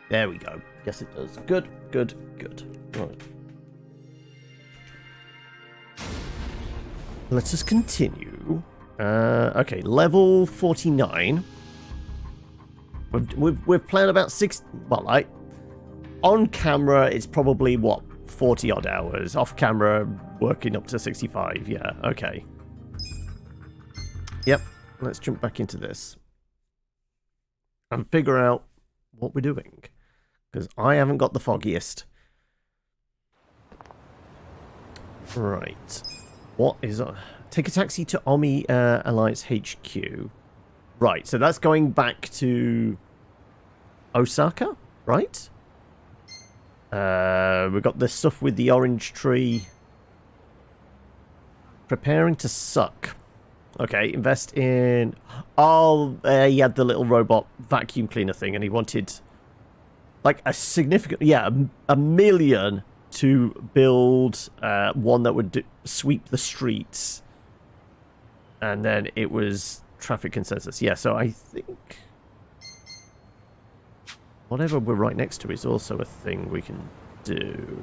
There we go. Yes, it does. Good, good, good. Right. Let's just continue. Okay, level 49. We've played about 6... Well, on camera, it's probably, what, 40-odd hours. Off camera, working up to 65. Yeah, okay. Yep, let's jump back into this. And figure out what we're doing. Because I haven't got the foggiest. Right. What is... Take a taxi to Omi Alliance HQ. Right, so that's going back to Osaka, right? We've got this stuff with the orange tree. Preparing to suck. Okay, invest in... Oh, he had the little robot vacuum cleaner thing, and he wanted... like a significant... Yeah, a million to build one that would sweep the streets. And then it was traffic consensus. Yeah, so I think... whatever we're right next to is also a thing we can do.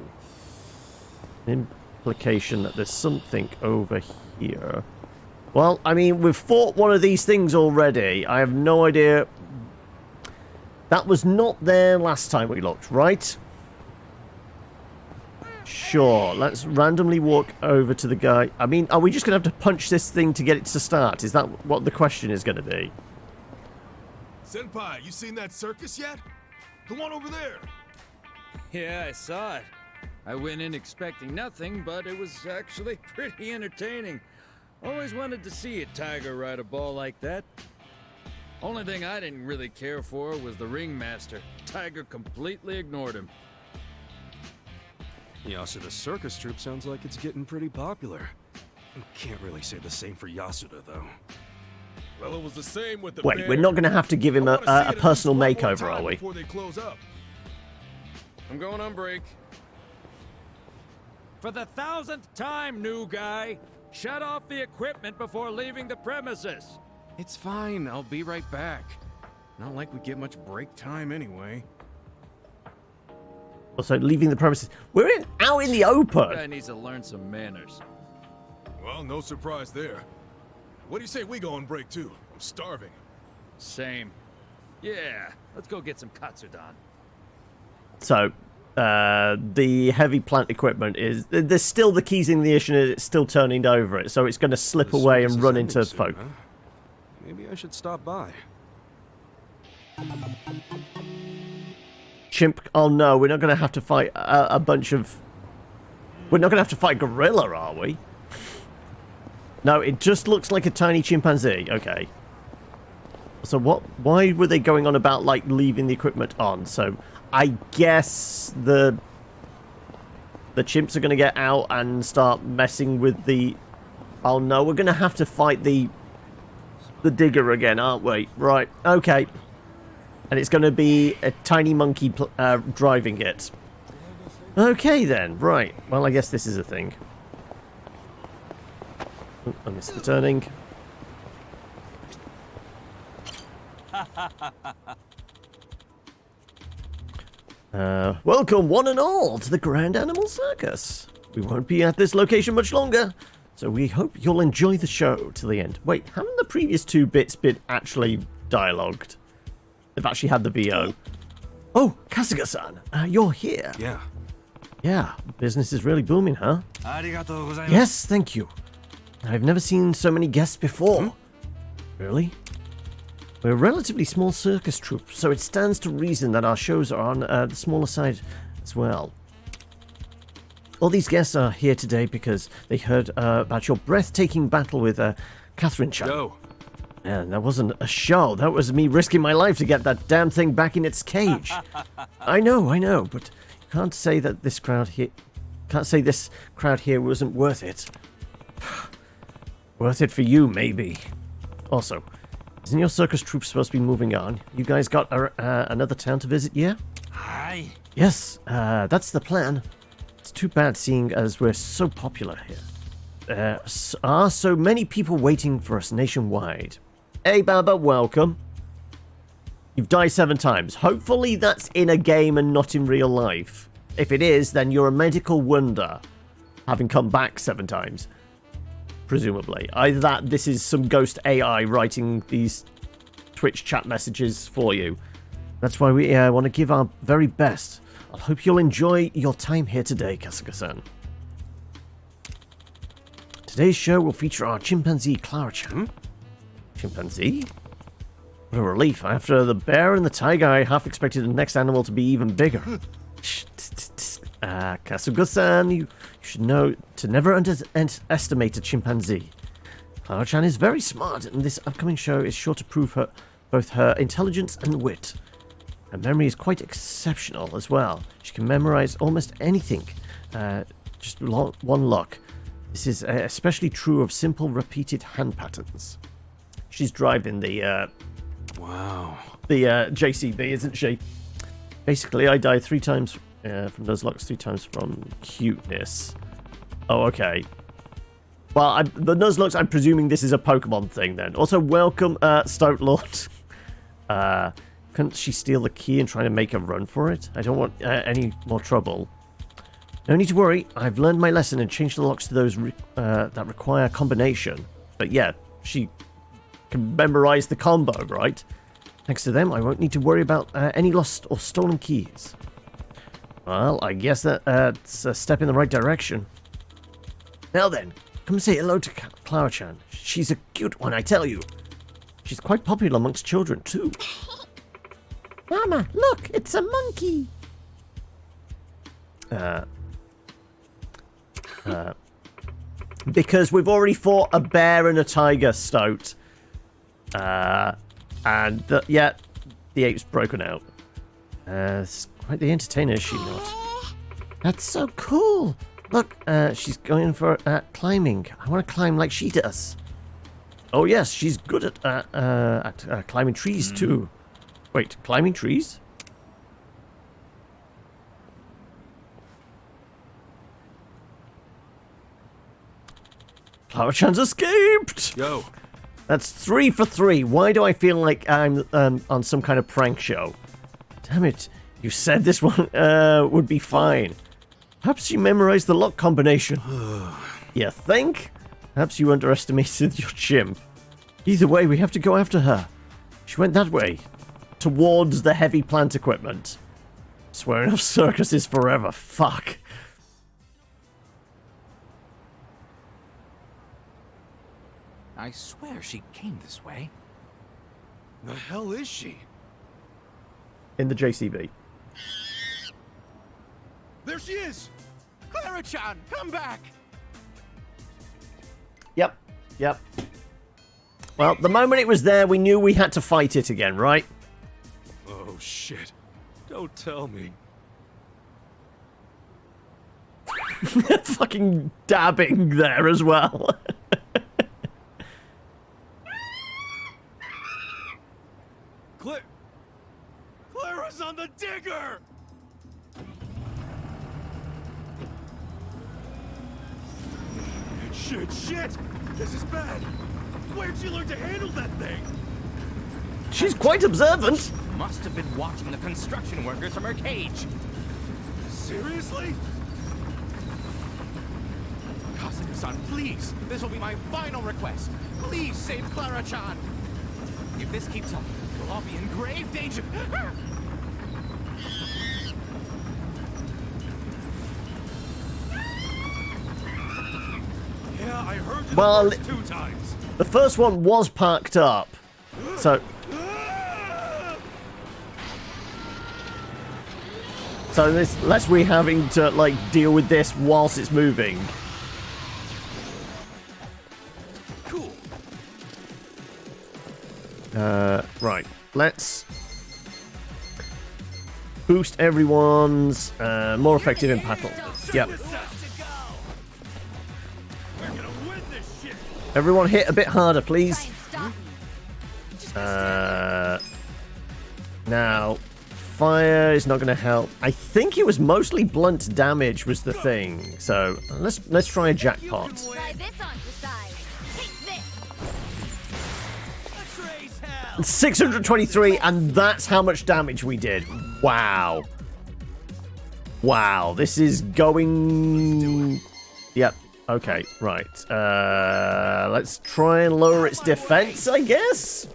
Implication that there's something over here. Well, I mean, we've fought one of these things already. I have no idea. That was not there last time we looked, right? Sure, let's randomly walk over to the guy. I mean, are we just going to have to punch this thing to get it to start? Is that what the question is going to be? Senpai, you seen that circus yet? The one over there. Yeah, I saw it. I went in expecting nothing, but it was actually pretty entertaining. Always wanted to see a tiger ride a ball like that. Only thing I didn't really care for was the ringmaster. Tiger completely ignored him. Yasuda's circus troupe sounds like it's getting pretty popular. Can't really say the same for Yasuda, though. Well, it was the same with the Wait, bear. we're not going to have to give him a personal makeover, are we? Before they close up. I'm going on break. For the 1000th time, new guy, shut off the equipment before leaving the premises. It's fine, I'll be right back. Not like we get much break time anyway. Also, leaving the premises. We're out in the Guy open. needs to learn some manners. Well, no surprise there. What do you say we go on break too? I'm starving. Same. Yeah, let's go get some katsudon. So, the heavy plant equipment is... There's still the keys in the ignition, and it's still turning over it, so it's going to slip The away circus and is run ending into soon, folk. huh? Maybe I should stop by. Chimp... Oh no, we're not going to have to fight a bunch of... We're not going to have to fight gorilla, are we? No, it just looks like a tiny chimpanzee. Okay. So what? Why were they going on about, like, leaving the equipment on? So I guess the chimps are going to get out and start messing with the... Oh no, we're going to have to fight the digger again, aren't we? Right, okay. And it's going to be a tiny monkey driving it. Okay then, right. Well, I guess this is a thing. Oh, I missed the turning. Welcome one and all to the Grand Animal Circus. We won't be at this location much longer, so we hope you'll enjoy the show till the end. Wait, haven't the previous 2 bits been actually dialogued? They've actually had the VO. Oh, Kasuga-san, you're here. Yeah. Yeah, business is really booming, huh? Yes, thank you. I've never seen so many guests before. Really? We're a relatively small circus troupe, so it stands to reason that our shows are on the smaller side as well. All these guests are here today because they heard about your breathtaking battle with Catherine-chan. Go. Man, that wasn't a show. That was me risking my life to get that damn thing back in its cage. I know, but you can't say that this crowd here... Can't say this crowd here wasn't worth it. Worth it for you, maybe. Also, isn't your circus troupe supposed to be moving on? You guys got another town to visit, yeah? Hi. Yes, that's the plan. It's too bad seeing as we're so popular here. There are so many people waiting for us nationwide. Hey, Baba, welcome. You've died 7 times. Hopefully that's in a game and not in real life. If it is, then you're a medical wonder, having come back 7 times. Presumably. Either that, this is some ghost AI writing these Twitch chat messages for you. That's why we want to give our very best. I hope you'll enjoy your time here today, Kasuga-san. Today's show will feature our chimpanzee, Clara-chan. Chimpanzee? What a relief. After the bear and the tiger, I half expected the next animal to be even bigger. Kasuga-san, you should know to never underestimate a chimpanzee. Clara-chan is very smart, and this upcoming show is sure to prove both her intelligence and wit. Her memory is quite exceptional as well. She can memorize almost anything, just one look. This is especially true of simple, repeated hand patterns. She's driving the Wow. the JCB, isn't she? Basically, I died 3 times from Nuzlocke, 3 times from cuteness. Oh, okay. Well, the Nuzlocke, I'm presuming this is a Pokemon thing then. Also, welcome, Stoat Lord. Couldn't she steal the key and try to make a run for it? I don't want any more trouble. No need to worry. I've learned my lesson and changed the locks to those that require combination. But yeah, she can memorize the combo, right? Thanks to them, I won't need to worry about any lost or stolen keys. Well, I guess that's a step in the right direction. Now then, come say hello to Clara-chan. She's a cute one, I tell you. She's quite popular amongst children, too. Mama, look, it's a monkey. Because we've already fought a bear and a tiger, Stoat. And yeah, the ape's broken out. It's quite the entertainer, is she not? That's so cool. Look, she's going for climbing. I want to climb like she does. Oh yes, she's good at climbing trees too. Wait, climbing trees? Clara-chan's escaped! Yo. That's 3 for 3. Why do I feel like I'm on some kind of prank show? Damn it. You said this one would be fine. Perhaps you memorized the lock combination. You think? Perhaps you underestimated your chimp. Either way, we have to go after her. She went that way. Towards the heavy plant equipment. Swearing off circuses forever. Fuck. I swear she came this way. The hell is she? In the JCB. There she is! Clara-chan, come back! Yep. Well, the moment it was there, we knew we had to fight it again, right? Oh shit. Don't tell me. Fucking dabbing there as well. Clara's on the digger! Shit! This is bad! Where'd you learn to handle that thing? She's quite observant. Must have been watching the construction workers from her cage. Seriously? Kasuga-san, please! This will be my final request. Please save Clara-chan! If this keeps up, we'll all be in grave danger. Yeah, I heard you Well, the first 2 times. The first one was parked up. So this, unless we're having to, like, deal with this whilst it's moving. Cool. Right. Let's boost everyone's more effective in battle. Yep. We're gonna win this shit. Everyone hit a bit harder, please. Now, fire is not going to help. I think it was mostly blunt damage was the thing. So let's try a jackpot. Try this on for size. Take this. Betrays hell! 623, and that's how much damage we did. Wow. Wow, this is going... Yep, okay, right. Let's try and lower its defense, I guess?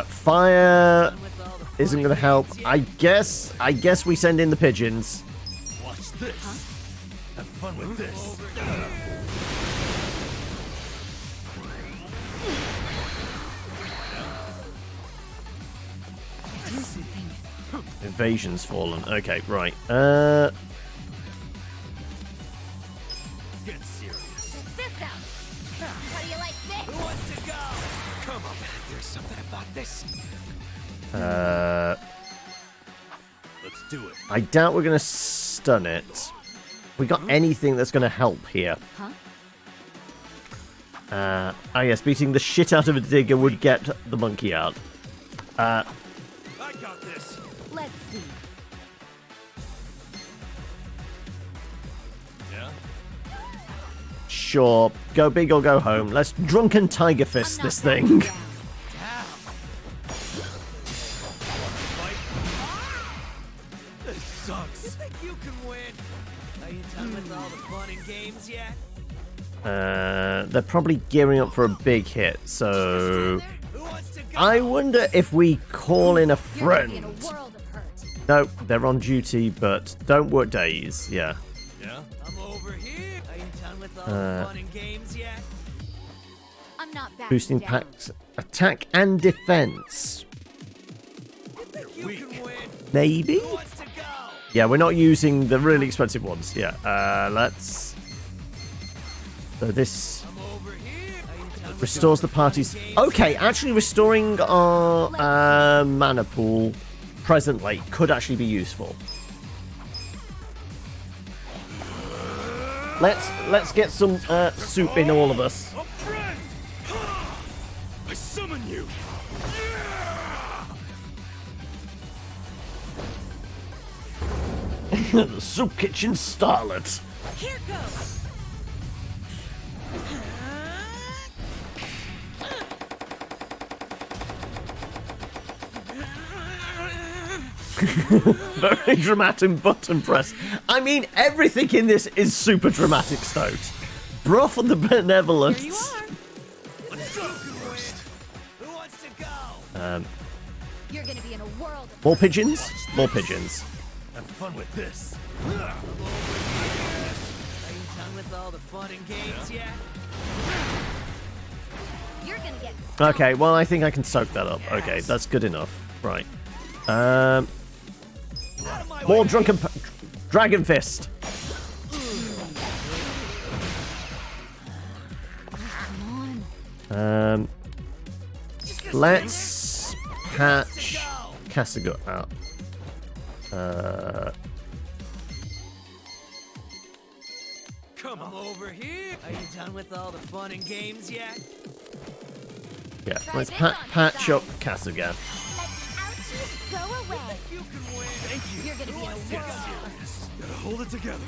Fire isn't going to help. I guess we send in the pigeons. Watch this. Have fun with this. Invasion's fallen. Okay, right. Get serious. This out. How do you like this? Who wants to go? Come on. There's something about this. Let's do it. I doubt we're going to stun it. We got anything that's going to help here? Huh? Oh yes, beating the shit out of a digger would get the monkey out. I got this. Let's see. Yeah. Sure, go big or go home. Let's drunken tiger fist I'm not this backing thing. down. This sucks. You think you can win? Are you done with all the fun and games yet? They're probably gearing up for a big hit, so... Who wants to go? I wonder if we call in a You're gonna be in friend. a world of hurt. No, they're on duty, but don't work days. Yeah. Yeah. I'm over here. Are you done with all the fun and games yet? I'm not backing Boosting down. packs, attack and defense. You think you can win? Maybe? Who wants to go? Yeah, we're not using the really expensive ones. Yeah, let's... So this I'm over here. Are you done with restores the party's... Okay, actually restoring our mana pool presently could actually be useful. Let's get some soup in all of us. a friend? I summon you. The soup kitchen starlet. Here goes. Very dramatic button press. I mean, everything in this is super dramatic, Stoat. Broth on the benevolence. Here you are. Let's go. Who wants to go? You're gonna be in a world of More pigeons? More pigeons. Have fun with this. Are you done with all the fun and games yet? You're gonna get Okay, well, I think I can soak that up. Okay, that's good enough. Right. More drunken... Dragon Fist. Come on. Let's patch Kasuga out. Come on. I'm over here. Are you done with all the fun and games yet? Yeah, let's patch up Kasuga. Let the ouchies go away. You can win. Thank you. You're gonna be in a world of hurt. Gotta hold it together.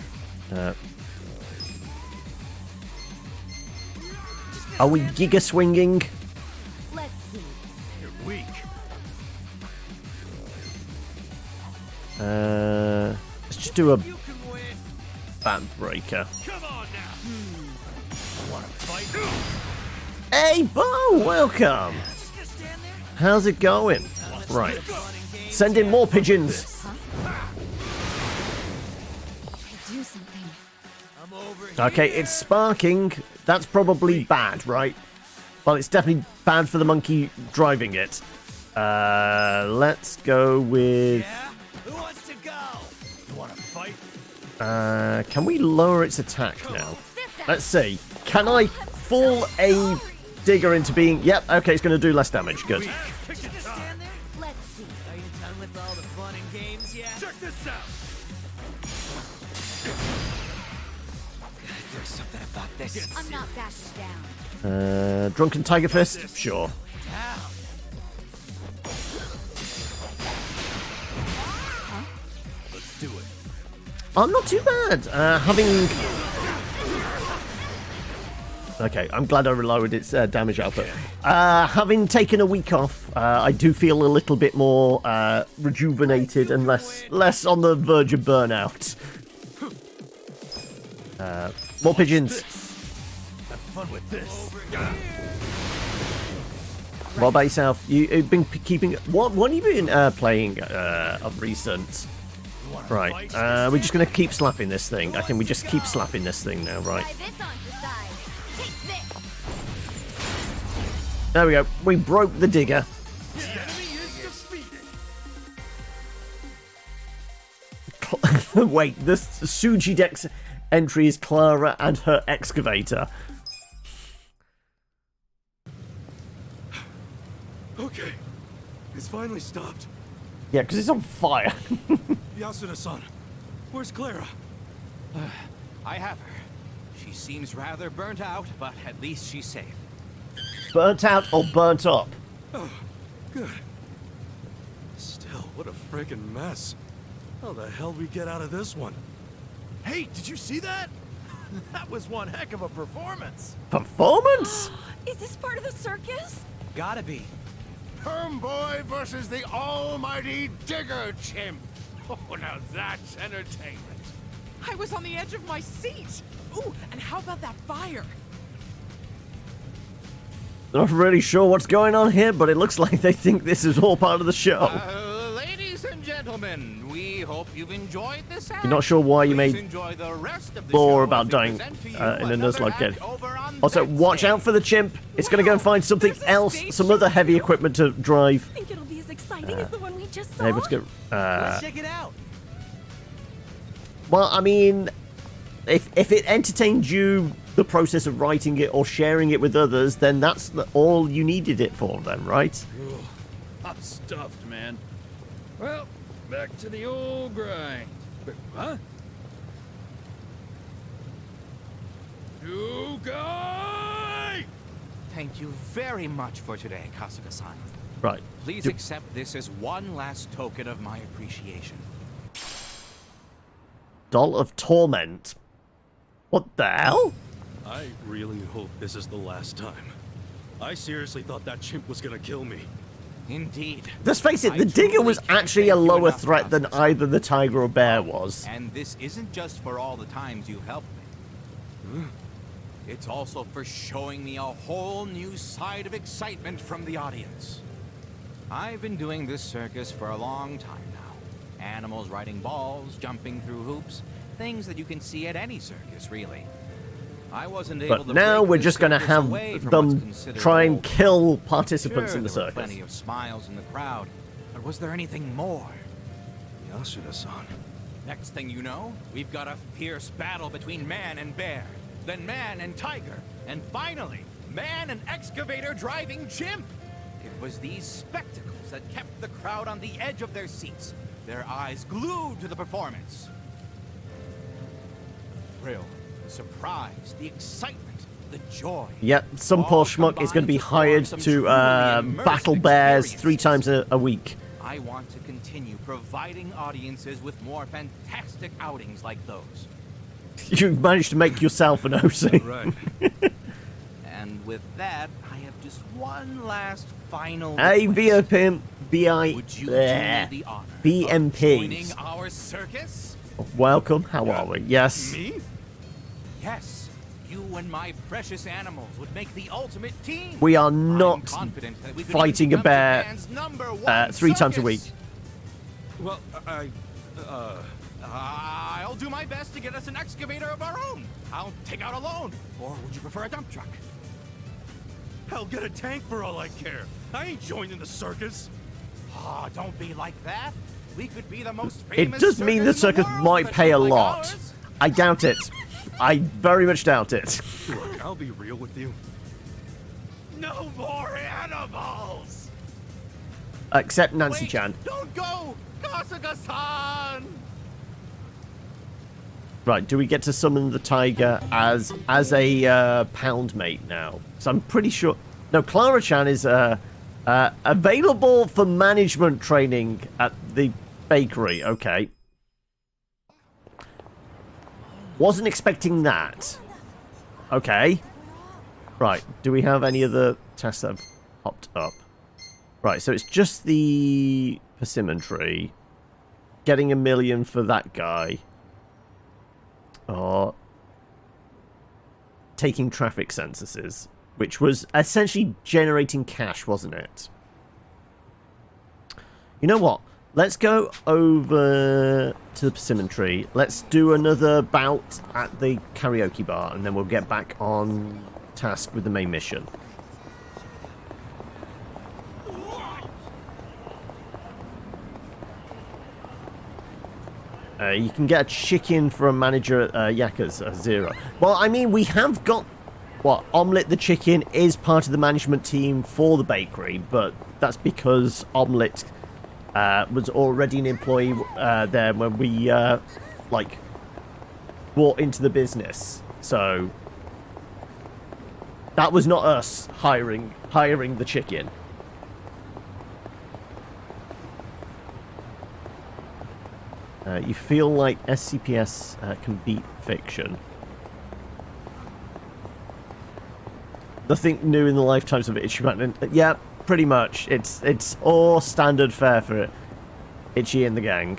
Are we giga swinging? Let's see. You're weak. Let's just do a You can win. bat breaker. Come on now. Wanna fight? Hey, Bo, welcome. Just gonna stand there. How's it going? Right. Fun and games. Send in more pigeons. Do something. I'm over here. Okay, it's sparking. That's probably bad, right? Well, it's definitely bad for the monkey driving it. Let's go with... Yeah? Who wants to go? You wanna fight? Can we lower its attack now? Let's see. Can I fool a digger into being... Yep, okay, it's going to do less damage. Good. Just gonna stand there. Let's see. Are you done with all the fun and games yet? Check this out. There's something about this. I'm not backing down. Drunken Tiger Fist? Sure. Down. Let's do it. I'm not too bad. Having Okay, I'm glad I reloaded its damage output. Having taken a week off, I do feel a little bit more rejuvenated and less on the verge of burnout. More pigeons. Have fun with this. What about yourself? You've been keeping... What have you been playing of recent? Right, we're just going to keep slapping this thing. I think we just keep slapping this thing now, right? Try this on the side. Take this. There we go. We broke the digger. The enemy is defeated. Wait, this Suji Dex entry is Clara and her excavator. Okay, it's finally stopped. Yeah, because it's on fire. Yasuda-san, where's Clara? I have her. She seems rather burnt out, but at least she's safe. Burnt out or burnt up? Oh, good. Still, what a freaking mess. How the hell we get out of this one? Hey, did you see that? That was one heck of a performance. Performance? Is this part of the circus? Gotta be. Perm Boy versus the almighty Digger Chimp. Oh, now that's entertainment. I was on the edge of my seat. Ooh, and how about that fire? Not really sure what's going on here, but it looks like they think this is all part of the show. Ladies and gentlemen, we hope you've enjoyed this act. You're not sure why you Please made enjoy the rest of the more show about as we dying present to you in a another Nuzlocke act kid. over on Also, that watch stage. out for the chimp. It's going to go and find something There's a else, stage some other show heavy too. equipment to drive. Think it'll be as exciting as the one we just saw? Maybe let's go. Let's check it out. Well, I mean, if it entertained you, the process of writing it or sharing it with others, then that's all you needed it for, then, right? I'm stuffed, man. Well, back to the old grind. But, huh? You guy! Thank you very much for today, Kasuga-san. Right. Please accept this as one last token of my appreciation. Doll of Torment. What the hell? I really hope this is the last time. I seriously thought that chimp was gonna kill me. Indeed. Let's face it, I the digger truly was can't actually a thank you lower enough, threat than Kasuga-san. either the tiger or bear was. And this isn't just for all the times you've helped me. It's also for showing me a whole new side of excitement from the audience. I've been doing this circus for a long time now. Animals riding balls, jumping through hoops, things that you can see at any circus, really. I wasn't able But to now break we're this just going to circus have away from what's them considered try and old. kill participants Sure, in the there were circus. plenty of smiles in the crowd, but was there anything more? Yasuda-san. Next thing you know, we've got a fierce battle between man and bear, then man and tiger, and finally, man and excavator driving chimp. It was these spectacles that kept the crowd on the edge of their seats, their eyes glued to the performance. The thrill, the surprise, the excitement, the joy. Yep, some poor all schmuck is going to be combined to form hired some to truly immersive battle bears 3 experiences. times a week. I want to continue providing audiences with more fantastic outings like those. You've managed to make yourself an OC. Right. And with that, I have just one last final Hey, request. VOPimp, BI, Would you do me the honor of BMPs. joining our circus? Welcome, how are we? Yes. Me? Yes, you and my precious animals would make the ultimate team. We are I'm not confident that we could fighting even a become bear, Japan's #1 3 times a circus. week. Well, I'll do my best to get us an excavator of our own. I'll take out a loan. Or would you prefer a dump truck? hell, get a tank for all I care. I ain't joining the circus. Oh, don't be like that. We could be the most It famous does mean the circus in the world might with pay a town like lot. ours. I doubt it. I very much doubt it. Look, I'll be real with you. No more animals! Except Nancy-chan. Wait, don't go! Kasuga-san! Right, do we get to summon the tiger as a pound mate now? So I'm pretty sure... No, Clara-chan is available for management training at the bakery. Okay. Wasn't expecting that. Okay. Right, do we have any other tasks that have popped up? Right, so it's just the persimmon tree. Getting $1 million for that guy. Or taking traffic censuses, which was essentially generating cash, wasn't it? You know what? Let's go over to the persimmon tree. Let's do another bout at the karaoke bar, and then we'll get back on task with the main mission. You can get a chicken for a manager at Yakuza 0. Well, I mean, we have got... What, Omelette the chicken is part of the management team for the bakery, but that's because Omelette was already an employee there when we, like, bought into the business. So, that was not us hiring the chicken. You feel like SCPS can beat fiction. Nothing new in the lifetimes of Ichiban. Yeah, pretty much. It's all standard fare for Ichi and the gang.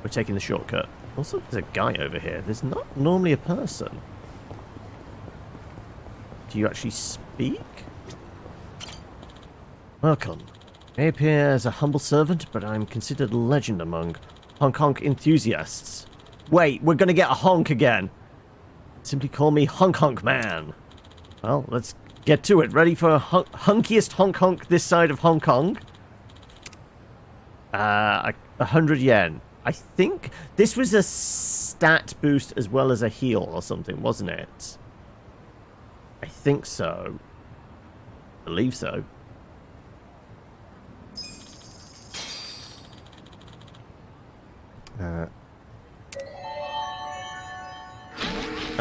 We're taking the shortcut. Also, there's a guy over here. There's not normally a person. Do you actually speak? Welcome. I appear as a humble servant, but I'm considered a legend among Hong Kong enthusiasts. Wait, we're gonna get a honk again. Simply call me Honk Honk Man. Well, let's get to it. Ready for hunkiest honk honk this side of Hong Kong? 100 yen. I think this was a stat boost as well as a heal or something, wasn't it? I think so. I believe so. I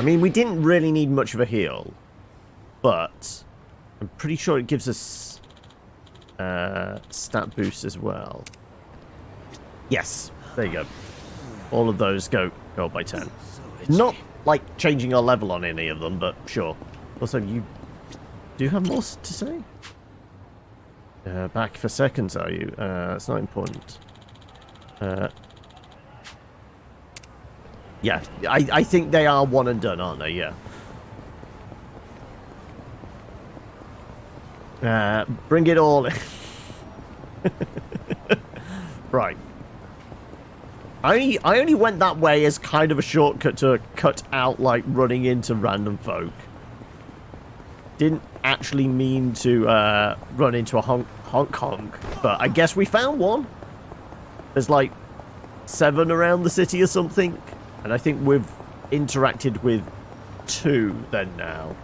mean, we didn't really need much of a heal, but I'm pretty sure it gives us stat boost as well. Yes, there you go. All of those go up by 10. Not like changing our level on any of them, but sure. Also, you do have more to say? Back for seconds, are you? It's not important. Yeah, I think they are one and done, aren't they? Yeah. Bring it all in. Right. I only went that way as kind of a shortcut to cut out, like, running into random folk. Didn't actually mean to run into a Hong Kong, but I guess we found one. There's, like, 7 around the city or something. And I think we've interacted with 2 then now.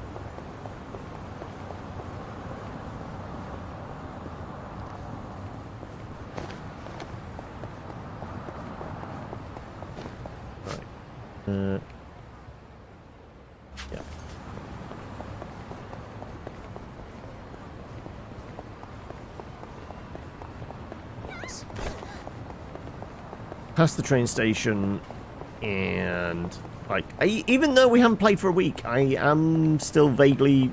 Right. Yeah. Past the train station. And, like, even though we haven't played for a week, I am still vaguely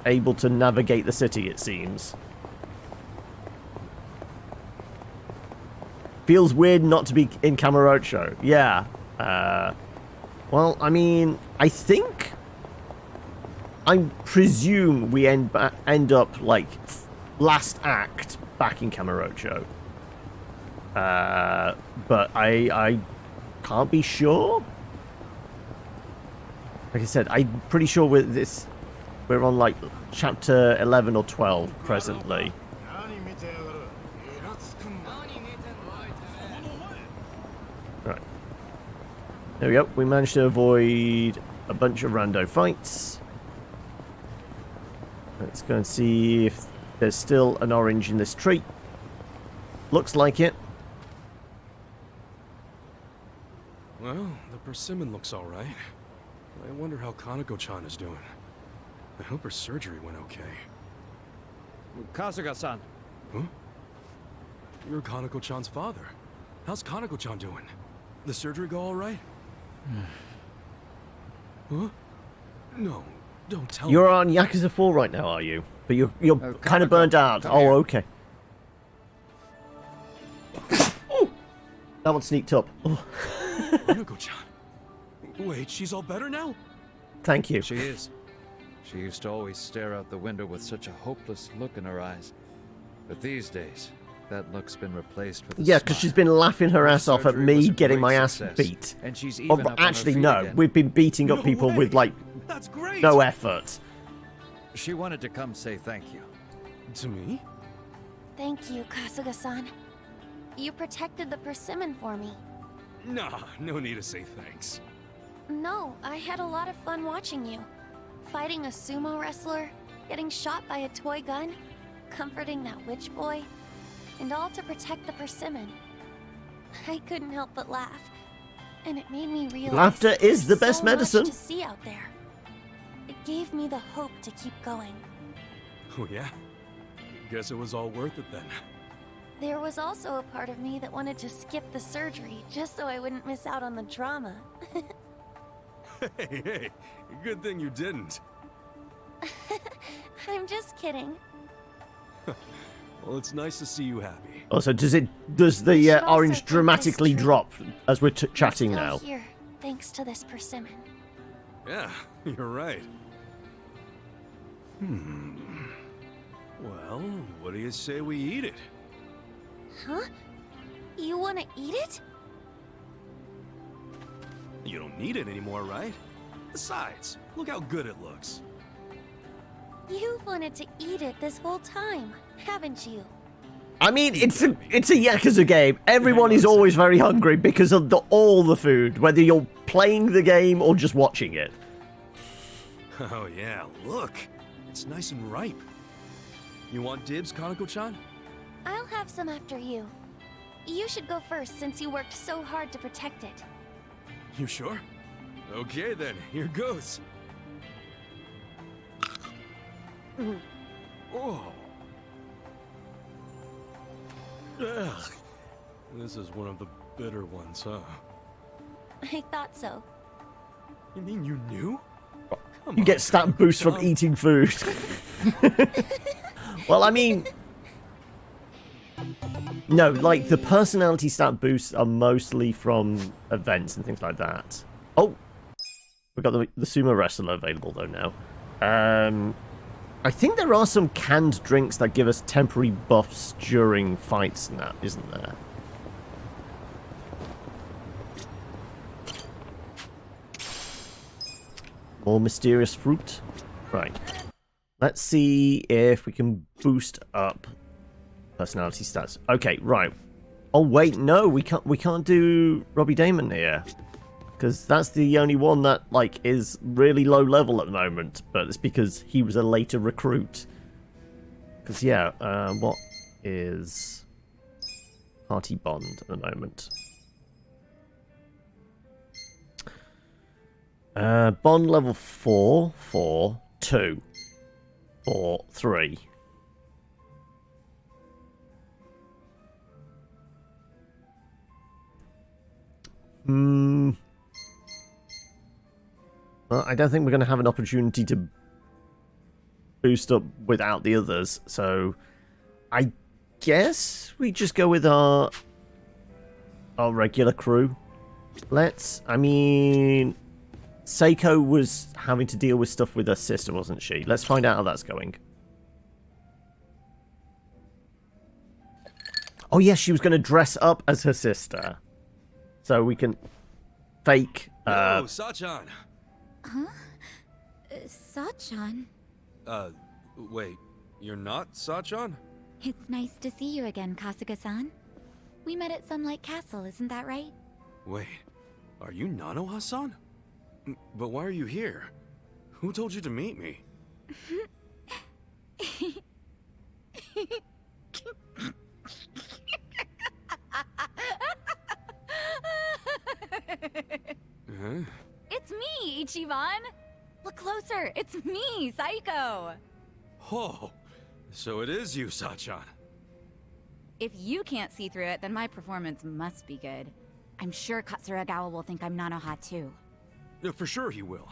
able to navigate the city, it seems. Feels weird not to be in Kamurocho. Yeah. Well, I mean, I presume we end up, like, last act back in Kamurocho. But I can't be sure. Like I said, I'm pretty sure we're on like chapter 11 or 12 presently. Right. There we go. We managed to avoid a bunch of rando fights. Let's go and see if there's still an orange in this tree. Looks like it. Well, the persimmon looks alright. I wonder how Kaneko-chan is doing. I hope her surgery went okay. Kasuga-san. Huh? You're Kaneko-chan's father. How's Kaneko-chan doing? The surgery go alright? Huh? No, don't tell You're me. on Yakuza 4 right now, are you? But you're kind of Kanako, burned out. come Oh, here. okay. Ooh, that one sneaked up. Oh, Kanako-chan. Wait, she's all better now? thank you. She is. She used to always stare out the window with such a hopeless look in her eyes. But these days, that look's been replaced with a Yeah, because smile. she's been laughing her ass off at Surgery was me a getting great my ass success, beat. And she's Oh, even but up on her actually, feet no. again. We've been beating up No people way. with, like, That's great! no effort. She wanted to come say thank you. To me? Thank you, Kasuga-san. You protected the persimmon for me. Nah, no need to say thanks. No, I had a lot of fun watching you. Fighting a sumo wrestler, getting shot by a toy gun, comforting that witch boy, and all to protect the persimmon. I couldn't help but laugh, and it made me realize Laughter is the there's best so medicine. much to see out there. It gave me the hope to keep going. Oh yeah? Guess it was all worth it then. There was also a part of me that wanted to skip the surgery just so I wouldn't miss out on the drama. Hey, good thing you didn't. I'm just kidding. Well, it's nice to see you happy. Also, does the should also orange think dramatically this through. drop as we're I'm chatting still now? here, thanks to this persimmon. Yeah, you're right. Well, what do you say we eat it? Huh? You want to eat it? You don't need it anymore, right? Besides, look how good it looks. You've wanted to eat it this whole time, haven't you? I mean, it's a Yakuza game. Everyone is always very hungry because of all the food, whether you're playing the game or just watching it. Oh yeah, look. It's nice and ripe. You want dibs, Kanako-chan? I'll have some after you. You should go first since you worked so hard to protect it. You sure? Okay then, here goes. Oh. Ugh. This is one of the bitter ones, huh? I thought so. You mean you knew? Come You on, get stat boosts from Kanako-chan. eating food. Well, I mean... No, like, the personality stat boosts are mostly from events and things like that. Oh! We've got the sumo wrestler available, though, now. I think there are some canned drinks that give us temporary buffs during fights and that, isn't there? More mysterious fruit. Right. Let's see if we can boost up personality stats. Okay, right. Oh wait, no, we can't do Robbie Damon here. Because that's the only one that, like, is really low level at the moment. But it's because he was a later recruit. Because, yeah, what is Party Bond at the moment? Bond level 4, 4, 2, 4, 3. Well, I don't think we're going to have an opportunity to boost up without the others, so I guess we just go with our regular crew. I mean, Seiko was having to deal with stuff with her sister, wasn't she? Let's find out how that's going. Oh, yes, she was going to dress up as her sister. So we can fake... Yo, Sachan! Sachan, Wait, you're not Sachan? it's nice to see you again, Kasuga-san. We met at Sunlight Castle, isn't that right? Wait, are you Nanoha-san? But why are you here? Who told you to meet me? Huh? It's me, Ichiban! Look closer, it's me, Psycho! Oh, so it is you, Sachan. If you can't see through it, then my performance must be good. I'm sure Katsuragawa will think I'm Nanoha too. Yeah, for sure he will.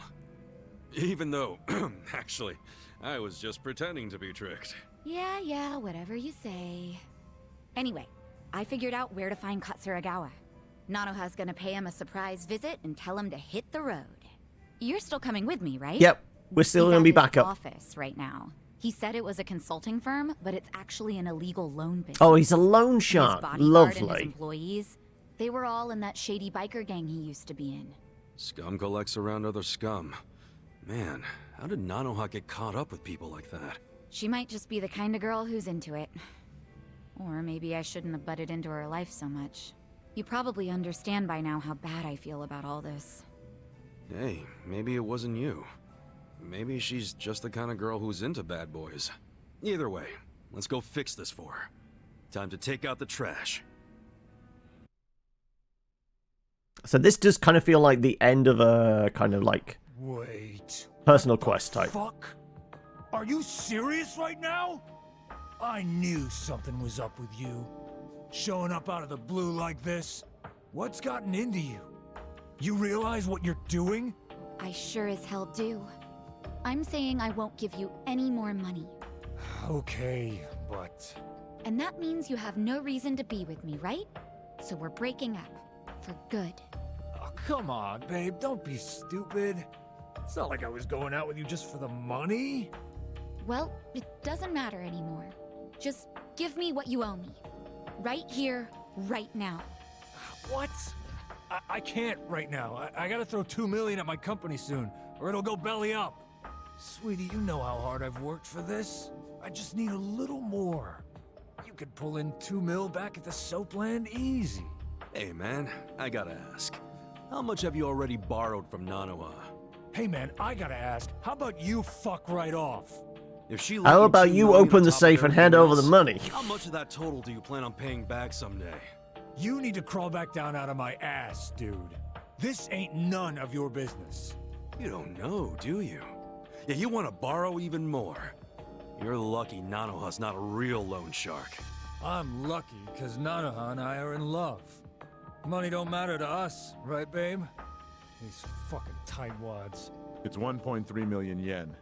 Even though, actually, I was just pretending to be tricked. Yeah, whatever you say. Anyway, I figured out where to find Katsuragawa. Nanoha's gonna pay him a surprise visit and tell him to hit the road. You're still coming with me, right? Yep, we're still He's going to be at his back up. office right now. He said it was a consulting firm, but it's actually an illegal loan business. Oh, he's a loan His shark. bodyguard and his Lovely. employees, they were all in that shady biker gang he used to be in. Scum collects around other scum. Man, how did Nanoha get caught up with people like that? She might just be the kind of girl who's into it. Or maybe I shouldn't have butted into her life so much. You probably understand by now how bad I feel about all this. Hey, maybe it wasn't you. Maybe she's just the kind of girl who's into bad boys. Either way, let's go fix this for her. Time to take out the trash. So this does kind of feel like the end of a kind of like Wait. personal quest type. Fuck? Are you serious right now? I knew something was up with you. Showing up out of the blue like this. What's gotten into you? You realize what you're doing? I sure as hell do. I'm saying I won't give you any more money. Okay, but... And that means you have no reason to be with me, right? So we're breaking up. For good. Oh, come on, babe. Don't be stupid. It's not like I was going out with you just for the money. Well, it doesn't matter anymore. Just give me what you owe me. Right here, right now. What? I can't right now. I gotta throw $2 million at my company soon, or it'll go belly up. Sweetie, you know how hard I've worked for this. I just need a little more. You could pull in $2 million back at the Soapland easy. Hey man, I gotta ask. How much have you already borrowed from Nanoha? Hey man, I gotta ask, how about you fuck right off? If she How about you open the safe and hand over the money? How much of that total do you plan on paying back someday? You need to crawl back down out of my ass, dude. This ain't none of your business. You don't know, do you? Yeah, you want to borrow even more. You're lucky Nanoha's not a real loan shark. I'm lucky because Nanoha and I are in love. Money don't matter to us, right, babe? These fucking tightwads. It's 1.3 million yen.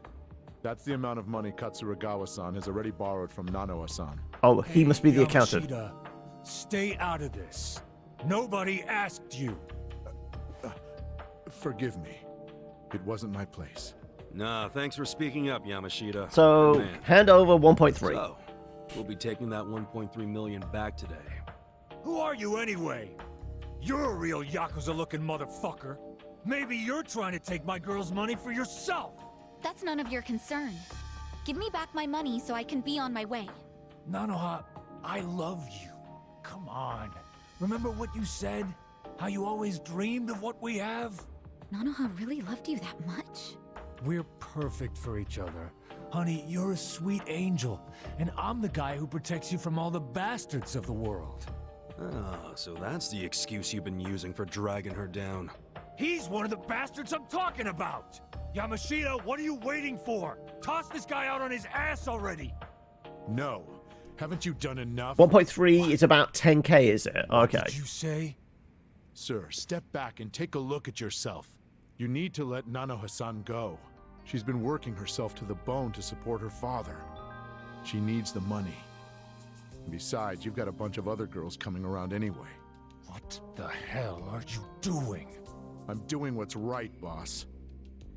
That's the amount of money Katsuragawa-san has already borrowed from Nanoha-san. Oh, he must be the accountant. Yamashita, stay out of this. Nobody asked you. Forgive me. It wasn't my place. Nah, thanks for speaking up, Yamashita. So, Man. hand over 1.3. So, we'll be taking that 1.3 million back today. Who are you anyway? You're a real Yakuza-looking motherfucker. Maybe you're trying to take my girl's money for yourself. That's none of your concern. Give me back my money so I can be on my way. Nanoha, I love you. Come on. Remember what you said? How you always dreamed of what we have? Nanoha really loved you that much? We're perfect for each other. Honey, you're a sweet angel, and I'm the guy who protects you from all the bastards of the world. Ah, so that's the excuse you've been using for dragging her down. He's one of the bastards I'm talking about! Yamashita, what are you waiting for? Toss this guy out on his ass already! No. Haven't you done enough? 1.3 is about 10k, is it? Okay. What did you say? Sir, step back and take a look at yourself. You need to let Nanoha-san go. She's been working herself to the bone to support her father. She needs the money. Besides, you've got a bunch of other girls coming around anyway. What the hell are you doing? I'm doing what's right, boss.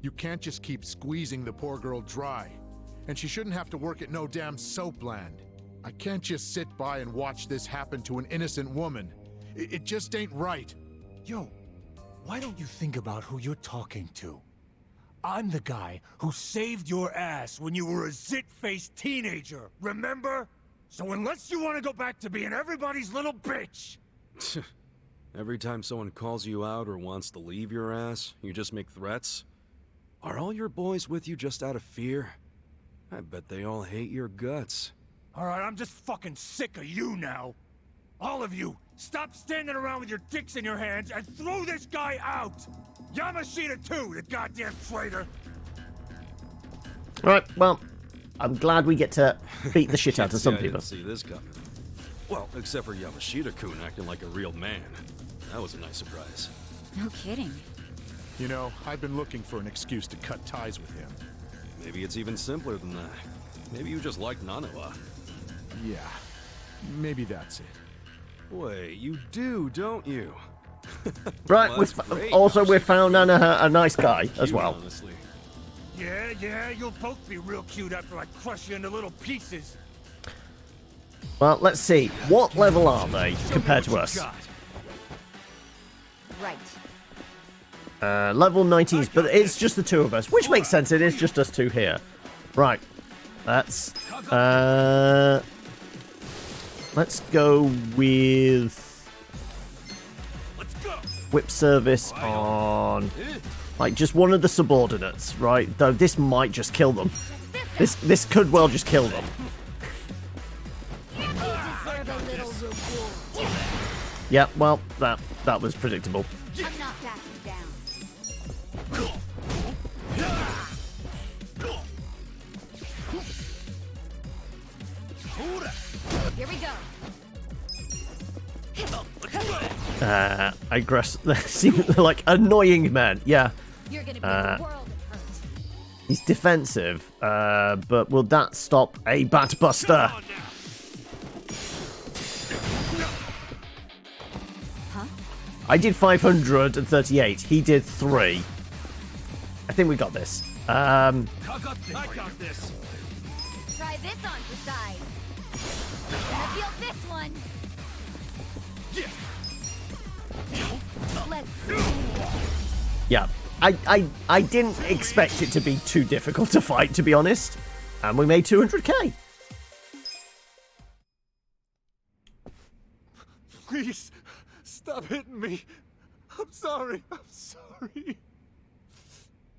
You can't just keep squeezing the poor girl dry. And she shouldn't have to work at no damn Soapland. I can't just sit by and watch this happen to an innocent woman. It just ain't right. Yo, why don't you think about who you're talking to? I'm the guy who saved your ass when you were a zit-faced teenager, remember? So unless you want to go back to being everybody's little bitch... Every time someone calls you out or wants to leave your ass, you just make threats? Are all your boys with you just out of fear? I bet they all hate your guts. Alright, I'm just fucking sick of you now. All of you, stop standing around with your dicks in your hands and throw this guy out! Yamashita too, the goddamn traitor! Alright, well, I'm glad we get to beat the shit out of some I people. didn't see this coming. Well, except for Yamashita-kun acting like a real man. That was a nice surprise. No kidding. You know, I've been looking for an excuse to cut ties with him. Maybe it's even simpler than that. Maybe you just like Nanoha. Yeah, maybe that's it. Wait, you do, don't you? Right, Well, that's great. also we found Nanoha a nice guy as Cute, well. Honestly. Yeah, you'll both be real cute after I crush you into little pieces. Well, let's see. What level are they compared to us? Right. Level 19s, but it's just the two of us, which makes sense. It is just us two here. Right. Let's go with whip service on like just one of the subordinates, right? Though this might just kill them. This could well just kill them. Yeah, well, that was predictable. I'm not backing down. Here we go. They seem like annoying men. Yeah. You're gonna be the world of hurt. He's defensive, but will that stop a Batbuster? Huh? I did 538. He did 3. I think we got this. I got this. Try this on for size. Gonna feel this one. Let's see. Yeah. I didn't expect it to be too difficult to fight, to be honest. And we made 200k. Please, stop hitting me. I'm sorry.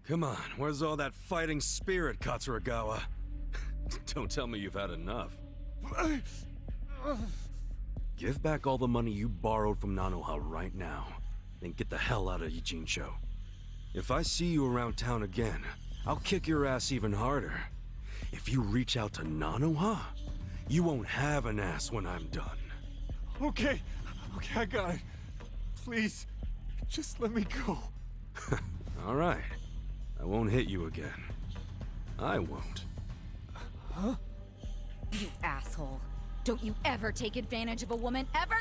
Come on, where's all that fighting spirit, Katsuragawa? Don't tell me you've had enough. Give back all the money you borrowed from Nanoha right now, then get the hell out of Ichincho. If I see you around town again, I'll kick your ass even harder. If you reach out to Nanoha, you won't have an ass when I'm done. Okay, I got it. Please, just let me go. All right. I won't hit you again. I won't. Huh? You asshole. Don't you ever take advantage of a woman ever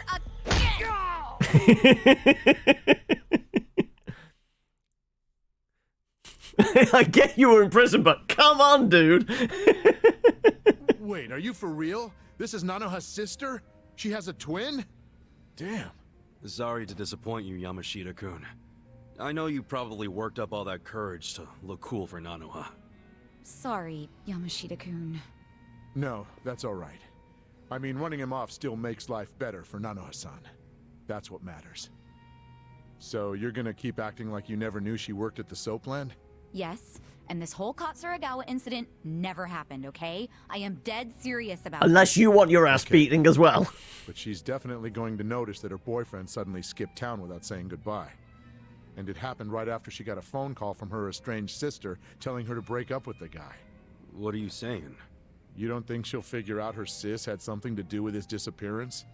I get you were in prison, but come on, dude. Wait, are you for real? This is Nanoha's sister? She has a twin? Damn. Sorry to disappoint you, Yamashita-kun. I know you probably worked up all that courage to look cool for Nanoha. Sorry, Yamashita-kun. No, that's all right. I mean, running him off still makes life better for Nanoha-san. That's what matters. So you're gonna keep acting like you never knew she worked at the soap land? Yes, and this whole Katsuragawa incident never happened, okay? I am dead serious about Unless you want your ass beating as well. But she's definitely going to notice that her boyfriend suddenly skipped town without saying goodbye. And it happened right after she got a phone call from her estranged sister telling her to break up with the guy. What are you saying? You don't think she'll figure out her sis had something to do with his disappearance?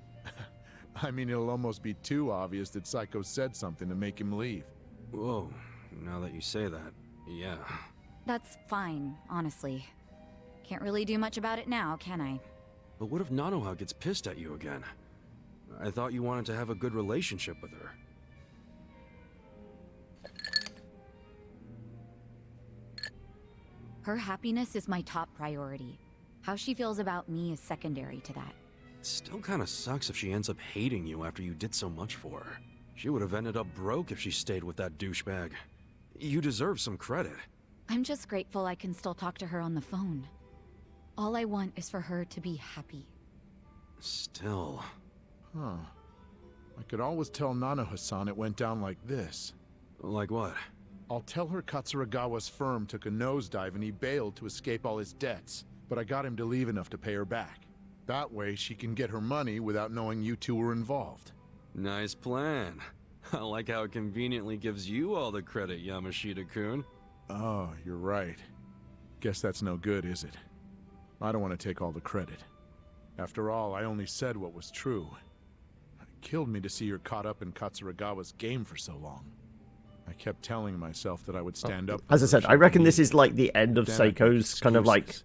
I mean, it'll almost be too obvious that Psycho said something to make him leave. Whoa, now that you say that, yeah. That's fine, honestly. Can't really do much about it now, can I? But what if Nanoha gets pissed at you again? I thought you wanted to have a good relationship with her. Her happiness is my top priority. How she feels about me is secondary to that. It still kinda sucks if she ends up hating you after you did so much for her. She would have ended up broke if she stayed with that douchebag. You deserve some credit. I'm just grateful I can still talk to her on the phone. All I want is for her to be happy. Still... Huh. I could always tell Nanoha-san it went down like this. Like what? I'll tell her Katsuragawa's firm took a nosedive and he bailed to escape all his debts, but I got him to leave enough to pay her back. That way she can get her money without knowing you two were involved. Nice plan. I like how it conveniently gives you all the credit, Yamashita-kun. Oh, you're right. Guess that's no good, is it? I don't want to take all the credit. After all, I only said what was true. killed me to see you're caught up in Katsuragawa's game for so long. I kept telling myself that I would stand up. As I said, I reckon this is like the end of Seiko's kind of like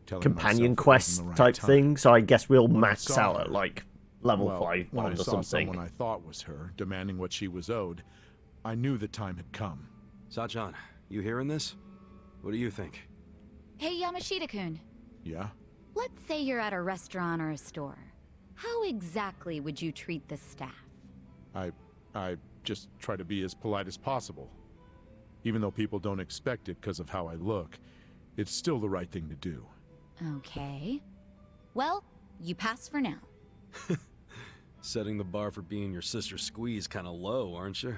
companion quest type thing. So I guess we'll max out at like level 5 when I bond or saw something. someone I thought was her demanding what she was owed, I knew the time had come. Sachan, you hearing this? What do you think? Hey, Yamashita-kun. Yeah? Let's say you're at a restaurant or a store. How exactly would you treat the staff? I just try to be as polite as possible. Even though people don't expect it because of how I look, it's still the right thing to do. Okay. Well, you pass for now. Setting the bar for being your sister's squeeze kind of low, aren't you?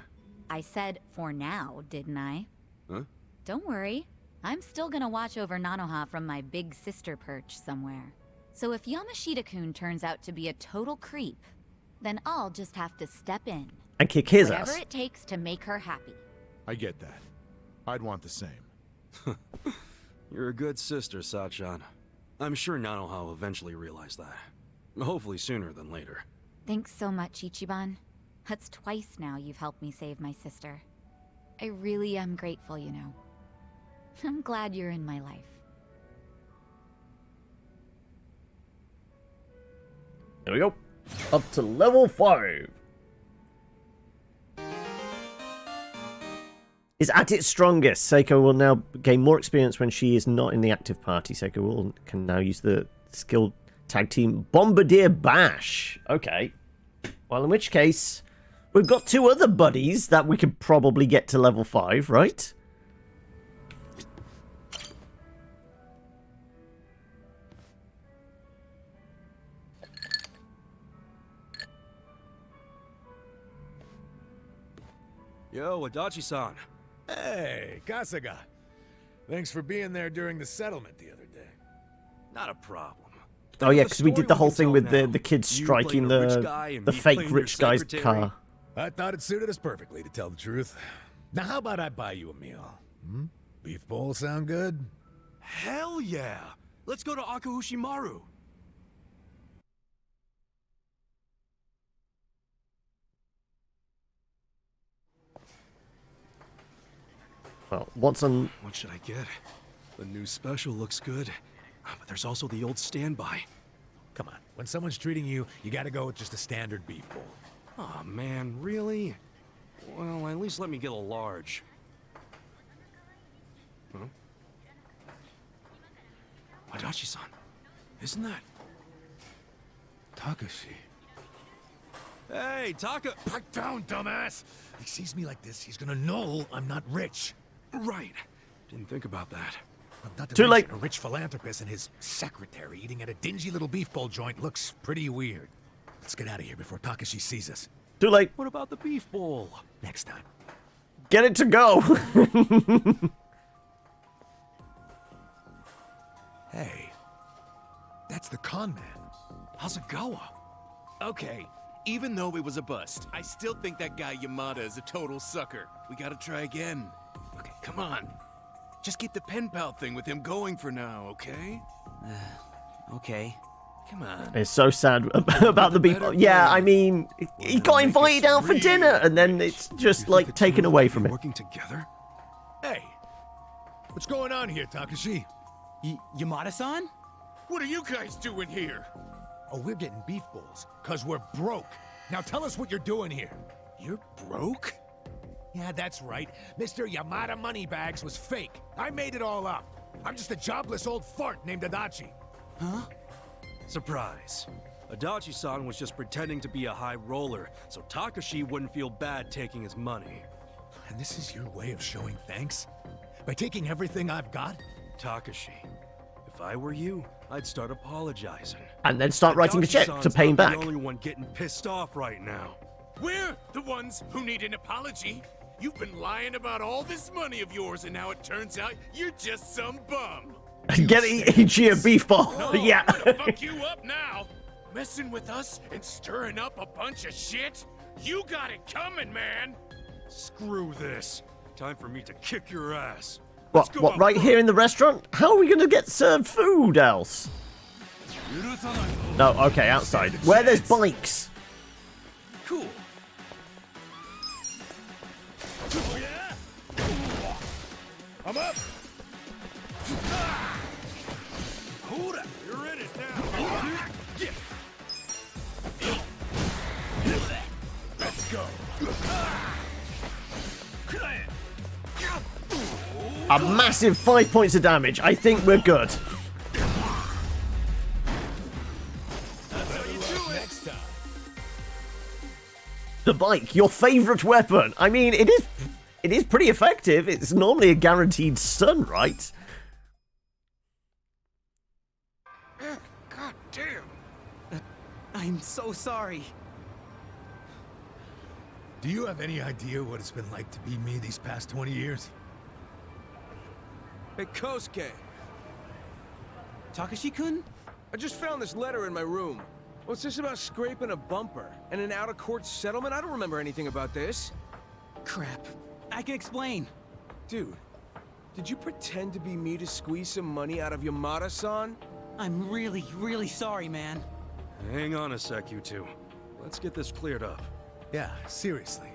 I said for now, didn't I? Huh? Don't worry. I'm still gonna watch over Nanoha from my big sister perch somewhere. So if Yamashita-kun turns out to be a total creep, then I'll just have to step in. And kick his Whatever ass. it takes to make her happy. I get that. I'd want the same. You're a good sister, Sachan. I'm sure Nanoha will eventually realize that. Hopefully sooner than later. Thanks so much, Ichiban. That's twice now you've helped me save my sister. I really am grateful, you know. I'm glad you're in my life. There we go. Up to level 5. Is at its strongest. Seiko will now gain more experience when she is not in the active party. Seiko can now use the skill tag team Bombardier Bash. Okay. Well, in which case, we've got 2 other buddies that we could probably get to level 5, right? Yo, Adachi-san. Hey, Kasuga. Thanks for being there during the settlement the other day. Not a problem. Oh yeah, because we did the whole thing with the kids striking the fake rich guy's car. I thought it suited us perfectly, to tell the truth. Now, how about I buy you a meal? Beef bowl sound good? Hell yeah! Let's go to Akahushimaru. Well, what's on... What should I get? The new special looks good, but there's also the old standby. Come on, when someone's treating you, you gotta go with just a standard beef bowl. Aw, man, really? Well, at least let me get a large. Huh? Adachi-san, isn't that... Takashi. Hey, Taka... Pipe down, dumbass! If he sees me like this, he's gonna know I'm not rich. Right. Didn't think about that. Well, not to Too late. mention a rich philanthropist and his secretary eating at a dingy little beef bowl joint looks pretty weird. Let's get out of here before Takashi sees us. Too late. What about the beef bowl? Next time. Get it to go. Hey, that's the con man. Hasegawa. Okay, even though it was a bust, I still think that guy Yamada is a total sucker. We gotta try again. Okay, come on. Just keep the pen pal thing with him going for now, okay? Okay. Come on. It's so sad about the beef. Yeah, I mean, he got invited out for dinner, and then it's just like taken away from him. Working together? Hey, what's going on here, Takashi? Yamada-san? What are you guys doing here? Oh, we're getting beef bowls, cause we're broke. Now tell us what you're doing here. You're broke? Yeah, that's right. Mr. Yamada Moneybags was fake. I made it all up. I'm just a jobless old fart named Adachi. Huh? Surprise. Adachi-san was just pretending to be a high roller, so Takashi wouldn't feel bad taking his money. And this is your way of showing thanks? By taking everything I've got? Takashi, if I were you, I'd start apologizing. And then start writing a check to pay him back. I'm the only one getting pissed off right now. We're the ones who need an apology. You've been lying about all this money of yours, and now it turns out you're just some bum. Get Ichi a beef ball. No, Yeah. I'm gonna fuck you up now. Messing with us and stirring up a bunch of shit? You got it coming, man. Screw this. Time for me to kick your ass. What, right here in the restaurant? How are we going to get served food else? No, okay, outside. Where there's bikes. Cool. Oh, yeah? I'm up. Hold up. You're in it now. Let's go. A massive 5 points of damage. I think we're good. Next time. The bike, your favorite weapon. I mean, it is pretty effective. It's normally a guaranteed stun, right? God damn. I'm so sorry. Do you have any idea what it's been like to be me these past 20 years? Hey, Kosuke. Takashi-kun? I just found this letter in my room. What's this about scraping a bumper and an out-of-court settlement? I don't remember anything about this. Crap. I can explain. Dude, did you pretend to be me to squeeze some money out of Yamada-san? I'm really, really sorry, man. Hang on a sec, you two. Let's get this cleared up. Yeah, seriously.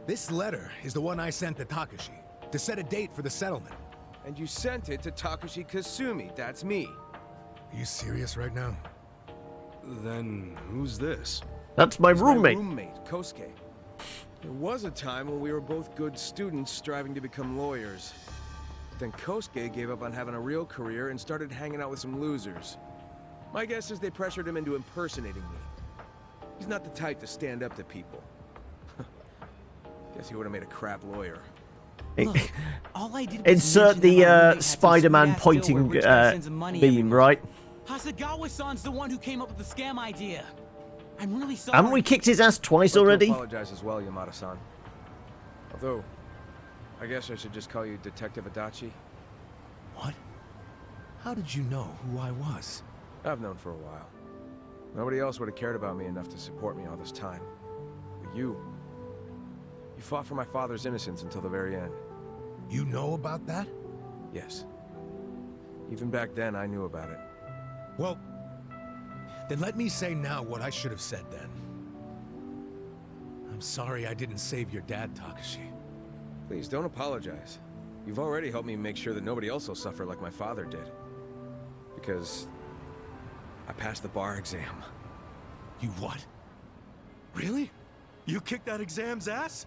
This letter is the one I sent to Takashi to set a date for the settlement. And you sent it to Takashi Kasumi, that's me. Are you serious right now? Then who's this? That's my He's roommate. My roommate, Kosuke. There was a time when we were both good students striving to become lawyers. Then Kosuke gave up on having a real career and started hanging out with some losers. My guess is they pressured him into impersonating me. He's not the type to stand up to people. Guess he would have made a crap lawyer. Look, all I did was Insert mention how my roommate the had some Spider-Man sweet-ass pointing deal where rich guy sends him money every beam, month. right? Hasagawa-san's the one who came up with the scam idea. I'm really sorry. Haven't we kicked his ass twice I'd like to already? apologize as well, Yamada-san. Although, I guess I should just call you Detective Adachi. What? How did you know who I was? I've known for a while. Nobody else would have cared about me enough to support me all this time. But you fought for my father's innocence until the very end. You know about that? Yes. Even back then, I knew about it. Well, then let me say now what I should have said then. I'm sorry I didn't save your dad, Takashi. Please, don't apologize. You've already helped me make sure that nobody else will suffer like my father did. Because I passed the bar exam. You what? Really? You kicked that exam's ass?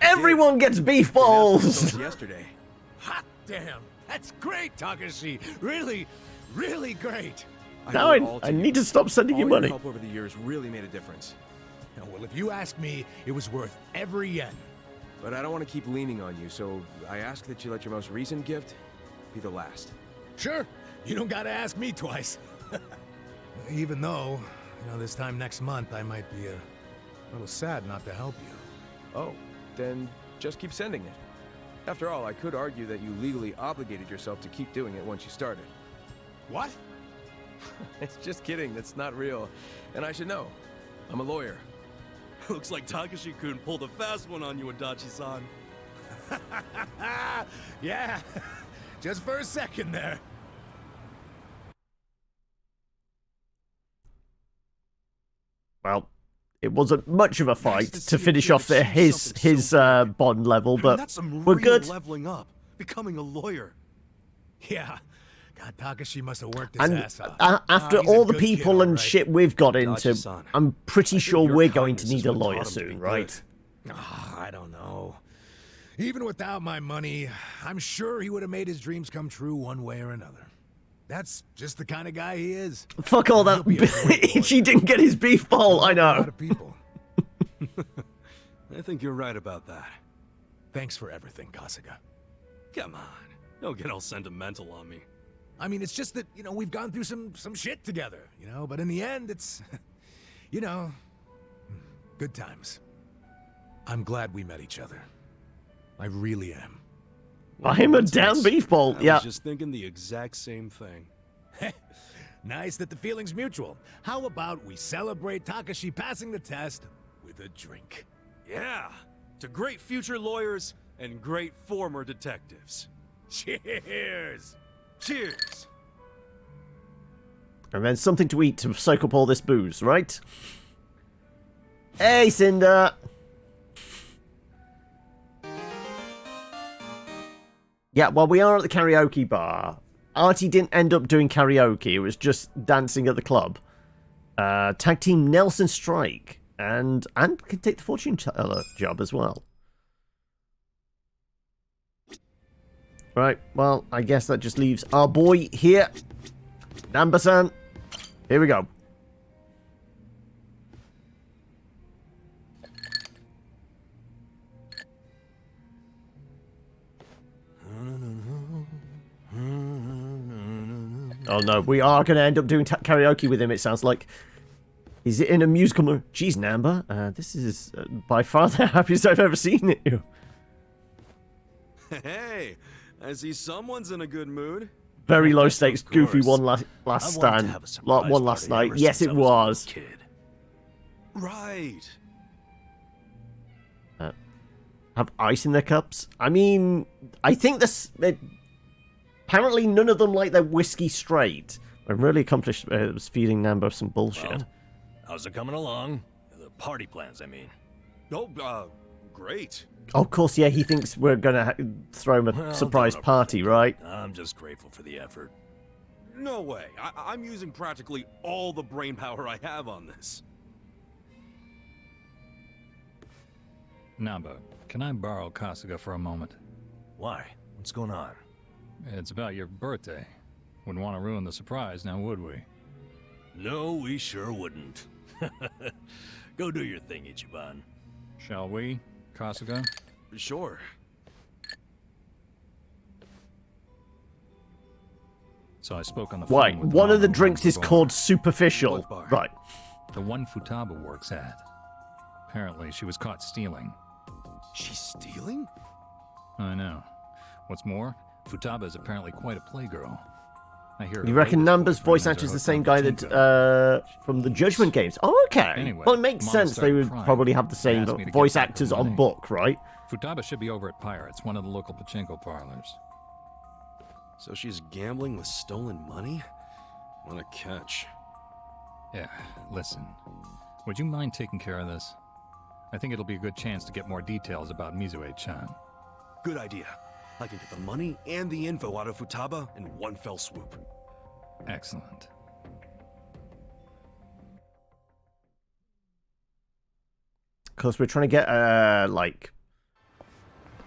Everyone gets beef balls! Yesterday. Hot damn! That's great, Takashi! Really, really great! Now I need to stop sending you All money. your help over the years really made a difference. Well, if you ask me, it was worth every yen. But I don't want to keep leaning on you, so I ask that you let your most recent gift be the last. Sure, you don't gotta ask me twice. Even though, this time next month I might be a little sad not to help you. Oh, then just keep sending it. After all, I could argue that you legally obligated yourself to keep doing it once you started. What? It's just kidding, that's not real. And I should know. I'm a lawyer. Looks like Takashi-kun pulled a fast one on you, Adachi-san. Yeah, just for a second there. Well, it wasn't much of a fight Nice to see finish you off achieve his something so big. bond level, I mean, but that's some we're real good. leveling up, becoming a lawyer. Yeah, God, Takashi must have worked his And ass off. after He's a all the good kid, people and all right. shit we've got into, Adachi-san, I'm pretty I sure think your we're going to kindness need is a what lawyer taught him to be soon, good. right? I don't know. Even without my money, I'm sure he would have made his dreams come true one way or another. That's just the kind of guy he is. Fuck all He'll that. be a great lawyer. Ichi didn't get his beef ball, I A lot know. of people. I think you're right about that. Thanks for everything, Kasuga. Come on, don't get all sentimental on me. I mean, it's just that, we've gone through some shit together, but in the end, it's, good times. I'm glad we met each other. I really am. Buy him a What's damn this? beef ball, I yeah. was just thinking the exact same thing. Nice that the feeling's mutual. How about we celebrate Takashi passing the test with a drink? Yeah, to great future lawyers and great former detectives. Cheers! Cheers! And then something to eat to soak up all this booze, right? Hey, Cinder! Yeah, well, we are at the karaoke bar. Artie didn't end up doing karaoke. It was just dancing at the club. Tag team Nelson Strike. And can take the fortune teller job as well. Right, well, I guess that just leaves our boy here. Namba-san. Here we go. Oh no, we are going to end up doing karaoke with him, it sounds like. Is it in a musical? Jeez, Namba, this is by far the happiest I've ever seen you. Hey, I see someone's in a good mood. Very low stakes, goofy one last stand. One last night. Yes, it was. Right. Have ice in their cups? I mean, I think this... apparently none of them like their whiskey straight. I'm really accomplished was feeding Namba some bullshit. Well, how's it coming along? The party plans, I mean. Oh, great. Oh, of course, yeah, he thinks we're gonna throw him a surprise party, right? I'm just grateful for the effort. No way. I'm using practically all the brain power I have on this. Namba, can I borrow Kasuga for a moment? Why? What's going on? It's about your birthday. Wouldn't want to ruin the surprise, now would we? No, we sure wouldn't. Go do your thing, Ichiban. Shall we, Kasuga? Sure. So I spoke on the Why? phone with One of the Namba drinks is bar. called Superficial. Right. The one Futaba works at. Apparently, she was caught stealing. She's stealing? I know. What's more, Futaba is apparently quite a playgirl. I hear. You reckon Namba's voice actor is the same guy that from the Judgment games? Oh, okay. Anyway, well, it makes Mom sense. They would started probably crying. have the same Asked me to voice get back her actors on money. book, right? Futaba should be over at Pirates, one of the local pachinko parlors. So she's gambling with stolen money? What a catch. Yeah, listen. Would you mind taking care of this? I think it'll be a good chance to get more details about Mizue-chan. Good idea. I can get the money and the info out of Futaba in one fell swoop. Excellent. Because we're trying to get like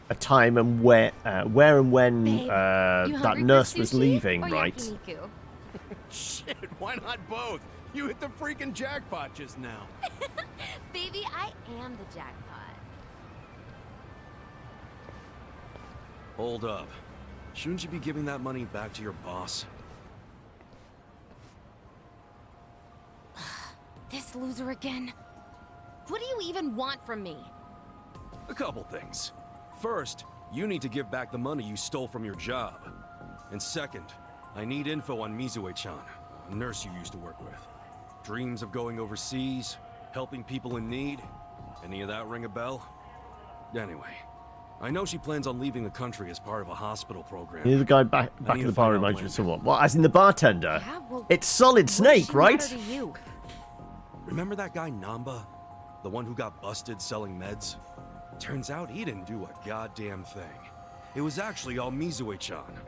a time and where and when Babe, that nurse was leaving, right? Yakiniku? Shit, why not both? You hit the freaking jackpot just now. Baby, I am the jackpot. Hold up. Shouldn't you be giving that money back to your boss? This loser again? What do you even want from me? A couple things. First, you need to give back the money you stole from your job. And second, I need info on Mizue-chan, a nurse you used to work with. Dreams of going overseas, helping people in need. Any of that ring a bell? Anyway, I know she plans on leaving the country as part of a hospital program. The guy back in the bar reminds me of someone. Well, as in the bartender. Yeah, well, It's Solid Snake, right? What does she matter to you? Remember that guy Namba? The one who got busted selling meds? Turns out he didn't do a goddamn thing. It was actually all Mizue-chan.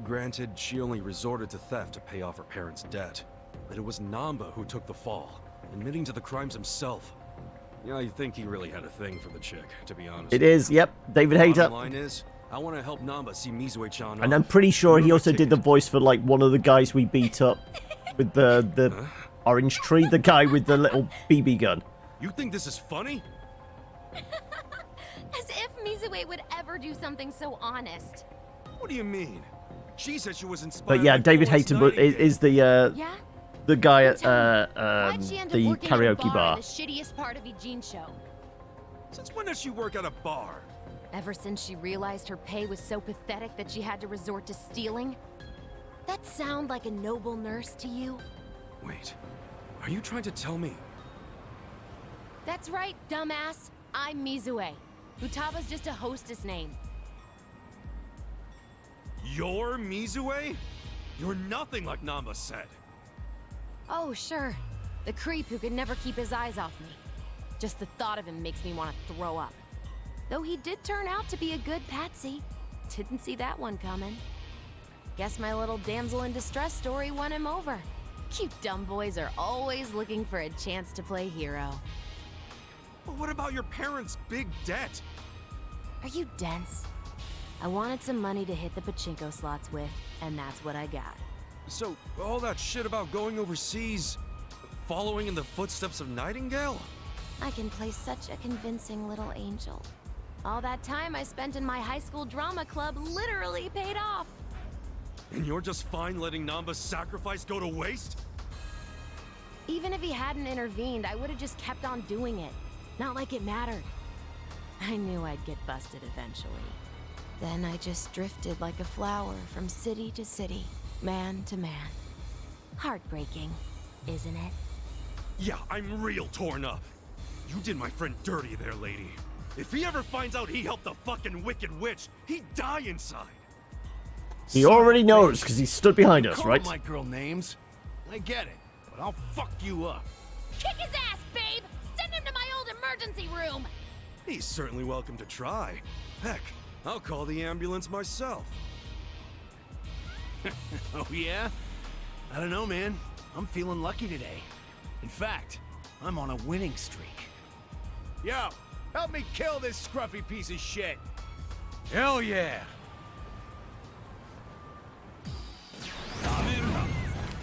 Granted, she only resorted to theft to pay off her parents' debt. But it was Namba who took the fall, admitting to the crimes himself. Yeah, I think he really had a thing for the chick, to be honest. It is, yep. David Hayter. Bottom line is, I want to help Namba see Mizue-chan And off. I'm pretty sure he Remember also did the voice for like one of the guys we beat up with the orange tree, the guy with the little BB gun. You think this is funny? As if Mizue would ever do something so honest. What do you mean? She said she was inspired. But yeah, by David Florence Hayter is the Yeah? the guy at Why'd she end up the working at a karaoke bar. in the shittiest part of Eugene show? Since when does she work at a bar? Ever since she realized her pay was so pathetic that she had to resort to stealing? That sound like a noble nurse to you? Wait, are you trying to tell me? That's right, dumbass. I'm Mizue. Futaba's just a hostess name. You're Mizue? You're nothing like Namba said. Oh, sure. The creep who could never keep his eyes off me. Just the thought of him makes me want to throw up. Though he did turn out to be a good patsy. Didn't see that one coming. Guess my little damsel in distress story won him over. You dumb boys are always looking for a chance to play hero. But what about your parents' big debt? Are you dense? I wanted some money to hit the pachinko slots with, and that's what I got. So, all that shit about going overseas, following in the footsteps of Nightingale? I can play such a convincing little angel. All that time I spent in my high school drama club literally paid off. And you're just fine letting Namba's sacrifice go to waste? Even if he hadn't intervened, I would have just kept on doing it. Not like it mattered. I knew I'd get busted eventually. Then I just drifted like a flower from city to city, man to man. Heartbreaking, isn't it? Yeah, I'm real torn up. You did my friend dirty there, lady. If he ever finds out he helped the fucking Wicked Witch, he'd die inside. He already knows, because he stood behind us, right? Call my girl names. I get it, but I'll fuck you up. Kick his ass, babe! Send him to my old emergency room! He's certainly welcome to try. Heck, I'll call the ambulance myself. Oh yeah? I don't know, man. I'm feeling lucky today. In fact, I'm on a winning streak. Yo, help me kill this scruffy piece of shit. Hell yeah.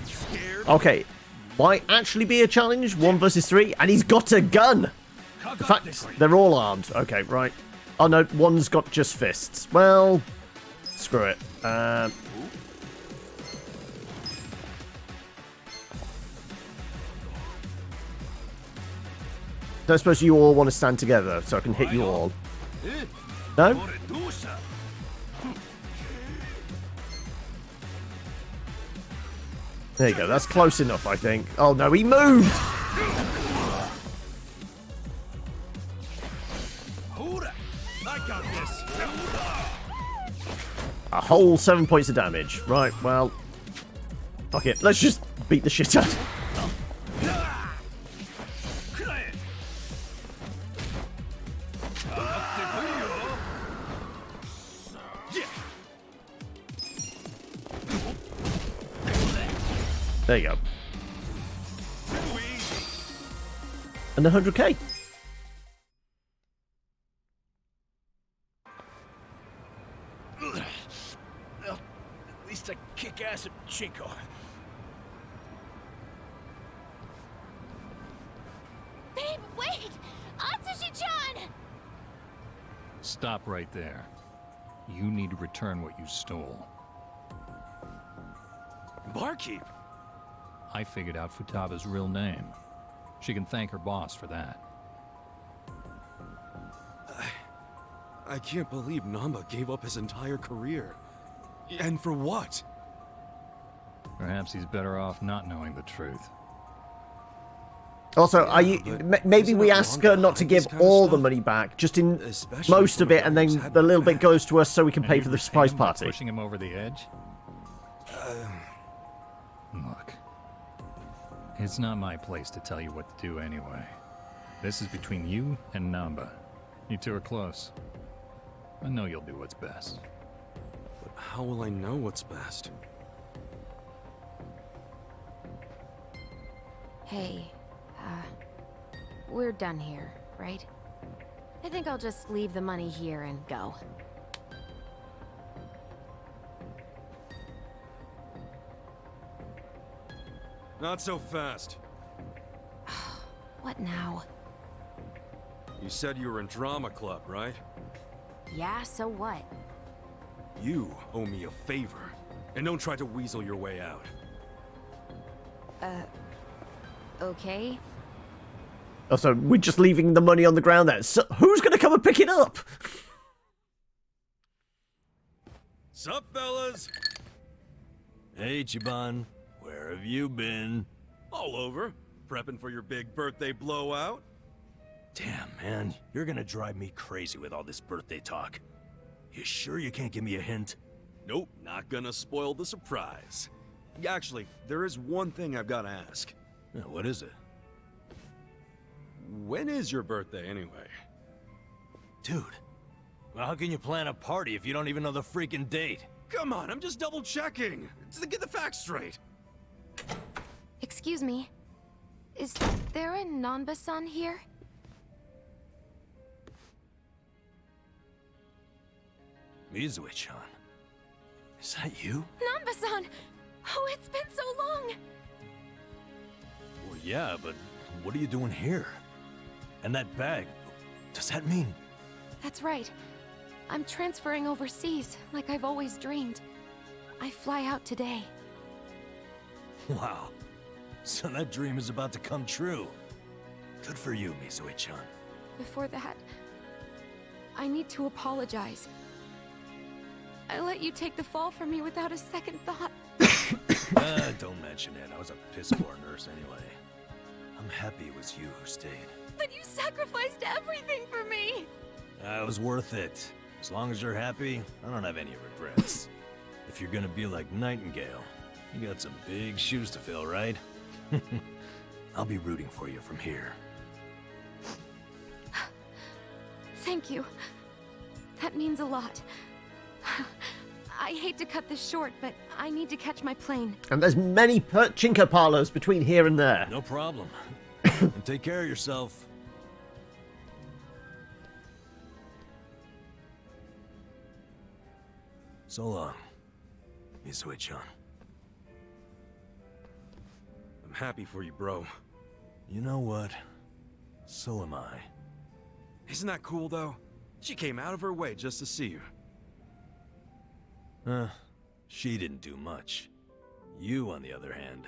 Scared? Okay, might actually be a challenge, 1 versus 3, and he's got a gun! In fact, they're all armed. Okay, right. Oh no, one's got just fists. Well, screw it. Don't suppose you all want to stand together so I can hit you all? No? There you go, that's close enough, I think. Oh no, he moved! I got this. A whole 7 points of damage. Right, well... Fuck it, let's just beat the shit out. There you go. And 100k. Well, at least I kick ass at Chinko. Babe, wait! Atsushi-chan! Stop right there. You need to return what you stole. Barkeep! I figured out Futaba's real name. She can thank her boss for that. I can't believe Namba gave up his entire career. And for what? Perhaps he's better off not knowing the truth. Also, are you? Maybe we ask her not to give all the money back, just in most of it, and then the little bit goes to us so we can pay for the surprise party. Pushing him over the edge? Look, it's not my place to tell you what to do anyway. This is between you and Namba. You two are close. I know you'll do what's best. But how will I know what's best? Hey, we're done here, right? I think I'll just leave the money here and go. Not so fast. What now? You said you were in drama club, right? Yeah, so what? You owe me a favor. And don't try to weasel your way out. Okay. Also, we're just leaving the money on the ground there. So who's going to come and pick it up? Sup, fellas? Hey, Ichiban. Where have you been? All over. Prepping for your big birthday blowout? Damn, man. You're gonna drive me crazy with all this birthday talk. You sure you can't give me a hint? Nope, not gonna spoil the surprise. Actually, there is one thing I've got to ask. What is it? when is your birthday anyway? Dude, well, how can you plan a party if you don't even know the freaking date? Come on, I'm just double checking. Just to get the facts straight. Excuse me. Is there a Nanba-san here? Mizue-chan. Is that you? Nanba-san! Oh, it's been so long! Well, yeah, but what are you doing here? And that bag, does that mean? That's right. I'm transferring overseas, like I've always dreamed. I fly out today. Wow. So that dream is about to come true. Good for you, Mizue-chan. Before that, I need to apologize. I let you take the fall for me without a second thought. Don't mention it. I was a piss-poor nurse anyway. I'm happy it was you who stayed. But you sacrificed everything for me! It was worth it. As long as you're happy, I don't have any regrets. If you're gonna be like Nightingale, you got some big shoes to fill, right? I'll be rooting for you from here. Thank you. That means a lot. I hate to cut this short, but I need to catch my plane. And there's many chinko parlors between here and there. No problem. And take care of yourself. So long, Mizue-chan. I'm happy for you, bro. You know what? So am I. Isn't that cool, though? She came out of her way just to see you. She didn't do much. You, on the other hand,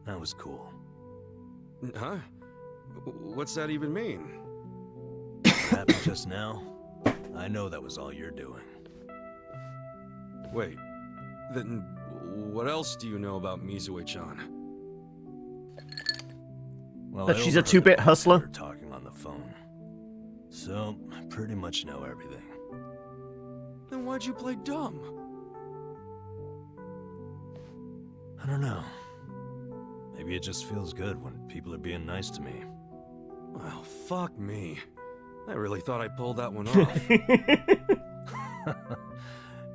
that was cool. Huh? What's that even mean? What happened just now? I know that was all you're doing. Wait, then what else do you know about Mizue-chan? Well, That she's a two-bit hustler? They're talking on the phone. So, I pretty much know everything. Then why'd you play dumb? I don't know. Maybe it just feels good when people are being nice to me. Well, fuck me. I really thought I pulled that one off.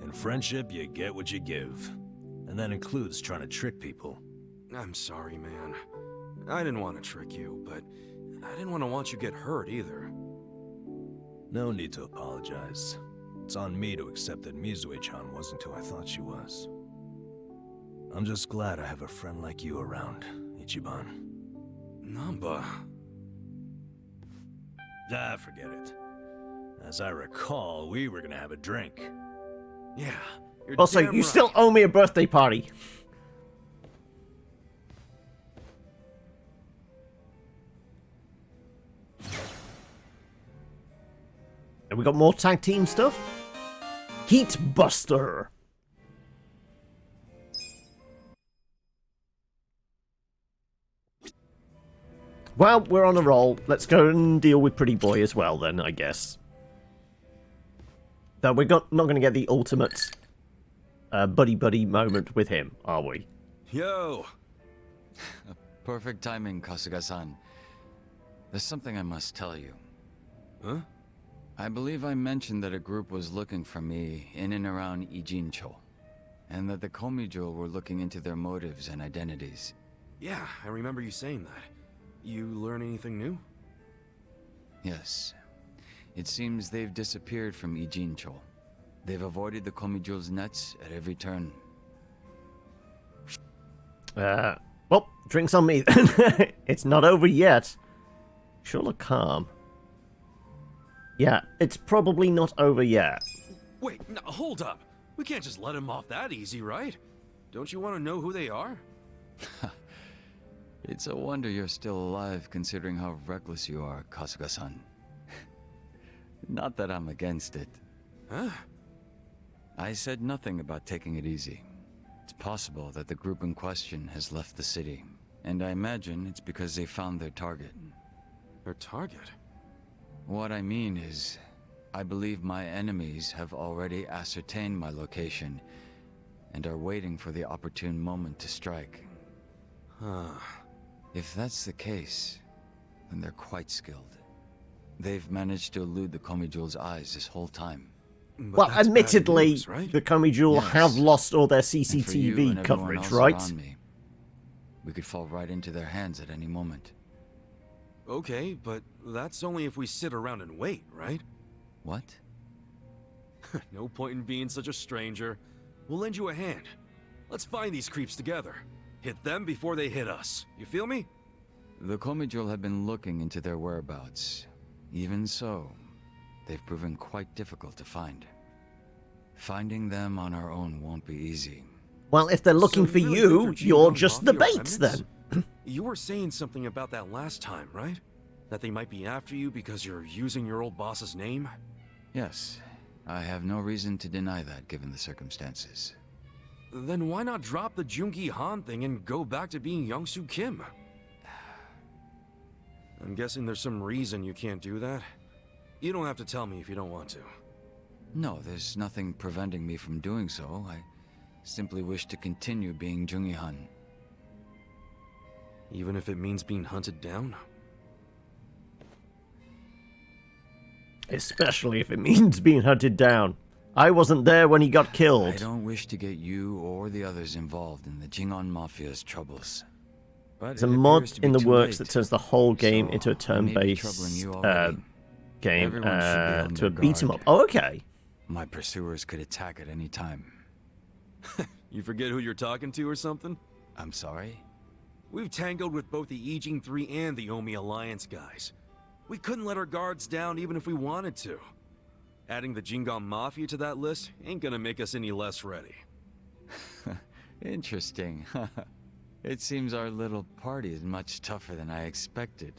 In friendship, you get what you give. And that includes trying to trick people. I'm sorry, man. I didn't want to trick you, but I didn't want you to get hurt either. No need to apologize. It's on me to accept that Mizue-chan wasn't who I thought she was. I'm just glad I have a friend like you around, Ichiban. Namba. Forget it. As I recall, we were gonna have a drink. Yeah. Also, you still owe me a birthday party. And we got more tag team stuff. Heat Buster. Well, we're on a roll. Let's go and deal with Pretty Boy as well then, I guess. Though we're not going to get the ultimate buddy-buddy moment with him, are we? Yo! Perfect timing, Kasuga-san. There's something I must tell you. Huh? I believe I mentioned that a group was looking for me in and around Ijincho, and that the Komijo were looking into their motives and identities. Yeah, I remember you saying that. You learn anything new? Yes. It seems they've disappeared from Ijincho. They've avoided the Komijo's nets at every turn. Well, drinks on me. It's not over yet. Sure look calm. Yeah, it's probably not over yet. Wait, no, hold up. We can't just let him off that easy, right? Don't you want to know who they are? It's a wonder you're still alive, considering how reckless you are, Kasuga-san. Not that I'm against it. Huh? I said nothing about taking it easy. It's possible that the group in question has left the city, and I imagine it's because they found their target. Their target? What I mean is, I believe my enemies have already ascertained my location, and are waiting for the opportune moment to strike. Huh. If that's the case, and they're quite skilled. They've managed to elude the Komijul's eyes this whole time. But Well, that's bad admittedly, news, right? the Komijul Yes. have lost all their And for you CCTV and everyone coverage, else right? around me, we could fall right into their hands at any moment. Okay, but that's only if we sit around and wait, right? What? No point in being such a stranger. We'll lend you a hand. Let's find these creeps together. Hit them before they hit us. You feel me? The Komijul have been looking into their whereabouts. Even so, they've proven quite difficult to find. Finding them on our own won't be easy. Well, if they're looking So for really you, think they're you're Jingon just the Mafia bait remnants? then. You were saying something about that last time, right? That they might be after you because you're using your old boss's name? Yes, I have no reason to deny that given the circumstances. Then why not drop the Jungi Han thing and go back to being Youngsu Kim? I'm guessing there's some reason you can't do that. You don't have to tell me if you don't want to. No, there's nothing preventing me from doing so. I simply wish to continue being Jungi Han. Even if it means being hunted down? Especially if it means being hunted down. I wasn't there when he got I killed. don't wish to get you or the others involved in the Jingon Mafia's troubles. But There's a it mod appears to be in the too works late. that turns the whole game So, into a I may be troubling turn-based you already. game Everyone should be on to their a beat 'em up. guard. Oh, okay. My pursuers could attack at any time. You forget who you're talking to or something? I'm sorry? We've tangled with both the Ijing 3 and the Omi Alliance guys. We couldn't let our guards down even if we wanted to. Adding the Jingon Mafia to that list ain't gonna make us any less ready. Interesting. It seems our little party is much tougher than I expected.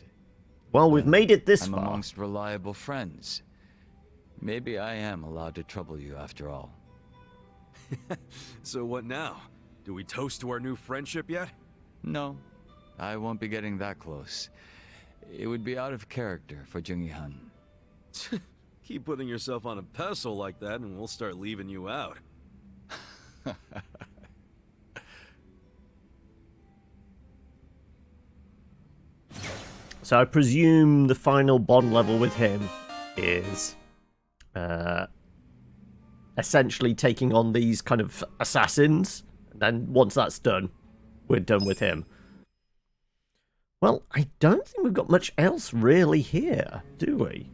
Well, we've made it this I'm far. amongst reliable friends. Maybe I am allowed to trouble you after all. So what now? Do we toast to our new friendship yet? No, I won't be getting that close. It would be out of character for Jungi Han. Keep putting yourself on a pedestal like that and we'll start leaving you out. So I presume the final bond level with him is essentially taking on these kind of assassins. And then once that's done, we're done with him. Well, I don't think we've got much else really here, do we?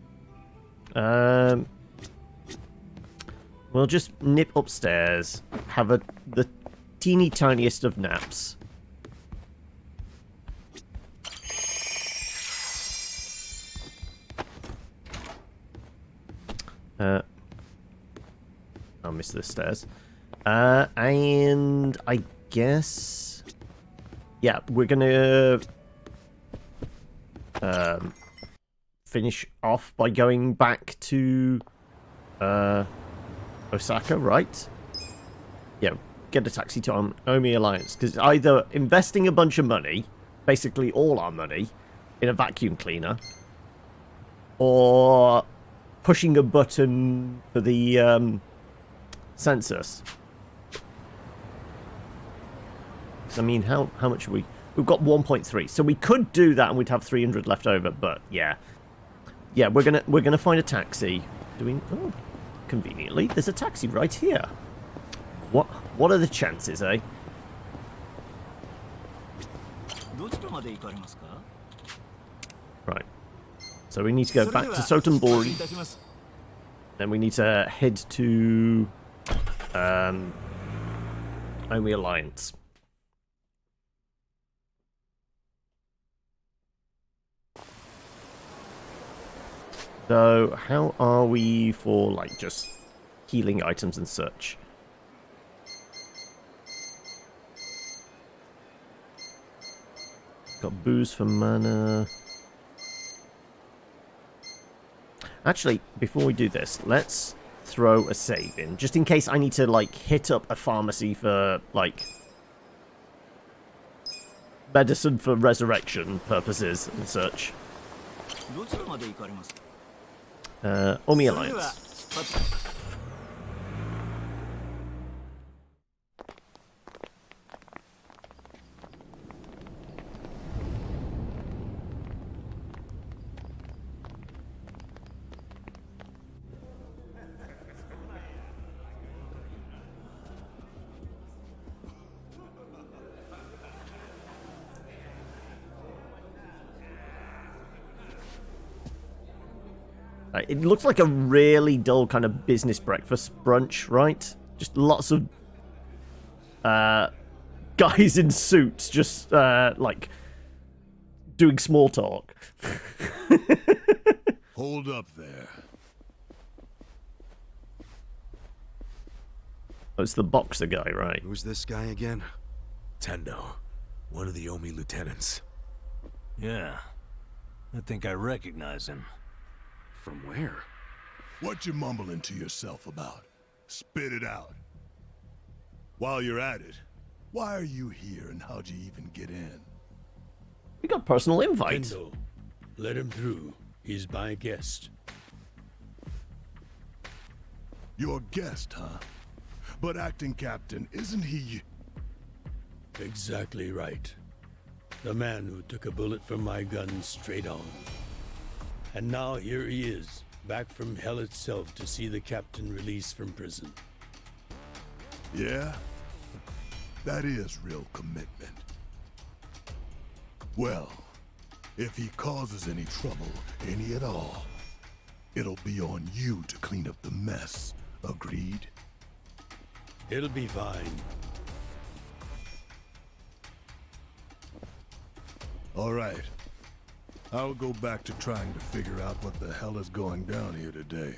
We'll just nip upstairs, have the teeny tiniest of naps. I'll miss the stairs. And I guess... yeah, we're gonna... finish off by going back to... Osaka, right? Yeah, get a taxi to Omi Alliance. Because either investing a bunch of money, basically all our money, in a vacuum cleaner, or pushing a button for the census. I mean, how much are we? We've got 1.3, so we could do that and we'd have 300 left over. But yeah, we're gonna find a taxi. Do we? Oh, conveniently, there's a taxi right here. What are the chances, eh? Right. So we need to go back to Sotenbori. Then we need to head to Omi Alliance. So how are we for like just healing items and such? Got booze for mana. Actually, before we do this, let's throw a save in, just in case I need to, like, hit up a pharmacy for, like, medicine for resurrection purposes and such. Omi Alliance. It looks like a really dull kind of business breakfast brunch, right? Just lots of guys in suits just like doing small talk. Hold up there. Oh, it's the boxer guy, right? Who's this guy again? Tendo, one of the Omi lieutenants. Yeah, I think I recognize him. From where? What you mumbling to yourself about? Spit it out. While you're at it, why are you here and how'd you even get in? We got personal invites. Tendo, let him through. He's my guest. Your guest, huh? But acting captain, isn't he? Exactly right. The man who took a bullet from my gun straight on. And now here he is, back from hell itself to see the captain released from prison. Yeah? That is real commitment. Well, if he causes any trouble, any at all, it'll be on you to clean up the mess. Agreed? It'll be fine. All right. I'll go back to trying to figure out what the hell is going down here today.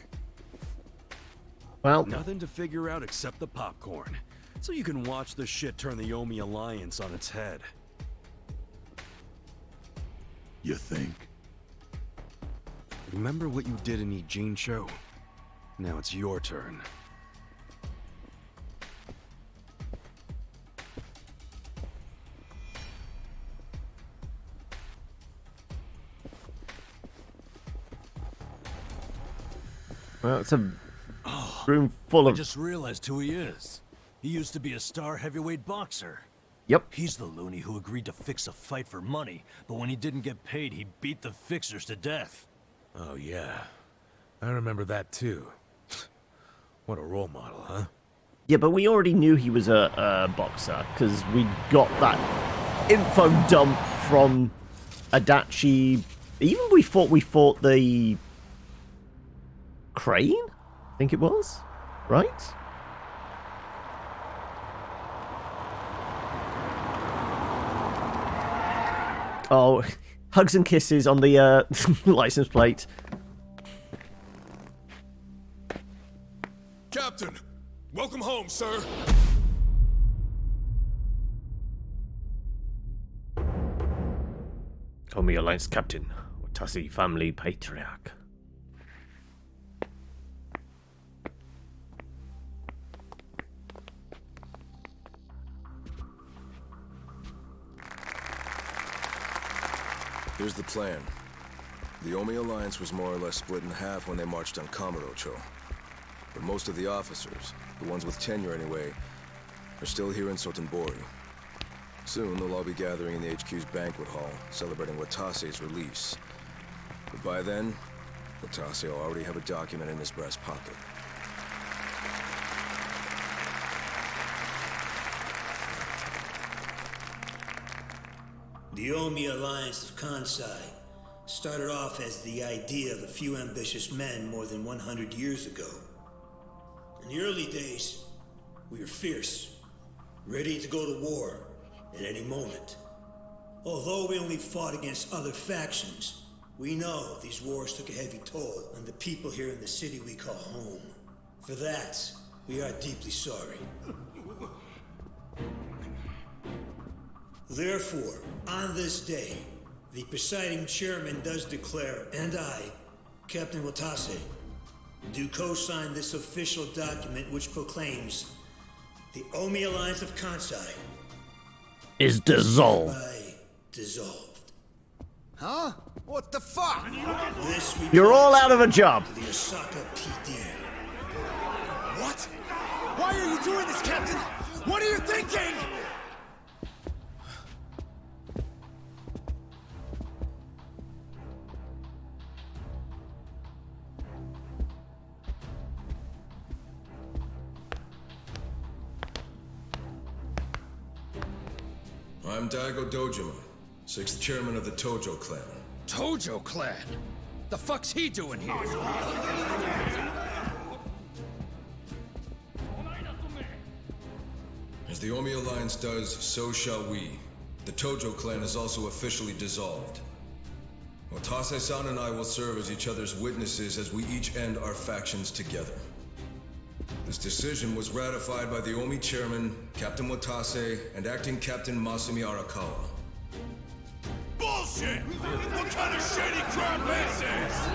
Well, nothing to figure out except the popcorn. So you can watch the shit turn the Omi Alliance on its head. You think? Remember what you did in Ijincho? Now it's your turn. well, it's a room full I of... just realized who he is. He used to be a star heavyweight boxer. Yep. He's the loony who agreed to fix a fight for money, but when he didn't get paid, he beat the fixers to death. Oh, yeah. I remember that, too. What a role model, huh? Yeah, but we already knew he was a boxer, because we got that info dump from Adachi. Even we fought the Crane? I think it was, right? Oh, hugs and kisses on the license plate. Captain, welcome home, sir. Call me Alliance Captain, Watasi Family Patriarch. Here's the plan. The Omi Alliance was more or less split in half when they marched on Kamurocho. But most of the officers, the ones with tenure anyway, are still here in Sotenbori. Soon they'll all be gathering in the HQ's banquet hall, celebrating Watase's release. But by then, Watase will already have a document in his breast pocket. The Omi Alliance of Kansai started off as the idea of a few ambitious men more than 100 years ago. In the early days, we were fierce, ready to go to war at any moment. Although we only fought against other factions, we know these wars took a heavy toll on the people here in the city we call home. For that, we are deeply sorry. Therefore, on this day, the presiding chairman does declare, and I, Captain Watase, do co-sign this official document which proclaims the Omi Alliance of Kansai is dissolved. Dissolved. Huh? What the fuck? You're all out of a job. The Osaka PD. What? Why are you doing this, Captain? What are you thinking? I'm Daigo Dojima, 6th chairman of the Tojo clan. Tojo clan? The fuck's he doing here? As the Omi Alliance does, so shall we. The Tojo clan is also officially dissolved. Watase-san and I will serve as each other's witnesses as we each end our factions together. This decision was ratified by the Omi chairman, Captain Watase, and acting Captain Masumi Arakawa. Bullshit! What kind of shady crap is this?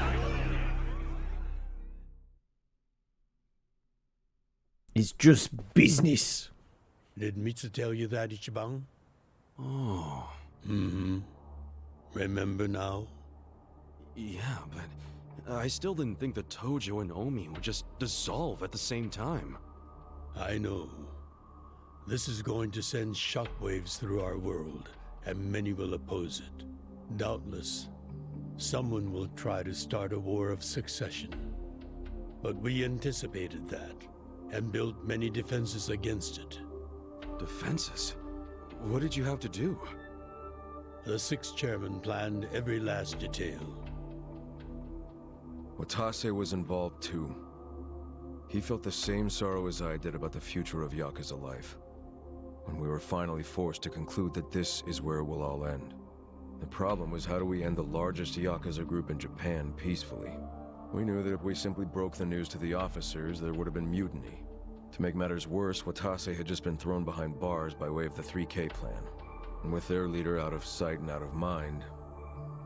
It's just business. Did Mitsu tell you that, Ichiban? Oh. Mm-hmm. Remember now? Yeah, but I still didn't think the Tojo and Omi would just dissolve at the same time. I know. This is going to send shockwaves through our world, and many will oppose it. Doubtless, someone will try to start a war of succession. But we anticipated that, and built many defenses against it. Defenses? What did you have to do? The sixth chairman planned every last detail. Watase was involved too. He felt the same sorrow as I did about the future of Yakuza life. When we were finally forced to conclude that this is where it will all end. The problem was, how do we end the largest Yakuza group in Japan peacefully? We knew that if we simply broke the news to the officers, there would have been mutiny. To make matters worse, Watase had just been thrown behind bars by way of the 3K plan. And with their leader out of sight and out of mind,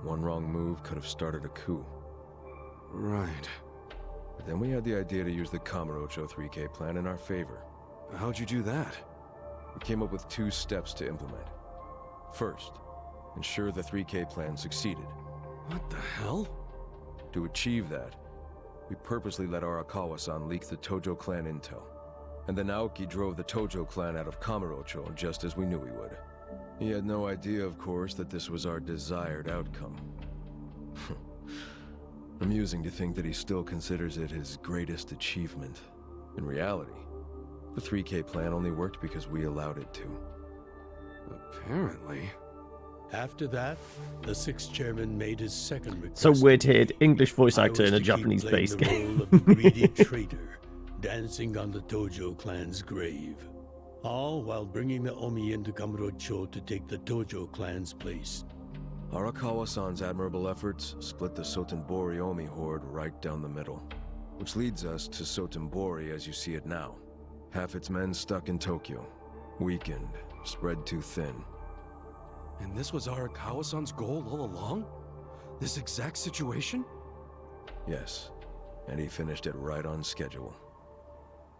one wrong move could have started a coup. Right. But then we had the idea to use the Kamurocho 3K plan in our favor. How'd you do that? We came up with 2 steps to implement. First, ensure the 3K plan succeeded. What the hell? To achieve that, we purposely let Arakawa-san leak the Tojo clan intel. And then Aoki drove the Tojo clan out of Kamurocho just as we knew he would. He had no idea, of course, that this was our desired outcome. Amusing to think that he still considers it his greatest achievement. In reality, the 3K plan only worked because we allowed it to. Apparently. After that, the sixth chairman made his second request. So weird to hear English voice actor in a Japanese-based game. The role of the greedy traitor, dancing on the Tojo clan's grave. All while bringing the Omi into Kamurocho to take the Tojo clan's place. Arakawa-san's admirable efforts split the Sotenbori Omi horde right down the middle. Which leads us to Sotenbori as you see it now. Half its men stuck in Tokyo. Weakened, spread too thin. And this was Arakawa-san's goal all along? This exact situation? Yes, and he finished it right on schedule.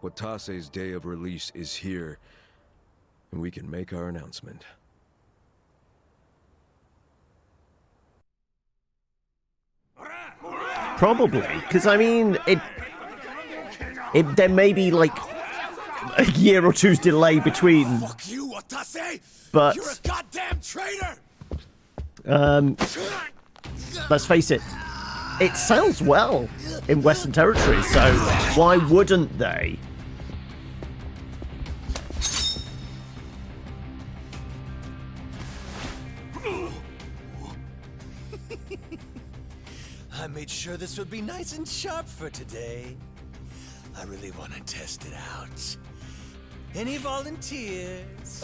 Watase's day of release is here, and we can make our announcement. Probably, because I mean, there may be like a year or two's delay between. Fuck you, Watase! But you're a goddamn traitor! Let's face it, it sells well in Western territories, so why wouldn't they? I made sure this would be nice and sharp for today. I really want to test it out. Any volunteers?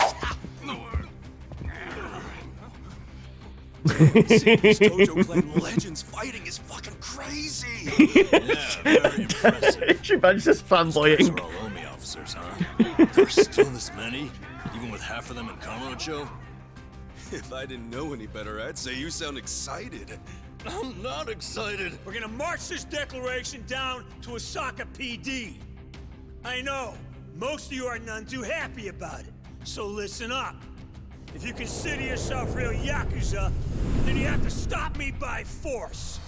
This Tojo Clan Legends fighting is fucking crazy! Yeah, very impressive. Ichiban's just fanboying. Those are all Omi officers, huh? There's still this many? Even with half of them in Kamurocho? If I didn't know any better, I'd say you sound excited. I'm not excited. We're gonna march this declaration down to Osaka PD. I know, most of you are none too happy about it, so listen up. If you consider yourself real Yakuza, then you have to stop me by force.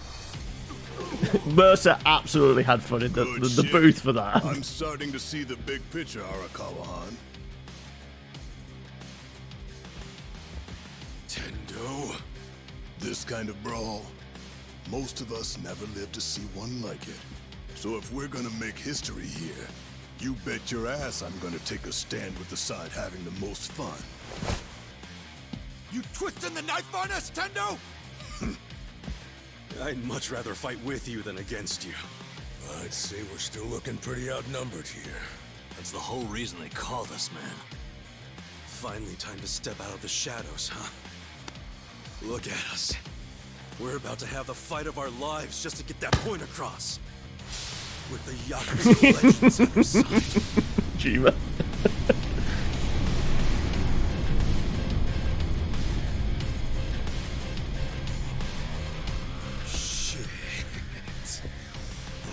Mercer absolutely had fun in the booth for that. I'm starting to see the big picture, Arakawa-han. Tendo, this kind of brawl, most of us never lived to see one like it. So if we're gonna make history here, you bet your ass I'm gonna take a stand with the side having the most fun. You twisting the knife on us, Tendo? I'd much rather fight with you than against you. I'd say we're still looking pretty outnumbered here. That's the whole reason they called us, man. Finally time to step out of the shadows, huh? Look at us. We're about to have the fight of our lives just to get that point across. With the Yakuza legends on our side. Jima. Shit.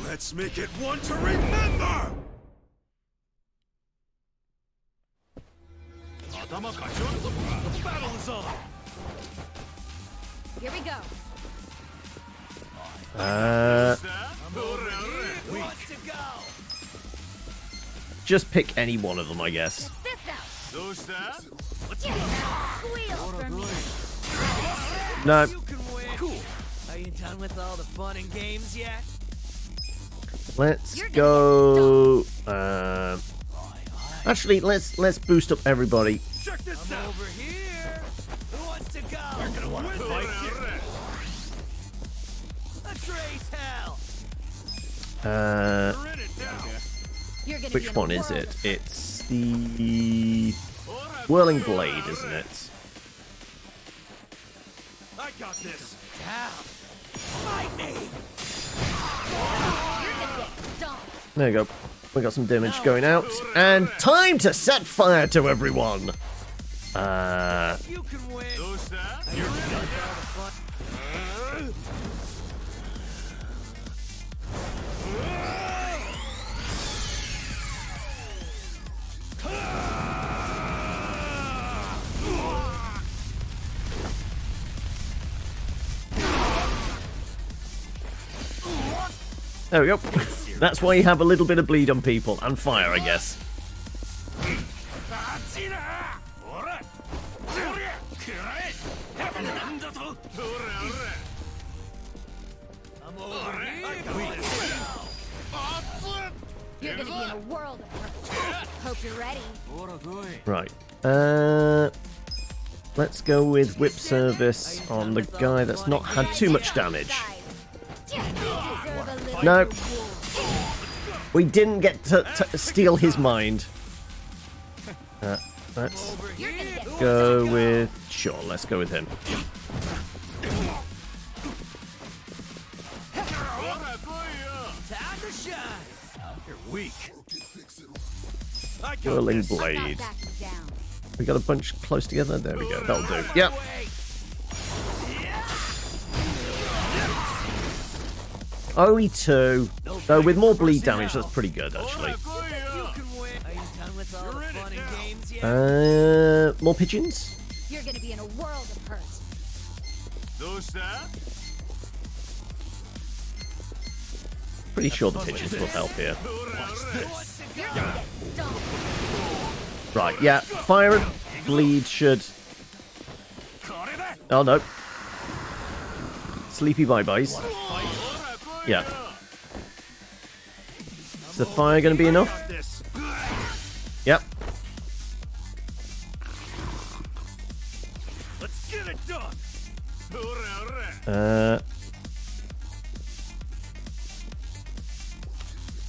Let's make it one to remember! The battle is on! Here we go. Who wants to go? Just pick any one of them, I guess. This out. Let's Squeal for me. No. You can win. Cool. Are you done with all the fun and games yet? Let's go. Actually, let's boost up everybody. Check this out. Over here. Who wants to go? You're gonna want to fight here. Let's raise hell. You're gonna Which one is it? It's the Whirling Blade, isn't it? I got this. Down. Fight me. There you go. We got some damage going out, and time to set fire to everyone. You can win. You're done. There we go. That's why you have a little bit of bleed on people, and fire, I guess. You're gonna be in a world of hurt. Hope you're ready. Right. Let's go with whip service on the guy that's not had too much damage. No. We didn't get to steal his mind. Let's go with... Sure, let's go with him. Time to shine. You're weak. Whirling Blade. We got a bunch close together. There we go. That'll do. Yep. Only 2. Though with more bleed damage, that's pretty good, actually. More pigeons? You're gonna be in a world of hurt. Pretty sure the pigeons will help here. Right, yeah. Fire and bleed should... Oh, no. Sleepy bye-byes. Yeah. Is the fire going to be enough? Yep. Let's get it done.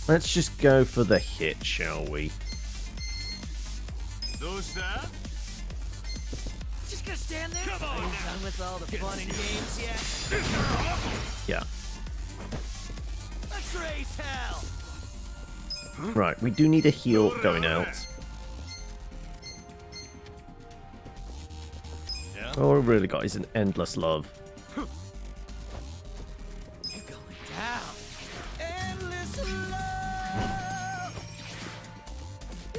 Let's just go for the hit, shall we? Just gonna stand there. Come on, done with all the fun and games yet? Yeah. Let's raise hell. Right, we do need a heal going out. All we really got is an endless love. You're going down. Endless love.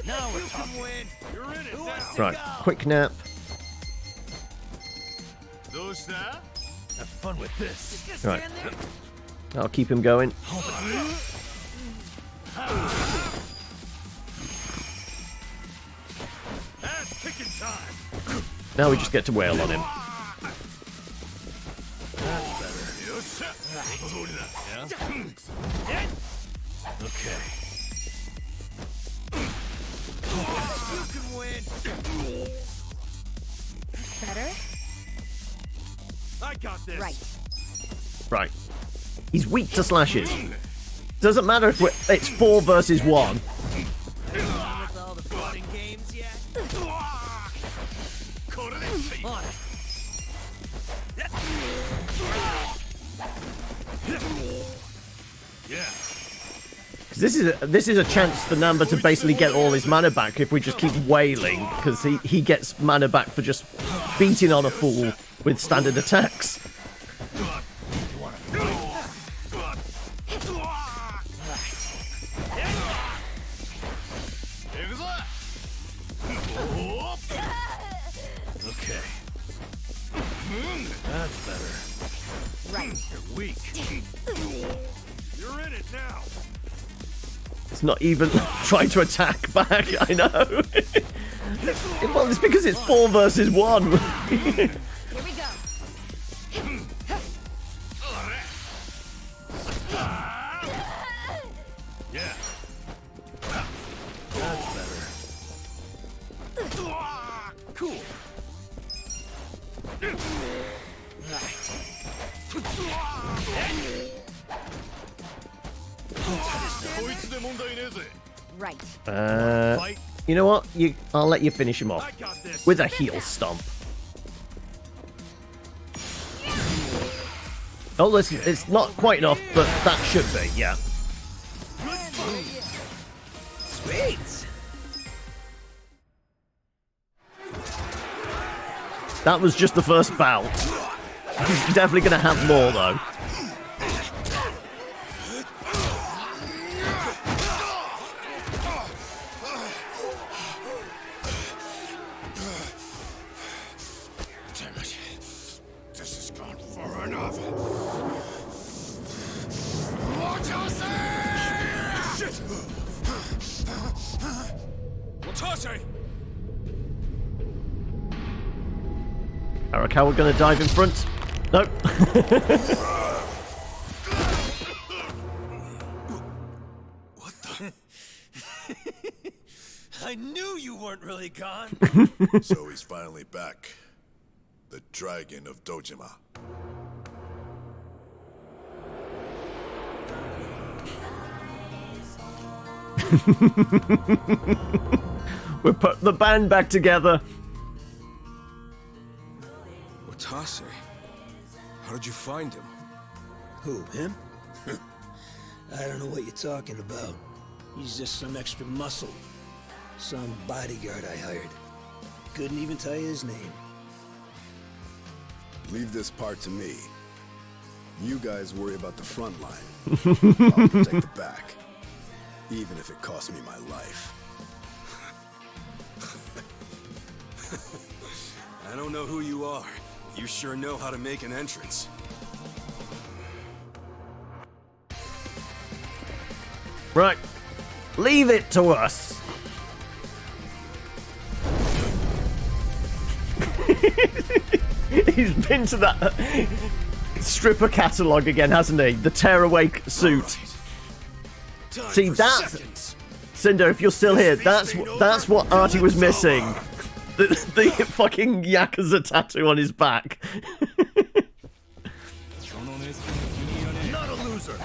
Now you can win. You're in it now. Right, quick nap. Have fun with this. Right. I'll keep him going. Now we just get to wail on him. Okay. You can win. Better? I got this. Right. Right. He's weak to slashes. Doesn't matter if it's 4 versus 1. This is a chance for Namba to basically get all his mana back if we just keep wailing, because he gets mana back for just beating on a fool with standard attacks. Okay. That's better. Right. You're weak. You're in it now. It's not even trying to attack back, I know. Well, it's because it's 4 versus 1. Here we go. Yeah. That's better. Cool. Right. You know what? I'll let you finish him off with a heel stomp. Oh, listen, it's not quite enough, but that should be, yeah. Sweet. That was just the first bout. He's definitely going to have more, though. Damn it. This has gone far enough. Shit! Watase! Arakawa going to dive in front. Nope. I knew you weren't really gone. So he's finally back. The Dragon of Dojima. We put the band back together. Watase, how did you find him? Who, him? I don't know what you're talking about. He's just some extra muscle. Some bodyguard I hired. Couldn't even tell you his name. Leave this part to me. You guys worry about the front line. I'll protect the back. Even if it costs me my life. I don't know who you are. You sure know how to make an entrance. Right. Leave it to us. He's been to that stripper catalogue again, hasn't he? The tearaway suit. See, that's... Cinder, if you're still here, that's what Artie was missing. The fucking Yakuza tattoo on his back. Not a loser.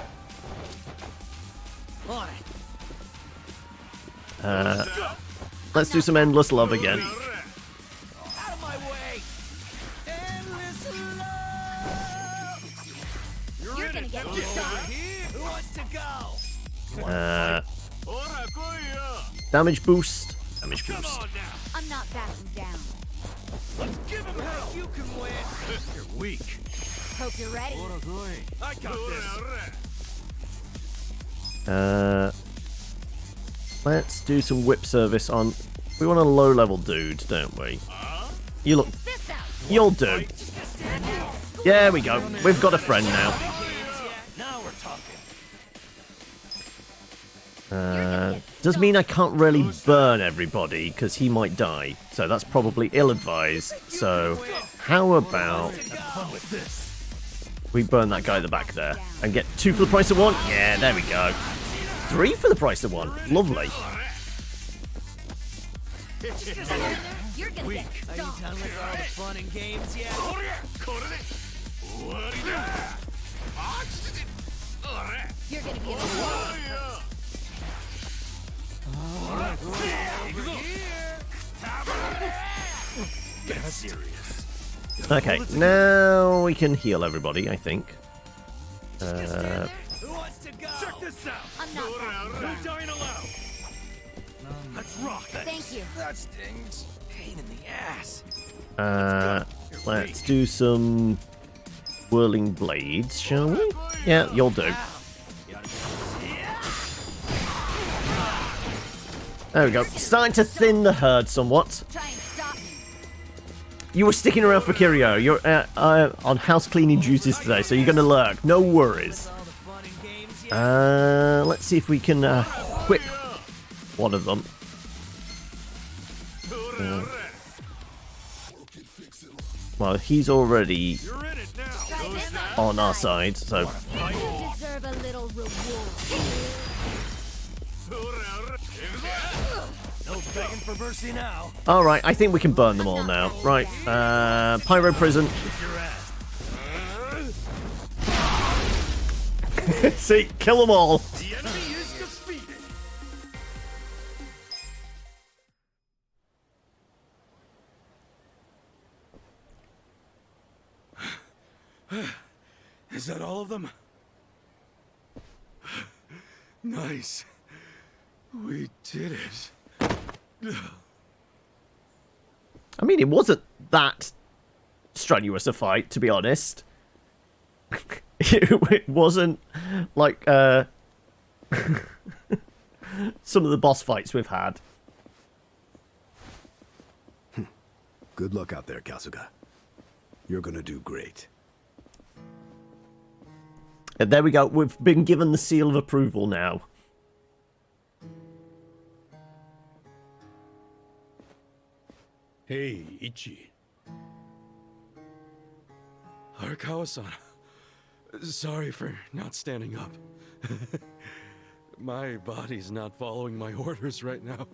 Let's do some endless love again. Out of my way. Endless love. You're gonna get shot. Who wants to go? Damage boost. Damage boost. I'm not backing down. Let's give him hell. You can win. You're weak. Hope you're ready. I got this. Let's do some whip service on... We want a low-level dude, don't we? You look... You'll do. There we go. We've got a friend now. Now we're talking. Does mean I can't really burn everybody, because he might die. So that's probably ill-advised. So, how about... we burn that guy at the back there. And get 2 for the price of 1? Yeah, there we go. 3 for the price of 1. Lovely. You're gonna get stomped. Are you done with all the fun and games yet? You're gonna be Get serious. Okay, now we can heal everybody, I think. Who wants to go? Check this out. I'm not. No dying allowed. Let's rock. Thank you. That stings. Pain in the ass. Let's do some whirling blades, shall we? Yeah, you'll do. There we go. Starting to thin the herd somewhat. Try and stop me. You were sticking around for Kiryu. You're on house cleaning duties today, so you're going to lurk. No worries. Let's see if we can whip one of them. Well, he's already on our side, so... You deserve a little reward. No begging for mercy now. Alright, I think we can burn them all now. Right, Pyro Prison. See, kill them all. The enemy is defeated. Is that all of them? Nice. We did it. I mean, it wasn't that strenuous a fight, to be honest. It wasn't like some of the boss fights we've had. Good luck out there, Kasuga. You're gonna do great. And there we go. We've been given the seal of approval now. Hey, Ichi. Arakawa-san. Sorry for not standing up. My body's not following my orders right now.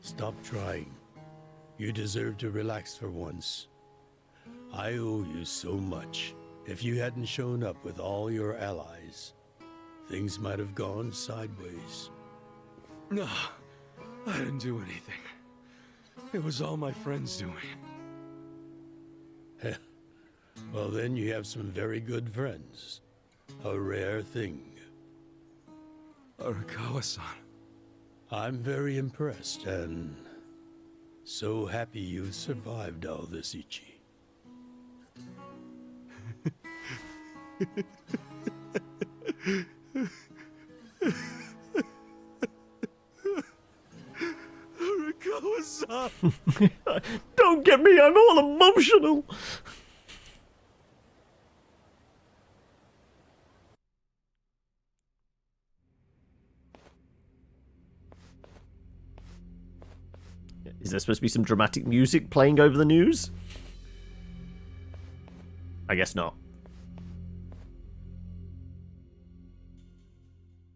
Stop trying. You deserve to relax for once. I owe you so much. If you hadn't shown up with all your allies, things might have gone sideways. No, I didn't do anything. It was all my friends doing. Well, then you have some very good friends. A rare thing. Arakawa-san. I'm very impressed and so happy you survived all this, Ichi. Arakawa-san! Don't get me, I'm all emotional! Is there supposed to be some dramatic music playing over the news? I guess not.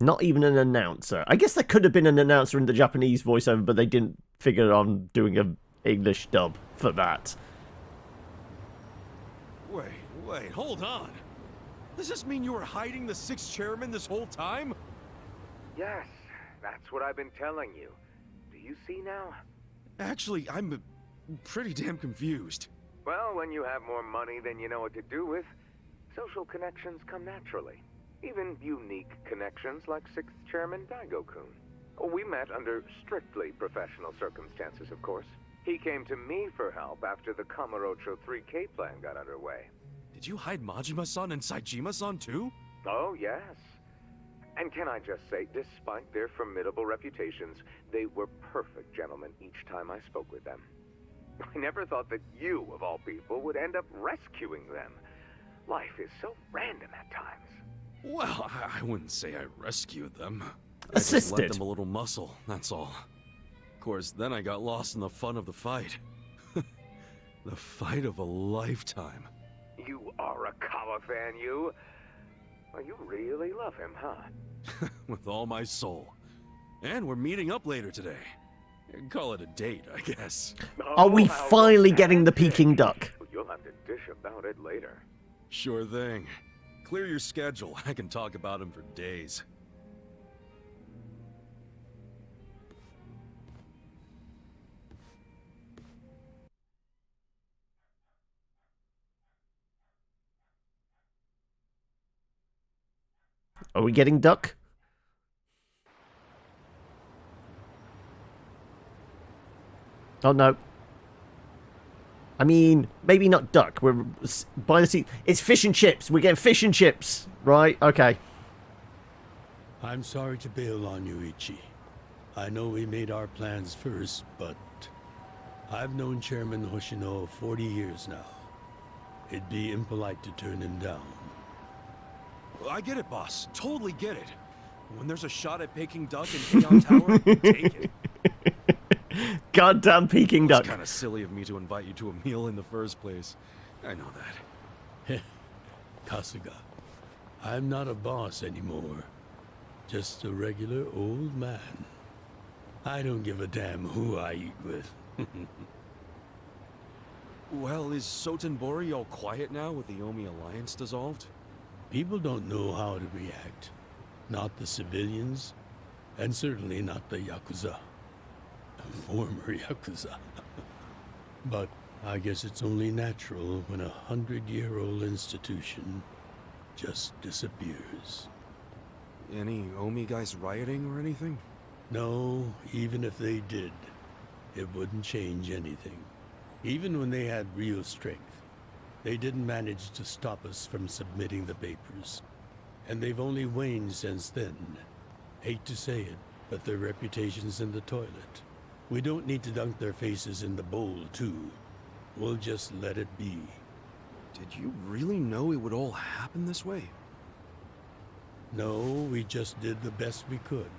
Not even an announcer. I guess there could have been an announcer in the Japanese voiceover, but they didn't figure on doing an English dub for that. Wait, hold on. Does this mean you were hiding the sixth chairman this whole time? Yes, that's what I've been telling you. Do you see now? Actually, I'm pretty damn confused. Well, when you have more money than you know what to do with, social connections come naturally. Even unique connections like 6th Chairman Daigo-kun. We met under strictly professional circumstances, of course. He came to me for help after the Kamurocho 3K plan got underway. Did you hide Majima-san and Saejima-san too? Oh, yes. And can I just say, despite their formidable reputations, they were perfect gentlemen each time I spoke with them. I never thought that you, of all people, would end up rescuing them. Life is so random at times. Well, I wouldn't say I rescued them. Assisted. I just lent them a little muscle, that's all. Of course, then I got lost in the fun of the fight. The fight of a lifetime. You are a Kawa fan, you? Well, you really love him, huh? With all my soul. And we're meeting up later today. Call it a date, I guess. Are we finally getting the Peking duck? You'll have to dish about it later. Sure thing. Clear your schedule. I can talk about him for days. Are we getting duck? Oh no. I mean, maybe not duck. We're by the sea. It's fish and chips. We're getting fish and chips, right? Okay. I'm sorry to bail on you, Ichi. I know we made our plans first, but I've known Chairman Hoshino 40 years now. It'd be impolite to turn him down. I get it, boss. Totally get it. When there's a shot at Peking duck in Heian Tower, take it. Goddamn Peking duck. It's kind of silly of me to invite you to a meal in the first place. I know that. Kasuga, I'm not a boss anymore. Just a regular old man. I don't give a damn who I eat with. Well, is Sotenbori all quiet now with the Omi alliance dissolved? People don't know how to react. Not the civilians, and certainly not the Yakuza. Former Yakuza. But I guess it's only natural when a 100-year-old institution just disappears. Any Omi guys rioting or anything? No, even if they did, it wouldn't change anything. Even when they had real strength, they didn't manage to stop us from submitting the papers. And they've only waned since then. Hate to say it, but their reputation's in the toilet. We don't need to dunk their faces in the bowl, too. We'll just let it be. Did you really know it would all happen this way? No, we just did the best we could.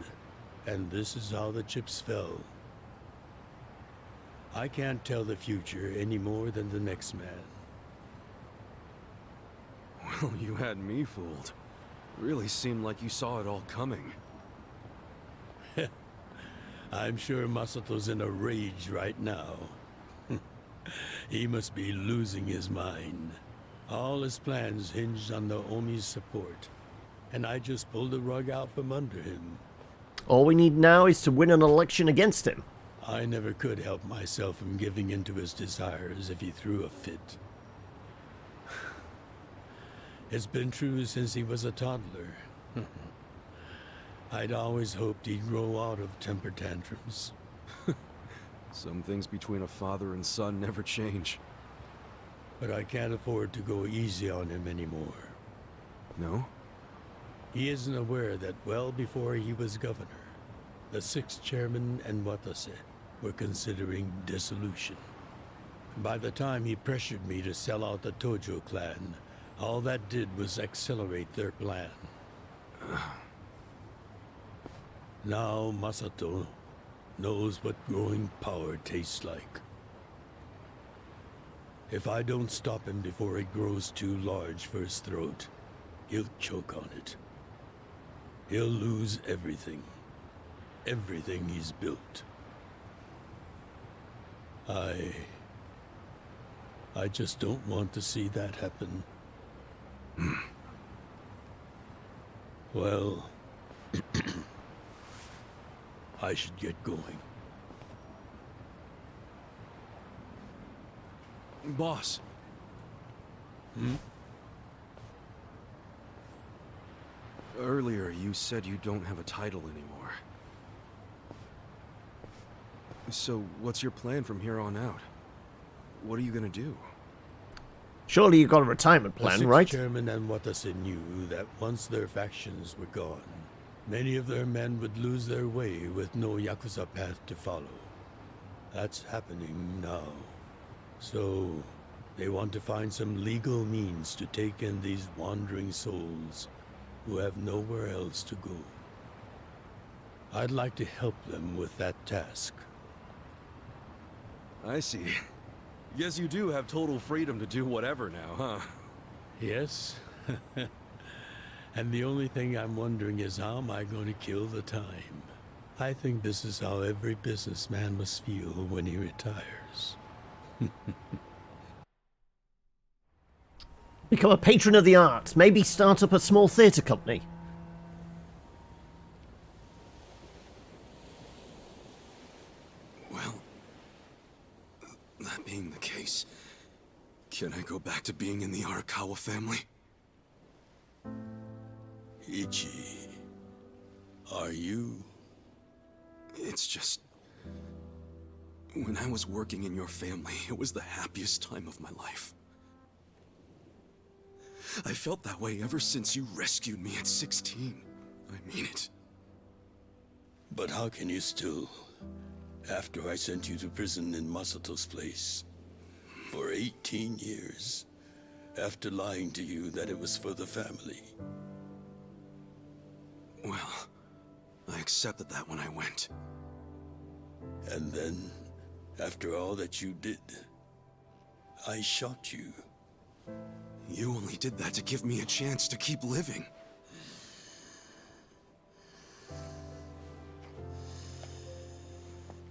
And this is how the chips fell. I can't tell the future any more than the next man. Well, you had me fooled. Really seemed like you saw it all coming. I'm sure Masato's in a rage right now. He must be losing his mind. All his plans hinged on the Omi's support, and I just pulled the rug out from under him. All we need now is to win an election against him. I never could help myself from giving in to his desires if he threw a fit. It's been true since he was a toddler. I'd always hoped he'd grow out of temper tantrums. Some things between a father and son never change. But I can't afford to go easy on him anymore. No? He isn't aware that well before he was governor, the 6th chairman and Watase were considering dissolution. By the time he pressured me to sell out the Tojo clan, all that did was accelerate their plan. Now Masato knows what growing power tastes like. If I don't stop him before it grows too large for his throat, he'll choke on it. He'll lose everything. Everything he's built. I just don't want to see that happen. Well, I should get going. Boss. Earlier, you said you don't have a title anymore. So, what's your plan from here on out? What are you gonna do? Surely you got a retirement plan, the 6th right? chairman and Watase knew that once their factions were gone, many of their men would lose their way with no Yakuza path to follow. That's happening now. So, they want to find some legal means to take in these wandering souls who have nowhere else to go. I'd like to help them with that task. I see. Guess you do have total freedom to do whatever now, huh? Yes. And the only thing I'm wondering is how am I going to kill the time? I think this is how every businessman must feel when he retires. Become a patron of the arts. Maybe start up a small theatre company. Well, that being the case, can I go back to being in the Arakawa family? Ichi, are you? It's just... when I was working in your family, it was the happiest time of my life. I felt that way ever since you rescued me at 16. I mean it. But how can you still, after I sent you to prison in Masato's place for 18 years, after lying to you that it was for the family? Well, I accepted that when I went. And then, after all that you did, I shot you. You only did that to give me a chance to keep living.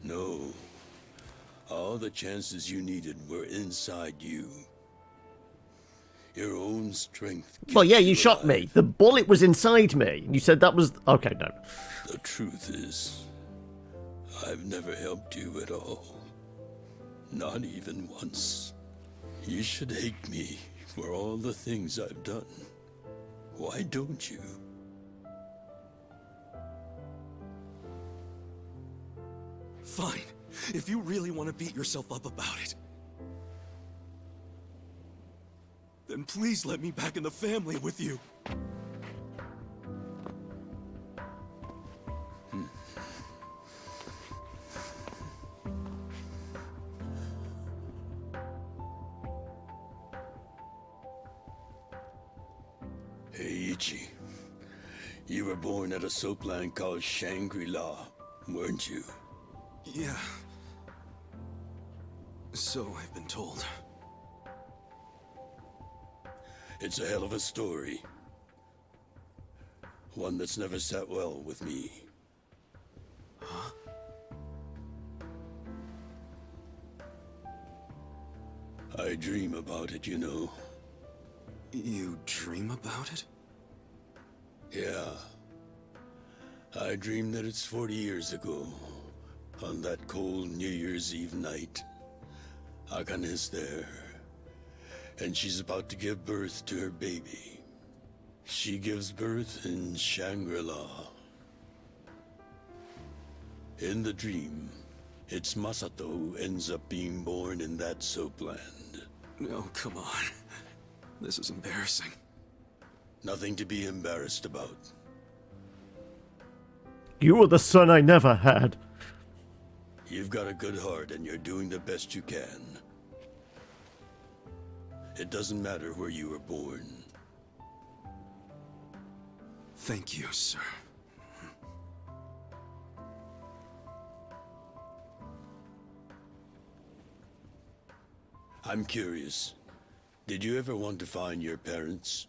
No. All the chances you needed were inside you. Your own strength. Well, yeah, you shot me. The bullet was inside me. And you said that was... Okay, no. The truth is, I've never helped you at all. Not even once. You should hate me for all the things I've done. Why don't you? Fine. If you really want to beat yourself up about it, then please let me back in the family with you. Hey, Ichi. You were born at a soapland called Shangri-La, weren't you? Yeah. So I've been told. It's a hell of a story. One that's never sat well with me. Huh? I dream about it, you know. You dream about it? Yeah. I dream that it's 40 years ago. On that cold New Year's Eve night. Akane's there. And she's about to give birth to her baby. She gives birth in Shangri-La. In the dream, it's Masato who ends up being born in that soapland. No, come on. This is embarrassing. Nothing to be embarrassed about. You were the son I never had. You've got a good heart and you're doing the best you can. It doesn't matter where you were born. Thank you, sir. I'm curious. Did you ever want to find your parents?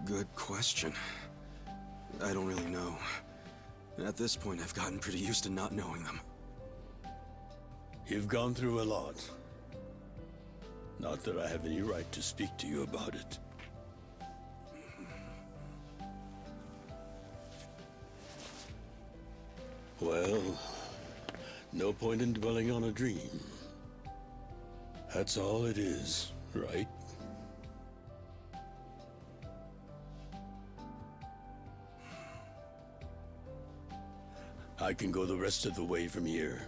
Good question. I don't really know. At this point, I've gotten pretty used to not knowing them. You've gone through a lot. Not that I have any right to speak to you about it. Well, no point in dwelling on a dream. That's all it is, right? I can go the rest of the way from here.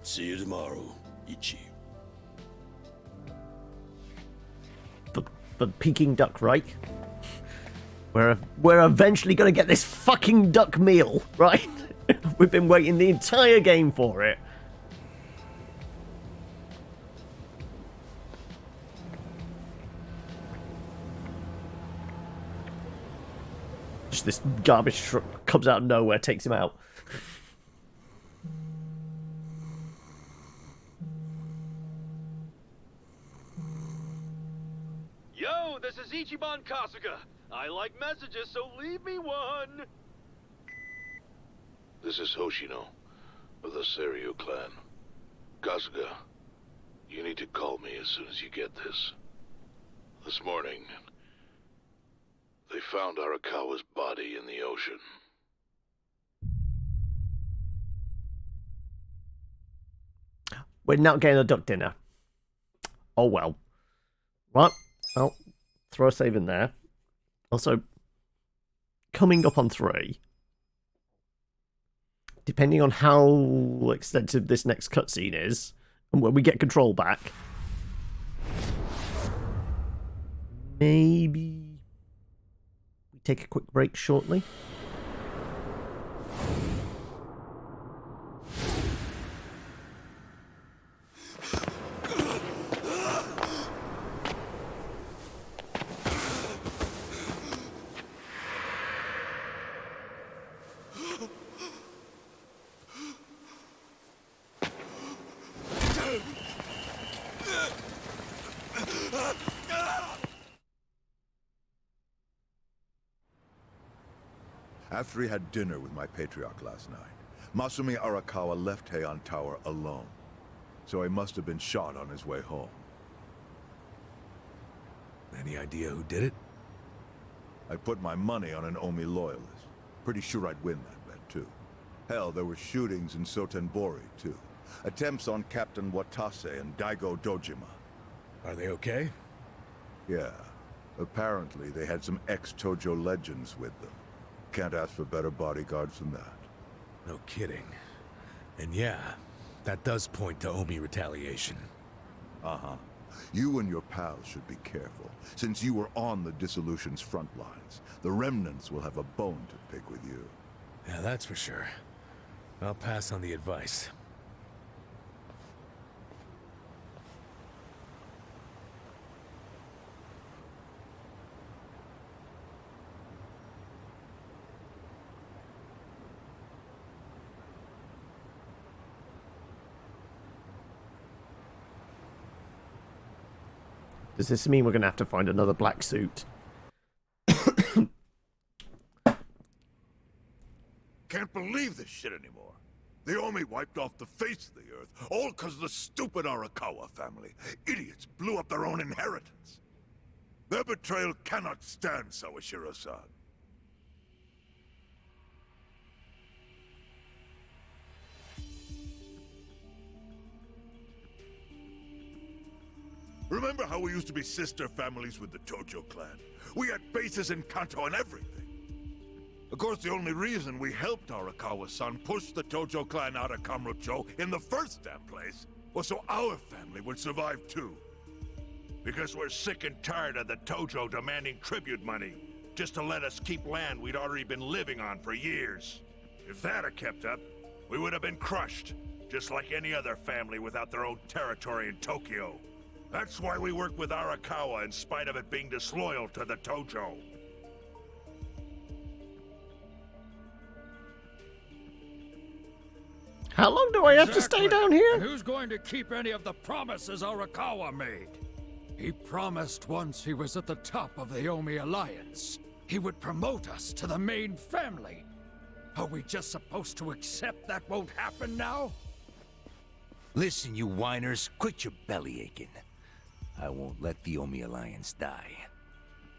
See you tomorrow, Ichi. The Peking duck, right? We're eventually gonna get this fucking duck meal, right? We've been waiting the entire game for it. Just this garbage truck comes out of nowhere, takes him out. Yo, this is Ichiban Kasuga. I like messages, so leave me one. This is Hoshino, of the Seiryu clan. Kasuga, you need to call me as soon as you get this. This morning, they found Arakawa's body in the ocean. We're not getting a duck dinner. Oh well. What? I'll throw a save in there. Also, coming up on 3. Depending on how extensive this next cutscene is, and when we get control back, maybe we take a quick break shortly. After he had dinner with my patriarch last night, Masumi Arakawa left Heian Tower alone. So he must have been shot on his way home. Any idea who did it? I put my money on an Omi loyalist. Pretty sure I'd win that bet, too. Hell, there were shootings in Sotenbori, too. Attempts on Captain Watase and Daigo Dojima. Are they okay? Yeah. Apparently, they had some ex-Tojo legends with them. Can't ask for better bodyguards than that. No kidding. And yeah, that does point to Omi retaliation. Uh-huh. You and your pals should be careful, since you were on the dissolution's front lines. The remnants will have a bone to pick with you. Yeah, that's for sure. I'll pass on the advice. Does this mean we're going to have to find another black suit? Can't believe this shit anymore. The Omi wiped off the face of the earth, all because of the stupid Arakawa family. Idiots blew up their own inheritance. Their betrayal cannot stand, Sawashiro-san. Remember how we used to be sister families with the Tojo clan? We had bases in Kanto and everything. Of course, the only reason we helped Arakawa-san push the Tojo clan out of Kamurocho in the first damn place was so our family would survive too. Because we're sick and tired of the Tojo demanding tribute money just to let us keep land we'd already been living on for years. If that had kept up, we would have been crushed, just like any other family without their own territory in Tokyo. That's why we work with Arakawa in spite of it being disloyal to the Tojo. How long do I have to stay down here? And who's going to keep any of the promises Arakawa made? He promised once he was at the top of the Omi Alliance, he would promote us to the main family. Are we just supposed to accept that won't happen now? Listen, you whiners, quit your belly aching. I won't let the Omi Alliance die.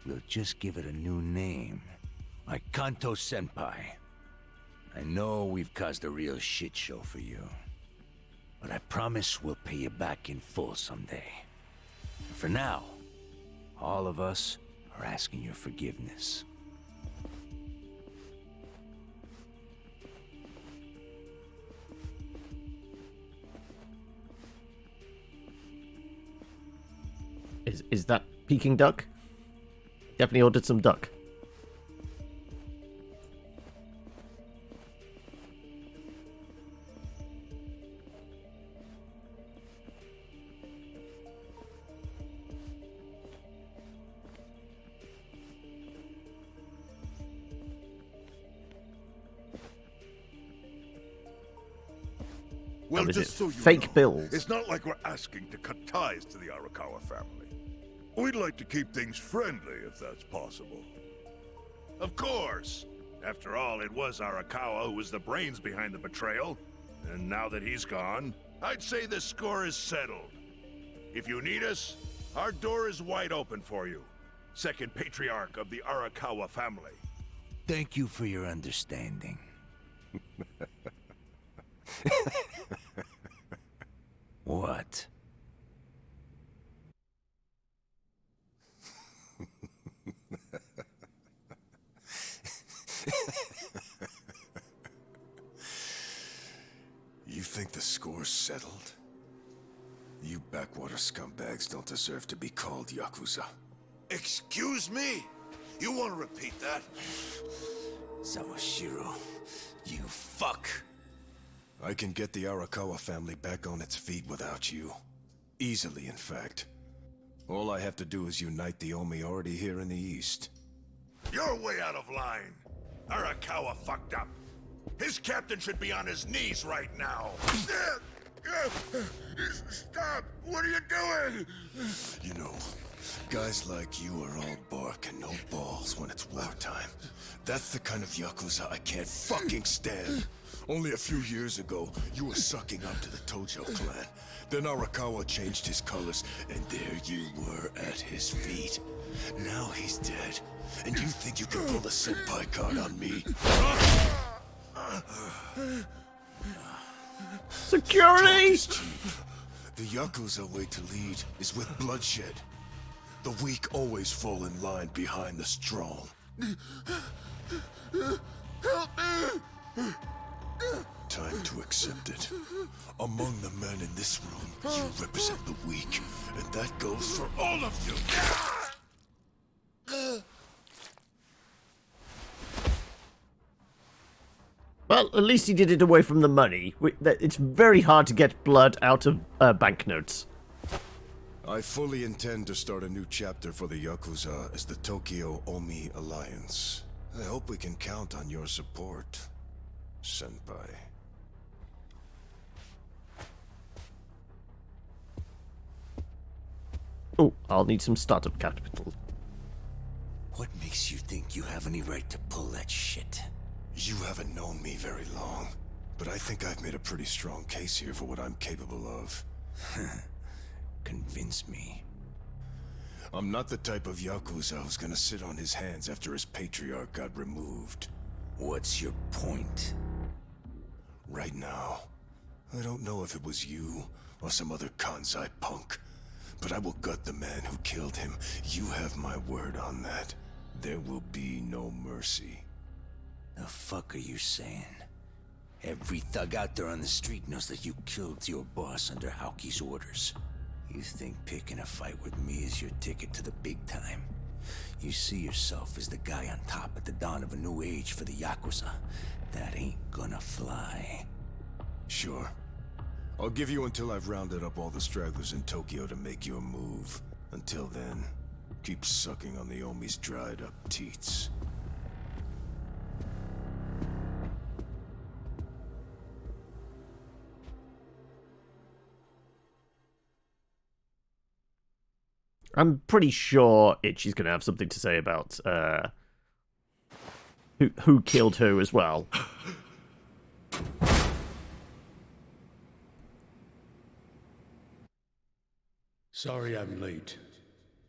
We'll just give it a new name. Like Kanto Senpai. I know we've caused a real shit show for you. But I promise we'll pay you back in full someday. For now, all of us are asking your forgiveness. Is that Peking duck? Definitely ordered some duck. Well, Or is just it so you fake know, bills? it's not like we're asking to cut ties to the Arakawa family. We'd like to keep things friendly, if that's possible. Of course! After all, it was Arakawa who was the brains behind the betrayal. And now that he's gone, I'd say the score is settled. If you need us, our door is wide open for you. Second patriarch of the Arakawa family. Thank you for your understanding. What? You think the score's settled? You backwater scumbags don't deserve to be called Yakuza. Excuse me? You want to repeat that? Sawashiro, you fuck! I can get the Arakawa family back on its feet without you. Easily, in fact. All I have to do is unite the Omi already here in the east. You're way out of line. Arakawa fucked up. His captain should be on his knees right now. Stop! What are you doing? You know, guys like you are all bark and no balls when it's wartime. That's the kind of Yakuza I can't fucking stand. Only a few years ago, you were sucking up to the Tojo clan. Then Arakawa changed his colors, and there you were at his feet. Now he's dead, and you think you can pull the senpai card on me? Security! The Yakuza way to lead is with bloodshed. The weak always fall in line behind the strong. Help me! Time to accept it. Among the men in this room, you represent the weak, and that goes for all of you! Well, at least he did it away from the money. It's very hard to get blood out of banknotes. I fully intend to start a new chapter for the Yakuza as the Tokyo Omi Alliance. I hope we can count on your support, senpai. Oh, I'll need some startup capital. What makes you think you have any right to pull that shit? You haven't known me very long, but I think I've made a pretty strong case here for what I'm capable of. Convince me. I'm not the type of Yakuza who's gonna sit on his hands after his patriarch got removed. What's your point? Right now, I don't know if it was you or some other Kansai punk, but I will gut the man who killed him. You have my word on that. There will be no mercy. The fuck are you saying? Every thug out there on the street knows that you killed your boss under Haoki's orders. You think picking a fight with me is your ticket to the big time? You see yourself as the guy on top at the dawn of a new age for the Yakuza. That ain't gonna fly. Sure. I'll give you until I've rounded up all the stragglers in Tokyo to make your move. Until then, keep sucking on the Omi's dried up teats. I'm pretty sure Ichi's going to have something to say about who killed who as well. Sorry I'm late.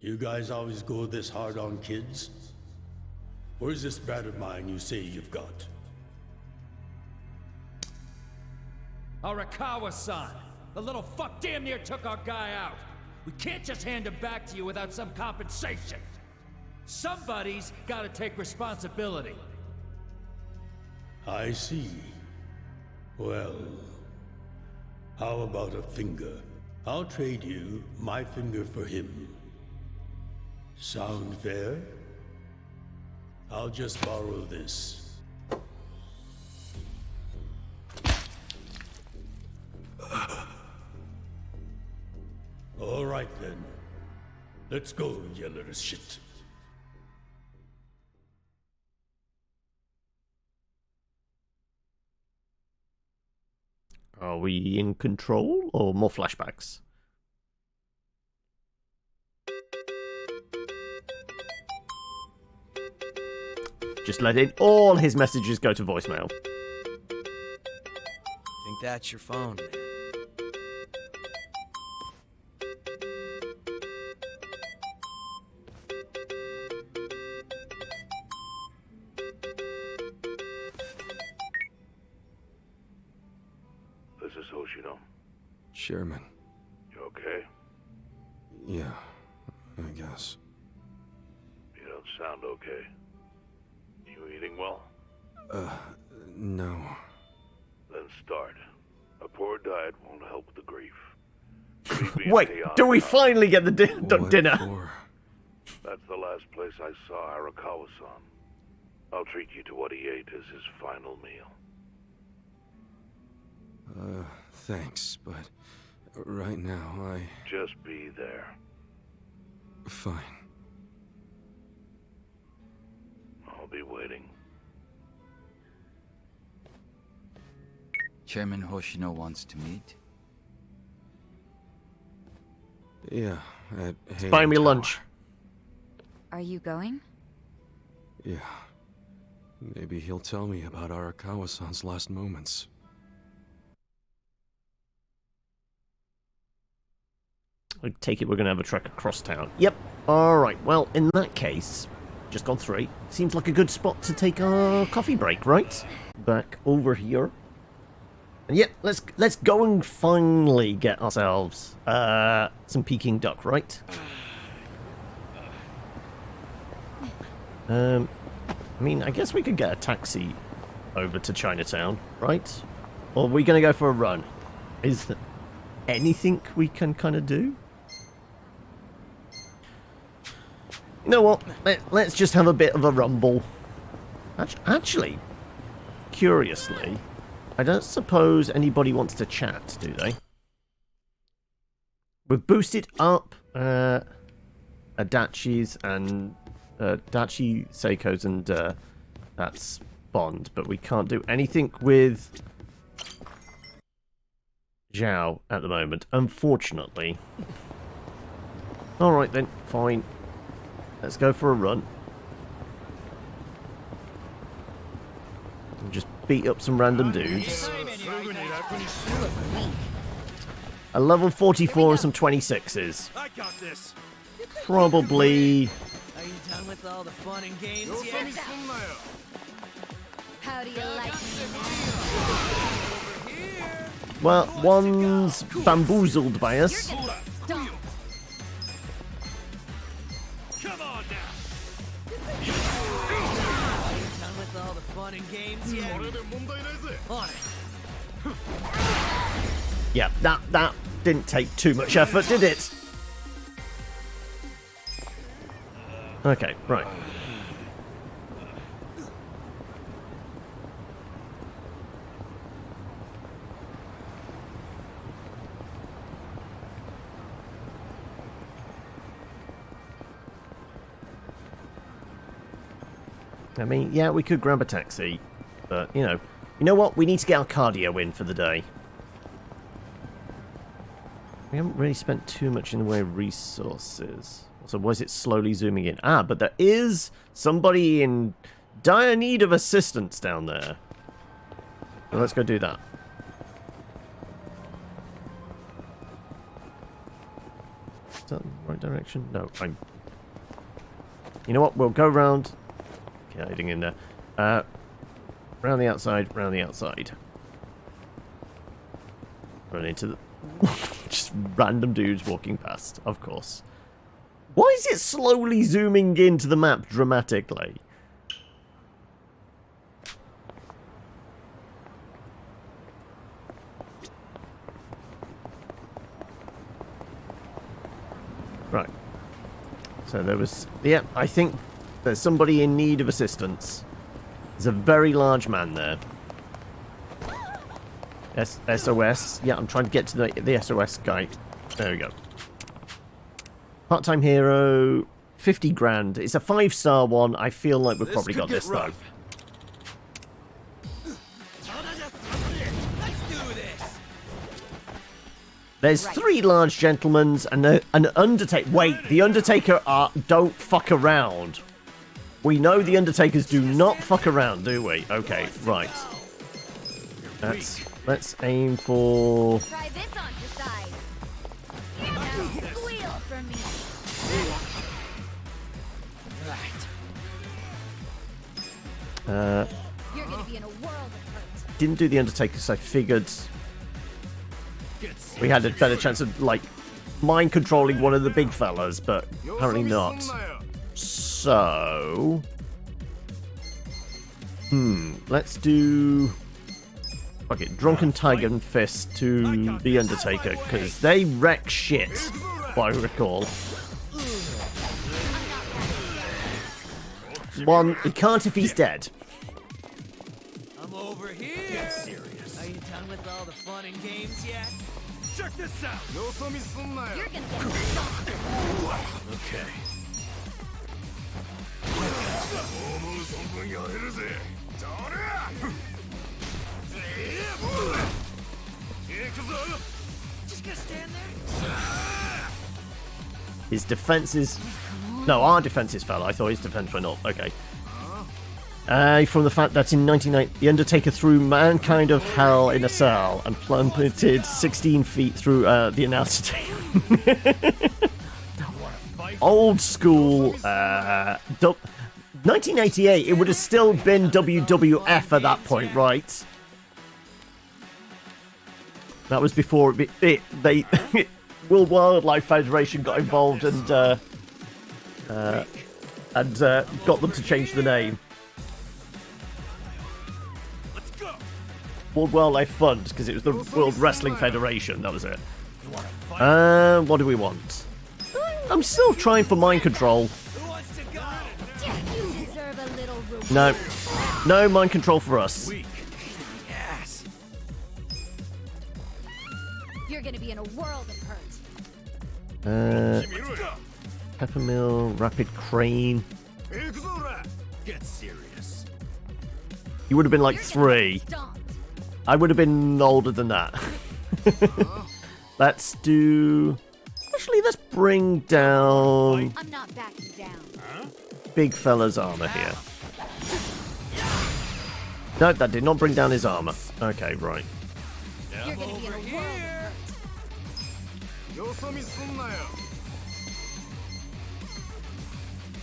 You guys always go this hard on kids? Where's this brat of mine you say you've got? Arakawa-san! The little fuck damn near took our guy out! We can't just hand him back to you without some compensation! Somebody's gotta take responsibility. I see. Well, how about a finger? I'll trade you my finger for him. Sound fair? I'll just borrow this. All right then. Let's go, you little shit. Are we in control or more flashbacks? Just letting all his messages go to voicemail. Think that's your phone, man. This is Hoshino. Chairman. You okay? Yeah, I guess. You don't sound okay. You eating well? No. Then start. A poor diet won't help the grief. Leave me in Wait, chaos do we now. finally get the dinner? That's the last place I saw Arakawa-san. I'll treat you to what he ate as his final meal. Thanks, but right now Just be there. Fine. I'll be waiting. Chairman Hoshino wants to meet. Yeah, at Halo Buy me Tower. lunch. Are you going? Yeah. Maybe he'll tell me about Arakawa-san's last moments. I take it we're going to have a trek across town. Yep. Alright, well, in that case, just gone 3. Seems like a good spot to take our coffee break, right? Back over here. And yep, let's go and finally get ourselves some Peking duck, right? I mean, I guess we could get a taxi over to Chinatown, right? Or are we going to go for a run? Is there anything we can kind of do? You know what? Let's just have a bit of a rumble. Actually, curiously, I don't suppose anybody wants to chat, do they? We've boosted up Adachi's and Adachi, Seiko's, and that's Bond, but we can't do anything with Zhao at the moment, unfortunately. Alright then, fine. Let's go for a run. And just beat up some random dudes. A level 44 and some 26s. I got this. Probably... Are you done with all the fun and games yet? How do you like me Well, one's bamboozled by us. Come on now. Are you done with all the fun and games yet? On it. Yeah, that didn't take too much effort, did it? Okay, right. I mean, yeah, we could grab a taxi, but, you know what? We need to get our cardio in for the day. We haven't really spent too much in the way of resources. So why is it slowly zooming in? Ah, but there is somebody in dire need of assistance down there. Well, let's go do that. Is that the right direction? No, I'm... You know what? We'll go round... Okay, hiding in there. Round the outside, round the outside. Run into the... Just random dudes walking past, of course. Why is it slowly zooming into the map dramatically? Right. So there was... Yeah, I think there's somebody in need of assistance. There's a very large man there. SOS. Yeah, I'm trying to get to the SOS guy. There we go. Part-time hero, 50 grand. It's a 5-star one. I feel like we've probably got this, though. There's 3 large gentlemen and an Undertaker. Wait, the Undertaker don't fuck around. We know the Undertakers do not fuck around, do we? Okay, right. Let's aim for... Try this on your side. Here now, squeal for me. Right. You're gonna be in a world of hurt. Didn't do the Undertaker, so I figured we had a better chance of, like, mind controlling one of the big fellas, but apparently not. So... let's do... Okay, Drunken Tiger and Fist to the Undertaker, because they wreck shit, if I recall. One, he can't if he's dead. I'm over here. Get serious. Are you done with all the fun and games yet? Check this out. You're gonna get Okay. Just gonna stand there? His defenses... No, our defenses fell. I thought his defense went up. Okay. From the fact that in 1990, The Undertaker threw mankind of hell in a cell and plummeted 16 feet through the announcer table. Old school... 1988, it would have still been WWF at that point, right? That was before they World Wildlife Federation got involved and got them to change the name. World Wildlife Fund, because it was the World Wrestling Federation. That was it. What do we want? I'm still trying for mind control. No. No mind control for us. Yes. You're gonna be in a world of hurt. Peppermill, Rapid Crane. Get serious. You would have been like 3. I would have been older than that. Let's do... Actually, let's bring down... I'm not backing down. Big fella's armor here. No, that did not bring down his armor. Okay, right. You're gonna be in a world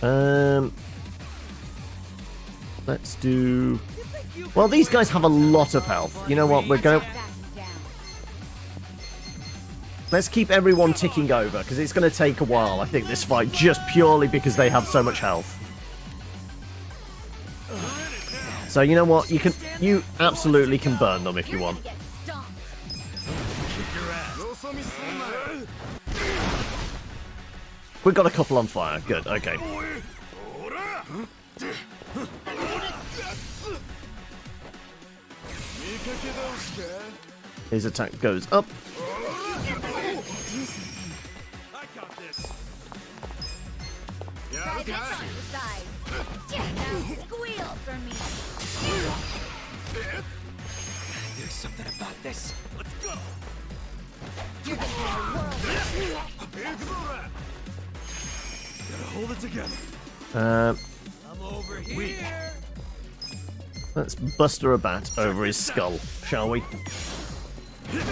of hurt. Let's do... Well, these guys have a lot of health. You know what? We're going... Let's keep everyone ticking over, because it's going to take a while, I think, this fight, just purely because they have so much health. So, you know what? You absolutely can burn them if you want. We've got a couple on fire. Good, okay. His attack goes up. I got this. Try this on your side. Now squeal for me. Do something about this. Let's go. You're gonna be in a world Gotta hold it together. I'm over here. Let's buster a bat over his skull, shall we? This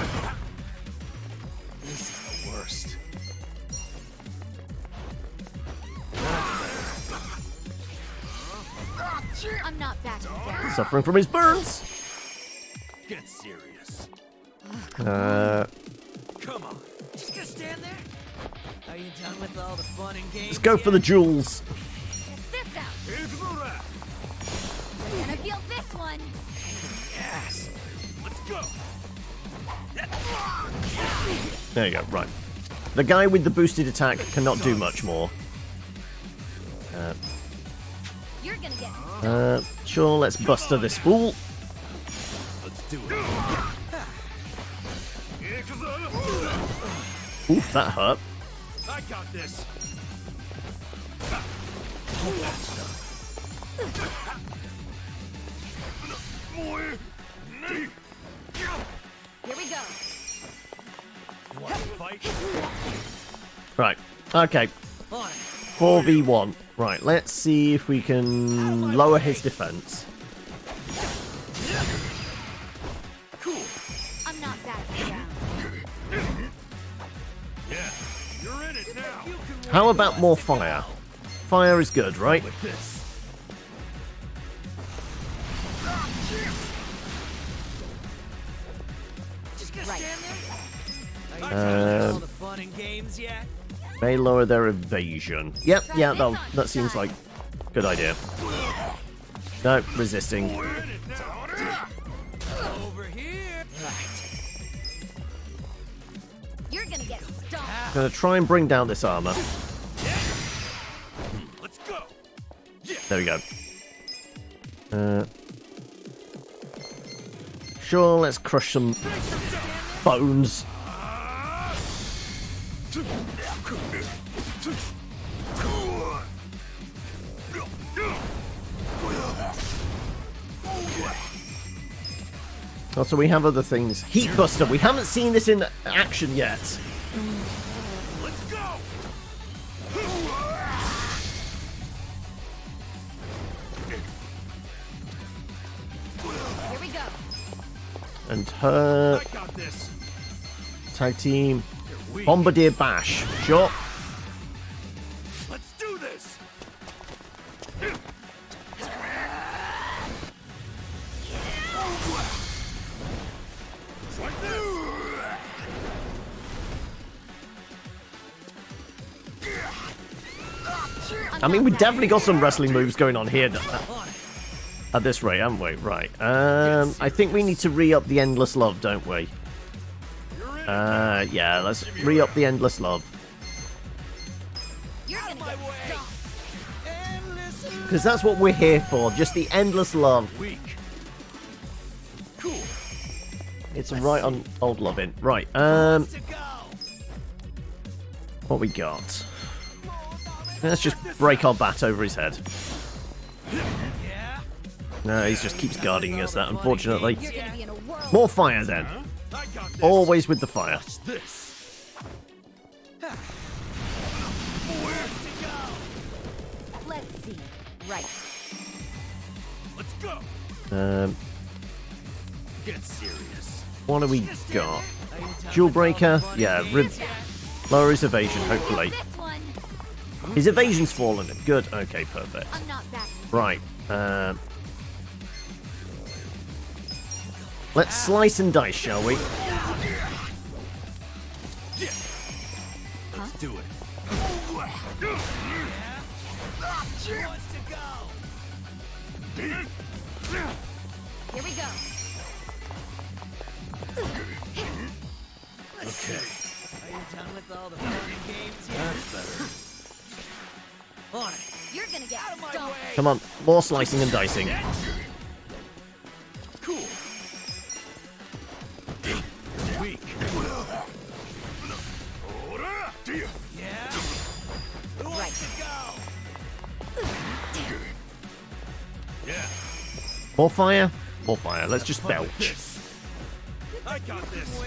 is the worst. I'm not backing down. Suffering from his burns. Get serious. Come on. Just gonna stand there? Are you done with all the fun and games? Let's go for the jewels. This out. You're gonna feel this one. Yes. Let's go. There you go, right. The guy with the boosted attack cannot do much more. You're gonna get Sure, let's buster this fool. Let's do it. Oof, that hurt. I got this. Here we go. You want to fight? Right, okay. 4v1. Right, let's see if we can lower his defense. Cool. I'm not backing down. Yeah. You're in it now. How about more fire? Fire is good, right? With this. Just gonna stand there? All the fun and games yet? May lower their evasion. Yep, yeah, that seems like a good idea. No, resisting. Over here. You're gonna get stomped. Gonna try and bring down this armor. Let's go. There we go. Sure, let's crush some bones. Also, we have other things. Heat Buster. We haven't seen this in action yet. Let's go. Here we go. And her I got this. tag team. Bombardier Bash. Sure. Let's do this. I mean, we definitely got some wrestling moves going on here at this rate, haven't we? Right. I think we need to re-up the Endless Love, don't we? Yeah, let's re-up the Endless Love. Because that's what we're here for, just the Endless Love. It's right on old loving. Right, what we got? Let's just break our bat over his head. No, he just keeps guarding us, that, unfortunately. More fire, then. Always with the fire. Let's see. Right. Let's go. Get serious. What do we got? Jewel Breaker? Yeah, lower his evasion, hopefully. His evasion's fallen. Good. Okay, perfect. Right. Let's slice and dice, shall we? Let's do it. Here we go. Okay. Are you done with all the fun and games yet? That's better. On it. You're gonna get stomped. Come on, more slicing and dicing. Cool. Weak. Yeah. Who wants to go? Yeah. More fire? More fire. Let's just belch. I got this.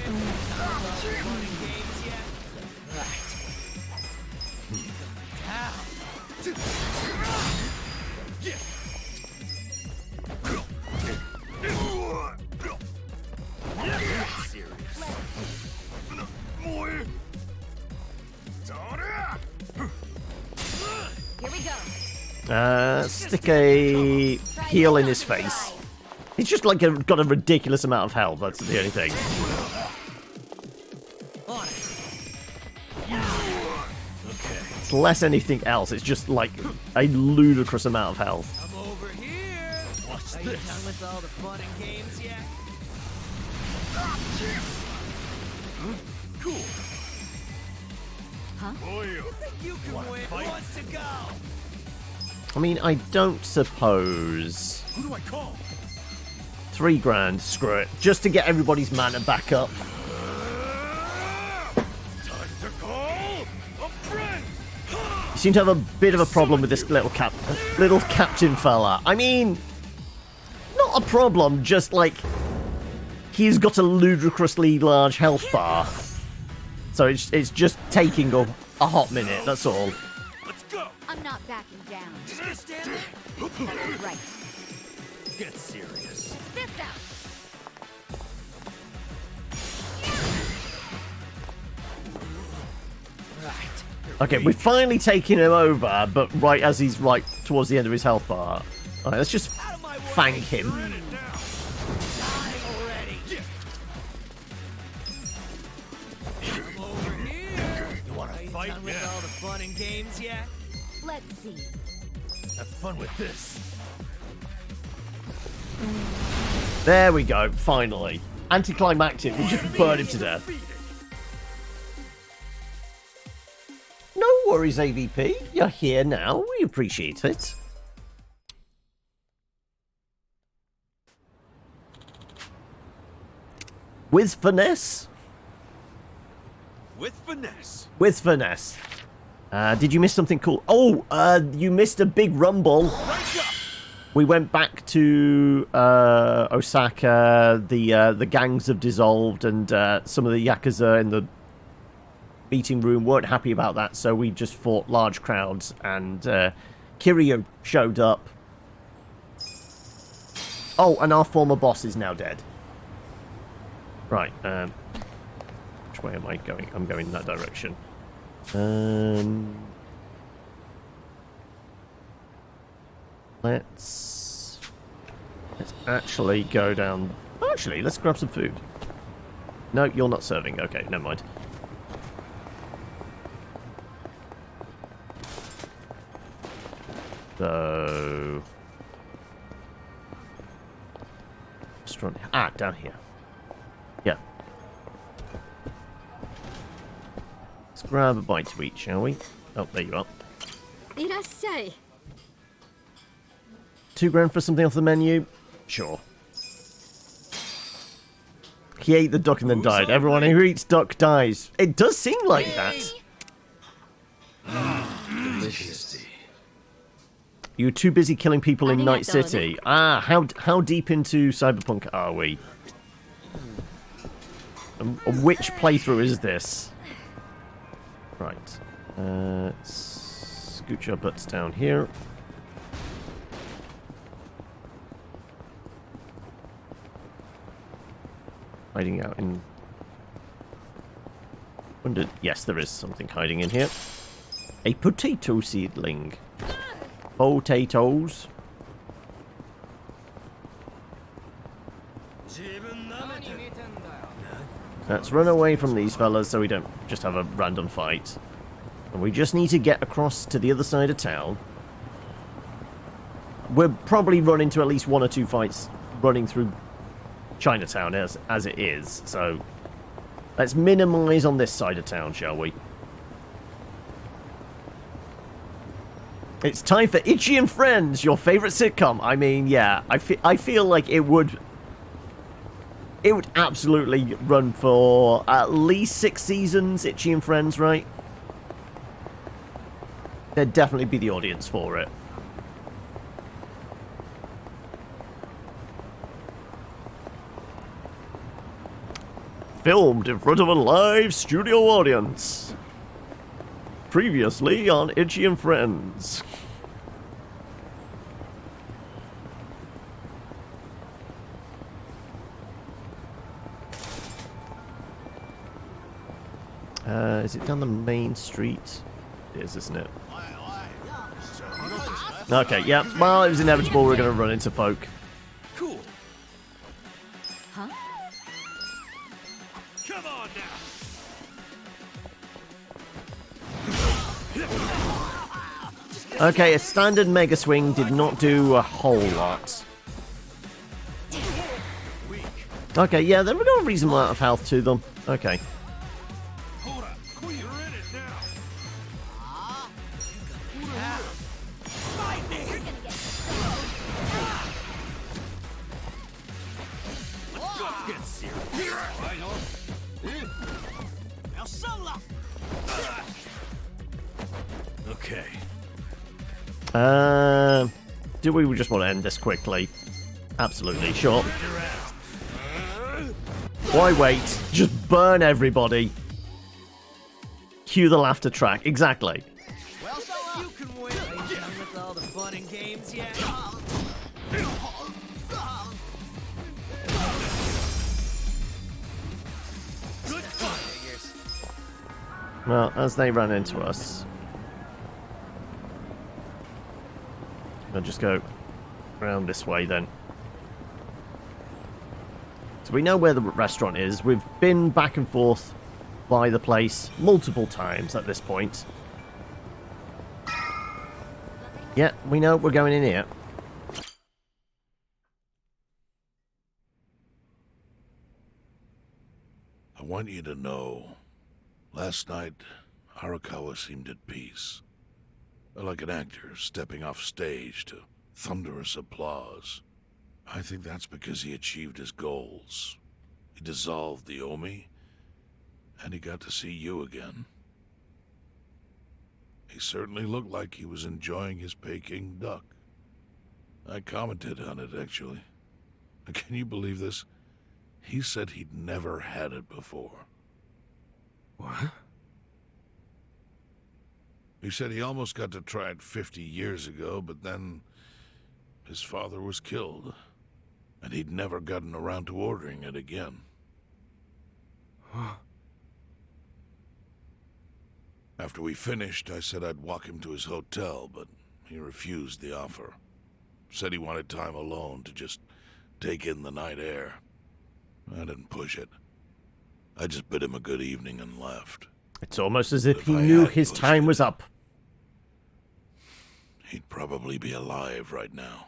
Here we go. Stick a heel in his face. He's just like got a ridiculous amount of health. That's the only thing. It's less anything else. It's just like a ludicrous amount of health. I'm over here. What's Are you done with all the fun and games yet? Cool. Huh? You think you can win? Who wants to go? I mean, I don't suppose. Who do I call? 3 grand, screw it. Just to get everybody's mana back up. Time to call a friend. You seem to have a bit of a problem with this little captain fella. I mean, not a problem, just like he's got a ludicrously large health bar. So it's just taking a hot minute, that's all. Let's go. I'm not backing down. Just stand there. That's right. Get serious. This out. Right. Okay, we're finally taking him over, but right as he's right towards the end of his health bar. Alright, let's just fang him. fight? Done with all the fun and games yet? Let's see. Have fun with this. There we go, finally. Anticlimactic, we just burned him to death. No worries, AVP. You're here now. We appreciate it. With finesse? With finesse. With finesse. Did you miss something cool? Oh, you missed a big rumble. We went back to Osaka. The gangs have dissolved, and some of the Yakuza in the meeting room weren't happy about that, so we just fought large crowds, and Kiryu showed up. Oh, and our former boss is now dead. Right, which way am I going? I'm going in that direction. Let's actually go down... Actually, let's grab some food. No, you're not serving. Okay, never mind. So... Restaurant... Ah, down here. Yeah. Let's grab a bite to eat, shall we? Oh, there you are. 2 grand for something off the menu? Sure. He ate the duck and then died. Everyone who eats duck dies. It does seem like that. Delicious. You were too busy killing people in Night City. Ah, how deep into Cyberpunk are we? Which playthrough is this? Right. Scooch our butts down here. Hiding out in... Yes, there is something hiding in here. A potato seedling. Potatoes. Let's run away from these fellas so we don't just have a random fight. And we just need to get across to the other side of town. We'll probably run into at least 1 or 2 fights running through Chinatown as it is, so let's minimize on this side of town, shall we? It's time for Ichi and Friends, your favorite sitcom. I mean, yeah, I feel like it would absolutely run for at least 6 seasons, Ichi and Friends, right? There'd definitely be the audience for it. Filmed in front of a live studio audience. Previously on Ichi and Friends. Is it down the main street? It is, isn't it? Okay, yeah. Well, it was inevitable we were going to run into folk. Cool. Huh? Come on now. Okay, a standard Mega Swing did not do a whole lot. Okay, yeah, they've got a reasonable amount of health to them. Okay. Okay. Do we just want to end this quickly? Absolutely, sure. Why wait? Just burn everybody. Cue the laughter track. Exactly. Well, you can win. Are you done with all the fun and games yet? Good fun. Well, as they ran into us, I'll just go around this way then. So we know where the restaurant is. We've been back and forth by the place multiple times at this point. Yeah, we know we're going in here. I want you to know, last night, Arakawa seemed at peace. Like an actor stepping off stage to thunderous applause. I think that's because he achieved his goals. He dissolved the Omi, and he got to see you again. He certainly looked like he was enjoying his Peking duck. I commented on it, actually. Can you believe this? He said he'd never had it before. What? He said he almost got to try it 50 years ago, but then his father was killed, and he'd never gotten around to ordering it again. Huh. After we finished, I said I'd walk him to his hotel, but he refused the offer. Said he wanted time alone to just take in the night air. I didn't push it. I just bid him a good evening and left. It's almost as if he knew his time was up. He'd probably be alive right now.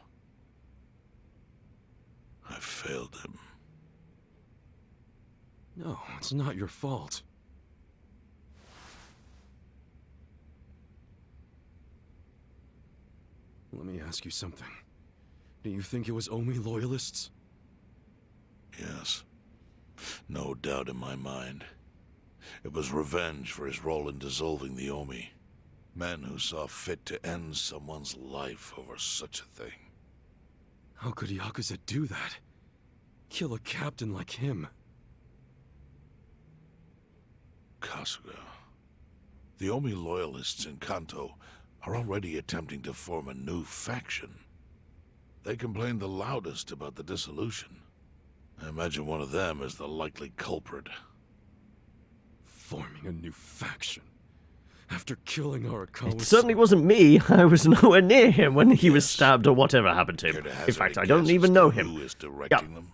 I failed him. No, it's not your fault. Let me ask you something. Do you think it was Omi loyalists? Yes. No doubt in my mind. It was revenge for his role in dissolving the Omi. Men who saw fit to end someone's life over such a thing. How could Yakuza do that? Kill a captain like him? Kasuga. The Omi loyalists in Kanto are already attempting to form a new faction. They complain the loudest about the dissolution. I imagine one of them is the likely culprit. Forming a new faction? After killing Arakawa... It certainly wasn't me. I was nowhere near him when he was stabbed or whatever happened to him. In fact, I don't even know him. Who is directing them?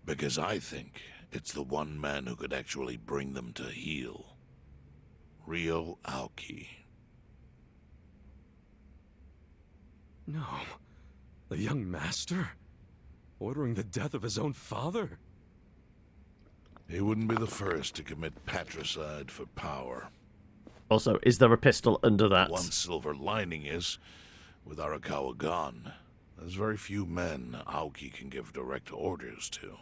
Because I think it's the one man who could actually bring them to heel. Ryo Aoki. No. The young master? Ordering the death of his own father? He wouldn't be the first to commit patricide for power. Also, is there a pistol under that? One silver lining is, with Arakawa gone, there's very few men Aoki can give direct orders to.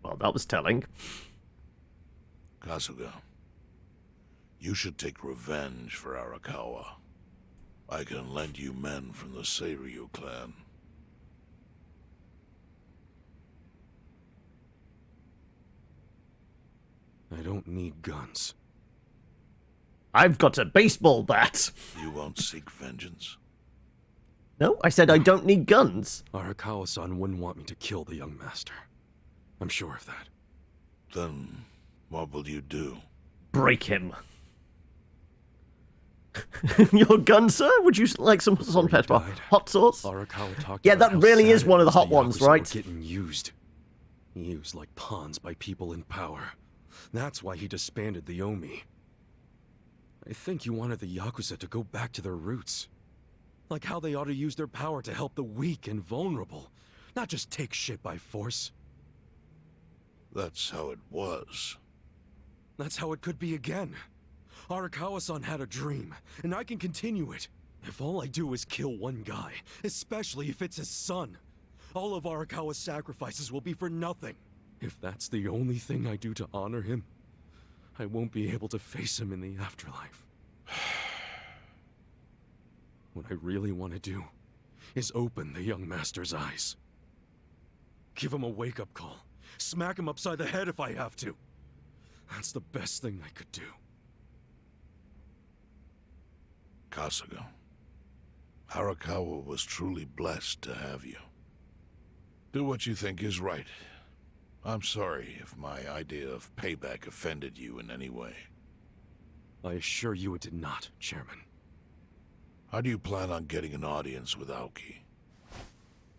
Well, that was telling. Kasuga, you should take revenge for Arakawa. I can lend you men from the Seiryu clan. I don't need guns. I've got a baseball bat. You won't seek vengeance? No, I said I don't need guns. Arakawa-san wouldn't want me to kill the young master. I'm sure of that. Then, what will you do? Break him. Your gun, sir? Would you like some salt and pepper? Hot sauce? Yeah, that really is one of the hot ones, right? Getting used. Used like pawns by people in power. That's why he disbanded the Omi. I think you wanted the Yakuza to go back to their roots. Like how they ought to use their power to help the weak and vulnerable. Not just take shit by force. That's how it was. That's how it could be again. Arakawa-san had a dream, and I can continue it. If all I do is kill one guy, especially if it's his son, all of Arakawa's sacrifices will be for nothing. If that's the only thing I do to honor him, I won't be able to face him in the afterlife. What I really want to do is open the young master's eyes. Give him a wake-up call. Smack him upside the head if I have to. That's the best thing I could do. Kasuga, Arakawa was truly blessed to have you. Do what you think is right. I'm sorry if my idea of payback offended you in any way. I assure you it did not, Chairman. How do you plan on getting an audience with Aoki?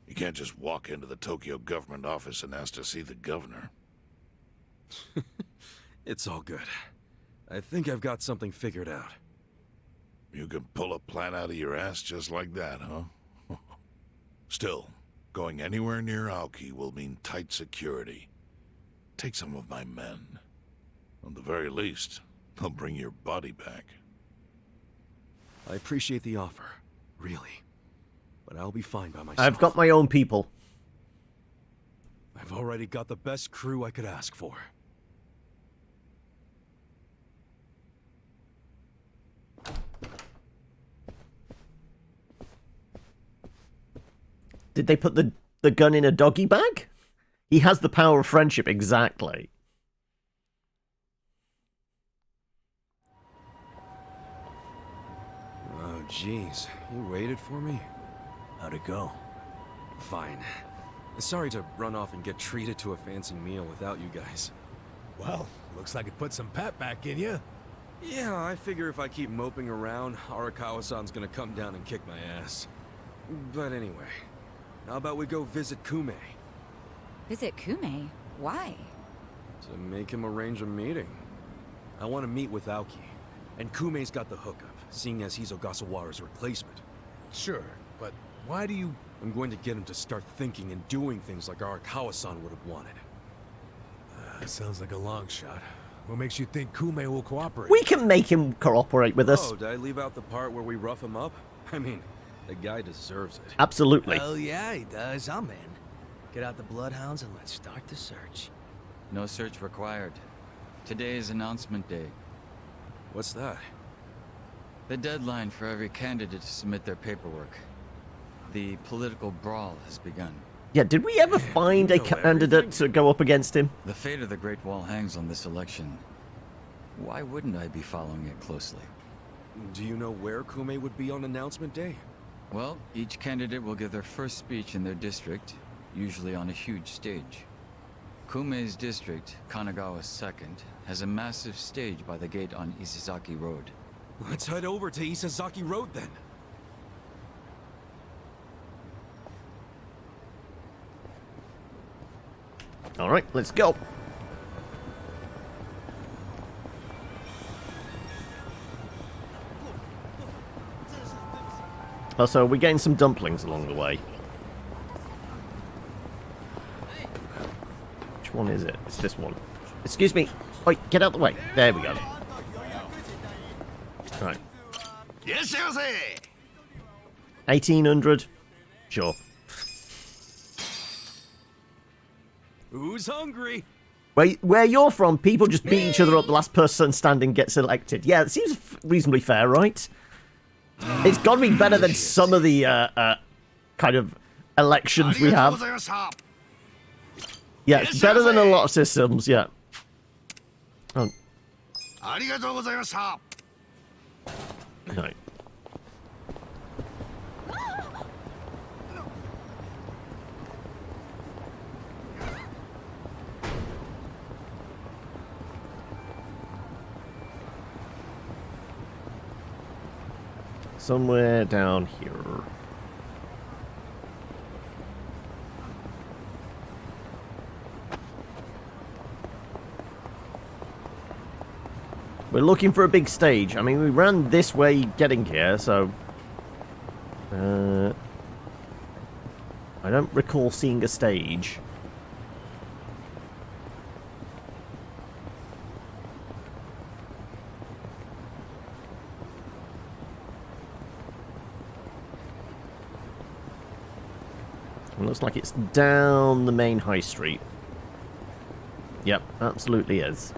You can't just walk into the Tokyo government office and ask to see the governor. It's all good. I think I've got something figured out. You can pull a plan out of your ass just like that, huh? Still, going anywhere near Aoki will mean tight security. Take some of my men. At the very least, they'll bring your body back. I appreciate the offer, really. But I'll be fine by myself. I've got my own people. I've already got the best crew I could ask for. Did they put the gun in a doggy bag? He has the power of friendship, exactly. Oh, jeez. You waited for me? How'd it go? Fine. Sorry to run off and get treated to a fancy meal without you guys. Well, looks like it put some pep back in you. Yeah, I figure if I keep moping around, Arakawa-san's gonna come down and kick my ass. But anyway, how about we go visit Kume? Visit Kume? Why? To make him arrange a meeting. I want to meet with Aoki. And Kume's got the hookup, seeing as he's Ogasawara's replacement. Sure, but why do you... I'm going to get him to start thinking and doing things like Arakawa-san would have wanted. Sounds like a long shot. What makes you think Kume will cooperate? We can make him cooperate with us. Oh, did I leave out the part where we rough him up? I mean, the guy deserves it. Absolutely. Hell yeah, he does. I'm in. Get out the bloodhounds and let's start the search. No search required. Today is announcement day. What's that? The deadline for every candidate to submit their paperwork. The political brawl has begun. Yeah, did we ever find a candidate to go up against him? The fate of the Great Wall hangs on this election. Why wouldn't I be following it closely? Do you know where Kume would be on announcement day? Well, each candidate will give their first speech in their district, usually on a huge stage. Kume's district, Kanagawa's second, has a massive stage by the gate on Isazaki Road. Let's head over to Isazaki Road then. All right, let's go. Also, we're getting some dumplings along the way. Which one is it? It's this one. Excuse me. Oi, get out the way. There we go. Right. Yes, yes, 1800. Sure. Who's hungry? Where you're from, people just beat each other up. The last person standing gets elected. Yeah, it seems reasonably fair, right? It's got to be better than some of the kind of elections we have. Yeah, it's better than a lot of systems, yeah. Oh. No. Somewhere down here. We're looking for a big stage. I mean, we ran this way getting here, so... I don't recall seeing a stage. It looks like it's down the main high street. Yep, absolutely is.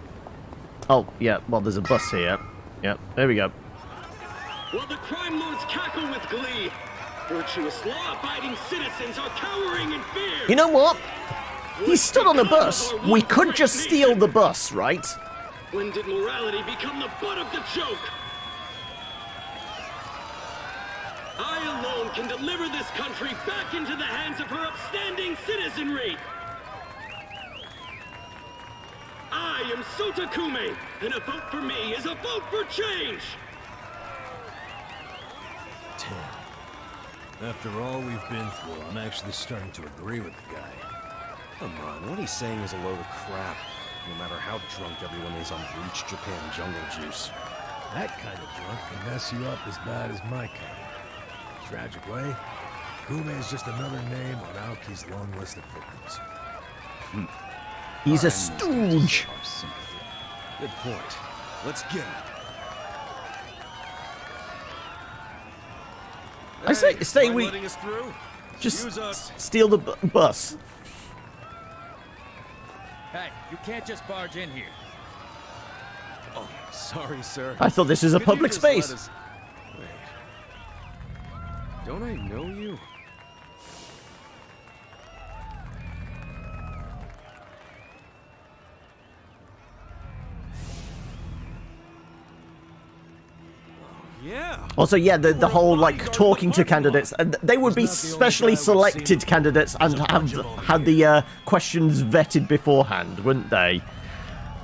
Oh, yeah, well, there's a bus here. Yep, there we go. While the crime lords cackle with glee, virtuous law-abiding citizens are cowering in fear. You know what? He stood on a bus. We could just steal the bus, right? When did morality become the butt of the joke? I alone can deliver this country back into the hands of her upstanding citizenry. I am Sota Kume, and a vote for me is a vote for change! Damn. After all we've been through, I'm actually starting to agree with the guy. Come on, what he's saying is a load of crap. No matter how drunk everyone is on bleach Japan jungle juice. That kind of drunk can mess you up as bad as my kind. Tragic way, Kume is just another name on Aoki's long list of victims. He's a stooge. Good point. Let's get him. I say we Letting us through? just Use us. steal the bus. Hey, you can't just barge in here. Oh, sorry, sir. I thought this was a Could you public just let space. us- Wait. Don't I know you? Yeah. Also, yeah, the whole like talking to candidates, and they would be specially selected candidates and have had the questions vetted beforehand, wouldn't they?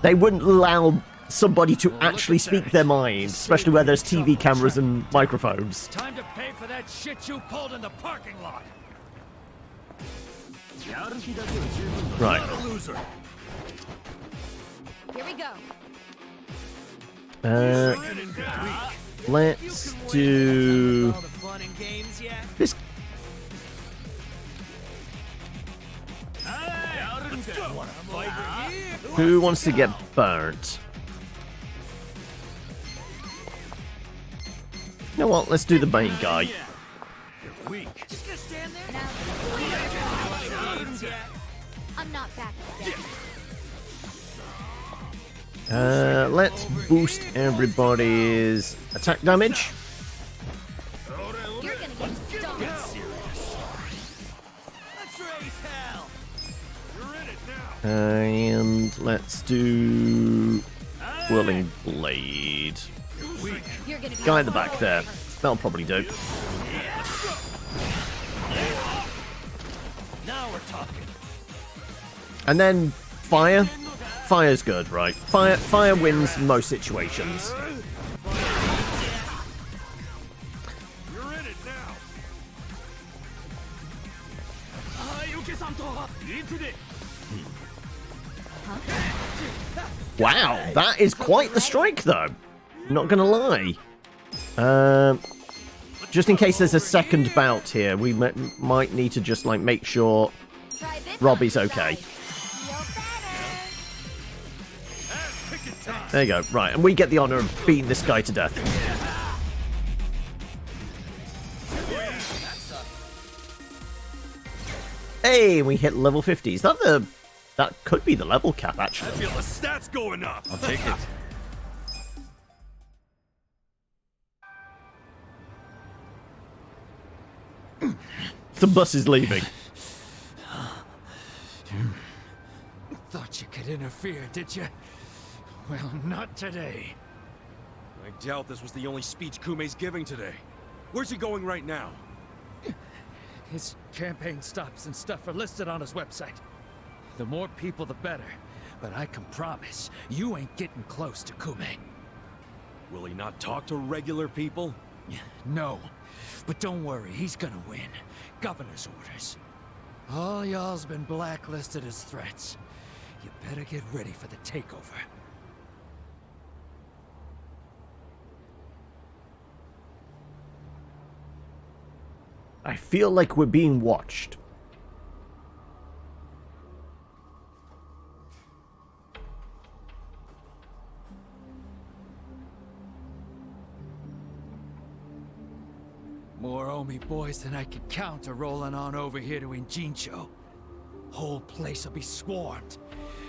They wouldn't allow somebody to actually speak their mind, especially where there's TV cameras and microphones. Time to pay for that shit you pulled in the parking lot. Right. Not a loser. Here we go. Let's do this. Who wants to get burnt? You know what? Let's do the main guy. You're weak. Just gonna stand there? I'm not back yet. Let's boost everybody's attack damage. You're gonna get stung. And let's do Whirling Blade. You're gonna be Guy in the back there. That'll probably do. Now we're talking. And then fire. Fire's good, right? Fire wins most situations. You're in it now. Wow, that is quite the strike, though. Not gonna lie. Just in case there's a second bout here, we might need to just like make sure Robbie's okay. There you go. Right, and we get the honor of beating this guy to death. Hey, we hit level 50. Is that the... That could be the level cap, actually. I feel the stats going up. I'll take it. The bus is leaving. Thought you could interfere, did you? Well, not today. I doubt this was the only speech Kume's giving today. Where's he going right now? His campaign stops and stuff are listed on his website. The more people, the better. But I can promise, you ain't getting close to Kume. Will he not talk to regular people? No. But don't worry, he's gonna win. Governor's orders. All y'all's been blacklisted as threats. You better get ready for the takeover. I feel like we're being watched. More Omi boys than I can count are rolling on over here to Injincho. Whole place will be swarmed.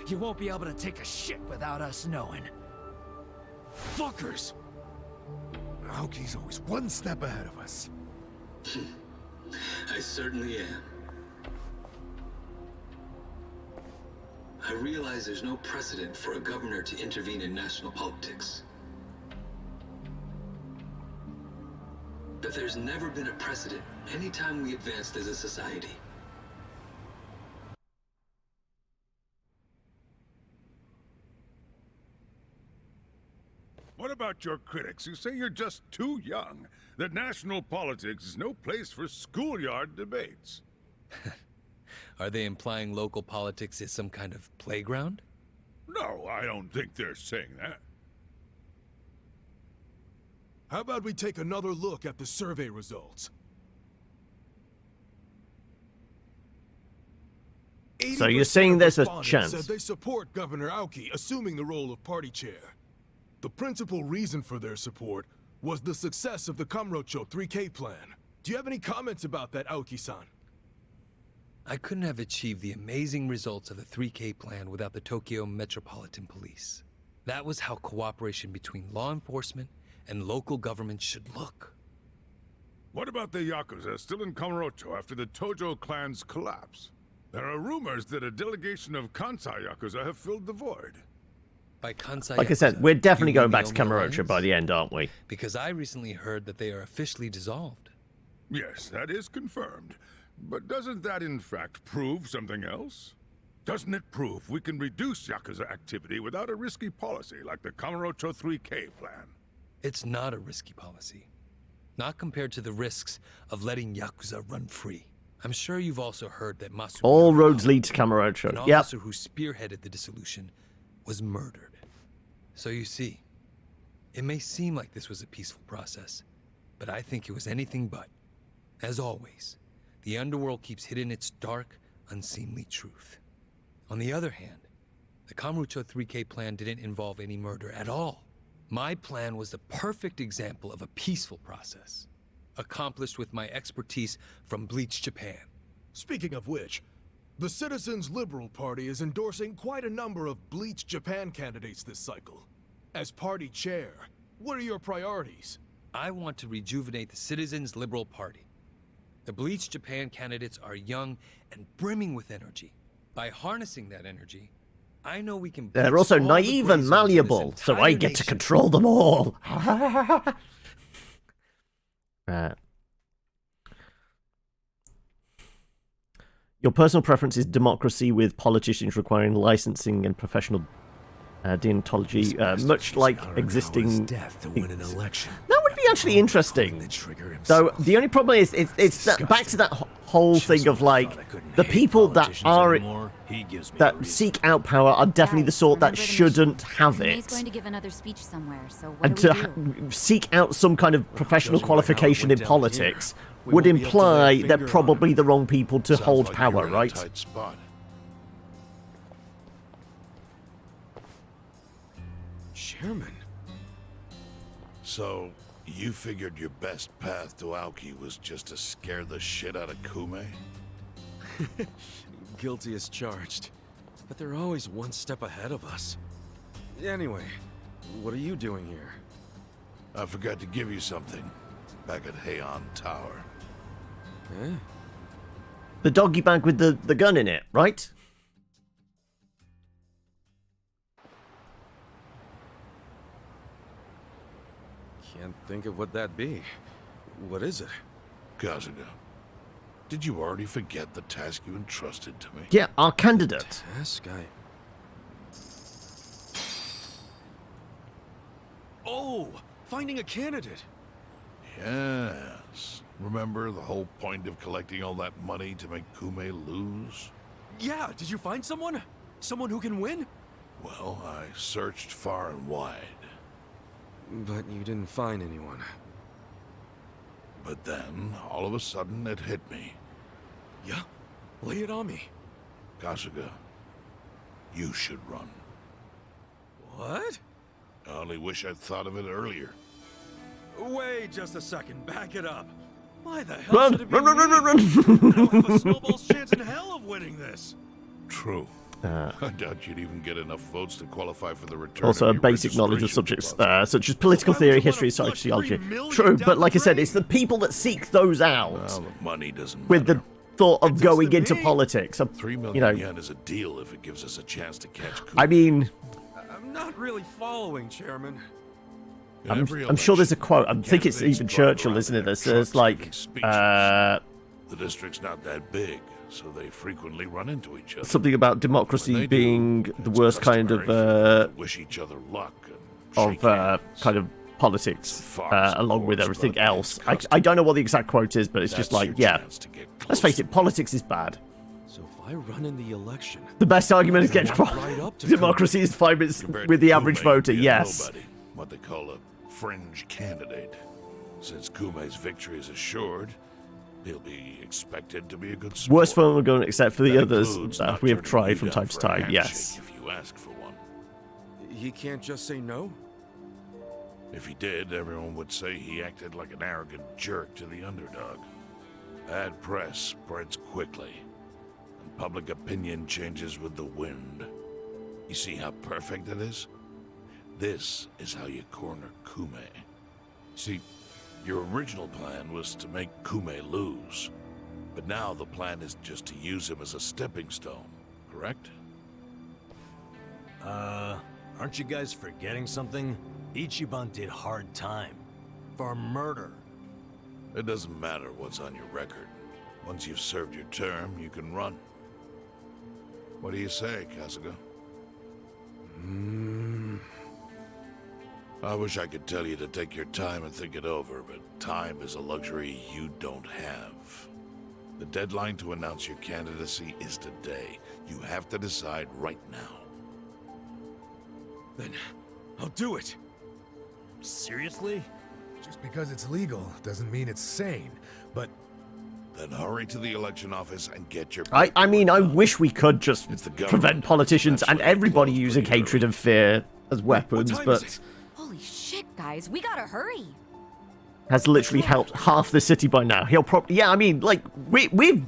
You won't be able to take a shit without us knowing. Fuckers! Aoki's always one step ahead of us. I certainly am. I realize there's no precedent for a governor to intervene in national politics. But there's never been a precedent anytime we advanced as a society. What about your critics who say you're just too young? That national politics is no place for schoolyard debates? Are they implying local politics is some kind of playground? No, I don't think they're saying that. How about we take another look at the survey results? So you're saying there's a Respondents chance? said they support Governor Aoki assuming the role of party chair. The principal reason for their support was the success of the Kamurocho 3K plan. Do you have any comments about that, Aoki-san? I couldn't have achieved the amazing results of the 3K plan without the Tokyo Metropolitan Police. That was how cooperation between law enforcement and local government should look. What about the Yakuza still in Kamurocho after the Tojo clan's collapse? There are rumors that a delegation of Kansai Yakuza have filled the void. By Kansai Like I said, Yakuza, we're definitely you going mean back the to Omi Kamurocho Alliance? by the end, aren't we? Because I recently heard that they are officially dissolved. Yes, that is confirmed. But doesn't that in fact prove something else? Doesn't it prove we can reduce Yakuza activity without a risky policy like the Kamurocho 3K plan? It's not a risky policy. Not compared to the risks of letting Yakuza run free. I'm sure you've also heard that Masu, All roads lead to an Kamurocho. Yep. officer who spearheaded the dissolution, was murdered. So you see, it may seem like this was a peaceful process, but I think it was anything but. As always, the underworld keeps hidden its dark, unseemly truth. On the other hand, the Kamurocho 3K plan didn't involve any murder at all. My plan was the perfect example of a peaceful process, accomplished with my expertise from Bleach Japan. Speaking of which, the Citizens Liberal Party is endorsing quite a number of Bleach Japan candidates this cycle. As party chair, what are your priorities? I want to rejuvenate the Citizens Liberal Party. The Bleach Japan candidates are young and brimming with energy. By harnessing that energy, I know we can... They're also all the naive gray and zones in this malleable, so I entire get to nation. control them all. Your personal preference is democracy with politicians requiring licensing and professional deontology, much like existing... death to win an election. That would be actually interesting. So the only problem is it's that, back to that whole thing of like the people that are that seek out power are definitely the sort that shouldn't have May's it, going to give another speech somewhere, so what and do to we do? seek out some kind of professional qualification in politics would imply they're probably the wrong people to hold like power, you're in a right? tight spot. Chairman. So, you figured your best path to Aoki was just to scare the shit out of Kume? Guilty as charged. But they're always one step ahead of us. Anyway, what are you doing here? I forgot to give you something back at Heian Tower. Eh? The doggy bag with the gun in it, right? Can't think of what that'd be. What is it? Kasuga, did you already forget the task you entrusted to me? Yeah, our candidate. Task Oh! Finding a candidate! Yes. Remember the whole point of collecting all that money to make Kume lose? Yeah, did you find someone? Someone who can win? Well, I searched far and wide. But you didn't find anyone. But then, all of a sudden, it hit me. Yeah? Lay it on me. Kasuga, you should run. What? I only wish I'd thought of it earlier. Wait just a second, back it up. Why the hell Run, should it be run, run, run, me? run, run. I don't have a snowball's chance in hell of winning this. True. I doubt you'd even get enough votes to qualify for the return Also, of a your basic knowledge of registration subjects deposit. such as political theory, history, sociology. True, but like I said, it's the people that seek those out Well, the money doesn't with matter. the thought of going into politics. 3 million You know, yen is a deal if it gives us a chance to catch Kume. I mean, I'm not really following, Chairman. I'm sure there's a quote. I think it's even Churchill, isn't it? That says like, The district's not that big, so they frequently run into each other. something about When democracy they do, being the worst kind customary for them of to wish each other luck and of kind of politics along with everything else. I don't know what the exact quote is, but it's just like, yeah. Let's face it, politics is bad. So if I run in the election, The best argument against right up to democracy is 5 minutes with the average voter, yes. Nobody, what they call a fringe candidate. Since Kume's victory is assured, he'll be expected to be a good sport. Worst phone we're going except for the That others includes that not we have turning tried you from down time to for a time, handshake yes. If you ask for one. he can't just say no? If he did, everyone would say he acted like an arrogant jerk to the underdog. Bad press spreads quickly, and public opinion changes with the wind. You see how perfect it is? This is how you corner Kume. See, your original plan was to make Kume lose, but now the plan is just to use him as a stepping stone, correct? Aren't you guys forgetting something? Ichiban did hard time. For murder. It doesn't matter what's on your record. Once you've served your term, you can run. What do you say, Kasuga? I wish I could tell you to take your time and think it over, but time is a luxury you don't have. The deadline to announce your candidacy is today. You have to decide right now. Then I'll do it. Seriously? Just because it's legal doesn't mean it's sane, but... Then hurry to the election office and get your... I mean, I wish we could just government. prevent politicians and everybody using hatred and fear as weapons, but Holy shit, guys, we gotta hurry. has literally helped half the city by now. He'll probably, yeah, I mean, like we've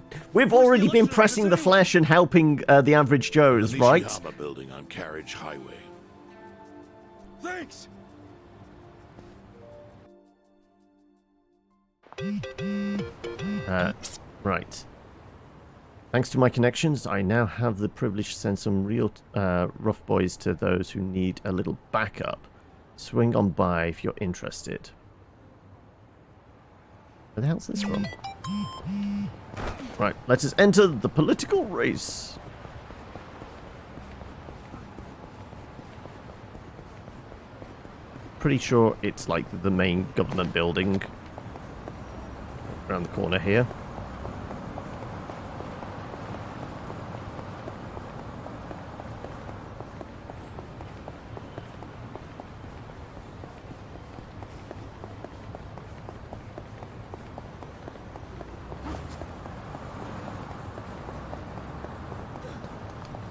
already been pressing the flesh and helping the average Joes, right? Nishiyama building on Carriage Highway. Thanks. Right. Thanks to my connections, I now have the privilege to send some real rough boys to those who need a little backup. Swing on by if you're interested. Where the hell's this from? Right, let us enter the political race. Pretty sure it's like the main government building around the corner here.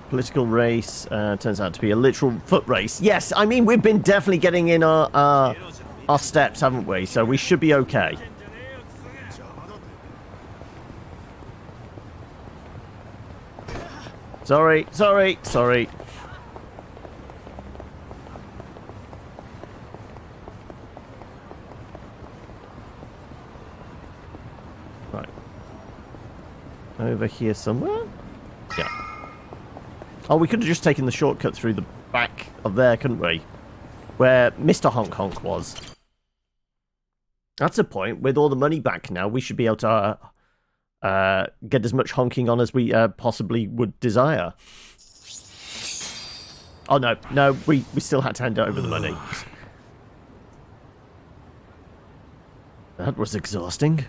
Political race turns out to be a literal foot race. Yes, I mean, we've been definitely getting in our steps, haven't we? So we should be okay. Sorry. Right. Over here somewhere? Yeah. Oh, we could have just taken the shortcut through the back of there, couldn't we? Where Mr. Honk Honk was. That's a point. With all the money back now, we should be able to get as much honking on as we possibly would desire. Oh, no, we still had to hand over the money. That was exhausting.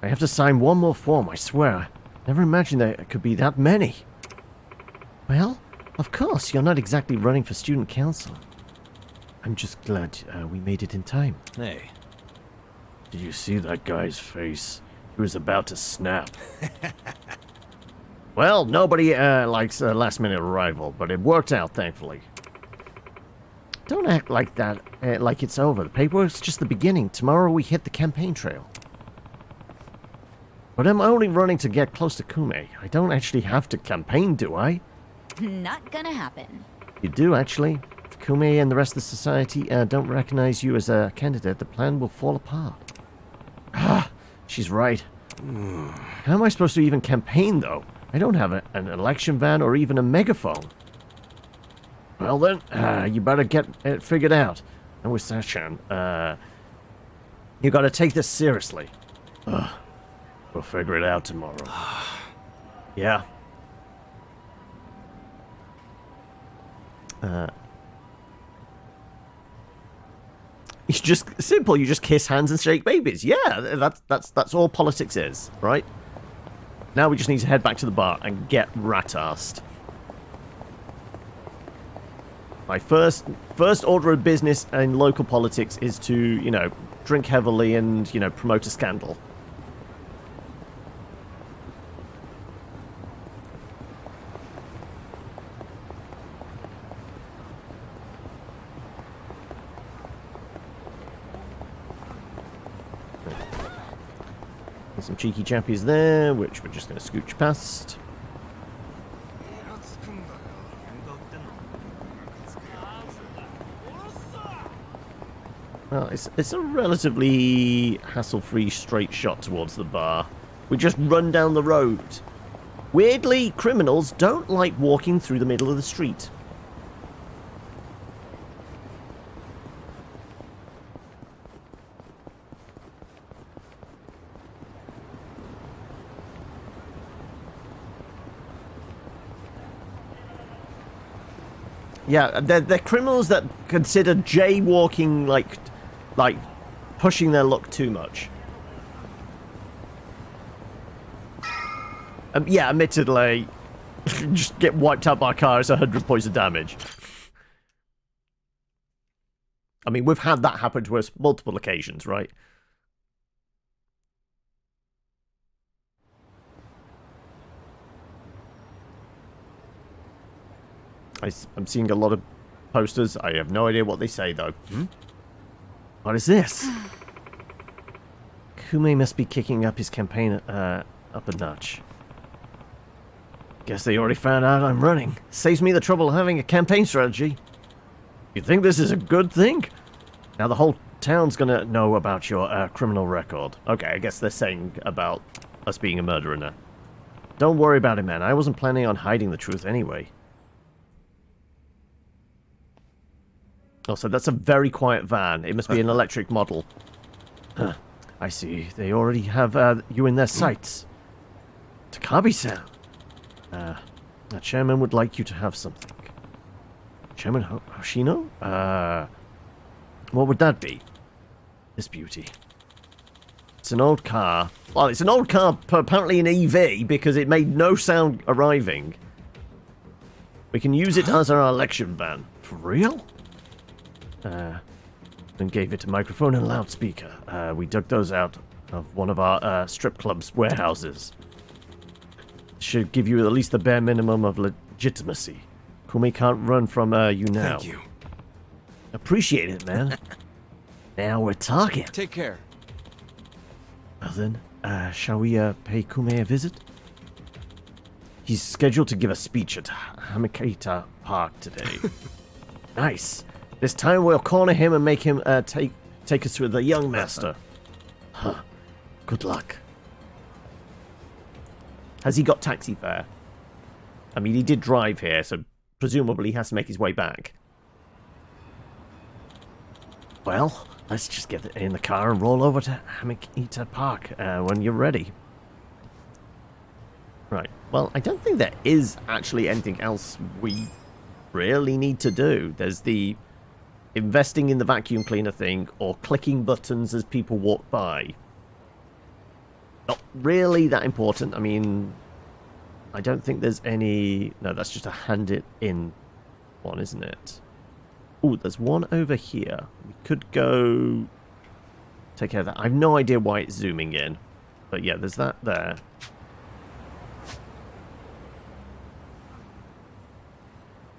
I have to sign one more form, I swear. Never imagined there could be that many. Well, of course, you're not exactly running for student council. I'm just glad we made it in time. Hey. Did you see that guy's face? He was about to snap. Well, nobody likes a last-minute arrival, but it worked out, thankfully. Don't act like that, like it's over. The paperwork's just the beginning. Tomorrow we hit the campaign trail. But I'm only running to get close to Kume. I don't actually have to campaign, do I? Not gonna happen. You do, actually. If Kume and the rest of the society don't recognize you as a candidate, the plan will fall apart. Ah, she's right. How am I supposed to even campaign, though? I don't have an election van or even a megaphone. Well then, you better get it figured out. And with Sachan, you gotta take this seriously. We'll figure it out tomorrow. Yeah. It's just simple. You just kiss hands and shake babies. Yeah, that's all politics is, right? Now we just need to head back to the bar and get rat-arsed. My first order of business in local politics is to, you know, drink heavily and, you know, promote a scandal. There's some cheeky chappies there, which we're just going to scooch past. Well, it's a relatively hassle-free straight shot towards the bar. We just run down the road. Weirdly, criminals don't like walking through the middle of the street. Yeah, they're criminals that consider jaywalking like pushing their luck too much. Yeah, admittedly, just get wiped out by a car is 100 points of damage. I mean, we've had that happen to us multiple occasions, right? I'm seeing a lot of posters. I have no idea what they say, though. What is this? Kume must be kicking up his campaign up a notch. Guess they already found out I'm running. Saves me the trouble of having a campaign strategy. You think this is a good thing? Now the whole town's gonna know about your criminal record. Okay, I guess they're saying about us being a murderer now. Don't worry about it, man. I wasn't planning on hiding the truth anyway. Also, that's a very quiet van. It must be an electric model. Huh. I see. They already have you in their sights. Takabe-san. The chairman would like you to have something. Chairman Hoshino? What would that be? This beauty. It's an old car. Well, it's an old car, apparently an EV, because it made no sound arriving. We can use it as our election van. For real? Then gave it a microphone and loudspeaker. We dug those out of one of our strip club's warehouses. Should give you at least the bare minimum of legitimacy. Kume can't run from you now. Thank you. Appreciate it, man. Now we're talking. Take care. Well then, shall we pay Kume a visit? He's scheduled to give a speech at Hamikita Park today. Nice. This time we'll corner him and make him take us to the young master. Huh. Good luck. Has he got taxi fare? I mean, he did drive here, so presumably he has to make his way back. Well, let's just get in the car and roll over to Hamikita Park when you're ready. Right. Well, I don't think there is actually anything else we really need to do. There's the investing in the vacuum cleaner thing or clicking buttons as people walk by. Not really that important. I mean, I don't think there's any... No, that's just a hand it in one, isn't it? Oh, there's one over here. We could go take care of that. I have no idea why it's zooming in. But yeah, there's that there.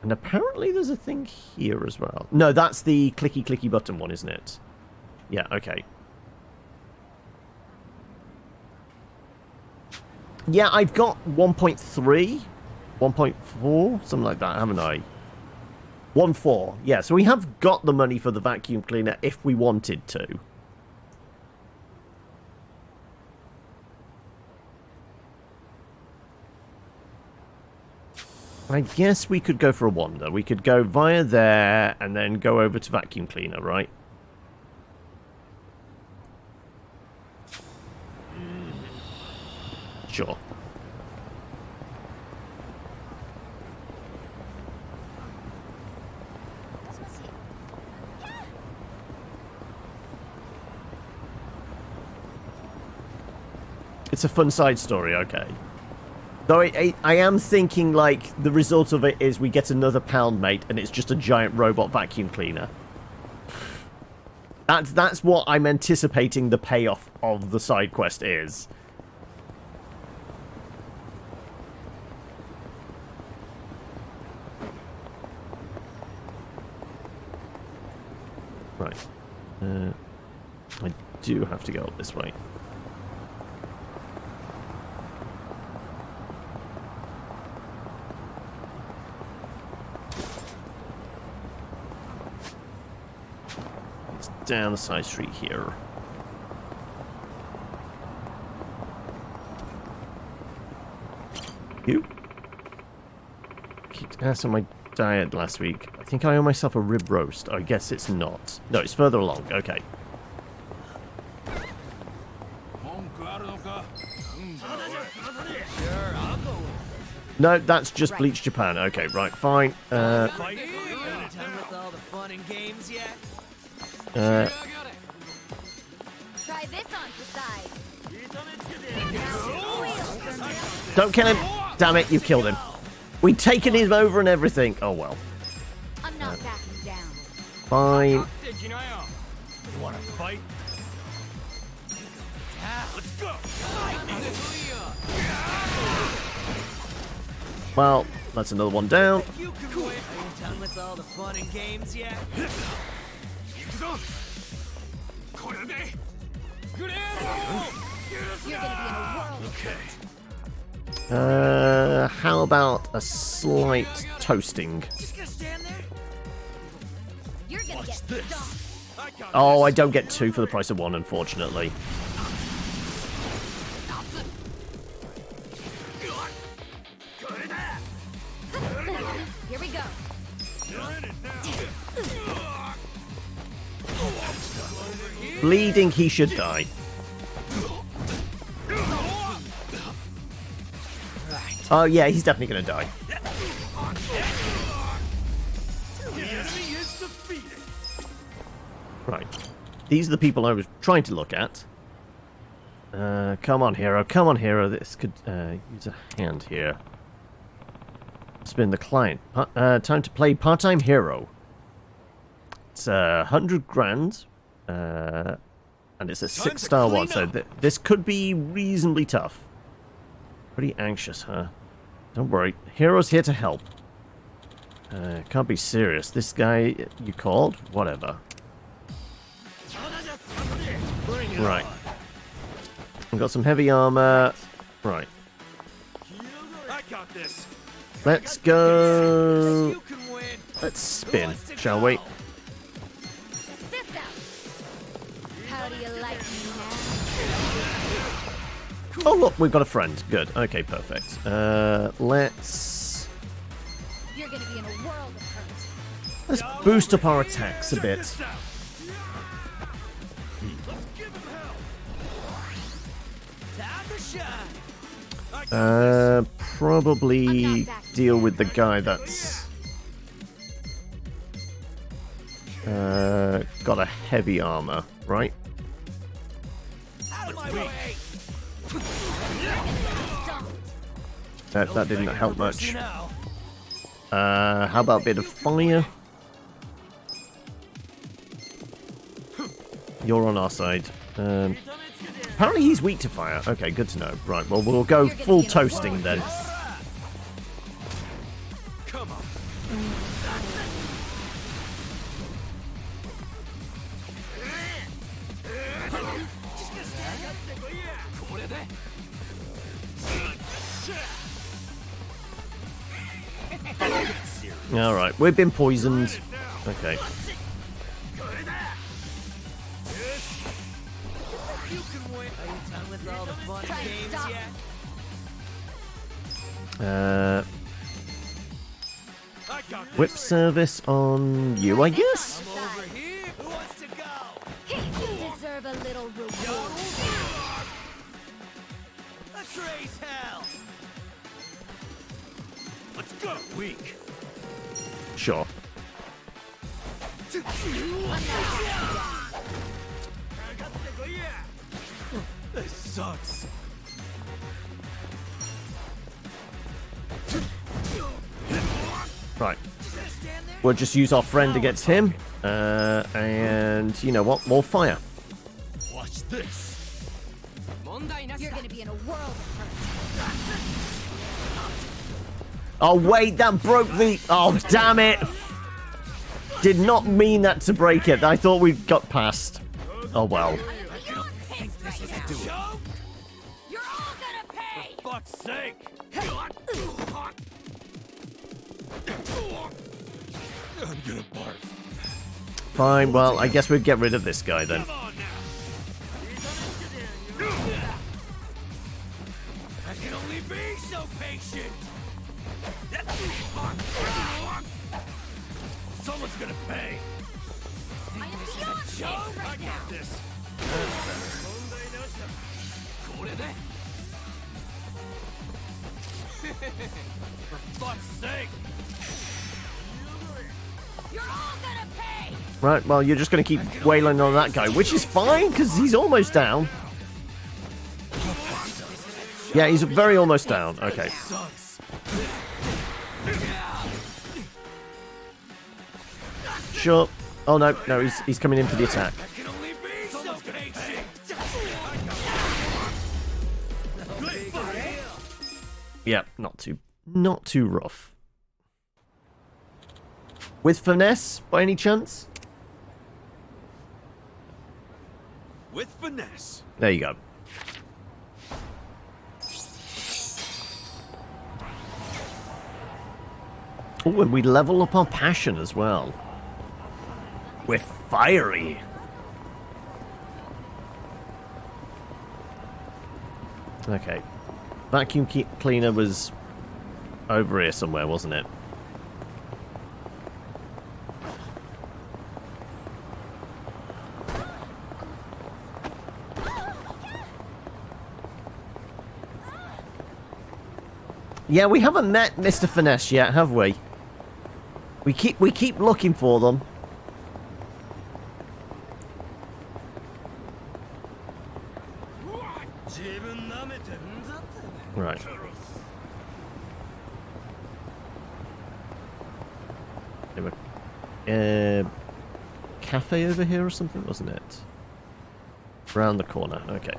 And apparently there's a thing here as well. No, that's the clicky button one, isn't it? Yeah, okay. Yeah, I've got 1.3, 1.4, something like that, haven't I? 1.4, yeah, so we have got the money for the vacuum cleaner if we wanted to. I guess we could go for a wander. We could go via there and then go over to vacuum cleaner, right? Sure. It's a fun side story, okay. Though I am thinking, like, the result of it is we get another pound mate, and it's just a giant robot vacuum cleaner. That's what I'm anticipating the payoff of the side quest is. Right. I do have to go up this way. It's down the side street here. You? Kicked ass on my diet last week. I think I owe myself a rib roast. I guess it's not. No, it's further along. Okay. No, that's just Bleach Japan. Okay, right, fine. Done with all the fun and games yet? Try this on for size. Don't kill him. Damn it, you killed him. We'd taken him over and everything. Oh, well. I'm not backing down. Fine. You want to fight? Let's go. Well, that's another one down. You can win. Are you done with all the fun and games yet? You're gonna be in a world. Okay. How about a slight toasting? Just gonna stand there? You're gonna get stomped. Oh, I don't get two for the price of one, unfortunately. Here we go. Bleeding, he should die. Oh, yeah, he's definitely going to die. Right. These are the people I was trying to look at. Come on, hero. Come on, hero. This could use a hand here. Spin the client. Time to play part-time hero. It's 100 grand. And it's a 6-star one, so this could be reasonably tough. Pretty anxious, huh? Don't worry. Hero's here to help. Can't be serious. This guy you called? Whatever. Right. We've got some heavy armor. Right. I got this. Let's go. Let's spin, shall we? How do you like me now? Oh, look, we've got a friend. Good. Okay, perfect. Let's You're gonna be in a world of hurt. let's boost up our attacks a bit. Probably deal with the guy that's got a heavy armor, right? That didn't help much. How about a bit of fire? You're on our side. Apparently he's weak to fire. Okay, good to know. Right, well, we'll go full toasting then. Come on. Alright, we've been poisoned. Okay. Whip service on you, I guess? You deserve a little reward. Let's raise hell. Let's go. Weak. Sure. This sucks. Right. We'll just use our friend against him. And you know what? More fire. Watch this. You're gonna be in a world of hurt. Oh, wait, that broke the... Oh, damn it. Did not mean that to break it. I thought we got past. Oh, well. You're all gonna pay! For fuck's sake! I'm gonna barf. Fine, well, I guess we'd get rid of this guy then. I can only be so patient! Someone's gonna pay! I am beyond this right now! This. For fuck's sake! You're all gonna pay! Right, well, you're just going to keep wailing on that guy, which is fine, because he's almost down. Yeah, he's very almost down. Okay. Sure. Oh, no, no, he's coming in for the attack. Yeah, not too rough. With finesse, by any chance? With finesse. There you go. Oh, and we level up our passion as well. We're fiery. Okay. Vacuum cleaner was over here somewhere, wasn't it? Yeah, we haven't met Mr. Finesse yet, have we? We keep looking for them. Right. Cafe over here or something, wasn't it? Round the corner. Okay.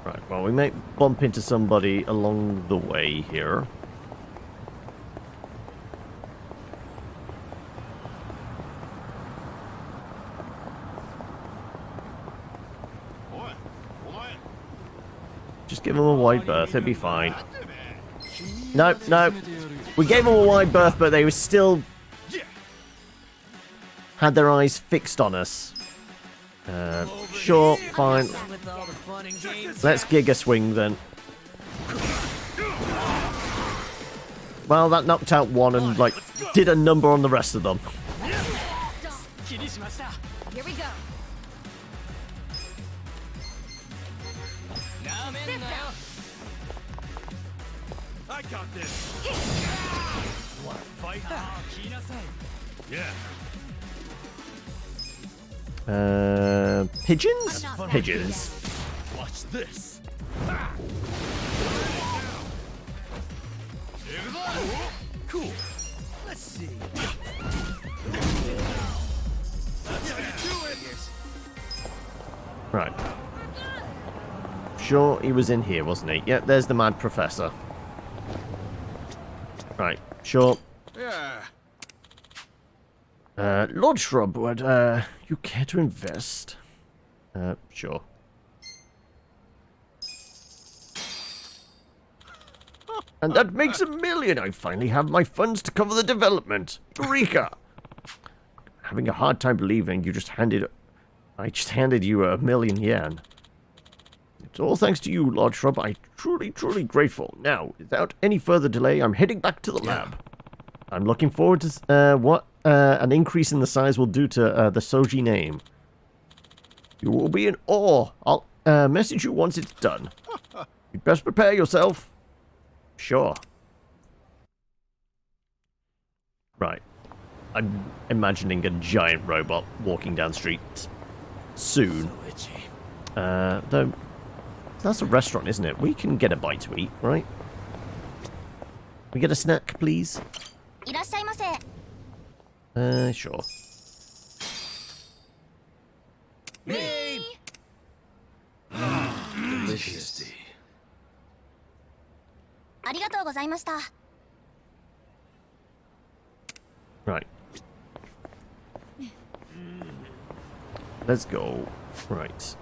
Right, well, we may bump into somebody along the way here. Just give them a wide berth, it'll be fine. No, no. We gave them a wide berth, but they were still... had their eyes fixed on us. Sure, fine. Let's Giga Swing then. Well, that knocked out one and, like, did a number on the rest of them. Here we go. I got this. Wanna fight? Yeah. Pigeons? Pigeons. Watch this. Cool. Let's see. Right. Sure, he was in here, wasn't he? Yep, there's the mad professor. Right, sure. Yeah. Lord Shrub, would you care to invest? Sure. And that makes $1 million. I finally have my funds to cover the development. Eureka! Having a hard time believing I just handed you $1 million yen. It's all thanks to you, Lord Shrub. I'm truly, truly grateful. Now, without any further delay, I'm heading back to the lab. I'm looking forward to what an increase in the size will do to the Soji name. You will be in awe. I'll message you once it's done. You'd best prepare yourself. Sure. Right. I'm imagining a giant robot walking down the street soon. Though That's a restaurant, isn't it? We can get a bite to eat, right? We get a snack, please? Sure. Me! Delicious. Right. Let's go. Right.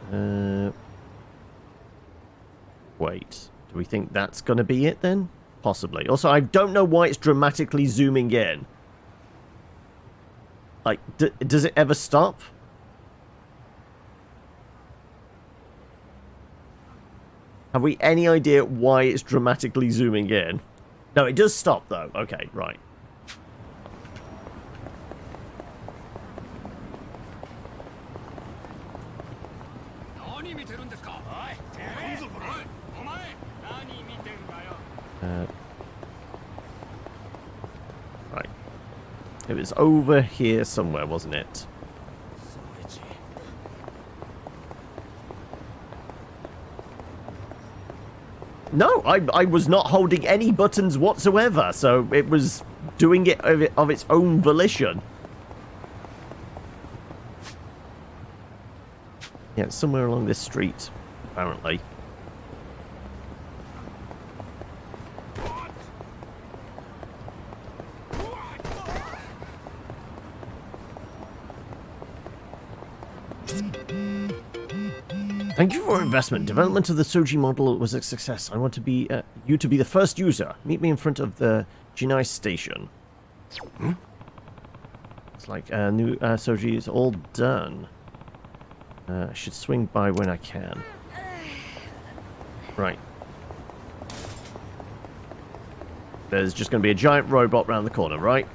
Wait. Do we think that's going to be it then? Possibly. Also, I don't know why it's dramatically zooming in. Like, does it ever stop? Have we any idea why it's dramatically zooming in? No, it does stop though. Okay, right. Right. It was over here somewhere, wasn't it? No, I was not holding any buttons whatsoever, so it was doing it of its own volition. Yeah, it's somewhere along this street, apparently. Thank you for your investment. Development of the Soji model was a success. I want to be you to be the first user. Meet me in front of the Jinai station. Hmm? It's like new Soji is all done. I should swing by when I can. Right. There's just going to be a giant robot round the corner, right?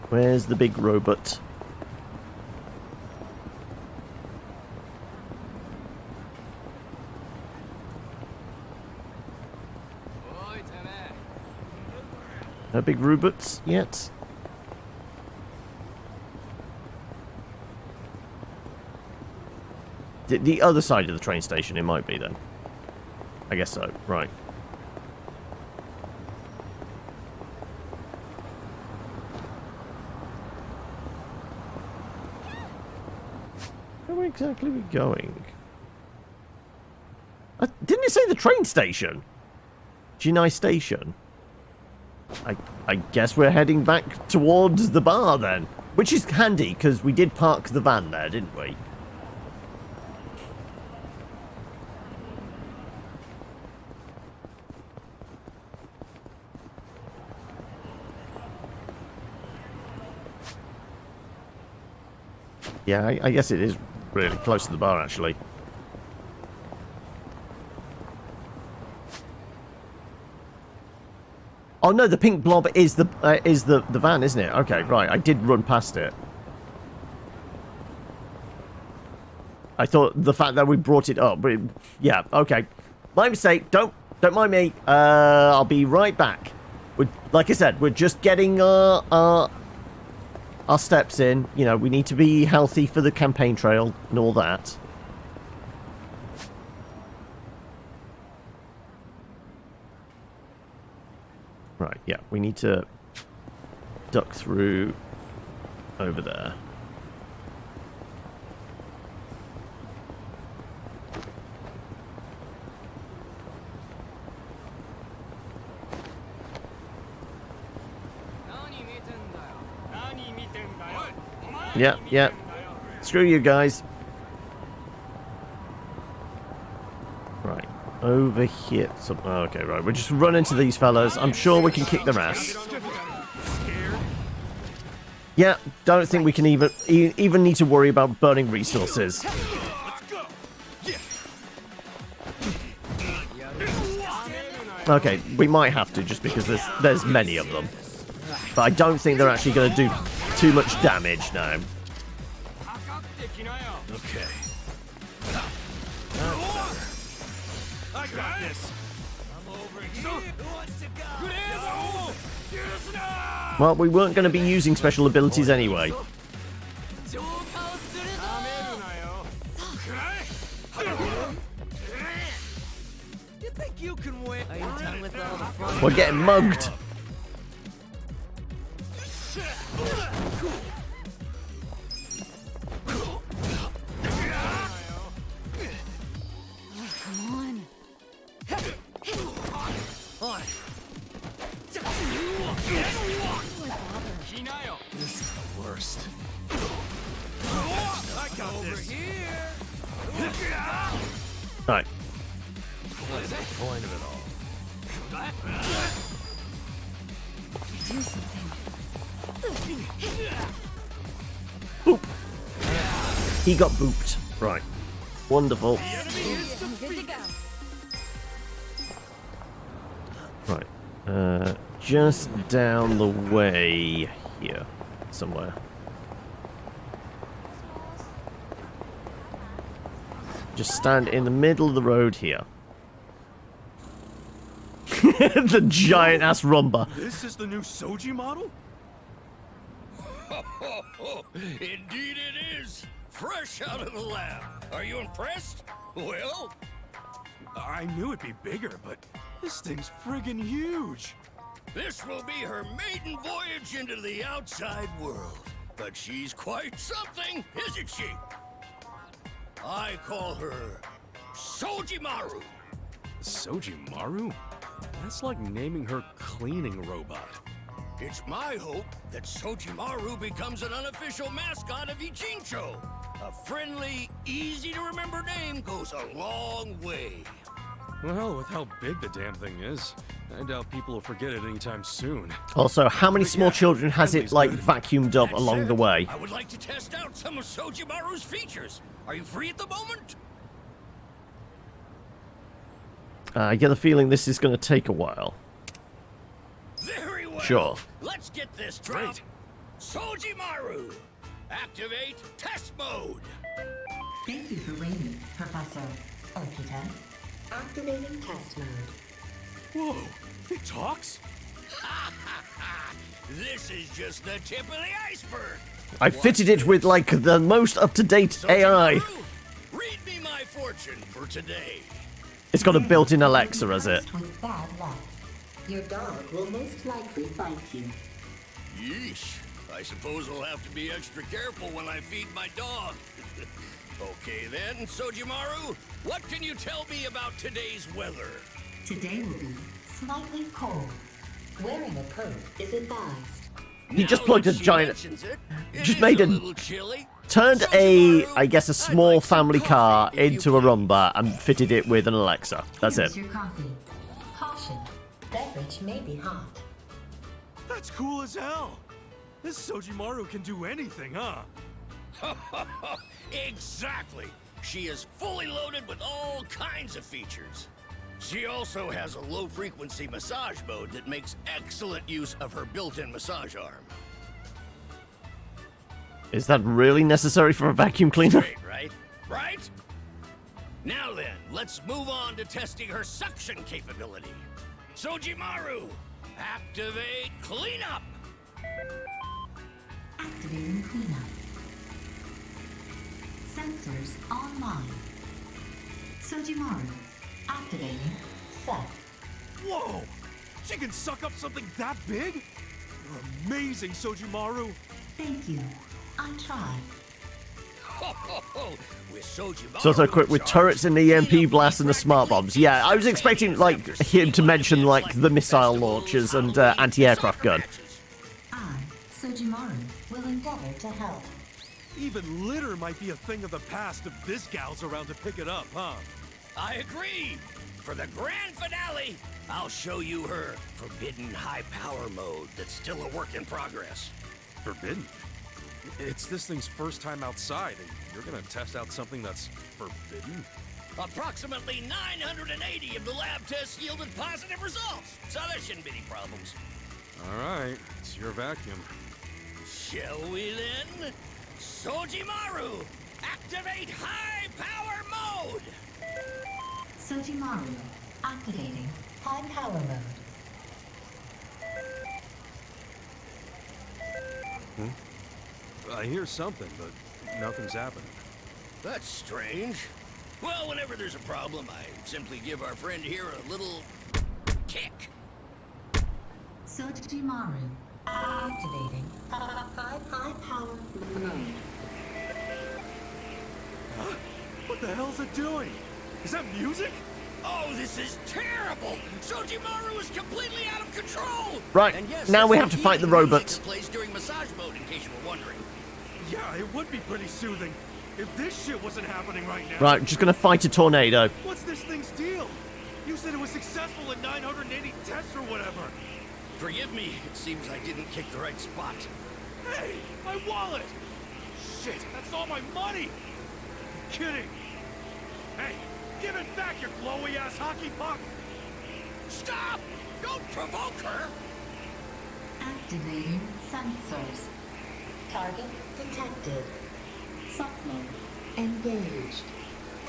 Where's the big robot? No big robots yet? The other side of the train station, it might be then. I guess so, right. Where exactly are we going? Didn't it say the train station? Jinai station. I guess we're heading back towards the bar then. Which is handy, because we did park the van there, didn't we? Yeah, I guess it is really close to the bar, actually. Oh no, the pink blob is the van, isn't it? Okay, right. I did run past it. I thought the fact that we brought it up, but yeah, okay. My mistake. Don't mind me. I'll be right back. Like I said, we're just getting our steps in. You know, we need to be healthy for the campaign trail and all that. Right, yeah, we need to duck through over there. Yeah, yeah. Screw you guys. Right. Over here. So, okay, right. We'll just run into these fellas. I'm sure we can kick their ass. Yeah, don't think we can even need to worry about burning resources. Okay, we might have to just because there's many of them. But I don't think they're actually going to do too much damage now. Okay. I got this. I'm over here. Who wants to go? Well, we weren't going to be using special abilities anyway. You think you can win? Are you done with all the fun? We're getting mugged. Come on. This is the worst. I got over here. Right. What is the point of it all? Do something. He got booped. Right. Wonderful. I'm good to go. Right. Just down the way here. Somewhere. Just stand in the middle of the road here. The giant ass rumba. This is the new Soji model? Indeed it is. Fresh out of the lab. Are you impressed? Well, I knew it'd be bigger, but this thing's friggin' huge. this will be her maiden voyage into the outside world. But she's quite something, isn't she? I call her Sojimaru. Sojimaru? That's like naming her cleaning robot. It's my hope that Sojimaru becomes an unofficial mascot of Ichincho. A friendly, easy-to-remember name goes a long way. Well, with how big the damn thing is, I doubt people will forget it anytime soon. Also, how many small children has it, like, vacuumed up along the way? I would like to test out some of Sojimaru's features. Are you free at the moment? I get the feeling this is going to take a while. Very well. Sure. Let's get this drop. Sojimaru, activate test mode. Thank you for waiting, Professor Okita. Activating test mode. Whoa, it talks? This is just the tip of the iceberg. I fitted it with, like, the most up-to-date AI. Read me my fortune for today. It's got a built-in Alexa, has it? With bad luck, your dog will most likely bite you. Yeesh. I suppose I'll have to be extra careful when I feed my dog. Okay then, Sojimaru, what can you tell me about today's weather? Today will be slightly cold. Wearing a coat is advised. He just plugged a giant... Just made a... Chilly. Turned a, I guess, a small family car into a Roomba and fitted it with an Alexa. That's Here's it. your coffee. Caution, beverage may be hot. That's cool as hell. This Sojimaru can do anything, huh? Exactly. She is fully loaded with all kinds of features. She also has a low-frequency massage mode that makes excellent use of her built-in massage arm. Is that really necessary for a vacuum cleaner? Great, right? Right? Now then, let's move on to testing her suction capability. Sojimaru, activate cleanup. Activating cleanup. Sensors online. Sojimaru, activating set. Whoa! She can suck up something that big? You're amazing, Sojimaru. Thank you. I tried. With Sojimaru So equipped with turrets and EMP blasts and the smart bombs. Yeah, I was expecting, like, him to mention, like, the missile launchers and anti-aircraft gun. I, Sojimaru, will endeavor to help. Even litter might be a thing of the past if this gal's around to pick it up, huh? I agree. For the grand finale, I'll show you her forbidden high-power mode that's still a work in progress. Forbidden? It's this thing's first time outside, and you're gonna test out something that's forbidden? Approximately 980 of the lab tests yielded positive results, so there shouldn't be any problems. Alright, it's your vacuum. Shall we then? Sojimaru, activate high-power mode! Sojimaru, activating high power mode. I hear something, but nothing's happening. That's strange. Well, whenever there's a problem, I simply give our friend here a little kick. Sojimaru, activating high power mode. Huh? What the hell's it doing? Is that music? Oh, this is terrible! Sojimaru is completely out of control! Right, And yes, now we that's have to fight the music robot. that plays during massage mode, in case you were wondering. Yeah, it would be pretty soothing if this shit wasn't happening right now. Right, just gonna fight a tornado. What's this thing's deal? You said it was successful in 980 tests or whatever. Forgive me, it seems I didn't kick the right spot. Hey, my wallet! Shit, that's all my money! You're kidding. Hey, give it back, you glowy-ass hockey puck! Stop! Don't provoke her! Activating sensors. Target detected. Suck mode engaged.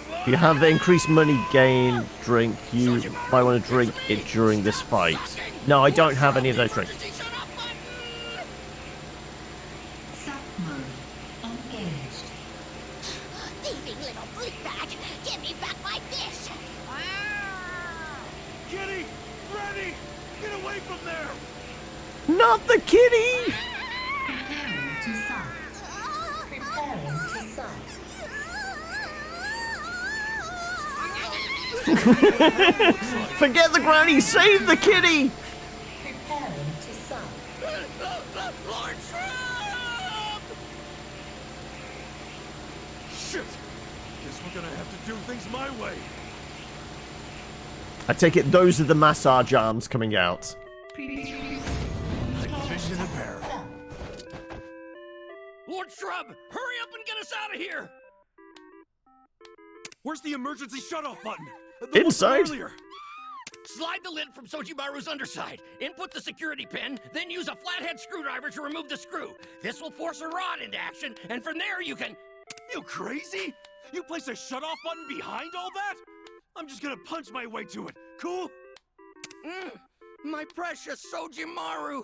If you have the increased money gain drink, you might want to drink it during this fight. No, I don't have any of those drinks. Suck mode engaged. Thieving little freakbag! Give me back my fish! Kitty! Freddy! Get away from there! Not the kitty! Preparing to suck. Preparing to suck. Forget the granny, save the kitty! Preparing to suck. Lord Trump! Shit! Guess we're gonna have to do things my way. I take it those are the massage arms coming out. Like fish in a barrel. Lord Shrub, hurry up and get us out of here! Where's the emergency shut-off button? Inside. Slide the lid from Sojimaru's underside. Input the security pin, then use a flathead screwdriver to remove the screw. This will force a rod into action, and from there you can... You crazy? You placed a shut-off button behind all that? I'm just gonna punch my way to it. Cool? My precious Sojimaru.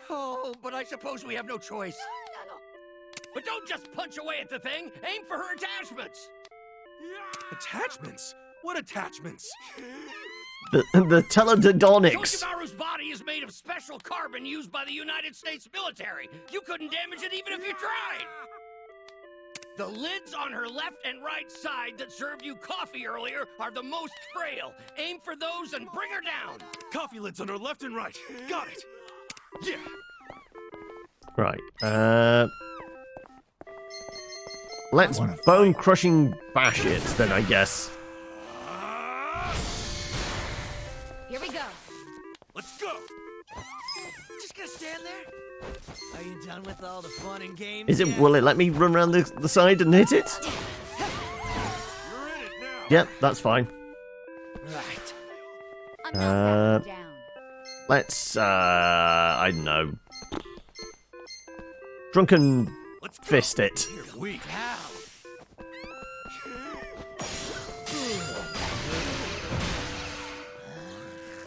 Oh, but I suppose we have no choice. But don't just punch away at the thing. Aim for her attachments. Attachments? What attachments? The teledildonics. Sojimaru's body is made of special carbon used by the United States military. You couldn't damage it even if you tried. The lids on her left and right side that served you coffee earlier are the most frail. Aim for those and bring her down. Coffee lids on her left and right. Got it. Yeah. Right. Let's bone-crushing bash it, then, I guess. Here we go. Let's go. Just gonna stand there? Are you done with all the fun and games? Is it? Will it let me run around the side and hit it? You're in it now. Yep, that's fine. Right. Let's, I don't know. Drunken fist it. You're weak.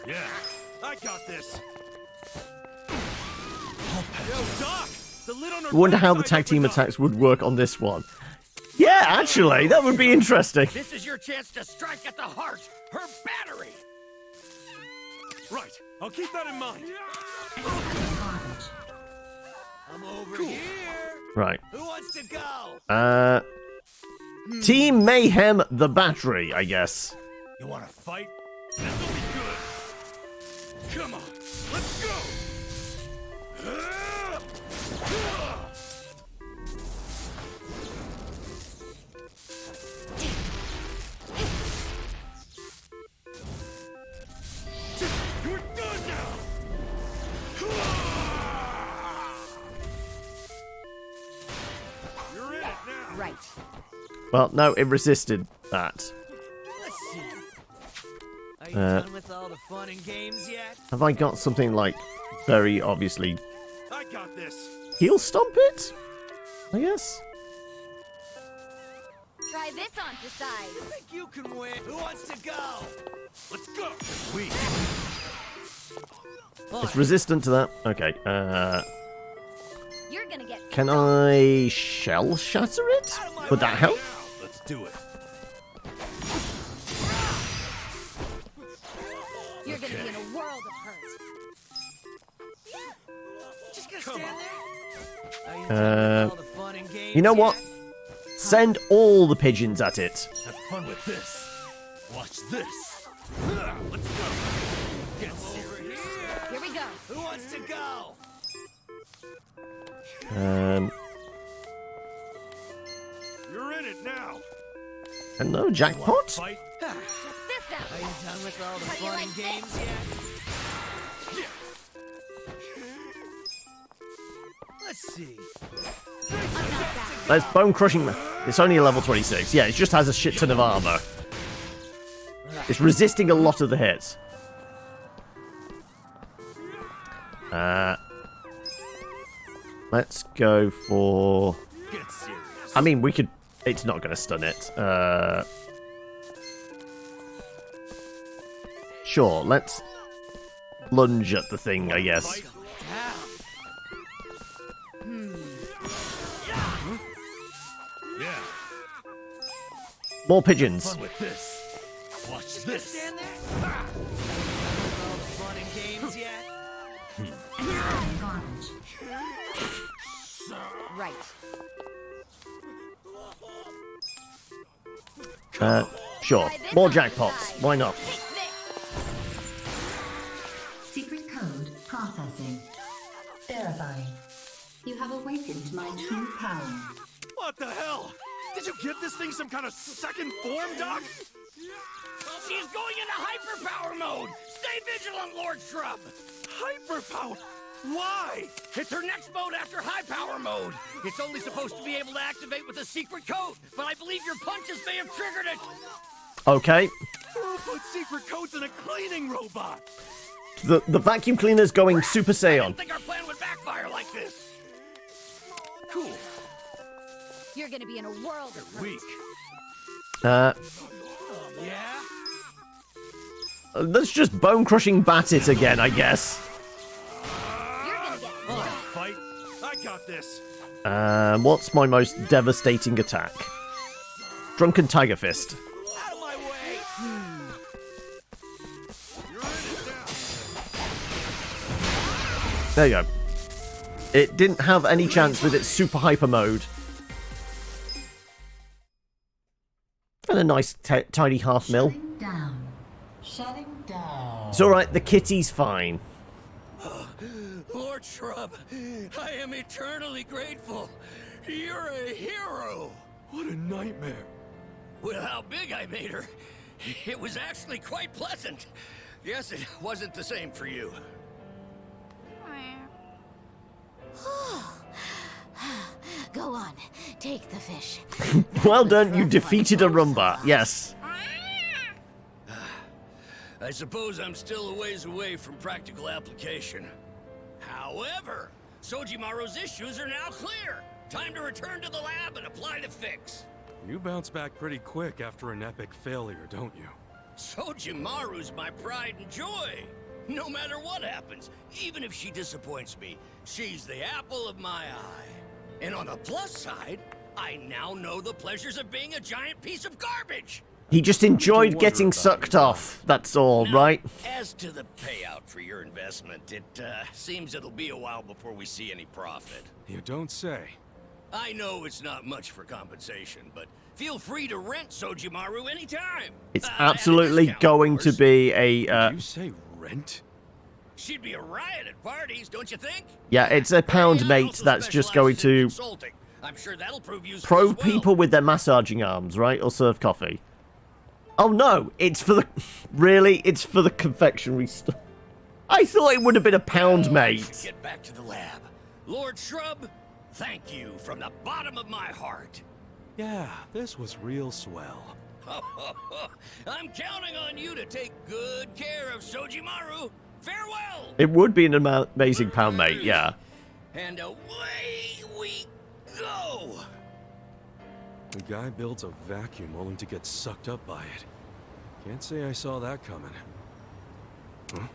Yeah, I got this. Yo, Doc! The lid on her I wonder how the backside tag team opened up. attacks would work on this one. Yeah, actually, that would be interesting. This is your chance to strike at the heart. Her battery. Right, I'll keep that in mind. I'm over here. Right. Who wants to go? Team Mayhem the battery, I guess. You wanna fight? This'll be good. Come on, let's go. You're done now. You're in it now. Right. Well, no, it resisted that. Let's see. Are you Uh, done with all the fun and games yet? Have I got something like very obviously I got this. heel stomp it? I guess. Try this on for size. You think you can win? Who wants to go? Let's go. We. It's resistant to that. Okay. You're gonna get. Can I shell shatter it? Would that help? Let's do it. You're gonna be in a world of hurt. Just gonna stand there? You know what? Send all the pigeons at it. Have fun with this. Watch this. Let's go. Get serious. Here we go. Who wants to go? You're in it now. Hello, jackpot. Fight. Check this out. Are you done with all the How do you fun like and games yet? Let's see. There's bone crushing. It's only a level 26. Yeah, it just has a shit ton of armor. It's resisting a lot of the hits. Let's go for. Get serious. I mean, we could. It's not going to stun it. Sure, let's lunge at the thing, I guess. Yeah. More pigeons. Fun with this. Watch this. Stand there? All the fun and games yet? Garbage. Right. Sure. More jackpots. Why not? Secret code processing. Verifying. You have awakened my true power. What the hell? Did you give this thing some kind of second form, Doc? She's going into hyperpower mode! Stay vigilant, Lord Shrub! Hyperpower? Why? It's her next mode after high power mode. It's only supposed to be able to activate with a secret code, but I believe your punches may have triggered it. Okay. Who put secret codes in a cleaning robot? The vacuum cleaner's going Super I Saiyan. didn't think our plan would backfire like this. Cool. You're gonna be in a world of hurt. Weak. Yeah? Let's just bone crushing bat it again, I guess. You're gonna get. Fight. I got this. What's my most devastating attack? Drunken Tiger Fist. Out of my way! There you go. It didn't have any chance with its super hyper mode. And a nice tiny half mil. Shutting down. Shutting down. It's alright, the kitty's fine. Lord Shrub, I am eternally grateful. You're a hero. What a nightmare. With how big I made her, it was actually quite pleasant. Yes, it wasn't the same for you. Go on, take the fish. Well done, you defeated a Rumba. Yes. I suppose I'm still a ways away from practical application. However, Sojimaru's issues are now clear. Time to return to the lab and apply the fix. You bounce back pretty quick after an epic failure, don't you? Sojimaru's my pride and joy. No matter what happens, even if she disappoints me, she's the apple of my eye. And on the plus side, I now know the pleasures of being a giant piece of garbage. He just enjoyed getting sucked off. That's all, right? As to the payout for your investment, it seems it'll be a while before we see any profit. You don't say. I know it's not much for compensation, but feel free to rent Sojimaru anytime. It's At a absolutely discount, going of to course. be a... Did you say rent? She'd be a riot at parties, don't you think? yeah, it's a pound mate that's just going to Consulting. I'm sure that'll prove useful probe as well. people with their massaging arms, right? Or serve coffee. Oh no, it's for the... Really? It's for the confectionery stuff. I thought it would have been a pound mate. Get back to the lab. Lord Shrub, thank you from the bottom of my heart. Yeah, this was real swell. I'm counting on you to take good care of Sojimaru. Farewell! It would be an amazing pound mate, yeah. And away we go! The guy builds a vacuum only to get sucked up by it. Can't say I saw that coming. Huh?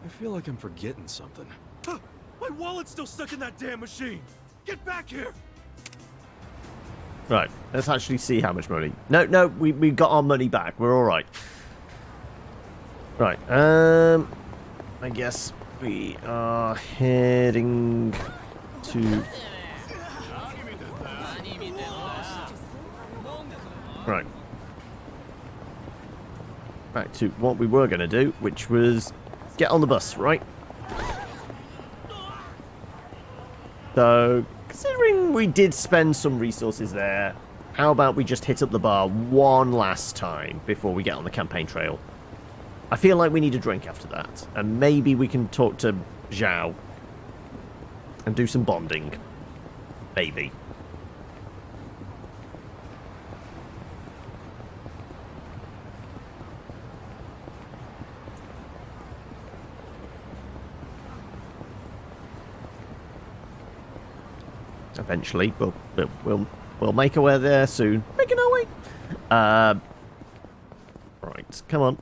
I feel like I'm forgetting something. My wallet's still stuck in that damn machine! Get back here! Right, let's actually see how much money. No, we got our money back. We're alright. Right, I guess we are heading to... Right. Back to what we were going to do, which was get on the bus, right? So, considering we did spend some resources there, how about we just hit up the bar one last time before we get on the campaign trail? I feel like we need a drink after that, and maybe we can talk to Zhao and do some bonding. Maybe. Eventually, we'll make our way there soon. Making our way. Right, come on.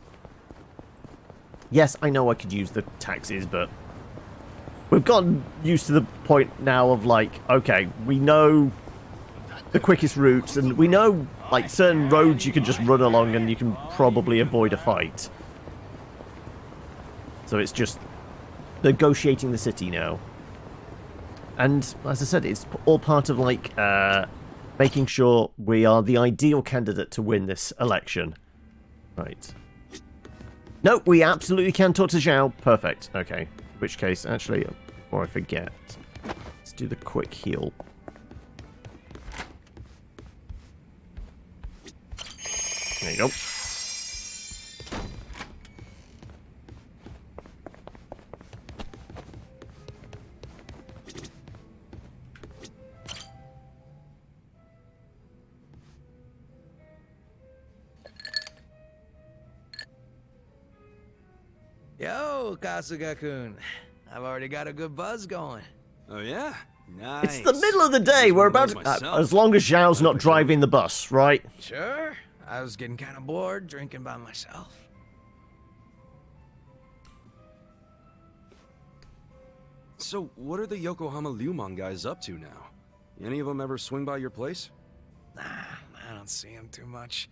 Yes, I know I could use the taxis, but we've gotten used to the point now of like, okay, we know the quickest routes, and we know like certain roads you can just run along, and you can probably avoid a fight. So it's just negotiating the city now. And, as I said, it's all part of, like, making sure we are the ideal candidate to win this election. Right. No, we absolutely can talk to Zhao. Perfect. Okay. In which case, actually, before I forget, let's do the quick heal. There you go. Yo, Kasuga-kun. I've already got a good buzz going. Oh, yeah? Nice. It's the middle of the day. We're about to... as long as Zhao's not driving the bus, right? Sure. I was getting kind of bored drinking by myself. So, what are the Yokohama Lumon guys up to now? Any of them ever swing by your place? Nah, I don't see them too much.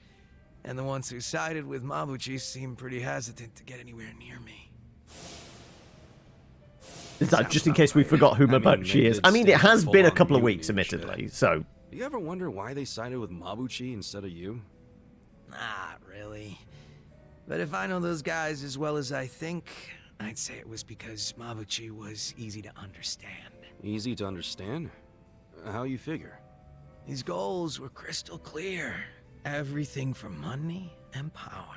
And the ones who sided with Mabuchi seem pretty hesitant to get anywhere near me. Is that just in case we forgot who Mabuchi is? I mean, it has been a couple of weeks, admittedly, so... Do you ever wonder why they sided with Mabuchi instead of you? Not really. But if I know those guys as well as I think, I'd say it was because Mabuchi was easy to understand. Easy to understand? How you figure? His goals were crystal clear. Everything for money and power.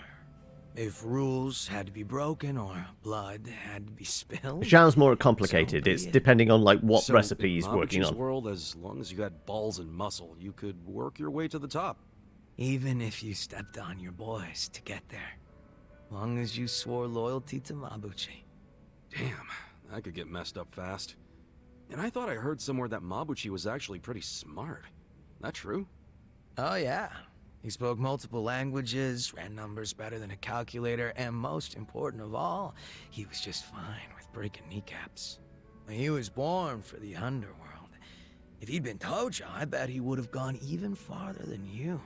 If rules had to be broken or blood had to be spilled... Zhao's more complicated. It's depending on like what recipe he's working on. In Mabuchi's world, as long as you had balls and muscle, you could work your way to the top. Even if you stepped on your boys to get there. Long as you swore loyalty to Mabuchi. Damn, that could get messed up fast. And I thought I heard somewhere that Mabuchi was actually pretty smart. That true? Oh yeah. He spoke multiple languages, ran numbers better than a calculator, and most important of all, he was just fine with breaking kneecaps. He was born for the underworld. If he'd been Tojo, I bet he would have gone even farther than you.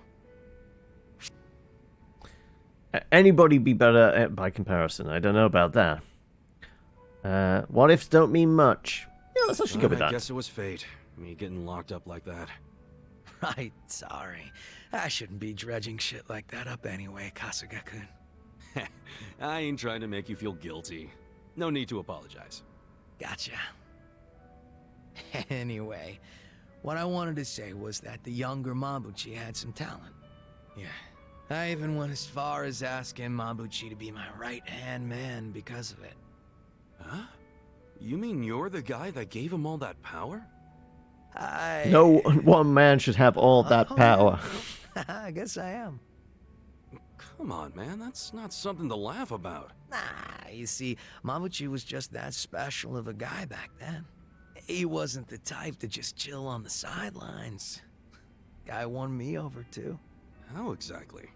Anybody be better by comparison? I don't know about that. What ifs don't mean much. Yeah, let's actually go with that. I guess it was fate, me getting locked up like that. Right, sorry. I shouldn't be dredging shit like that up anyway, Kasuga-kun. I ain't trying to make you feel guilty. No need to apologize. Gotcha. Anyway, what I wanted to say was that the younger Mabuchi had some talent. Yeah. I even went as far as asking Mabuchi to be my right-hand man because of it. Huh? You mean you're the guy that gave him all that power? No one man should have all that power. I guess I am. Come on, man. That's not something to laugh about. Nah, you see, Mabuchi was just that special of a guy back then. He wasn't the type to just chill on the sidelines. guy won me over too. How exactly?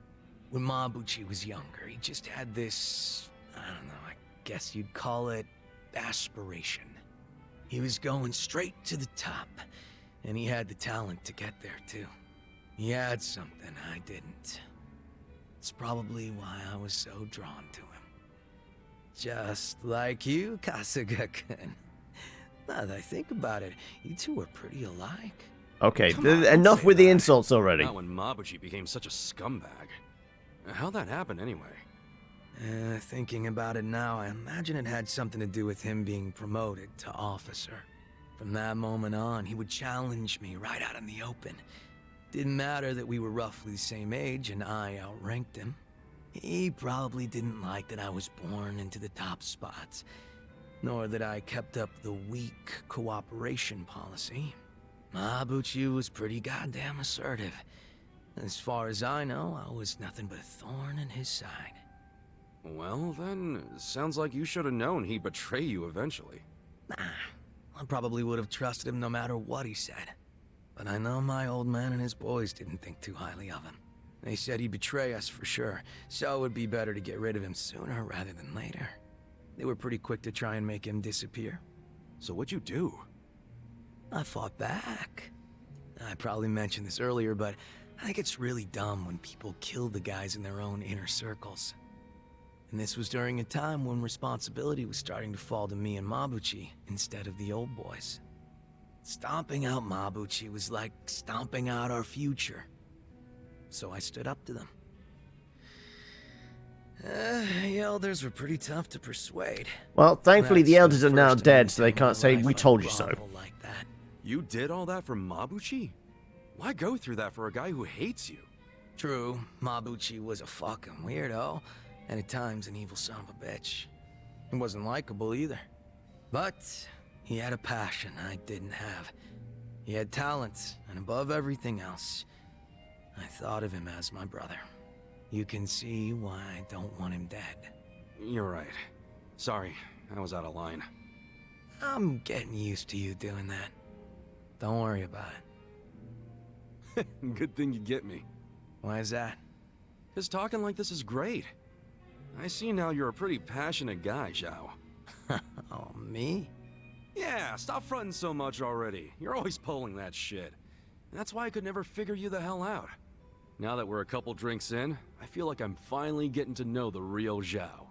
When Mabuchi was younger, he just had this, I don't know, I guess you'd call it aspiration. He was going straight to the top, and he had the talent to get there too. He had something I didn't. It's probably why I was so drawn to him. Just like you, Kasuga-kun. Now that I think about it, you two are pretty alike. Okay, Come on, enough don't with say the that. insults already. Not when Mabuchi became such a scumbag. How'd that happen anyway? Thinking about it now, I imagine it had something to do with him being promoted to officer. From that moment on, he would challenge me right out in the open. Didn't matter that we were roughly the same age and I outranked him. He probably didn't like that I was born into the top spots, nor that I kept up the weak cooperation policy. Mabuchi was pretty goddamn assertive. As far as I know, I was nothing but a thorn in his side. Well, then, sounds like you should have known he'd betray you eventually. Nah, I probably would have trusted him no matter what he said. But I know my old man and his boys didn't think too highly of him. They said he'd betray us for sure, so it would be better to get rid of him sooner rather than later. They were pretty quick to try and make him disappear. So what'd you do? I fought back. I probably mentioned this earlier, but I think it's really dumb when people kill the guys in their own inner circles. And this was during a time when responsibility was starting to fall to me and Mabuchi instead of the old boys. Stomping out Mabuchi was like stomping out our future. So I stood up to them. The elders were pretty tough to persuade. Well, thankfully That's the elders the are now first dead, so they time in can't my say, life we I'd told you so. grovel like that. You did all that for Mabuchi? Why go through that for a guy who hates you? True, Mabuchi was a fucking weirdo, and at times an evil son of a bitch. He wasn't likable either. But he had a passion I didn't have. He had talent, and above everything else, I thought of him as my brother. You can see why I don't want him dead. You're right. Sorry, I was out of line. I'm getting used to you doing that. Don't worry about it. Good thing you get me. Why is that? 'Cause talking like this is great. I see now you're a pretty passionate guy, Zhao. Oh, me? Yeah, stop fronting so much already. You're always pulling that shit. And that's why I could never figure you the hell out. Now that we're a couple drinks in, I feel like I'm finally getting to know the real Zhao.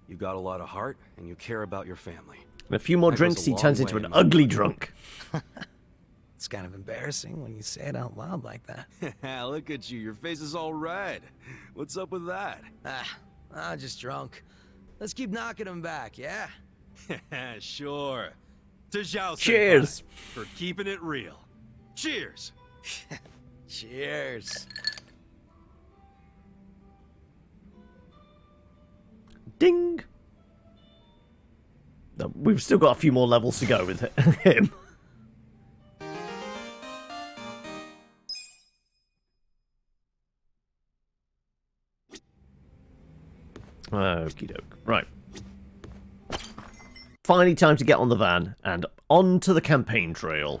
You got a lot of heart, and you care about your family. In a few more That drinks, goes a he turns long into way an in ugly finding drunk. It's kind of embarrassing when you say it out loud like that. Look at you, your face is all red. What's up with that? Just drunk. Let's keep knocking him back, yeah? Sure. To Zhao Cheers. for keeping it real. Cheers. Cheers. Ding. No, we've still got a few more levels to go with him. Okie doke. Right. Finally time to get on the van and on to the campaign trail.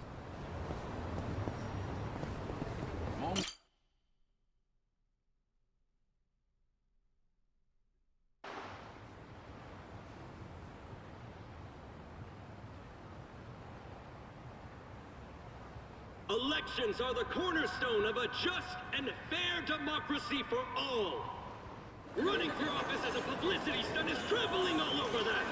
Elections are the cornerstone of a just and fair democracy for all. Running for office as a publicity stunt is traveling all over that.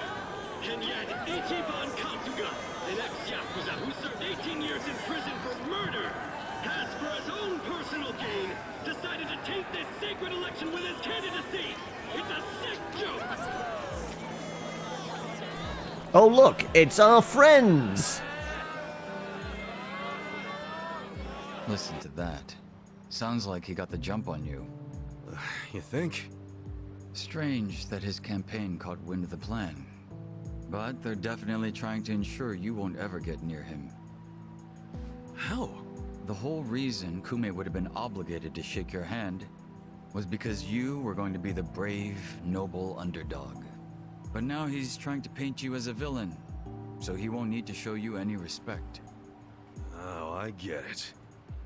And yet, Ichiban Kasuga, an ex-Yakuza who served 18 years in prison for murder, has, for his own personal gain, decided to taint this sacred election with his candidacy. It's a sick joke. Oh look, it's our friends! Listen to that. Sounds like he got the jump on you. You think? Strange that his campaign caught wind of the plan. But they're definitely trying to ensure you won't ever get near him. How? The whole reason Kume would have been obligated to shake your hand was because you were going to be the brave, noble underdog. But now he's trying to paint you as a villain, so he won't need to show you any respect. Oh, I get it.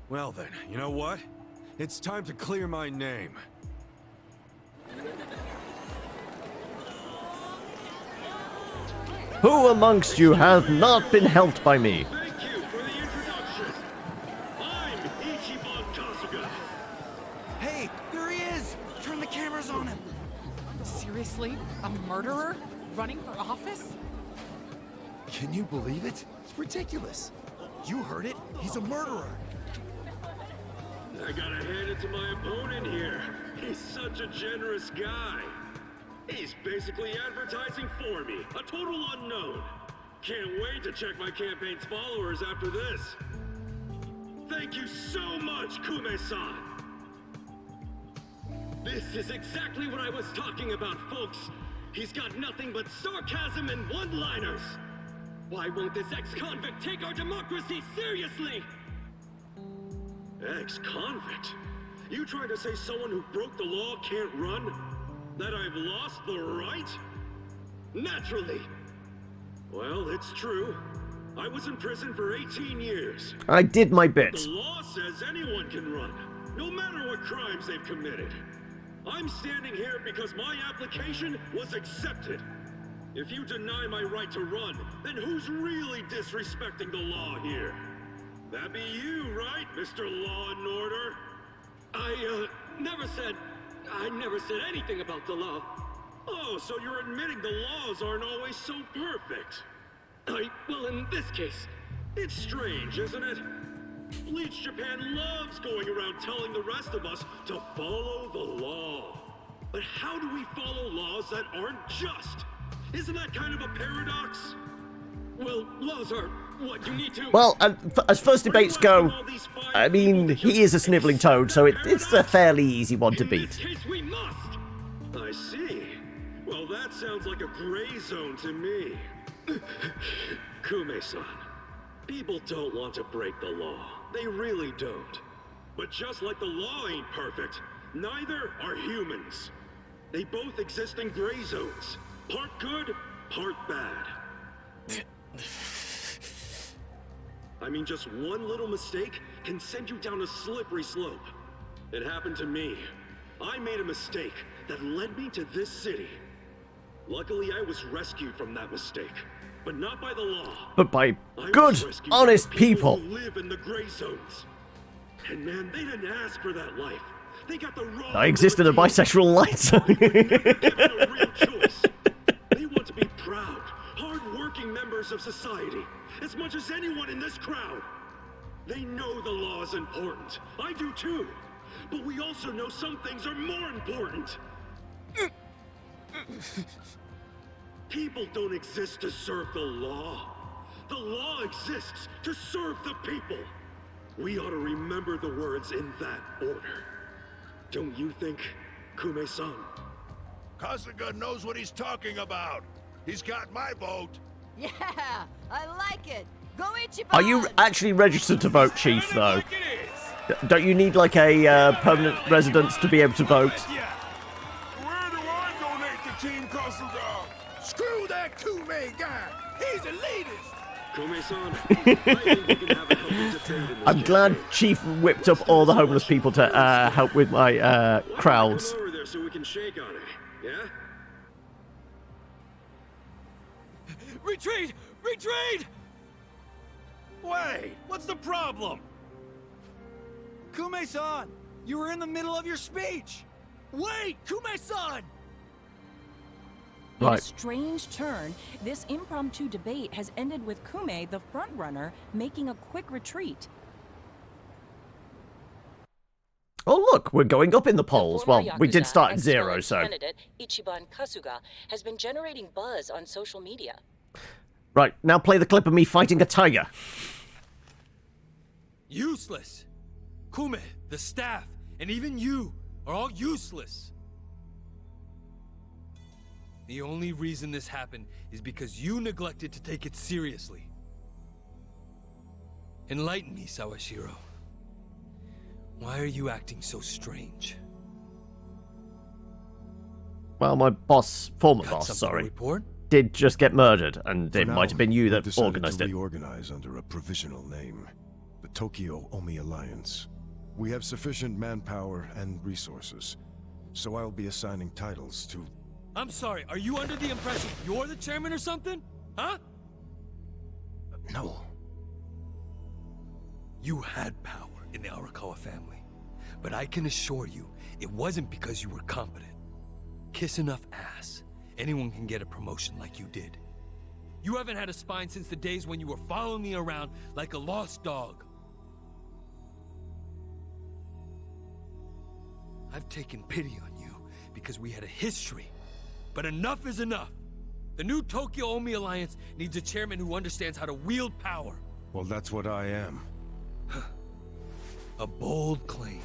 Well then, you know what? It's time to clear my name. Who amongst you has not been helped by me? Thank you for the introduction. I'm Ichiban Kasuga. Hey, there he is! Turn the cameras on him! Seriously? A murderer? Running for office? Can you believe it? It's ridiculous. You heard it. He's a murderer. I gotta hand it to my opponent here. He's such a generous guy. He's basically advertising for me, a total unknown. Can't wait to check my campaign's followers after this. Thank you so much, Kume-san. This is exactly what I was talking about, folks. He's got nothing but sarcasm and one-liners. Why won't this ex-convict take our democracy seriously? Ex-convict? You trying to say someone who broke the law can't run? That I've lost the right? Naturally. Well, it's true. I was in prison for 18 years. I did my bit. The law says anyone can run, no matter what crimes they've committed. I'm standing here because my application was accepted. If you deny my right to run, then who's really disrespecting the law here? That be you, right, Mr. Law and Order? I never said anything about the law. Oh, so you're admitting the laws aren't always so perfect. Well, in this case, it's strange, isn't it? Bleach Japan loves going around telling the rest of us to follow the law. But how do we follow laws that aren't just? Isn't that kind of a paradox? Well, laws are what you need to... Well, as first debates go, I mean, he is a sniveling toad, so it's a fairly easy one to beat. In this case, we must! I see. Well, that sounds like a gray zone to me. Kume-san, people don't want to break the law. They really don't. But just like the law ain't perfect, neither are humans. They both exist in gray zones. Part good, part bad. I mean, just one little mistake can send you down a slippery slope. It happened to me. I made a mistake that led me to this city. Luckily, I was rescued from that mistake, but not by the law. But by good, honest people. Who live in the gray zones. And man, they didn't ask for that life. They got the wrong... I exist in a bisexual light zone. Given a real choice. They want to be proud, hard-working members of society, as much as anyone in this crowd. They know the law is important. I do too. But we also know some things are more important. People don't exist to serve the law. The law exists to serve the people. We ought to remember the words in that order. Don't you think, Kume-san? Kasuga knows what he's talking about. He's got my vote. Yeah, I like it. Go Ichiban! Are you actually registered to vote, Chief, though? Don't you need, like, a permanent residence to be able to vote? Where do I donate to Team Kasuga? Screw that Kume guy. He's a elitist. Kume-san, I think we can have a healthy debate in this I'm glad Chief whipped up all the homeless people to help with my crowds. Come over there so we can shake on it, yeah? Retreat! Retreat! Wait, what's the problem? Kume-san, you were in the middle of your speech. Wait, Kume-san! In a Right. strange turn, this impromptu debate has ended with Kume, the frontrunner, making a quick retreat. Oh, look, we're going up in the polls. Well, we did Yakuza start at and 0, fellow so... candidate Ichiban Kasuga has been generating buzz on social media. Right, now play the clip of me fighting a tiger. Useless. Kume, the staff, and even you are all useless. The only reason this happened is because you neglected to take it seriously. Enlighten me, Sawashiro. Why are you acting so strange? Well, my boss, former Got boss, something to sorry, report? did just get murdered, and For it now, might have been you we've that decided organised to it. reorganize under a provisional name. the Tokyo Omi Alliance. We have sufficient manpower and resources, so I'll be assigning titles to... I'm sorry, are you under the impression you're the chairman or something? Huh? No. You had power in the Arakawa family, but I can assure you, it wasn't because you were competent. Kiss enough ass, anyone can get a promotion like you did. You haven't had a spine since the days when you were following me around like a lost dog. I've taken pity on you because we had a history, but enough is enough. The new Tokyo Omi Alliance needs a chairman who understands how to wield power. Well, that's what I am. A bold claim.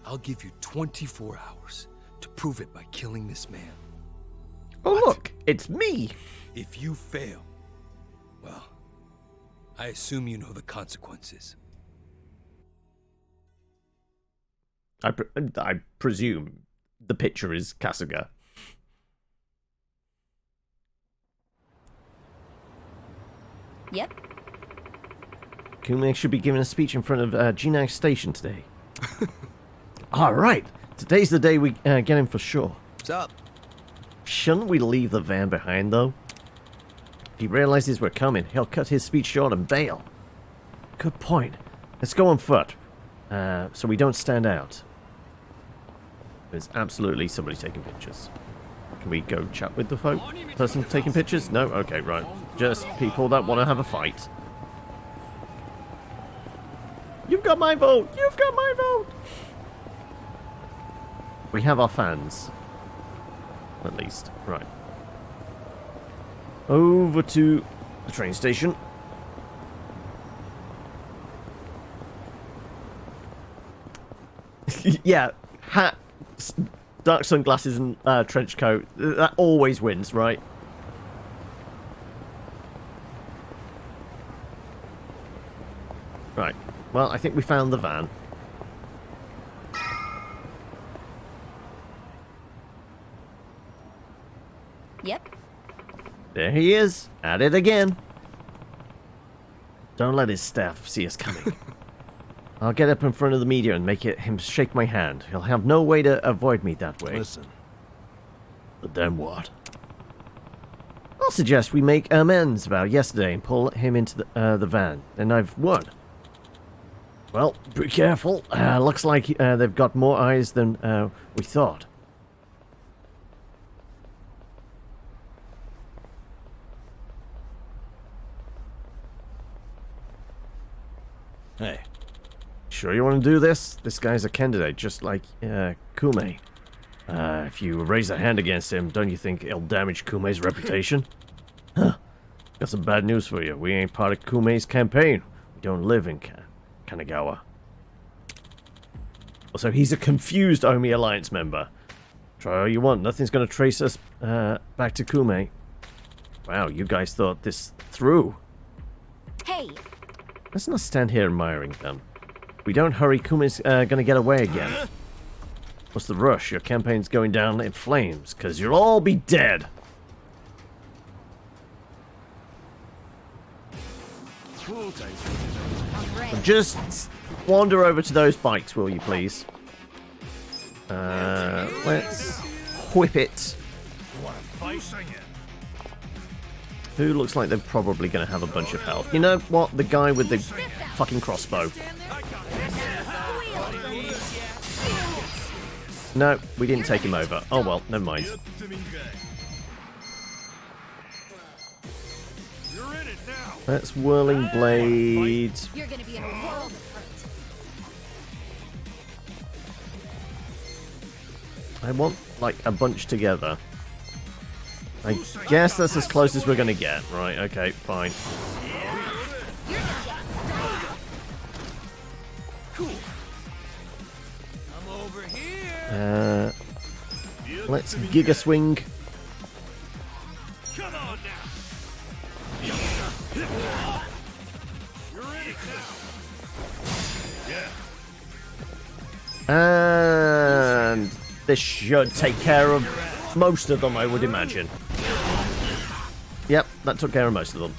I'll give you 24 hours to prove it by killing this man. Oh, look, it's me. If you fail, well, I assume you know the consequences. I presume the picture is Kasuga. Yep. Kume should be giving a speech in front of Jinai Station today. Alright, today's the day we get him for sure. What's up? Shouldn't we leave the van behind, though? If he realizes we're coming, he'll cut his speech short and bail. Good point. Let's go on foot, so we don't stand out. There's absolutely somebody taking pictures. Can we go chat with the person taking pictures? No? Okay, right. Just people that want to have a fight. You've got my vote! You've got my vote! We have our fans. At least. Right. Over to the train station. Yeah, hat, dark sunglasses and trench coat. That always wins, right? Right. Well, I think we found the van. Yep. There he is, at it again. Don't let his staff see us coming. I'll get up in front of the media and make him shake my hand. He'll have no way to avoid me that way. Listen. But then what? I'll suggest we make amends about yesterday and pull him into the van. Then I've won. Well, be careful. Looks like they've got more eyes than we thought. Hey. Sure you want to do this? This guy's a candidate, just like Kume. If you raise a hand against him, don't you think it'll damage Kume's reputation? Huh. Got some bad news for you. We ain't part of Kume's campaign. We don't live in Kanagawa. Also, he's a confused Omi Alliance member. Try all you want. Nothing's going to trace us back to Kume. Wow, you guys thought this through. Hey. Let's not stand here admiring them. If we don't hurry, Kume's gonna get away again. What's the rush? Your campaign's going down in flames, because you'll all be dead. Just wander over to those bikes, will you please? Let's whip it. Who looks like they're probably going to have a bunch of health? You know what? The guy with the fucking crossbow. No, we didn't take him over. Oh well, never mind. That's Whirling Blade. You're gonna be in a world of hurt. I want, like, a bunch together. I guess that's as close as we're gonna get. Right, okay, fine. Cool. I'm over here. Let's Giga Swing. Come on now. You're in it And now. this should take care of most of them, I would imagine. Yep, that took care of most of them.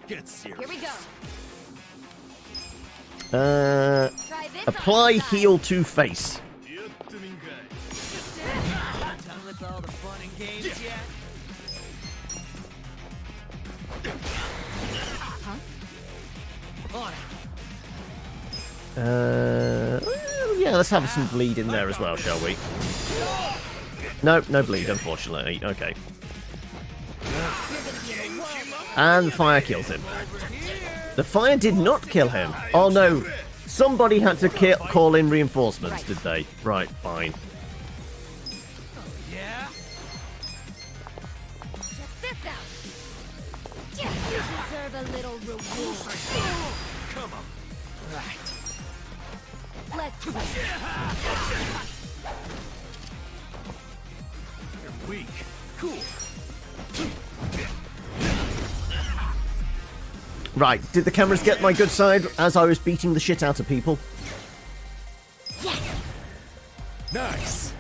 Get serious. Here we go. Apply heal to face. Done with all the fun and games yet? Yeah, let's have some bleed in there as well, shall we? Nope, no bleed, unfortunately. Okay. And the fire kills him. The fire did not kill him. Oh no, somebody had to call in reinforcements, did they? Right, fine. Yeah? Check this out. You deserve a little reward. Come on. Right. Let's see. You're weak. Cool. Right, did the cameras get my good side as I was beating the shit out of people? Yes. Nice.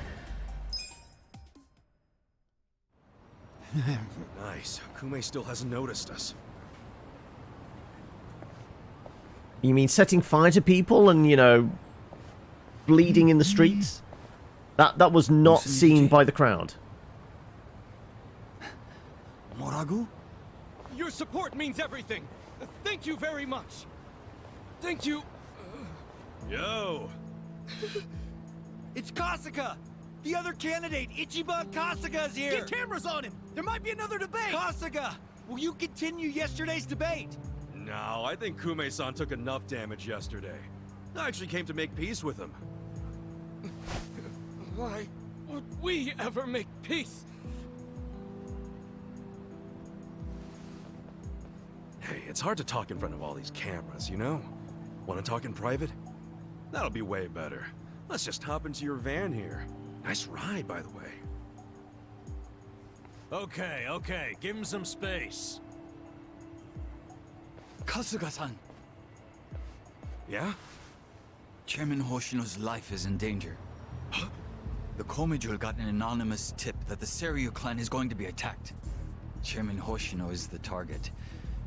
Nice. Kume still hasn't noticed us. You mean setting fire to people and, you know, bleeding in the streets? That was not seen by the crowd. Moragu? Your support means everything. Thank you very much. Thank you. Yo! It's Kasuga! The other candidate, Ichiban Kasuga, is here! Get cameras on him! There might be another debate! Kasuga! Will you continue yesterday's debate? No, I think Kume-san took enough damage yesterday. I actually came to make peace with him. Why would we ever make peace? Hey, it's hard to talk in front of all these cameras, you know? Want to talk in private? That'll be way better. Let's just hop into your van here. Nice ride, by the way. Okay, give him some space. Kasuga-san! Yeah? Chairman Hoshino's life is in danger. The Komijul got an anonymous tip that the Seiryu clan is going to be attacked. Chairman Hoshino is the target,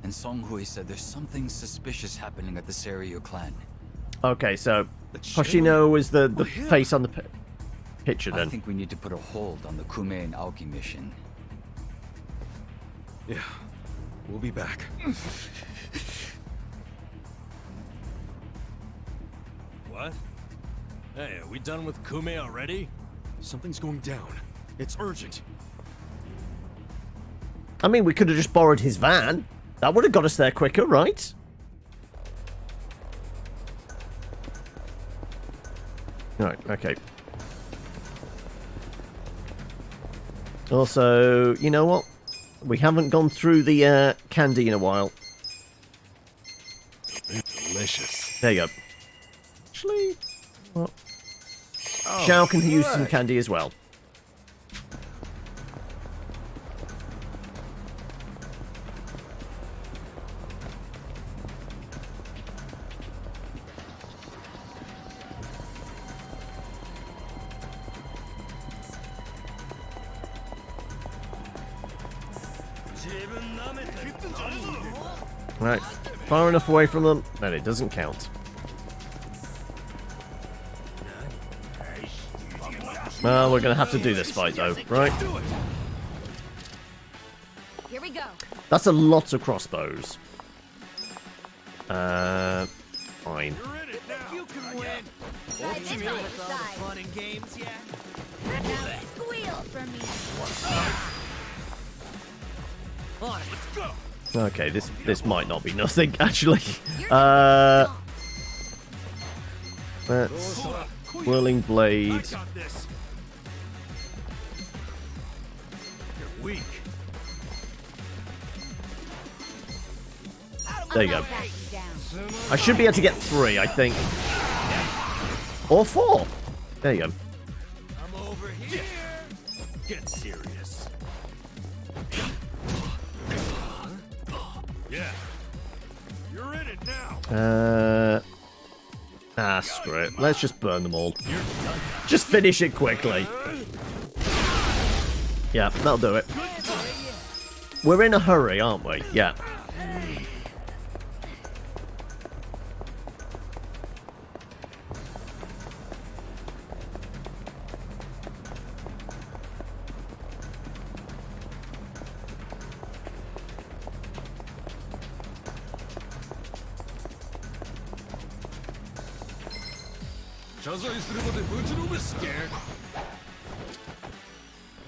and Songhui said there's something suspicious happening at the Seiryu clan. Okay, so Hoshino was the face on the picture then. I think we need to put a hold on the Kume and Aoki mission. Yeah, we'll be back. What? Hey, are we done with Kume already? Something's going down. It's urgent. I mean, we could have just borrowed his van. That would have got us there quicker, right? Right, okay. Also, you know what? We haven't gone through the candy in a while. Delicious. There you go. Actually, well, Shao can use some candy as well. Right, far enough away from them that it doesn't count. Well, we're gonna have to do this fight though, right? Here we go. That's a lot of crossbows. Fine. You can win. This With all the side. fun and games yet? Now squeal for me. On it. Let's go. Okay, this might not be nothing actually. Let's whirling blade. You're weak. There you go. I should be able to get 3, I think. Or 4. There you go. I'm over here. Get serious. Yeah. You're in it now. Screw it. Let's just burn them all. Just finish it quickly. Yeah, that'll do it. We're in a hurry, aren't we? Yeah.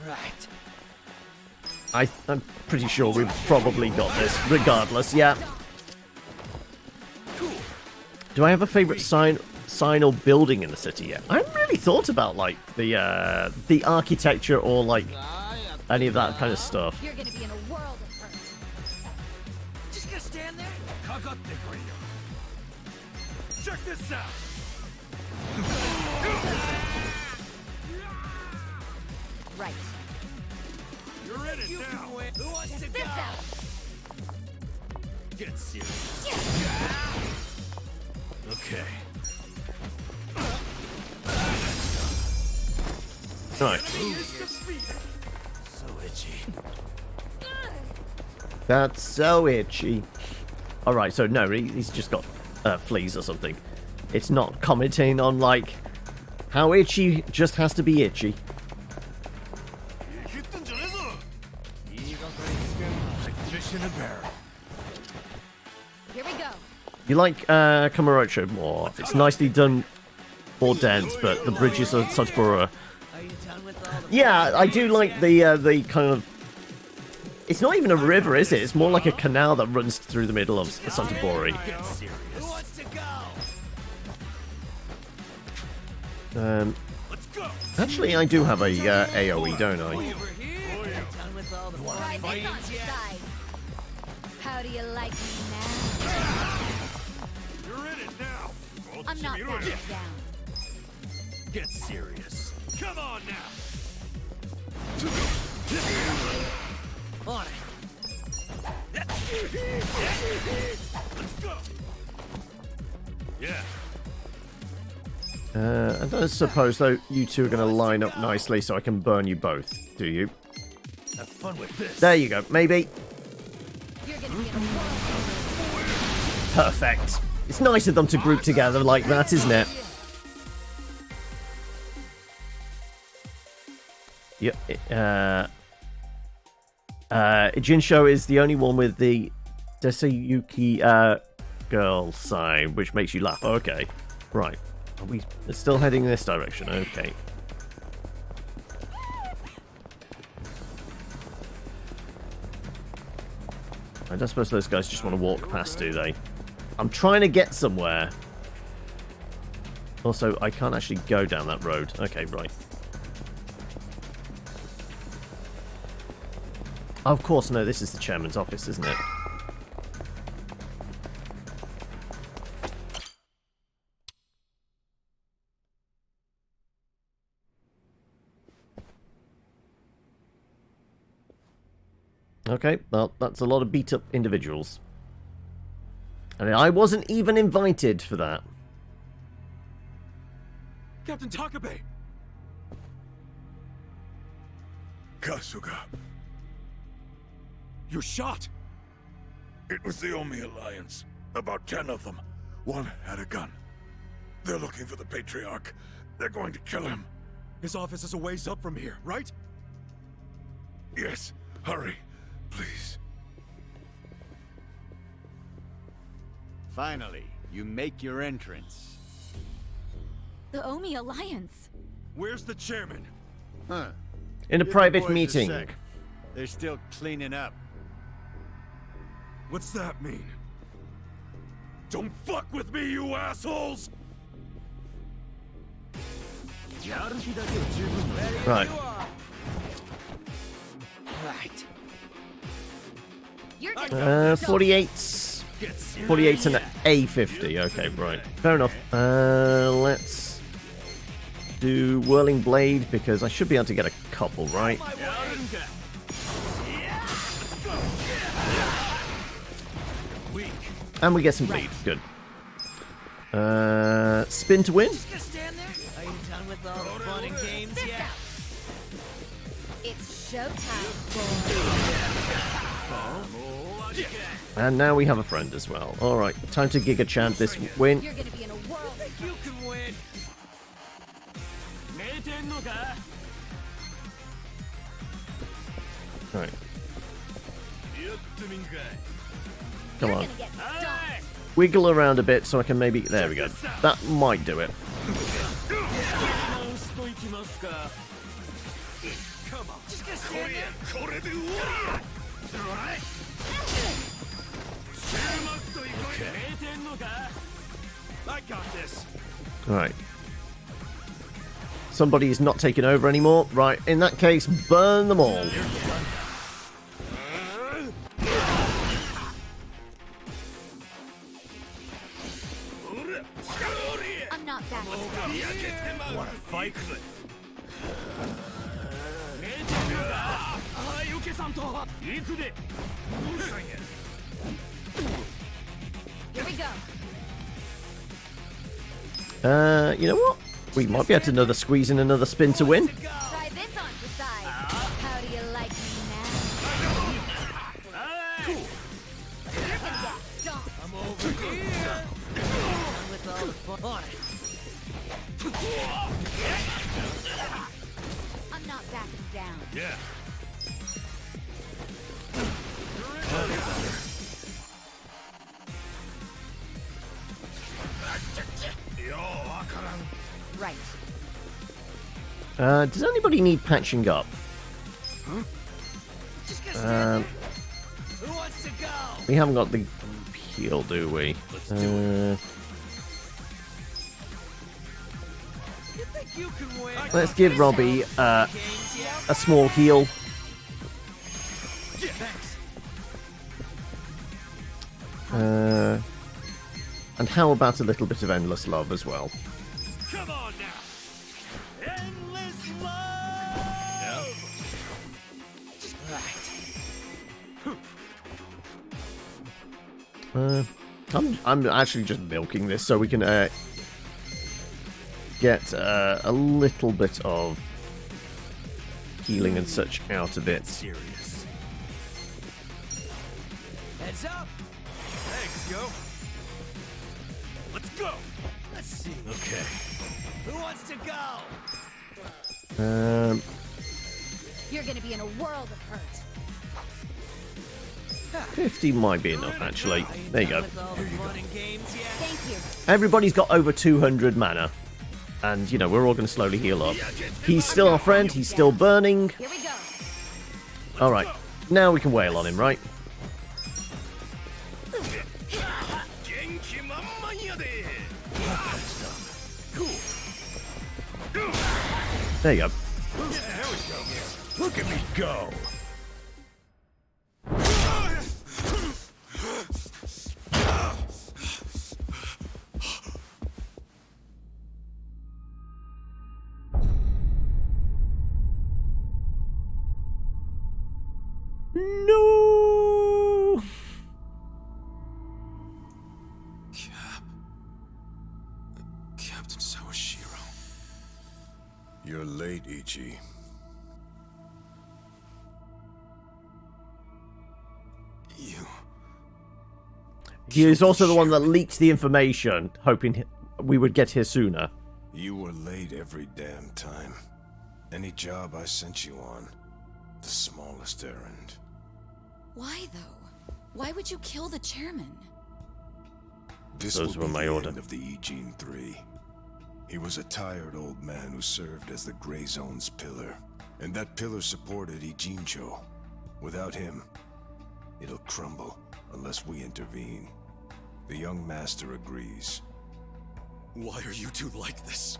Right. I'm pretty sure we've probably got this, regardless, yeah. Do I have a favourite sign or building in the city yet? I haven't really thought about, like, the architecture or, like, any of that kind of stuff. You're gonna be in a world of hurt. Just gonna stand there? Check this out! Right. You're in it now! Who wants to Check go? this out. Get serious. Okay. Right. So itchy. That's so itchy. Alright, so no, he's just got fleas or something. It's not commenting on, like, how itchy just has to be itchy. Fish in a barrel. Here we go. You like Kamurocho more. It's nicely done, more dense, but the bridges of Satsubura. Yeah, I do like the kind of... It's not even a river, is it? It's more like a canal that runs through the middle of Satsubura. Who wants to go? Actually, I do have a AoE, don't I? Try this on side. How do you like me now? You're in it now! I'm not backing down. Get serious. Come on now! On it. Let's go! Yeah. I don't suppose, though, you two are going to line up nicely so I can burn you both, do you? Have fun with this. There you go, maybe. You're gonna be in a world. Perfect. It's nice of them to group together like that, isn't it? Yeah. Jinsho is the only one with the Desayuki girl sign, which makes you laugh. Okay. Right. Are we still heading in this direction? Okay. I don't suppose those guys just want to walk past, do they? I'm trying to get somewhere. Also, I can't actually go down that road. Okay, right. Of course, no, this is the chairman's office, isn't it? Okay, well, that's a lot of beat-up individuals. And I wasn't even invited for that. Captain Takabe! Kasuga. You're shot! It was the Omi Alliance. About 10 of them. One had a gun. They're looking for the Patriarch. They're going to kill him. His office is a ways up from here, right? Yes. Hurry. Please. Finally, you make your entrance. The Omi Alliance. Where's the chairman? Huh. In a Give the private boys a meeting. sec. They're still cleaning up. What's that mean? Don't fuck with me, you assholes! Right. Right. 48's 48's an A50. Okay, right. Fair enough. Let's do Whirling Blade because I should be able to get a couple, right? And we get some bleed. Good. Spin to win. Are you done with all the fun and games yet? It's And now we have a friend as well. Alright, time to Giga Chant this win. You're gonna be in a world. Think you can win? Right. Come on. Wiggle around a bit so I can maybe... There we go. That might do it. Come on. Just gonna stand I got this. Alright. Somebody is not taking over anymore. Right, in that case, burn them all. I'm not that. Wanna fight? Here we go. You know what? We might be able to another squeeze in another spin to win. Try this on for size. How do you like me now? I'm over here. With all the fun. I'm not backing down. Yeah. Right. Does anybody need patching up? Who wants to go? We haven't got the heal, do we? You think you can win? Let's give Robbie a small heal. And how about a little bit of endless love as well? Come on now. Endless love. Right. I'm actually just milking this so we can get a little bit of healing and such out of it. Serious. Heads up. Thanks, yo. Let's go. Let's see. Okay. Who wants to go? You're gonna be in a world of hurt. 50 might be enough, actually. There you go. Thank you. Everybody's got over 200 mana. And, you know, we're all going to slowly heal up. He's still our friend. He's still burning. Here we go. Alright. Now we can wail on him, right? There you go. Look at me go. No. Captain Sawashiro. You're late, Ichi. He is also the one that leaked the information, hoping we would get here sooner. You were late every damn time. Any job I sent you on, the smallest errand. Why though? Why would you kill the chairman? This Those will were be my the order. end of the Ijin 3. He was a tired old man who served as the Gray Zone's pillar. And that pillar supported Ijincho. Without him, it'll crumble unless we intervene. The young master agrees. Why are you two like this?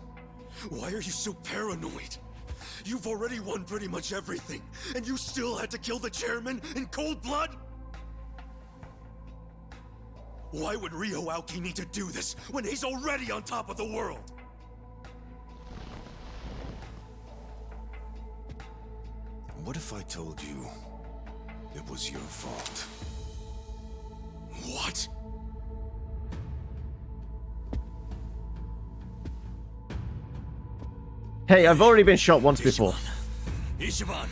Why are you so paranoid? You've already won pretty much everything, and you still had to kill the chairman in cold blood? Why would Ryo Aoki need to do this when he's already on top of the world? What if I told you it was your fault? What? Hey, I've already been shot once before. Ichiban,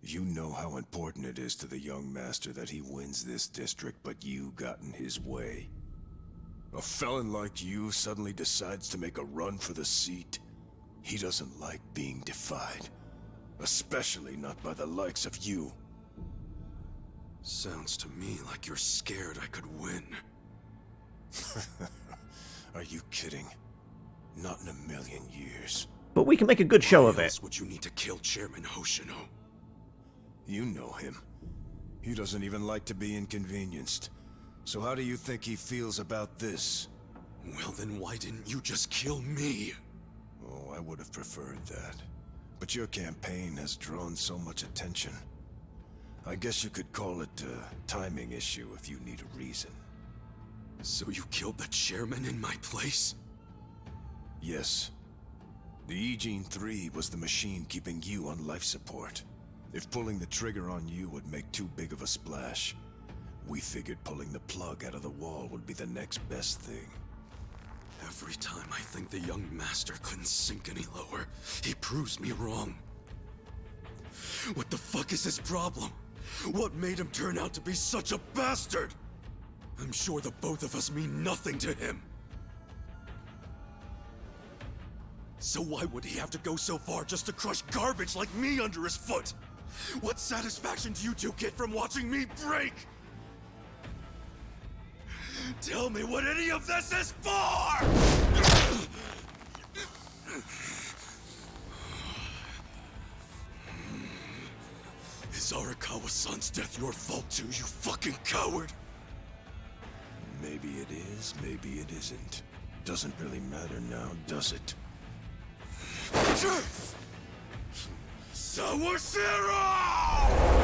You know how important it is to the young master that he wins this district, but you got in his way. A felon like you suddenly decides to make a run for the seat. He doesn't like being defied. Especially not by the likes of you. Sounds to me like you're scared I could win. Are you kidding? Not in a million years. But we can make a good show of Why it. else would you need to kill Chairman Hoshino? You know him. He doesn't even like to be inconvenienced. So how do you think he feels about this? Well, then why didn't you just kill me? Oh, I would have preferred that. But your campaign has drawn so much attention. I guess you could call it a timing issue if you need a reason. So you killed the chairman in my place? Yes. The Ichiban 3 was the machine keeping you on life support. If pulling the trigger on you would make too big of a splash, we figured pulling the plug out of the wall would be the next best thing. Every time I think the young master couldn't sink any lower, he proves me wrong. What the fuck is his problem? What made him turn out to be such a bastard? I'm sure the both of us mean nothing to him. So why would he have to go so far just to crush garbage like me under his foot? What satisfaction do you two get from watching me break? Tell me what any of this is for! Is Arakawa-san's death your fault too, you fucking coward? Maybe it is, maybe it isn't. Doesn't really matter now, does it? Sawashiro!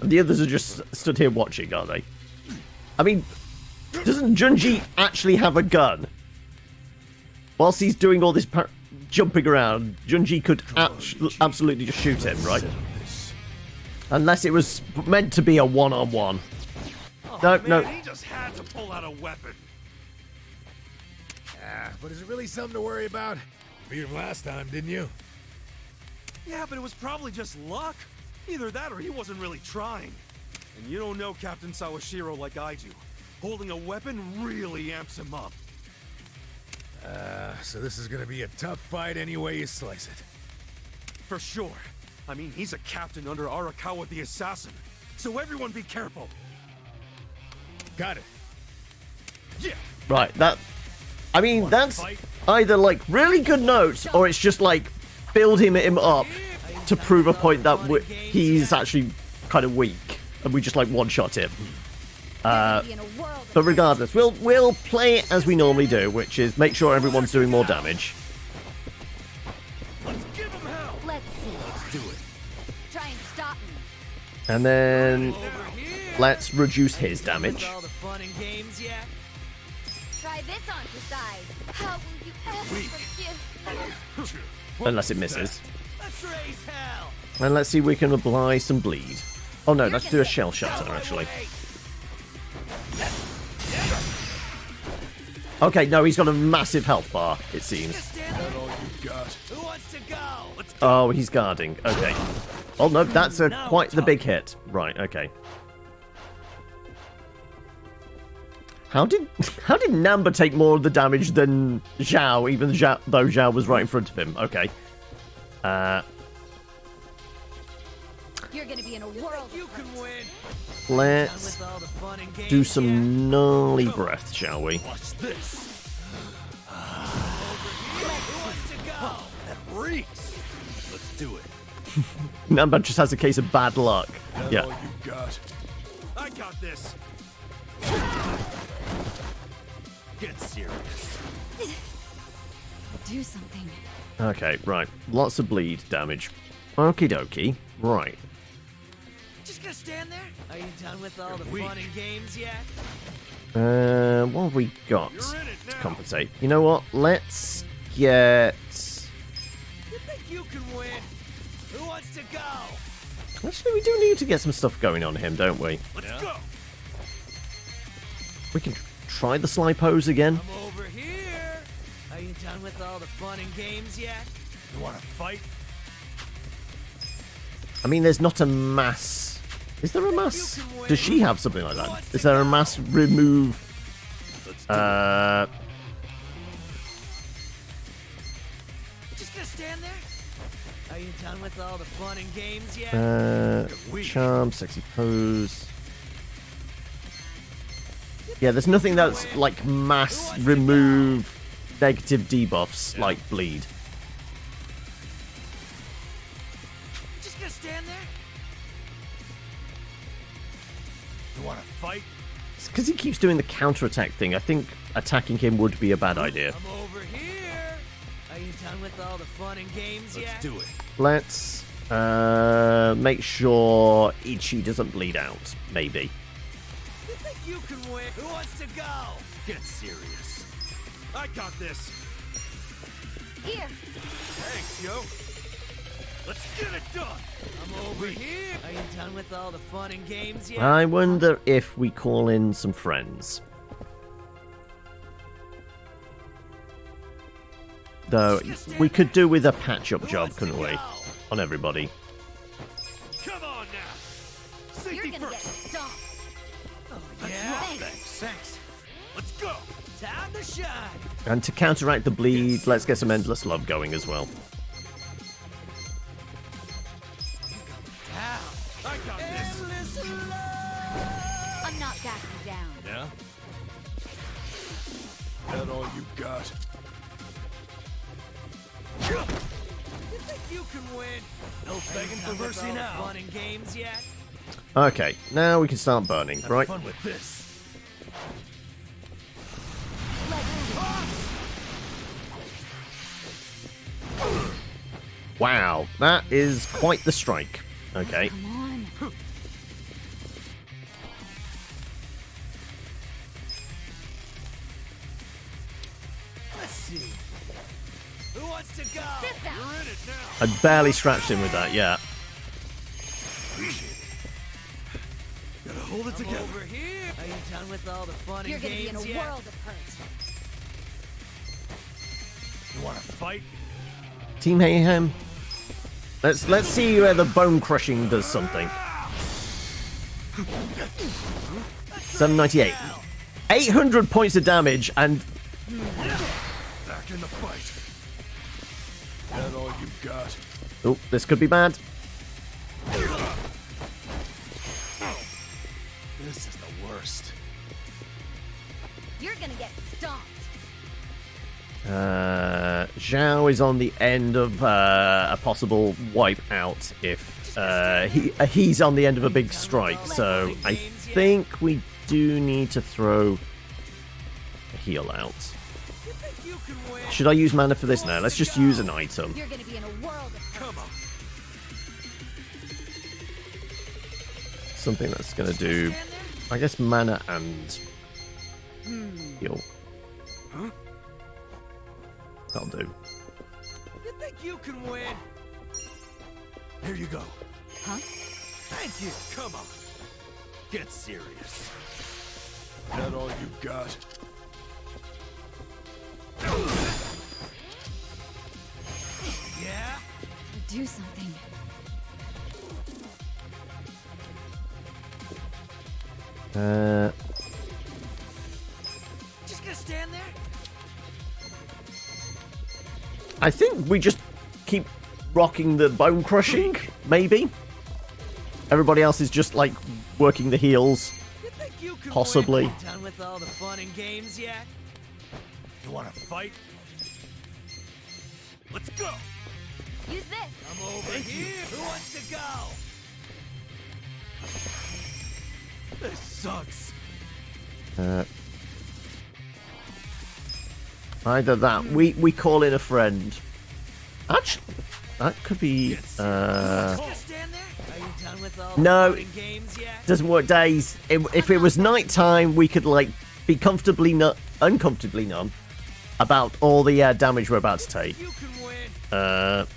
The others are just stood here watching, are they? I mean, doesn't Junji actually have a gun? Whilst he's doing all this jumping around, Junji could absolutely just shoot him, right? Unless it was meant to be a one-on-one. No, Man, no. he just had to pull out a weapon. But is it really something to worry about? Beat him last time, didn't you? Yeah, but it was probably just luck. Either that or he wasn't really trying. And you don't know Captain Sawashiro like I do. Holding a weapon really amps him up. So this is gonna be a tough fight any way you slice it. For sure. I mean, he's a captain under Arakawa the Assassin. So everyone be careful. Got it. Yeah. Right, that... I mean, that's either, like, really good notes, or it's just, like, building him up to prove a point that he's actually kind of weak, and we just, like, one-shot him. But regardless, we'll play it as we normally do, which is make sure everyone's doing more damage. Let's see. Do it. Try and stop me. And then let's reduce his damage. All the fun and games yet? Try this on your side. How will you ever forgive? Unless it misses. Let's raise hell. And let's see if we can apply some bleed. Oh no, let's do a shell shatter, actually. Okay, no, he's got a massive health bar, it seems. Who wants to go? Oh, he's guarding. Okay. Oh no, that's quite the big hit. Right, okay. How did Namba take more of the damage than Zhao, even though Zhao was right in front of him? Okay. You're gonna be in a world. You can win. Let's do some gnarly breath, shall we? Watch this. That reeks. Let's do it. Namba just has a case of bad luck. Yeah. All you got. I got this. Get serious. Do something. Okay, right. Lots of bleed damage. Okie dokie. Right. Just gonna stand there? Are you done with all the fun and games yet? What have we got to compensate? You know what? Let's get... You think you can win? Who wants to go? Actually, we do need to get some stuff going on him, don't we? Let's go. We can try the slide pose again. I'm over here. Are you done with all the fun and games yet? You want to fight? I mean, there's not a mass. Is there a mass? Does she have something like that? Is there a mass remove? Just gonna stand there? Are you done with all the fun and games yet? Charm, sexy pose. Yeah, there's nothing that's like mass remove negative debuffs like bleed. Just gonna stand there? You wanna fight? It's because he keeps doing the counterattack thing. I think attacking him would be a bad idea. I'm over here. Are you done with all the fun and games yet? Let's do it. Let's make sure Ichi doesn't bleed out. Maybe. You think you can win? Who wants to go? Get serious. I got this. Here. Thanks, yo. Let's get it done. I'm over here. Are you done with all the fun and games yet? I wonder if we call in some friends. Though we could do with a patch-up job, couldn't we? On everybody. Come on now. You're gonna get stomped. Oh, yeah? Thanks. Let's go. Time to shine. And to counteract the bleed, let's get some endless love going as well. I got this. I'm not backing down. Yeah? That all you got? You think you can win? No begging for mercy now. Fun and games yet? Okay, now we can start burning, right? Fun with this. Wow, that is quite the strike. Okay. Come on. Let's see. Who wants to go? You're in it now. I barely scratched him with that, yeah. Gotta hold it together. Over here. Are you done with all the fun You're and gonna be in games a yet? world of hurt. You wanna fight? Team Hayhem. Let's see where the bone crushing does something. 798. 800 points of damage and Back in the fight. That all you got? oh, this could be bad. This is the worst. You're gonna get stomped. Zhao is on the end of a possible wipe out if he's on the end of a big strike. So I think we do need to throw a heal out. Should I use mana for this now? Let's just use an item. You're gonna be in a world of hurt. Come on. Something that's going to do, I guess, mana and heal. Huh? That'll do. You think you can win? Here you go. Huh? Thank you. Come on. Get serious. That all you got? Yeah? Do something. Just gonna stand there? I think we just keep rocking the bone crushing, maybe. Everybody else is just like working the heals, You think you can possibly. win? Done with all the fun and games yet? You wanna fight? Let's go. Use this. I'm over here. Who wants to go? This sucks. Either that, we call in a friend. Actually, that could be. Just gonna stand there? Are you done with all No, the fun and games yet? doesn't work days. If it was night time, we could like be uncomfortably numb about all the damage we're about to take. You can win.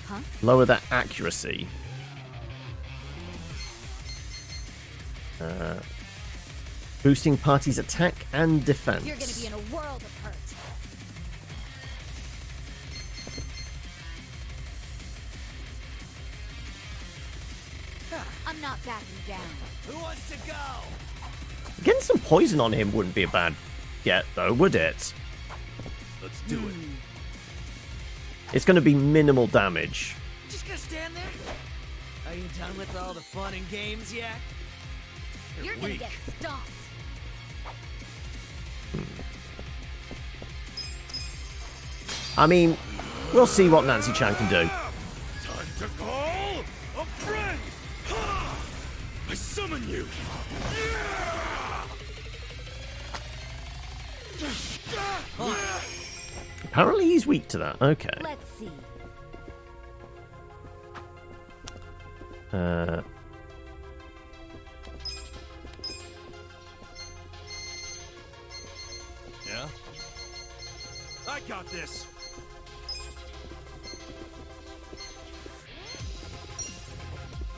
Huh? Lower that accuracy. Boosting party's attack and defense. You're gonna be in a world of hurt. I'm not backing down. Who wants to go? Getting some poison on him wouldn't be a bad get, though, would it? Let's do it. It's going to be minimal damage. Just gonna stand there? Are you done with all the fun and games yet? You're gonna get stomped. I mean, we'll see what Nancy Chan can do. Time to call a friend! I summon you! Apparently he's weak to that. Okay. Let's see. Yeah? I got this!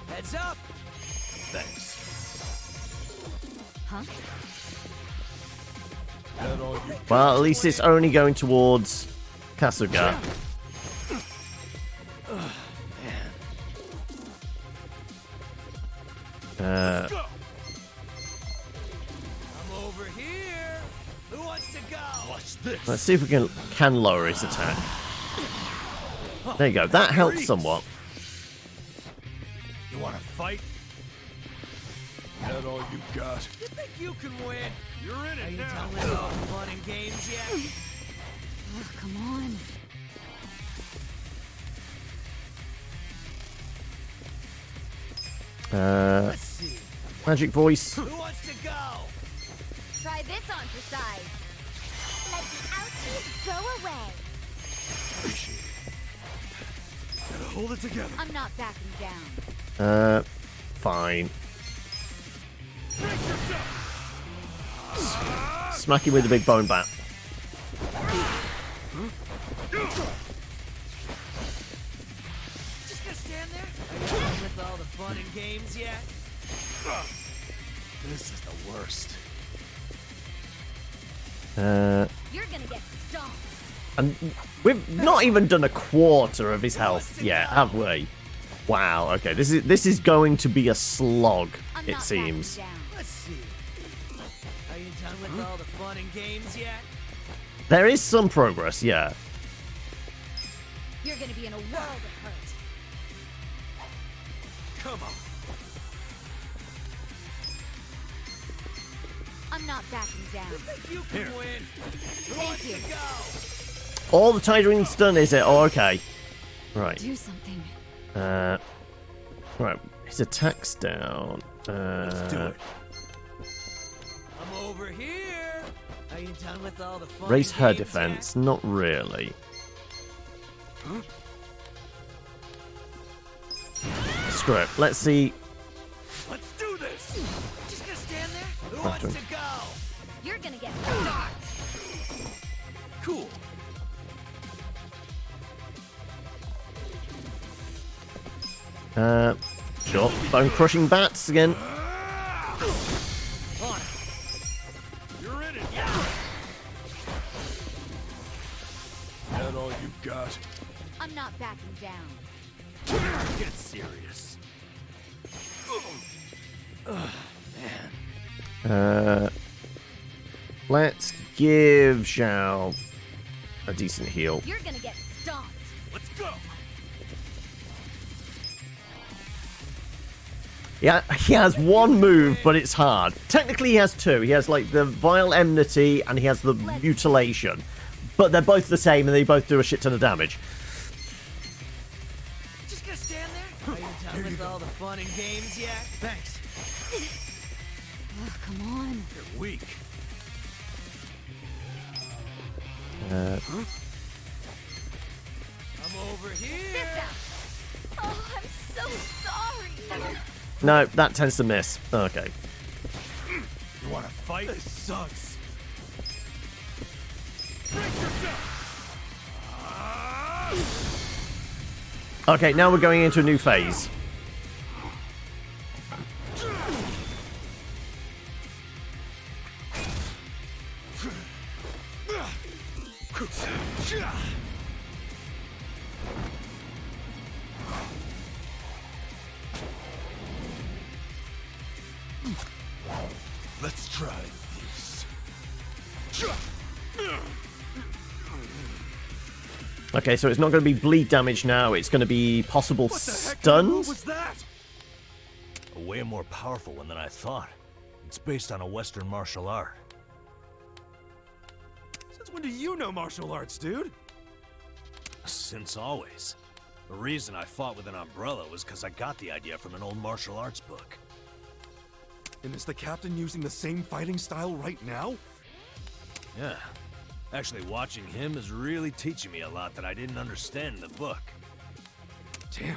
Heads up! Thanks. Huh? Well, at least it's only going towards Kasuga. I'm over here. Who wants to go? Watch this. Let's see if we can lower his attack. There you go. That helps somewhat. You wanna fight? That all you got? You think you can win? You're in Are it you now. done with all the fun and games yet? Oh, come on. Let's see. Magic voice. Who wants to go? Try this on for size. Let the ouchies go away. Gotta hold it together. I'm not backing down. Fine. Smack him with the big bone bat. Just gonna stand there? Are you done with all the fun and games yet? This is the worst. You're gonna get stomped. And we've not even done a quarter of his health yet, have we? Wow. Okay, this is going to be a slog. I'm It not seems. backing down. Let's see. Are you done with all the fun and games yet? There is some progress. Yeah. You're gonna be in a world of hurt. Come on. I'm not backing down. You think you can win? Who wants you. to go? All the tigering's done, is it? Oh, okay. Right. Do something. Right. His attack's down. Let's do it. I'm over here. Are you done with all the fun Raise and her games defense. Not really. Huh? Screw it. Let's see. Let's do this. Just gonna stand there? Who Left wants him. to go? You're gonna get stomped. Cool. Sure. Bone crushing bats again. On. You're in it. Yeah. That all you got? I'm not backing down. Get serious. Let's give Zhao a decent heal. You're gonna get stomped. Let's go. Yeah, he has one move, but it's hard. Technically, he has two. He has like the vile enmity and he has the mutilation, but they're both the same and they both do a shit ton of damage. Just gonna stand there? Are you done with all the fun and games yet? Thanks. Oh, come on. You're weak. I'm over here. Oh, I'm so sorry. No, that tends to miss. Okay. You wanna fight? This sucks. Brace yourself. Okay, now we're going into a new phase. Let's try this. Okay, so it's not going to be bleed damage now. It's going to be possible stuns. was that? Way more powerful one than I thought. It's based on a Western martial art. Since when do you know martial arts, dude? Since always. The reason I fought with an umbrella was because I got the idea from an old martial arts book. And is the captain using the same fighting style right now? Yeah. Actually, watching him is really teaching me a lot that I didn't understand in the book. Damn.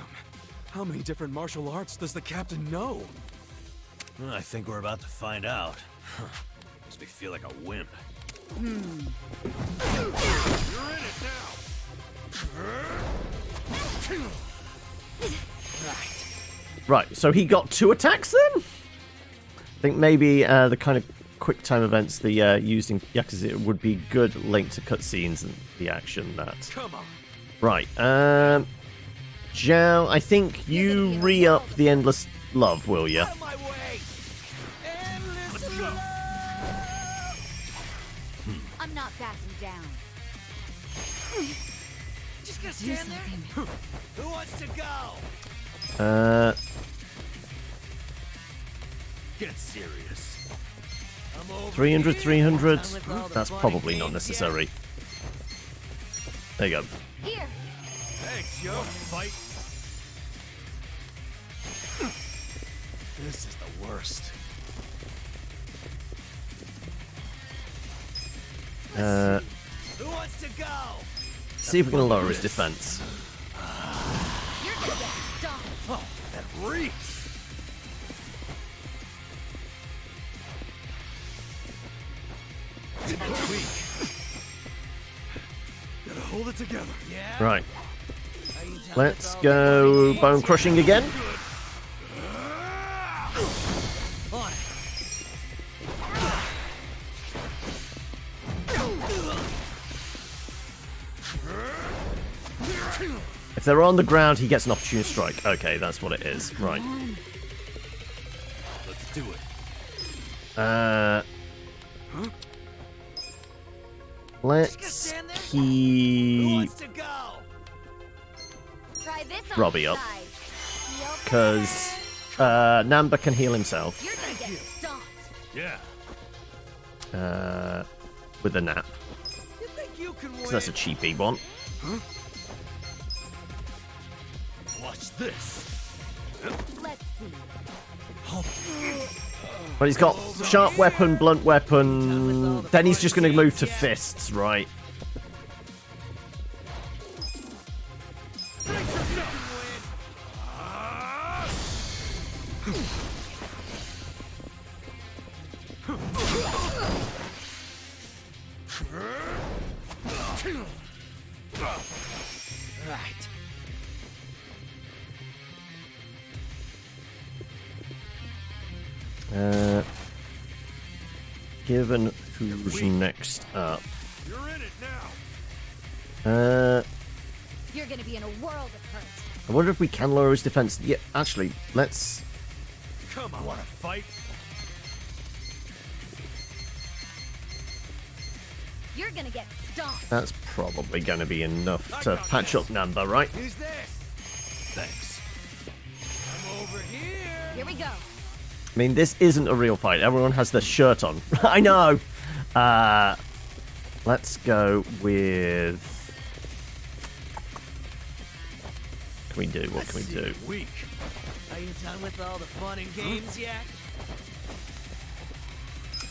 How many different martial arts does the captain know? I think we're about to find out. Makes me feel like a wimp. You're in it now. Right, so he got 2 attacks then? I think maybe the kind of quick time events they used in Yakuza would be good linked to cutscenes and the action that. Come on. Right, Zhao, I think you re-up the Endless Love, will ya? I'm not backing down. Just gonna stand there? Who wants to go? Get serious. 300, 300. That's probably not necessary. There you go. Here. Thanks, yo. Fight. This is the worst. Who wants to go? See if we can lower his defense. You're gonna get stomped. Oh, that reeks. Weak. Gotta hold it together. Yeah. Right. Let's go bone crushing again. If they're on the ground, he gets an opportunity strike. Okay, that's what it is. Right. Let's do it. Let's keep Robbie up. Because Namba can heal himself. You're gonna get stomped. Yeah. With a nap. You think you can win? Because that's a cheapy one. Watch this. Let's see. But he's got sharp weapon, blunt weapon. Then he's just going to move to fists, right? Right. Given who's next up. You're in it now. You're gonna be in a world of hurt. I wonder if we can lower his defense. Yeah, actually, let's. Come on. Want to fight? You're gonna get stomped. That's probably going to be enough to patch up Namba, right? Who's this? Thanks. I'm over here. Here we go. I mean, this isn't a real fight. Everyone has their shirt on. I know. Let's go with. What can we do? What can we do? Weak. Are you done with all the fun and games yet?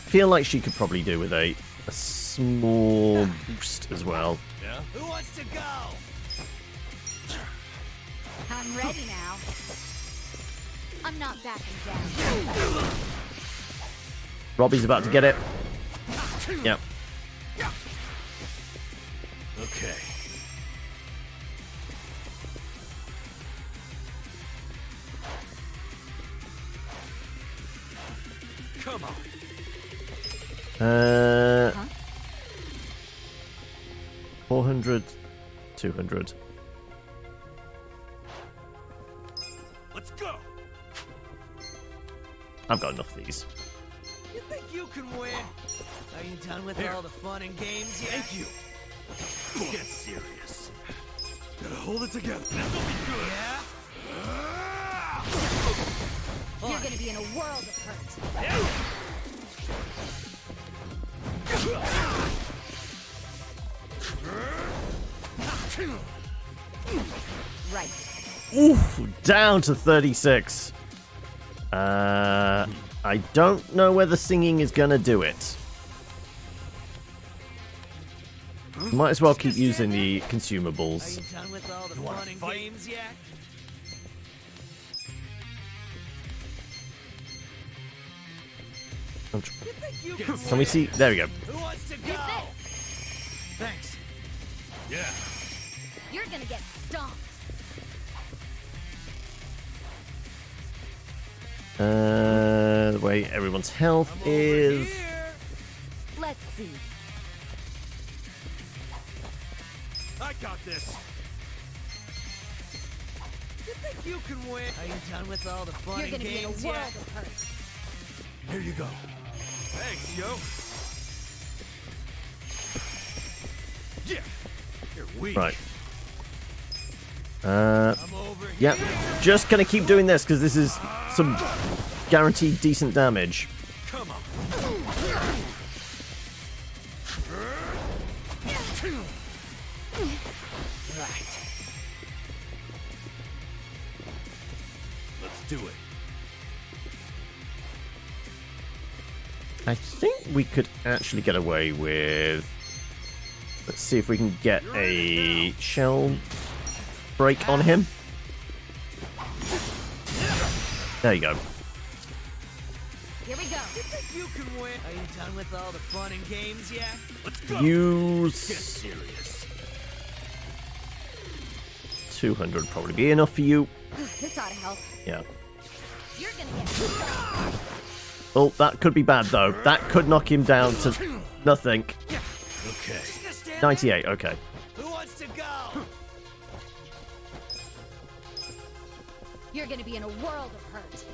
Feel like she could probably do with a small boost as well. Yeah. Who wants to go? I'm ready now. I'm not backing down. Robbie's about to get it. Yep. Okay. Come on. 400, 200. Let's go. I've got enough of these. You think you can win? Are you done with all the fun and games yet? Thank you. Get serious. Gotta hold it together. This'll be good. Yeah? You're gonna be in a world of hurt. Right. Oof, down to 36. I don't know whether singing is gonna do it. Might as well keep using the Are consumables. you done with all the fun and games yet? I'm You think you can Can we see? There we go. Who wants to go? Thanks. Yeah. You're gonna get stomped. The way everyone's health is. Let's see. I got this. You think you can win? Are you done with all the fun You're and gonna be in a games world yet? of hurt. Here you go. Thanks, yo. Yeah. You're weak. Right. Yep. Just gonna keep doing this because this is some guaranteed decent damage. Come on. Right. Let's do it. I think we could actually get away with. Let's see if we can get a shell break on him. There you go. Here we go. You think you can win? Are you done with all the fun and games yet? Let's go. Use Get serious. 200 probably be enough for you. This ought to help. Yeah. You're gonna get stomped. Oh, that could be bad though. That could knock him down to nothing. Okay. 98. Okay. Who wants to go? You're gonna be in a world of hurt.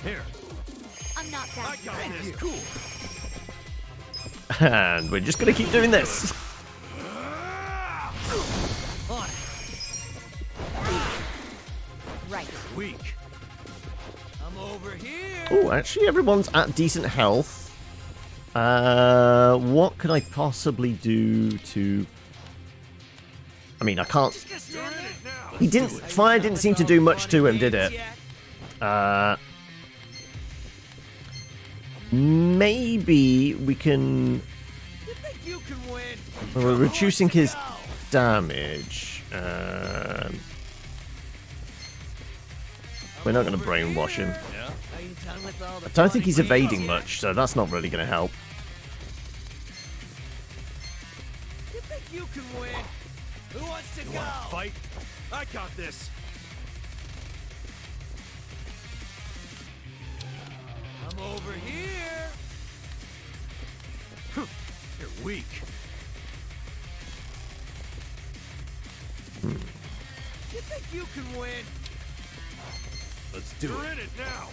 Here. I'm not that I got bad. this. Cool. And we're just gonna keep doing this. On. Right. Weak. I'm over here. Oh, actually, everyone's at decent health. What could I possibly do to? I mean, I can't. He didn't. Fire didn't seem to do much to him, did it? Maybe we can. You think you can win? We're reducing his damage. We're not going to brainwash him. Are you done with all the I don't fun think he's and games evading yet? much, so that's not really going to help. You think you can win? Who wants to You go? want to fight? I got this. I'm over here. You're weak. You think you can win? Let's do You're it. in it now.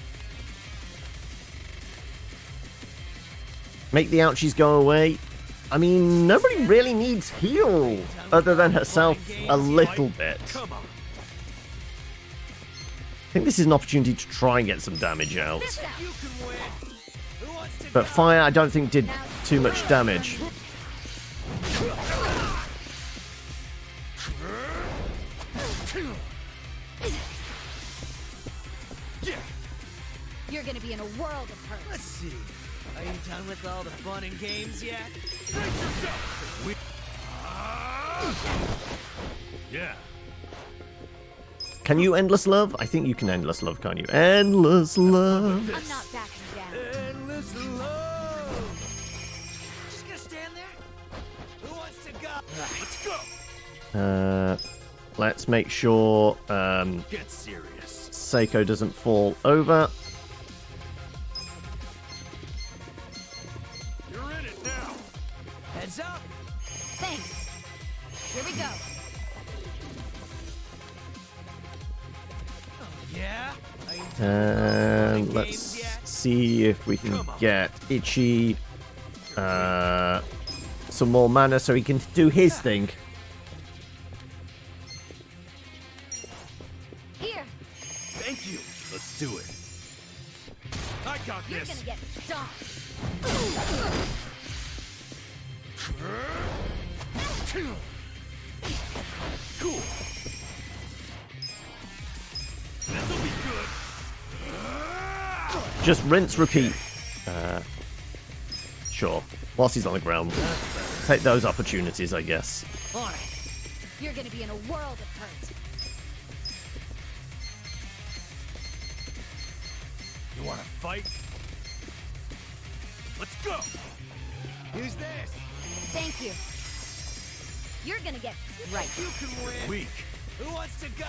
Make the ouchies go away. I mean, nobody really needs heal other than herself a little bit. Come on. I think this is an opportunity to try and get some damage out. You can win. Who wants to But go? fire, I don't think did too much damage. You're gonna be in a world of hurt. Let's see. Are you done with all the fun and games yet? Yeah. Can you endless love? I think you can endless love, can't you? Endless love. I'm not backing down. Endless love. Just gonna stand there? Who wants to go? Let's go. Let's make sure Get serious. Seiko doesn't fall over. You're in it now. Heads up. Thanks. Here we go. Yeah? And let's see if we can get Ichi some more mana so he can do his thing. Here. Thank you. Let's do it. I got You're this. gonna get stomped. Cool. This'll be good. Just rinse, repeat. Sure. Whilst he's on the ground. Take those opportunities, I guess. All right. You're gonna be in a world of hurt. You wanna fight? Let's go. Use this. Thank you. You're gonna get right. You can win. Weak. Who wants to go?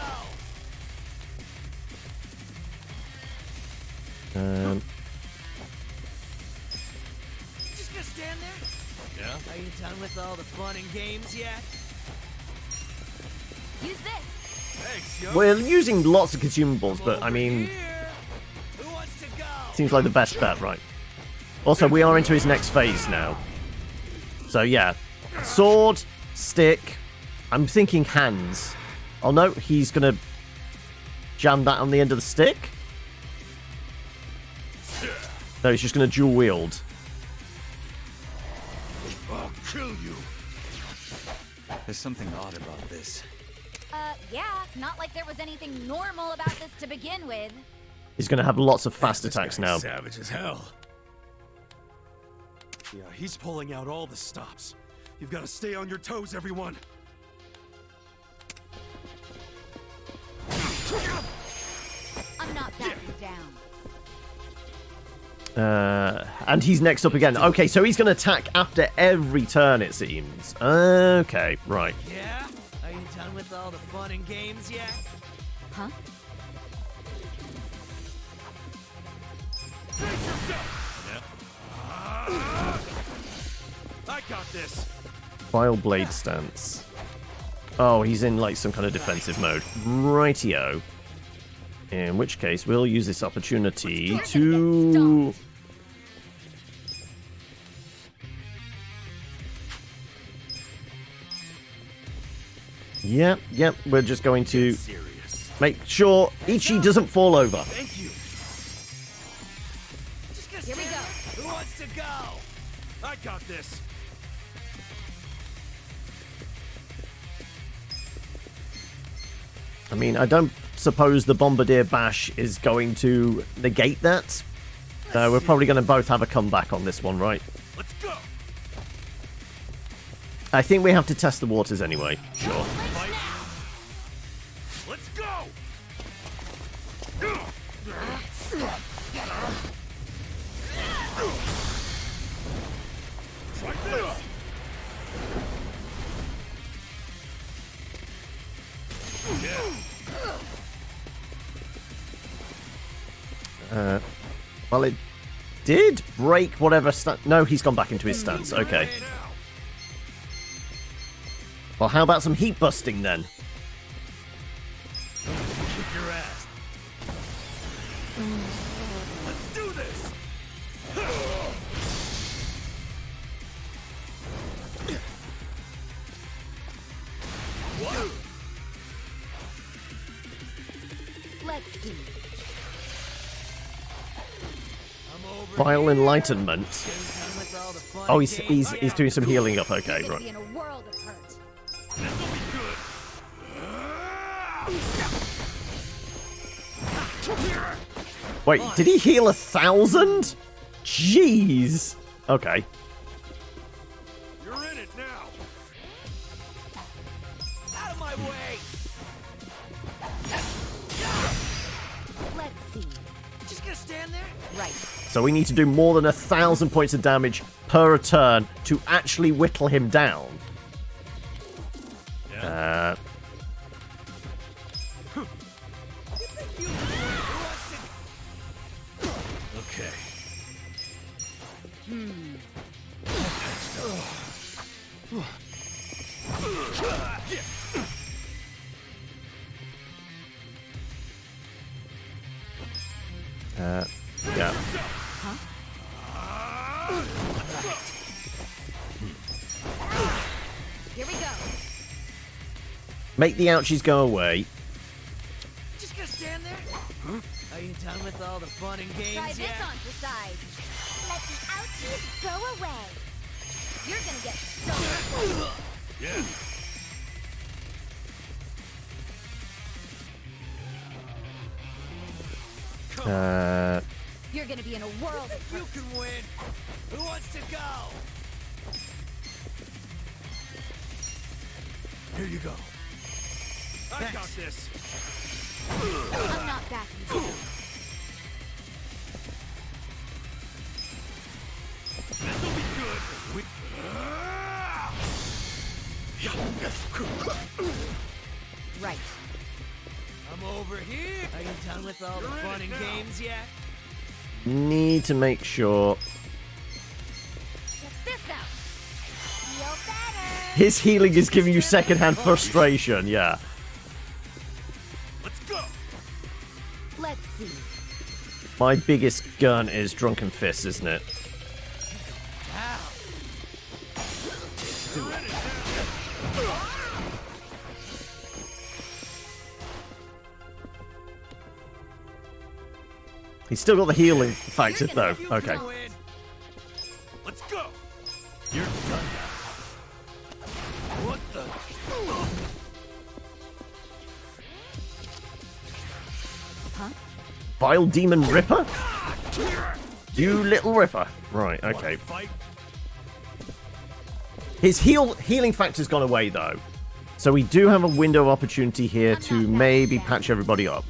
Just gonna stand there? Yeah? Are you done with all the fun and games yet? Use this. Thanks, yo. We're using lots of consumables, but I mean, Who wants to go? seems like the best bet, right? Also, we are into his next phase now. So yeah, sword, stick. I'm thinking hands. Oh no, he's gonna jam that on the end of the stick. No, he's just gonna dual wield. I'll kill you. There's something odd about this. Yeah, not like there was anything normal about this to begin with. He's gonna have lots of fast attacks now. Savage as hell. Yeah, he's pulling out all the stops. You've got to stay on your toes, everyone. I'm not backing down. And he's next up again. Okay, so he's gonna attack after every turn, it seems. Okay, right. Yeah? Are you done with all the fun and games yet? Huh? I got this. Vile blade stance. Oh, he's in like some kind of defensive mode. Rightio. In which case, we'll use this opportunity to... Yep, we're just going to make sure Ichi doesn't fall over. Thank you. Here we go. Who wants to go? I got this. I mean, I don't suppose the Bombardier Bash is going to negate that. We're probably going to both have a comeback on this one, right? Let's go. I think we have to test the waters anyway. Sure. Let's go. Try this. Well, it did break whatever stance. No, he's gone back into his stance. Okay. Well, how about some heat busting then? Kick your ass. Let's do this. What? Let's see. Vile enlightenment. Oh, he's doing some healing up. Okay, You're gonna be right. in a world of hurt. This'll be good. Wait, did he heal 1,000? Jeez. Okay. You're in it now. Out of my way! Let's see. Just gonna stand there? Right. So we need to do more than 1,000 points of damage per turn to actually whittle him down. Yeah. Here we go. Make the ouchies go away. Just gonna stand there? Huh? Are you done with all the fun and games Try this yet? on for size. Let the ouchies go away. You're gonna get stoned. Yeah. You're gonna be in a world of You can win. Who wants to go? Here you go. I got this. I'm not backing down. This'll be good. Right. I'm over here. Are you done with all the fun and games yet? Need to make sure Get this out. Feel better. his healing is giving you secondhand frustration. Yeah. Let's go. Let's see. My biggest gun is Drunken Fist, isn't it? He's still got the healing factor, though. Okay. Let's go. You're done now. What the? Huh? Vile Demon Ripper? You little ripper. Right, okay. His healing factor's gone away, though. So we do have a window of opportunity here to maybe patch everybody up.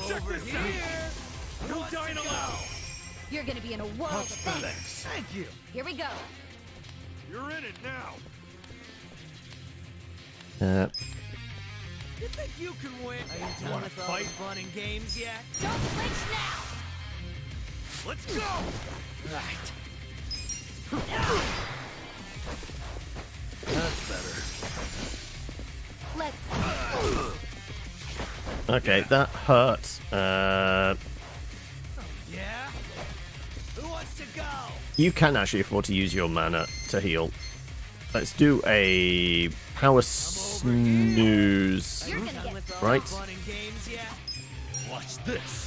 Over here. No dynamo. You're gonna be in a world of things. Thank you. Here we go. You're in it now. You think you can win? Are you done with all the fun and games yet? Don't flinch now. Let's go. Right. That's better. Let's. Okay, that hurts. Yeah? Who wants to go? You can actually afford to use your mana to heal. Let's do a power snooze. Right? Watch this.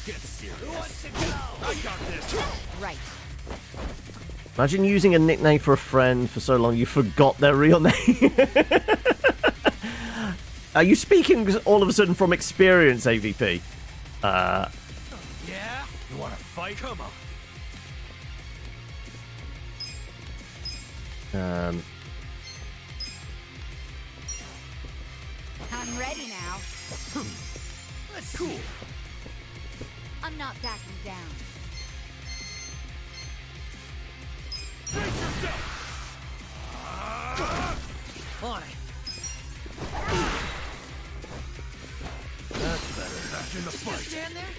Get serious. Who wants to go? I got this. Right. Imagine using a nickname for a friend for so long you forgot their real name. Are you speaking all of a sudden from experience, AVP? Yeah? You want to fight? Come on. I'm ready now. That's cool. I'm not backing down. On it. That's better. Back in the fight. Stand there.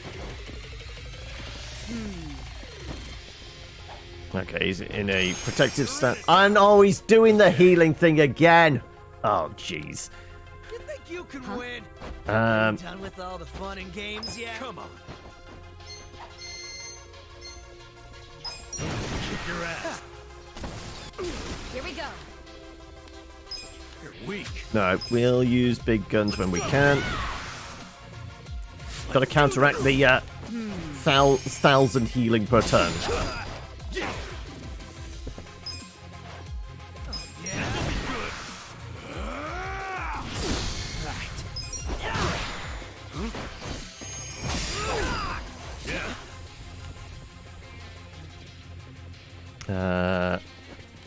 Okay, he's in a protective stand. And oh, he's doing the healing thing again. Oh, jeez. You think you can win? Done with all the fun and games yet? Come on. Kick your ass. Here we go. You're weak. No, we'll use big guns when we can. Got to counteract the 1,000 healing per turn.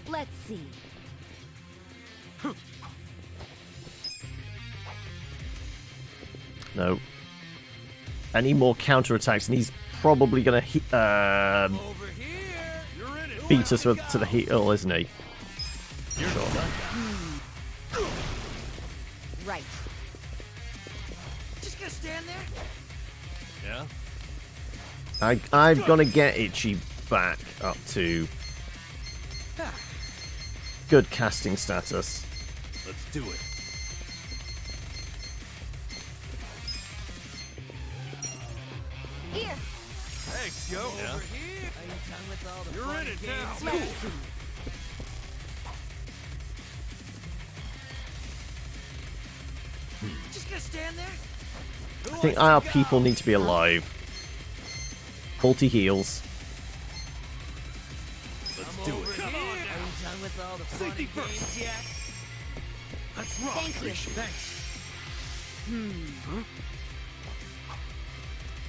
Let's see. No. Any more counterattacks, and he's probably going to beat us to the heal, isn't he? Sure. Right. Just gonna stand there? Yeah? I've got to get Ichi back up to good casting status. Let's do it. Here. Thanks, yo. Over here. Are you done with all the You're fun in it games now. yet? Cool. Just gonna stand there? I think our people need to be alive. Faulty heals. Let's do it. Come on now. Are you done with all the fun Safety games first. yet? Let's rock. Thank you. Thanks.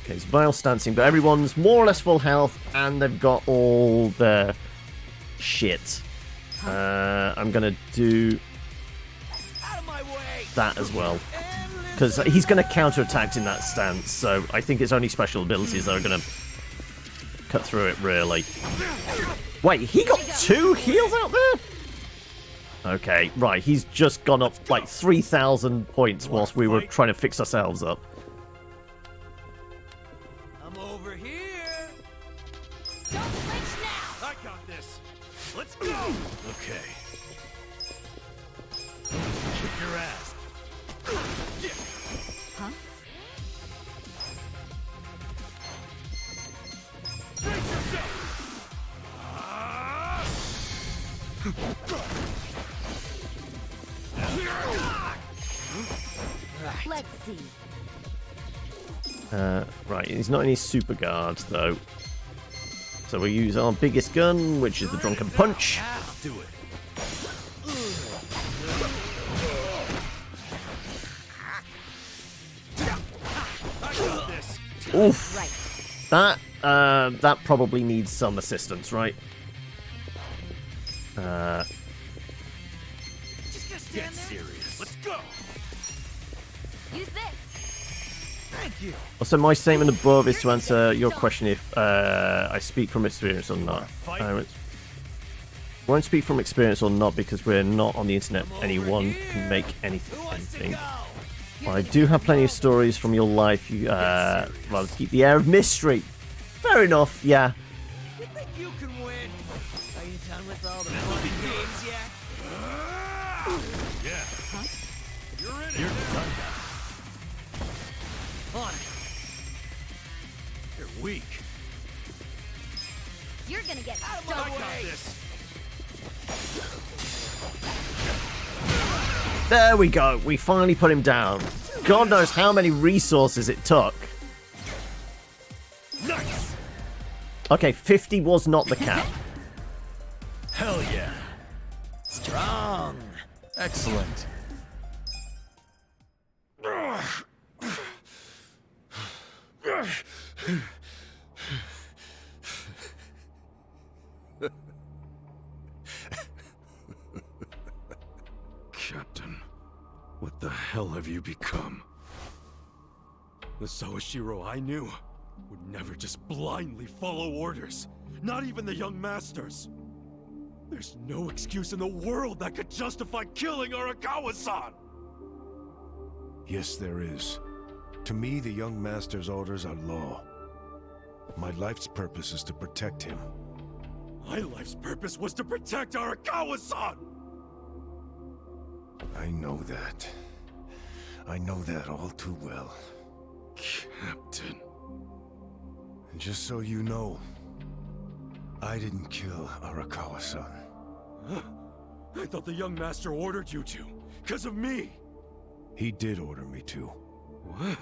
Okay, it's vile stancing, but everyone's more or less full health, and they've got all their shit. I'm gonna do Out of my way. that as well. Because he's going to counter-attack in that stance, so I think it's only special abilities that are going to cut through it, really. Wait, he got 2 heals out there? Okay, right, he's just gone up like 3,000 points whilst we were trying to fix ourselves up. I'm over here. Don't flinch now. I got this. Let's go. Okay. Kick your ass. Huh? Let's see. Right, he's not in his super guard, though. So we'll use our biggest gun, which is the Drunken Punch. Do it. Oof. Right. That probably needs some assistance, right? Just gonna stand Get there? serious. Let's go. Use this. Thank you. Also, my statement above is to answer your question if I speak from experience or not. I won't speak from experience or not because we're not on the internet. Anyone can make anything. Well, I do have plenty of stories from your life. You rather keep the air of mystery. Fair enough, yeah. You think you can win? Are you done with all the fun games yet? Yeah. Huh? You're in it. You're done now. On it. You're weak. You're gonna get Out of so my I got way. this. There we go. We finally put him down. God knows how many resources it took. Nice. Okay, 50 was not the cap. Hell yeah. Strong. Excellent. Captain, what the hell have you become? The Sawashiro I knew would never just blindly follow orders. Not even the young masters. There's no excuse in the world that could justify killing Arakawa-san! Yes, there is. To me, the young master's orders are law. My life's purpose is to protect him. My life's purpose was to protect Arakawa-san! I know that. I know that all too well. Captain. And just so you know, I didn't kill Arakawa-san. Huh? I thought the young master ordered you to, because of me! He did order me to. What?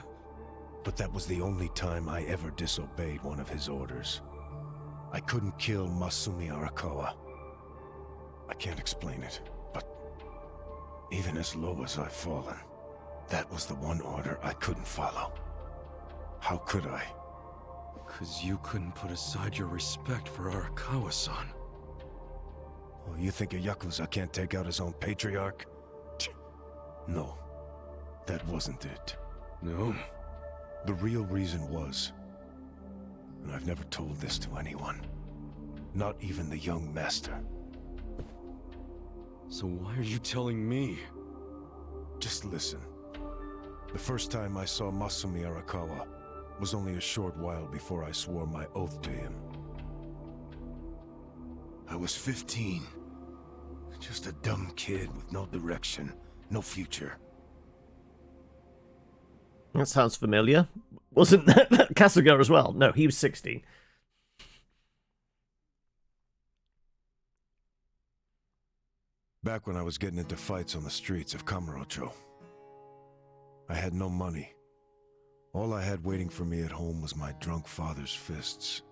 But that was the only time I ever disobeyed one of his orders. I couldn't kill Masumi Arakawa. I can't explain it, but even as low as I've fallen, that was the one order I couldn't follow. How could I? Because you couldn't put aside your respect for Arakawa-san. Oh, you think a Yakuza can't take out his own patriarch? No, that wasn't it. No? The real reason was, and I've never told this to anyone, not even the young master. So why are you telling me? Just listen. The first time I saw Masumi Arakawa, was only a short while before I swore my oath to him. I was 15. Just a dumb kid with no direction, no future. That sounds familiar. Wasn't that Kasuga as well? No, he was 16. Back when I was getting into fights on the streets of Kamurocho, I had no money. All I had waiting for me at home was my drunk father's fists.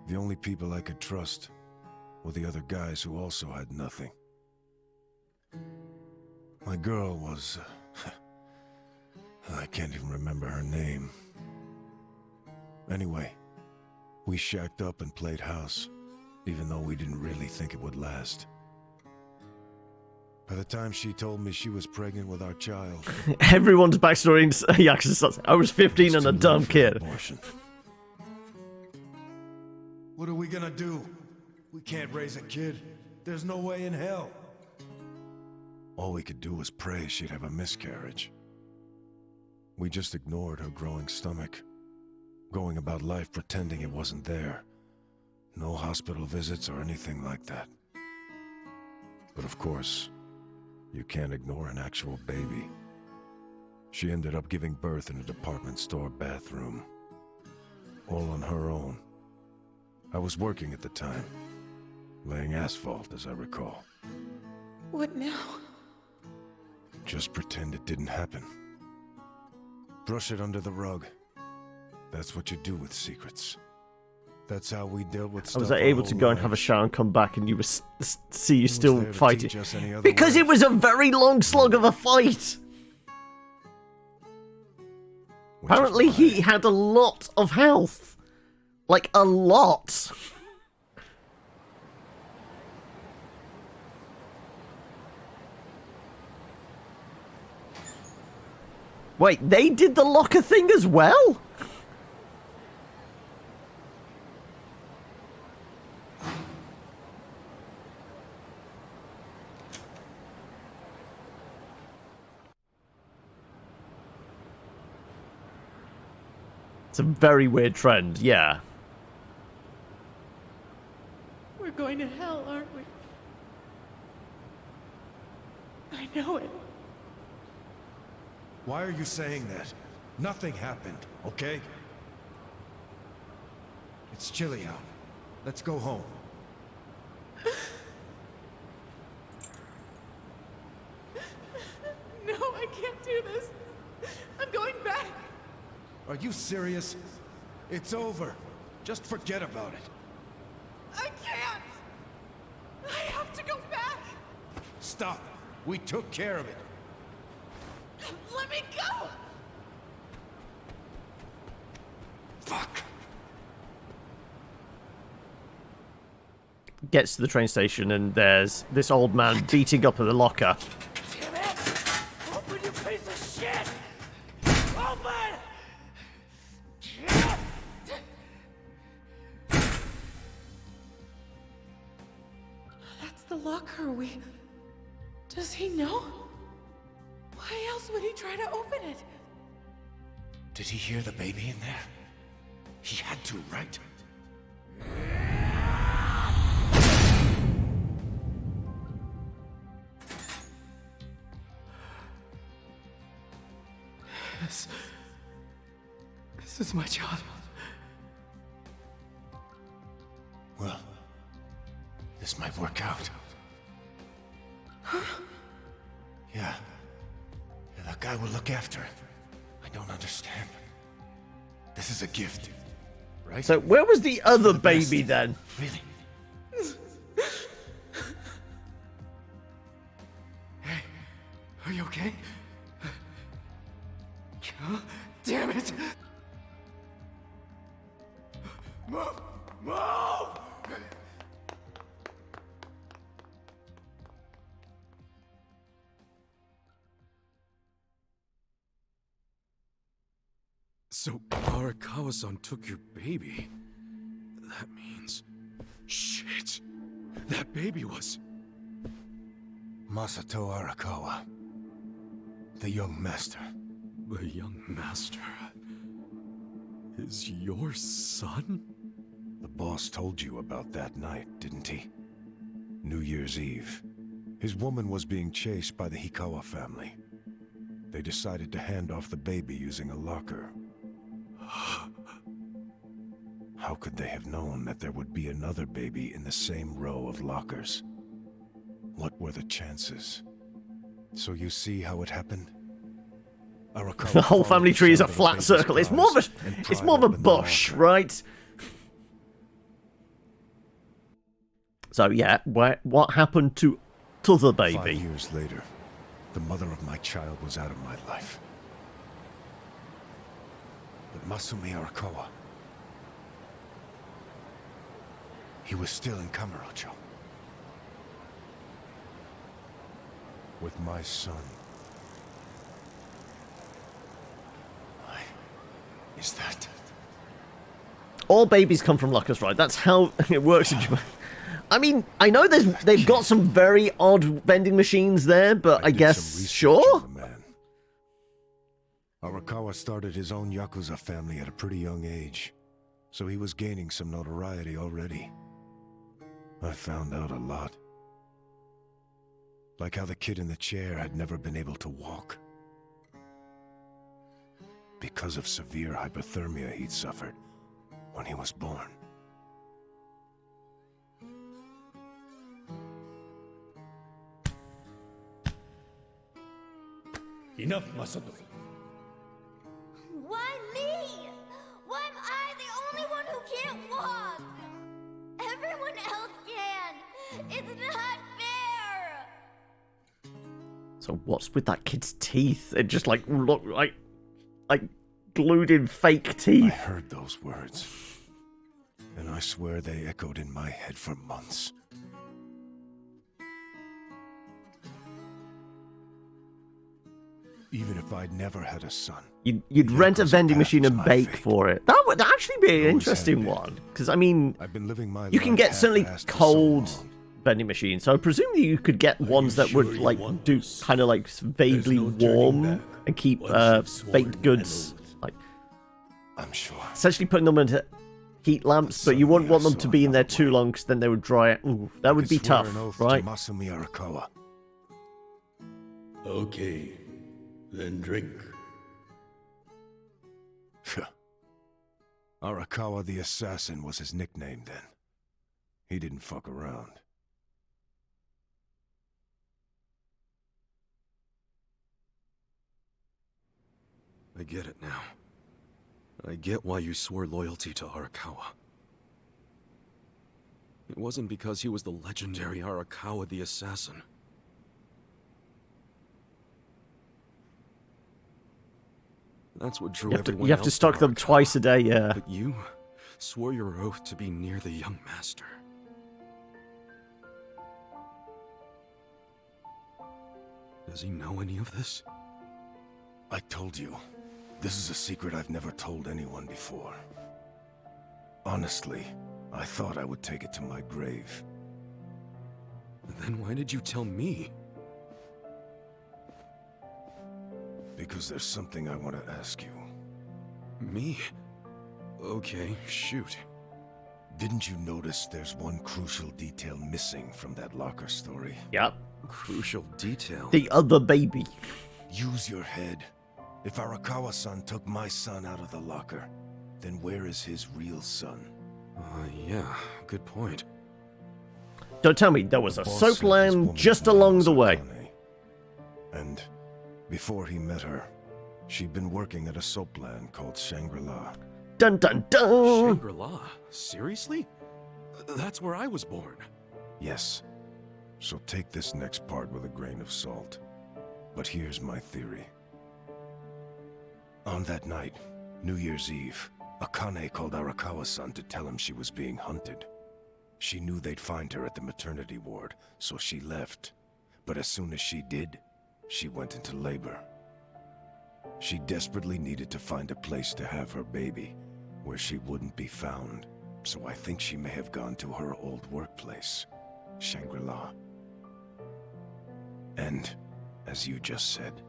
The only people I could trust were the other guys who also had nothing. My girl was... I can't even remember her name. Anyway, we shacked up and played house, even though we didn't really think it would last. By the time she told me she was pregnant with our child... Everyone's backstory in Yakuza starts, I was 15 and a dumb kid. What are we gonna do? We can't raise a kid. There's no way in hell. All we could do was pray she'd have a miscarriage. We just ignored her growing stomach, going about life pretending it wasn't there. No hospital visits or anything like that. But of course, you can't ignore an actual baby. She ended up giving birth in a department store bathroom. All on her own. I was working at the time, laying asphalt, as I recall. What now? Just pretend it didn't happen. Brush it under the rug. That's what you do with secrets. That's how we dealt with stuff. I was able to go and have a shower and come back and you were see you still fighting. Because way? It was a very long slog of a fight! Apparently he had a lot of health. Like, a lot. Wait, they did the locker thing as well? It's a very weird trend, yeah. We're going to hell, aren't we? I know it. Why are you saying that? Nothing happened, okay? It's chilly out. Let's go home. No, I can't do this. I'm going back. Are you serious? It's over. Just forget about it. I can't. I have to go back. Stop. We took care of it. Let me go. Fuck. Gets to the train station and there's this old man beating up at the locker. Damn it! Open, you piece of shit! Open! That's the locker. Does he know? Why else would he try to open it? Did he hear the baby in there? He had to, right? This is my job. Well, this might work out. Yeah, that guy will look after it. I don't understand. This is a gift, right? So where was the other baby then? Really? Hey, are you okay? Damn it! Move! Move! So, Arakawa-san took your baby. That means... Shit! That baby was... Masato Arakawa. The young master. The young master is your son? The boss told you about that night, didn't he? New Year's Eve. His woman was being chased by the Hikawa family. They decided to hand off the baby using a locker. How could they have known that there would be another baby in the same row of lockers? What were the chances? So you see how it happened? The whole family tree is a flat circle. It's more of a bush, right? So yeah, what happened to the baby? 5 years later, the mother of my child was out of my life. But Masumi Arakawa, he was still in Kamurocho. With my son. Why is that? All babies come from lockers, right? That's how it works in Japan. I mean, I know they've got some very odd vending machines there, but I guess, sure? Arakawa started his own Yakuza family at a pretty young age, so he was gaining some notoriety already. I found out a lot. Like how the kid in the chair had never been able to walk. Because of severe hypothermia he'd suffered when he was born. Enough, Masato. Why me? Why am I the only one who can't walk? Everyone else can. It's not fair. So what's with that kid's teeth? It just like look like glued in fake teeth. I heard those words, and I swear they echoed in my head for months. Even if I'd never had a son. You'd rent a vending machine and bake for it. That would actually be an interesting one. Because, I mean, you can get certainly cold vending machines. So presumably you could get ones that would, like, do kind of, like, vaguely warm and keep baked goods. Like, I'm sure. Essentially putting them into heat lamps, but you wouldn't want them to be in there too long because then they would dry out. Ooh, that would be tough, right? Masumi Arakawa. Okay. Then drink. Arakawa the Assassin was his nickname then. He didn't fuck around. I get it now. I get why you swore loyalty to Arakawa. It wasn't because he was the legendary Arakawa the Assassin. That's what drew everyone else. You have to stock them twice a day, yeah. But you swore your oath to be near the young master. Does he know any of this? I told you, this is a secret I've never told anyone before. Honestly, I thought I would take it to my grave. Then why did you tell me? Because there's something I want to ask you. Me? Okay, shoot. Didn't you notice there's one crucial detail missing from that locker story? Yep. Crucial detail? The other baby. Use your head. If Arakawa-san took my son out of the locker, then where is his real son? Yeah, good point. Don't tell me there was a soapland just along the way. And before he met her, she'd been working at a soapland called Shangri-La. Dun dun dun! Shangri-La? Seriously? That's where I was born. Yes. So take this next part with a grain of salt. But here's my theory. On that night, New Year's Eve, Akane called Arakawa-san to tell him she was being hunted. She knew they'd find her at the maternity ward, so she left. But as soon as she did, she went into labor. She desperately needed to find a place to have her baby, where she wouldn't be found. So I think she may have gone to her old workplace, Shangri-La. And, as you just said,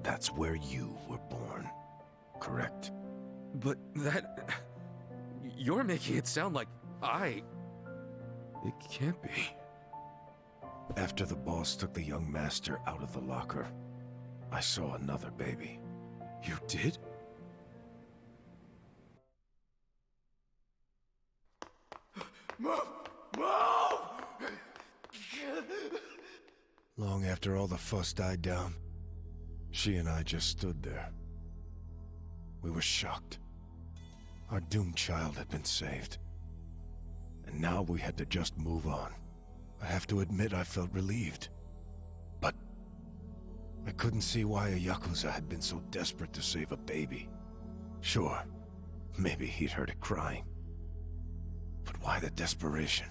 That's where you were born, correct? But that... You're making it sound like I... It can't be. After the boss took the young master out of the locker, I saw another baby. You did? Move! Move! Long after all the fuss died down, she and I just stood there. We were shocked. Our doomed child had been saved. And now we had to just move on. I have to admit I felt relieved. But I couldn't see why a Yakuza had been so desperate to save a baby. Sure, maybe he'd heard it crying. But why the desperation?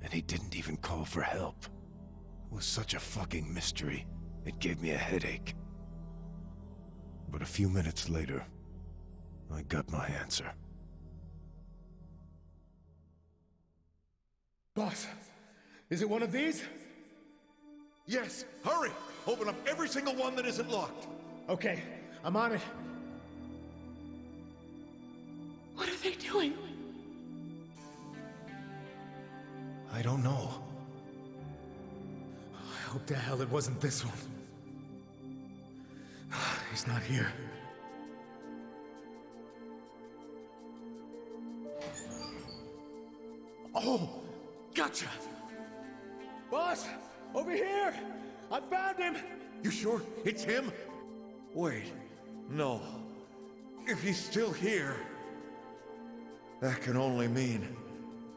And he didn't even call for help. It was such a fucking mystery, it gave me a headache. But a few minutes later, I got my answer. Boss, is it one of these? Yes, hurry! Open up every single one that isn't locked. Okay, I'm on it. What are they doing? I don't know. I hope to hell it wasn't this one. He's not here. Oh, gotcha! Boss, over here! I found him! You sure it's him? Wait, no. If he's still here, that can only mean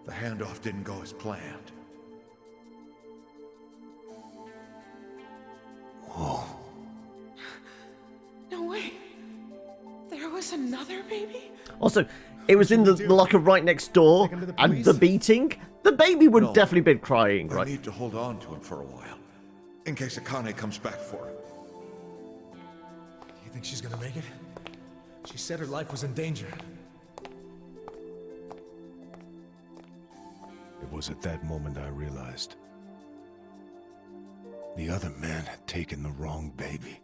the handoff didn't go as planned. Whoa. No way. There was another baby? Also, it was in the locker right next door, and the beating. The baby would No. definitely been crying, I right? need to hold on to him for a while, in case Akane comes back for him. You think she's gonna make it? She said her life was in danger. It was at that moment I realized. The other man had taken the wrong baby.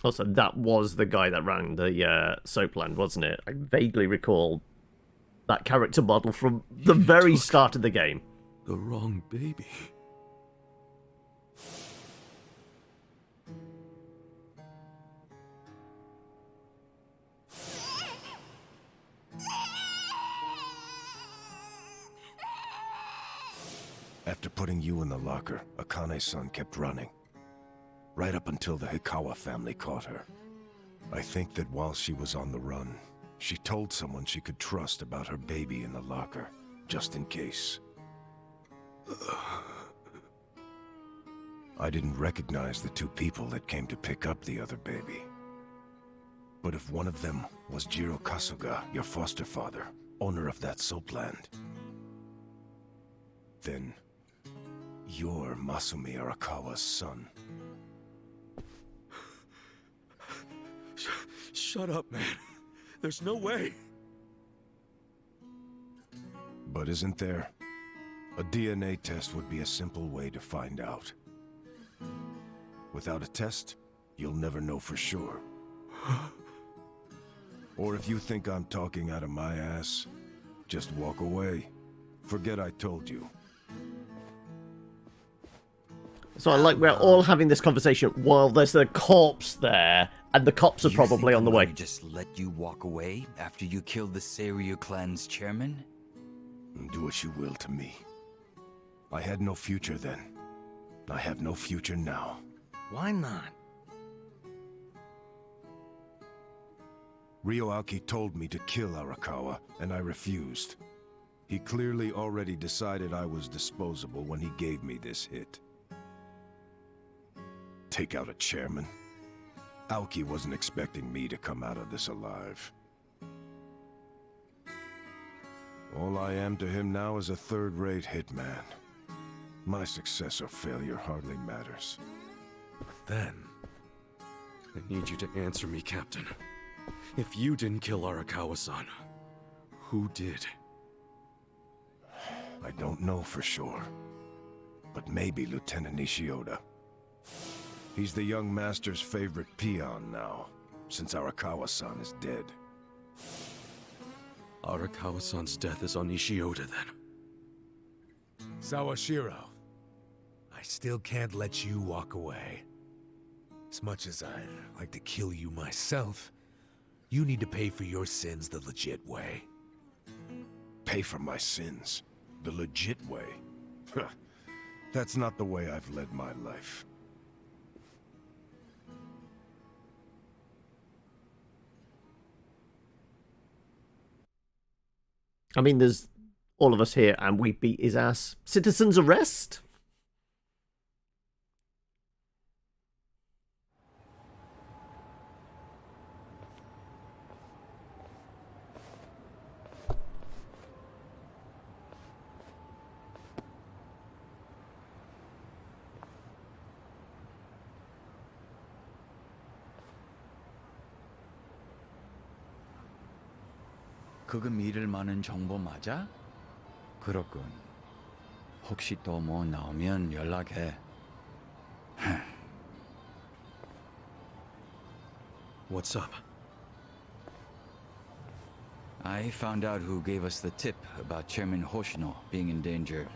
Also, that was the guy that ran the soapland, wasn't it? I vaguely recall that character model from the very start of the game. The wrong baby. After putting you in the locker, Akane's son kept running. Right up until the Hikawa family caught her. I think that while she was on the run, she told someone she could trust about her baby in the locker, just in case. I didn't recognize the two people that came to pick up the other baby. But if one of them was Jiro Kasuga, your foster father, owner of that soapland, then you're Masumi Arakawa's son. Shut up, man. There's no way. But isn't there? A DNA test would be a simple way to find out. Without a test, you'll never know for sure. Or if you think I'm talking out of my ass, just walk away. Forget I told you. So I like we're all having this conversation while there's a corpse there, and the cops are probably on the way. Just let you walk away after you killed the Seiryu clan's chairman? Do what you will to me. I had no future then. I have no future now. Why not? Ryoaki told me to kill Arakawa, and I refused. He clearly already decided I was disposable when he gave me this hit. Take out a chairman? Aoki wasn't expecting me to come out of this alive. All I am to him now is a third-rate hitman. My success or failure hardly matters. Then, I need you to answer me, Captain. If you didn't kill Arakawa-san, who did? I don't know for sure. but maybe Lieutenant Nishioda. He's the young master's favorite peon now, since Arakawa-san is dead. Arakawa-san's death is on Nishioda, then. Sawashiro, I still can't let you walk away. As much as I'd like to kill you myself, you need to pay for your sins the legit way. Pay for my sins? The legit way? That's not the way I've led my life. I mean, there's all of us here, and we beat his ass. Citizen's arrest? 그거 믿을 만한 정보 맞아? 그렇군. 혹시 또 뭐 나오면 연락해. What's up? I found out who gave us the tip about Chairman Hoshino being in danger.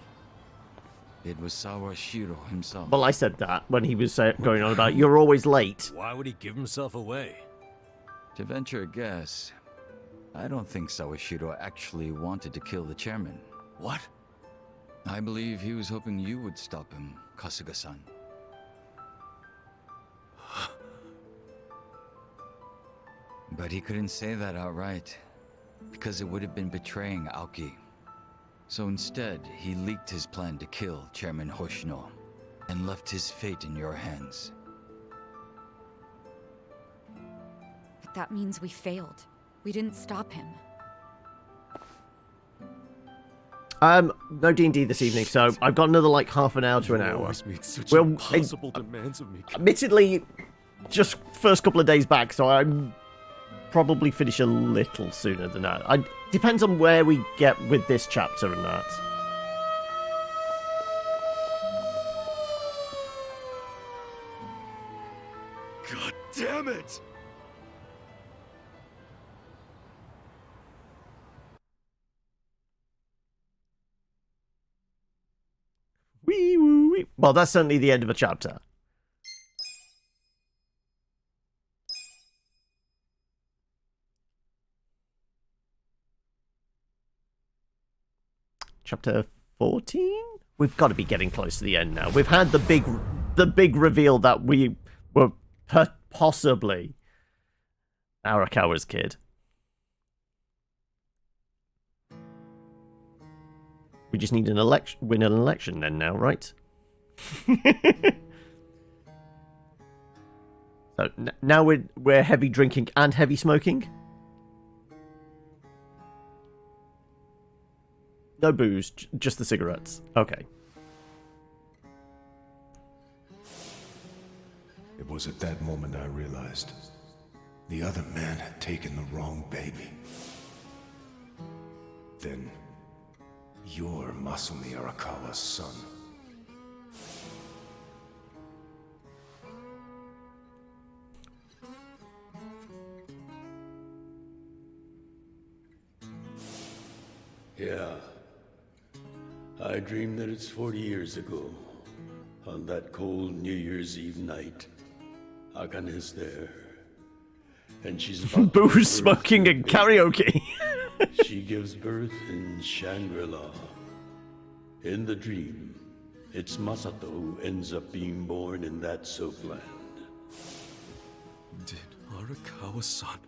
It was Sawashiro himself. Well, I said that when he was going on about, you're always late. Why would he give himself away? To venture a guess, I don't think Sawashiro actually wanted to kill the chairman. What? I believe he was hoping you would stop him, Kasuga-san. But he couldn't say that outright, because it would have been betraying Aoki. So instead, he leaked his plan to kill Chairman Hoshino, and left his fate in your hands. But that means we failed. We didn't stop him. No D&D this evening, so I've got another like half an hour to an hour. Always meet such Well, impossible demands of me. Admittedly, just first couple of days back, so I'm probably finish a little sooner than that. Depends on where we get with this chapter and that. God damn it! Wee woo wee. Well, that's certainly the end of a chapter. Chapter 14? We've got to be getting close to the end now. We've had the big reveal that we were possibly Arakawa's kid. We just need an election, win an election then now, right? So now we're heavy drinking and heavy smoking. No booze, just the cigarettes. Okay. It was at that moment I realized the other man had taken the wrong baby. Then you're Masumi Arakawa's son. Yeah. I dreamed that it's 40 years ago. On that cold New Year's Eve night. Akane's there. And she's about to booze, smoking, and karaoke. She gives birth in Shangri-La. In the dream, it's Masato who ends up being born in that soapland. Did Arakawa-san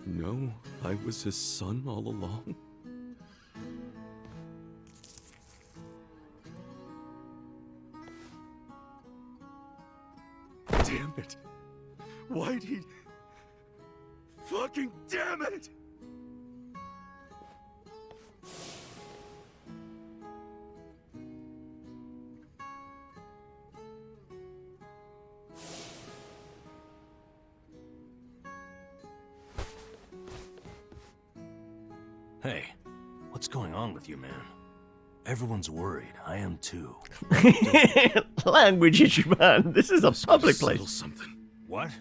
know I was his son all along? Damn it! Why'd he... Fucking damn it! Hey, what's going on with you, man? Everyone's worried. I am too. Language, Ichiban. This is a public place. Something. What?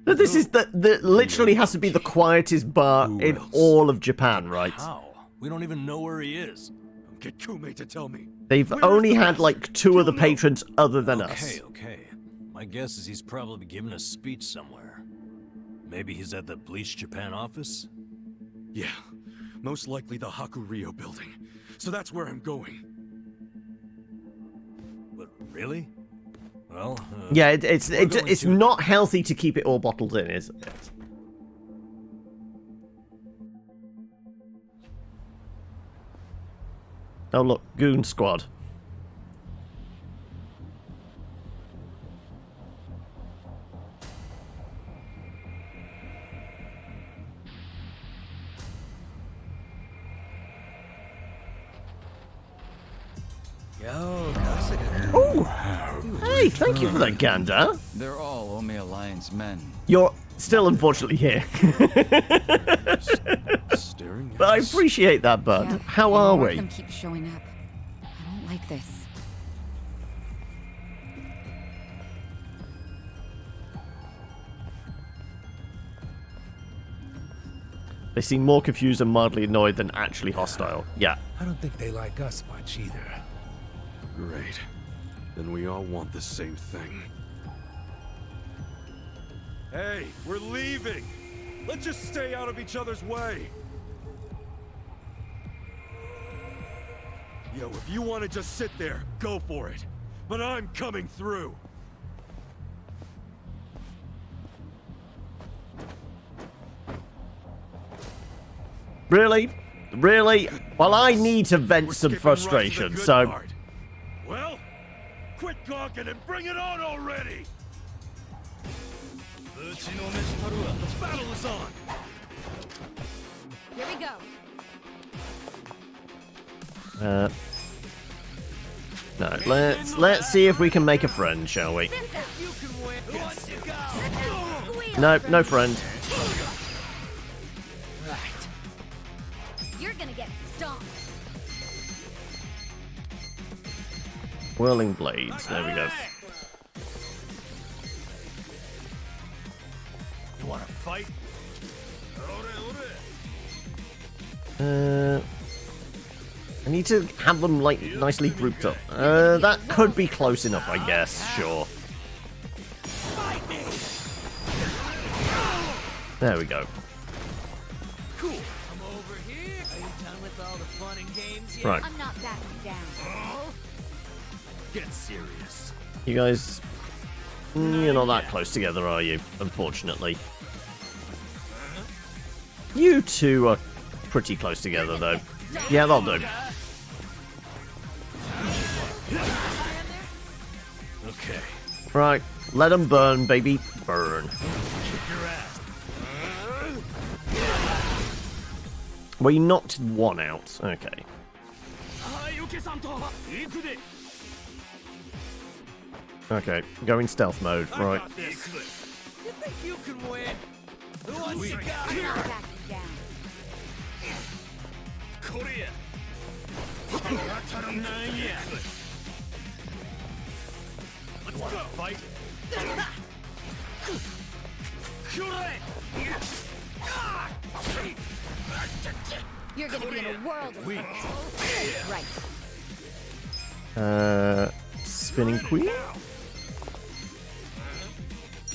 This is the literally has to be the quietest bar in all of Japan, right? How? We don't even know where he is. Get Kume to tell me. They've only had like 2 other patrons other than us. Okay. My guess is he's probably giving a speech somewhere. Maybe he's at the Bleach Japan office? Yeah, most likely the Hakuryo building. So that's where I'm going. But really? Well, yeah, it's not healthy to keep it all bottled in, is it? Oh look, Goon Squad. Yo, Kasuga. Oh, hey, thank you for that, Ganda. They're all Ome Alliance men. You're still unfortunately here. But I appreciate that, bud. Yeah, How are more of we? them keep showing up. I don't like this. They seem more confused and mildly annoyed than actually hostile. Yeah. I don't think they like us much either. Great. Then we all want the same thing. Hey, we're leaving! Let's just stay out of each other's way! Yo, if you want to just sit there, go for it. But I'm coming through! Really? Really? Well, I need to vent some frustration, so... Part. Well, quit gawking and bring it on already! This battle is on! Here we go. No, let's see if we can make a friend, shall we? No, no friend. You're gonna get stomped. Whirling blades. There we go. You wanna fight? I need to have them like nicely grouped up. That could be close enough, I guess. Sure. There we go. Cool. Come over here. Are you done with all the fun and games yet? Right. I'm not backing down. Get serious. You guys, you're not that close together, are you? Unfortunately. You two are pretty close together, though. Yeah, they'll do. Okay. Right, let them burn, baby. Burn. Well, you knocked one out. Okay. Okay, go in stealth mode. Right. You think you can win? Who wants to go? I'm not backing down. Korea. Let's go. Fight. You're gonna be in a world of hurt. Right. Spinning queen?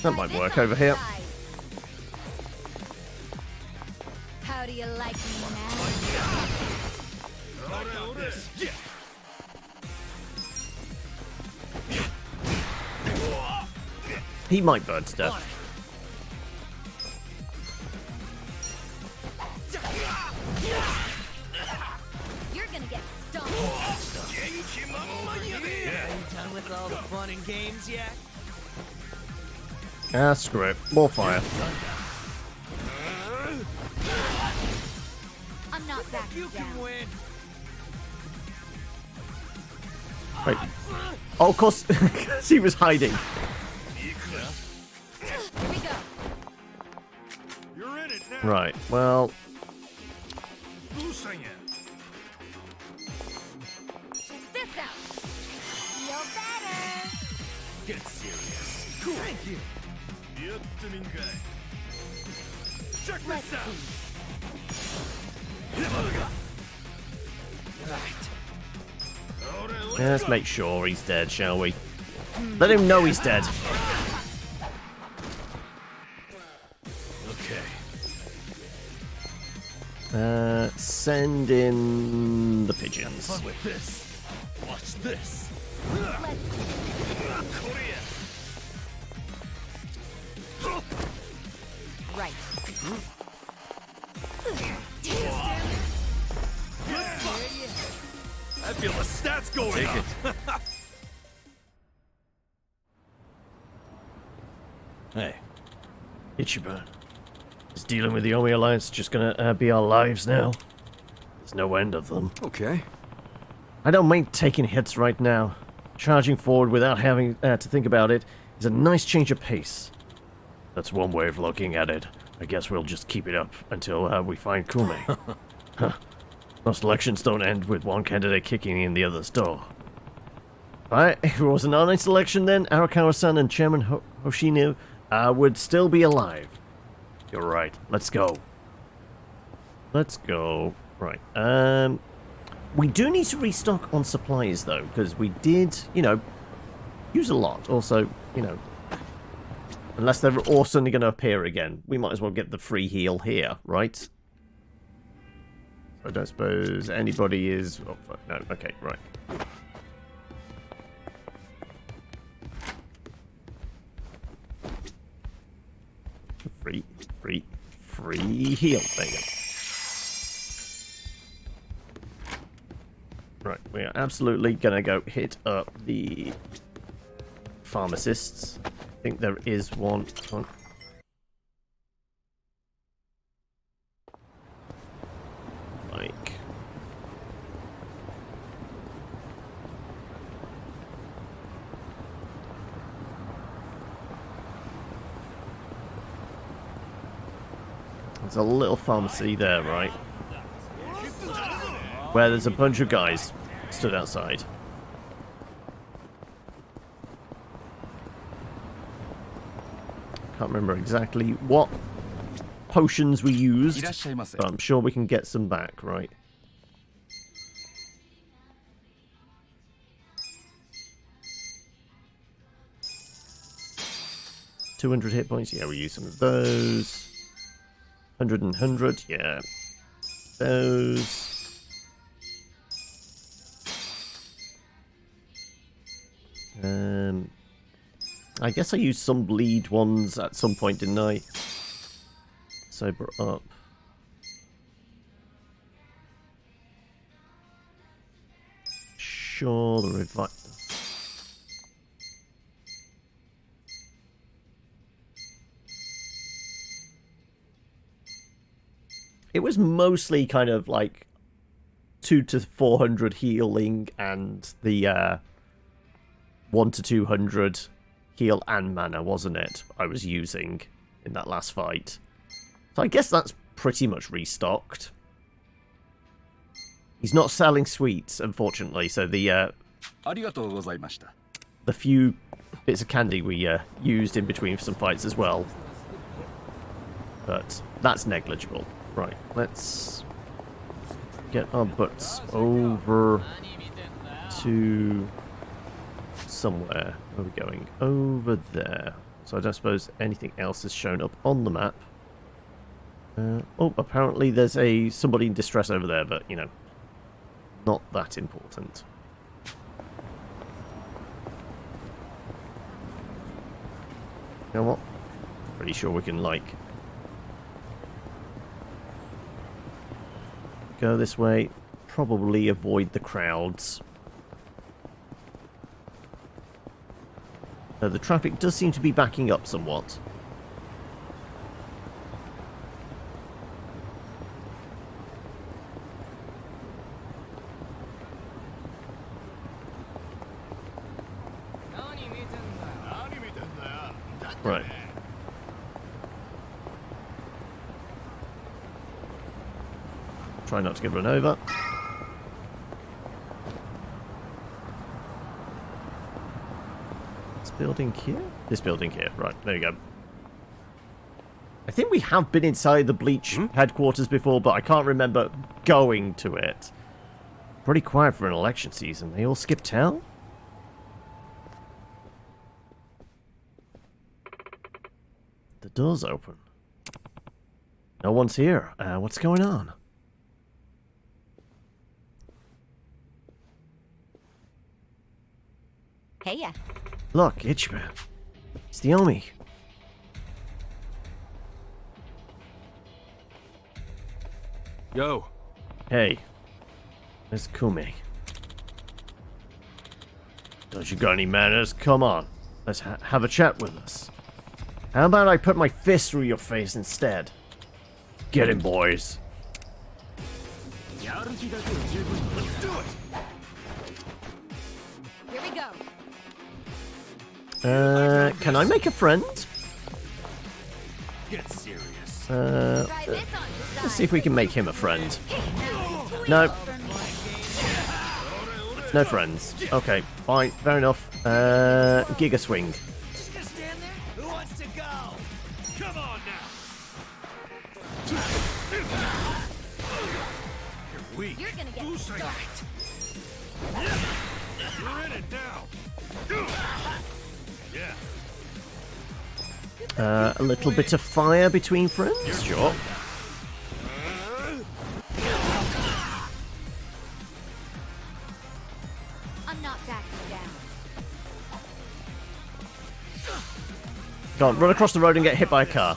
That might work over here. How do you like me now? He might burn to death. You're gonna get stomped. Are you done with all the fun and games yet? Ah, screw it. More fire. I'm not backing You down. can win. Wait. Oh, of course, because he was hiding. Here we go. You're in it now! Right, well... Thank you. Check this out. Yeah, let's make sure he's dead, shall we? Let him know he's dead. Okay. Send in the pigeons. Fun with this. Watch this. Right. I feel the stats going Take up. Hey, Ichiban. Is dealing with the Omi Alliance just gonna be our lives now? There's no end of them. Okay. I don't mind taking hits right now. Charging forward without having to think about it is a nice change of pace. That's one way of looking at it. I guess we'll just keep it up until we find Kume. Huh. Most elections don't end with one candidate kicking in the other's door. Right, if it was an honest election then, Arakawa-san and Chairman Hoshino would still be alive. You're right. Let's go. Let's go. Right. We do need to restock on supplies, though, because we did, you know, use a lot. Also, you know, unless they're all suddenly going to appear again, we might as well get the free heal here, right? I don't suppose anybody is... Oh, fuck, no. Okay, right. Free heal. There you go. Right, we are absolutely gonna go hit up the pharmacists. I think there is one on. Like. There's a little pharmacy there, right? Where there's a bunch of guys stood outside. Can't remember exactly what potions we used, but I'm sure we can get some back, right? $200 hit points, yeah, we use some of those. 100 and 100, yeah. Those. I guess I used some bleed ones at some point, didn't I? Sober up. Sure, the revive. It was mostly kind of like 200 to 400 healing and the 1 to 200 heal and mana, wasn't it? I was using in that last fight. So I guess that's pretty much restocked. He's not selling sweets, unfortunately, so the few bits of candy we used in between some fights as well. But that's negligible. Right, let's get our butts over to somewhere. Where are we going? Over there. So I don't suppose anything else has shown up on the map. Oh, apparently there's somebody in distress over there, but, you know, not that important. You know what? Pretty sure we can, like, go this way. Probably avoid the crowds. The traffic does seem to be backing up somewhat. Right. Try not to get run over. Let's building here? This building here. Right, there you go. I think we have been inside the Bleach headquarters before, but I can't remember going to it. Pretty quiet for an election season. They all skip town? The door's open. No one's here. What's going on? Heya. Look, Ichiban. It's the Omi. Yo. Hey. Miss Kumi. Don't you got any manners? Come on. Let's have a chat with us. How about I put my fist through your face instead? Get him, boys. Let's do it! Here we go. Can I make a friend? Get serious. Let's see if we can make him a friend. No. No friends. Okay, fine, fair enough. Giga Swing. Just gonna stand there? Who wants to go? Come on now! You're weak. You're gonna get right. You're in it now. Yeah. A little bit of fire between friends? Sure. I'm not backing down. Go on, run across the road and get hit by a car.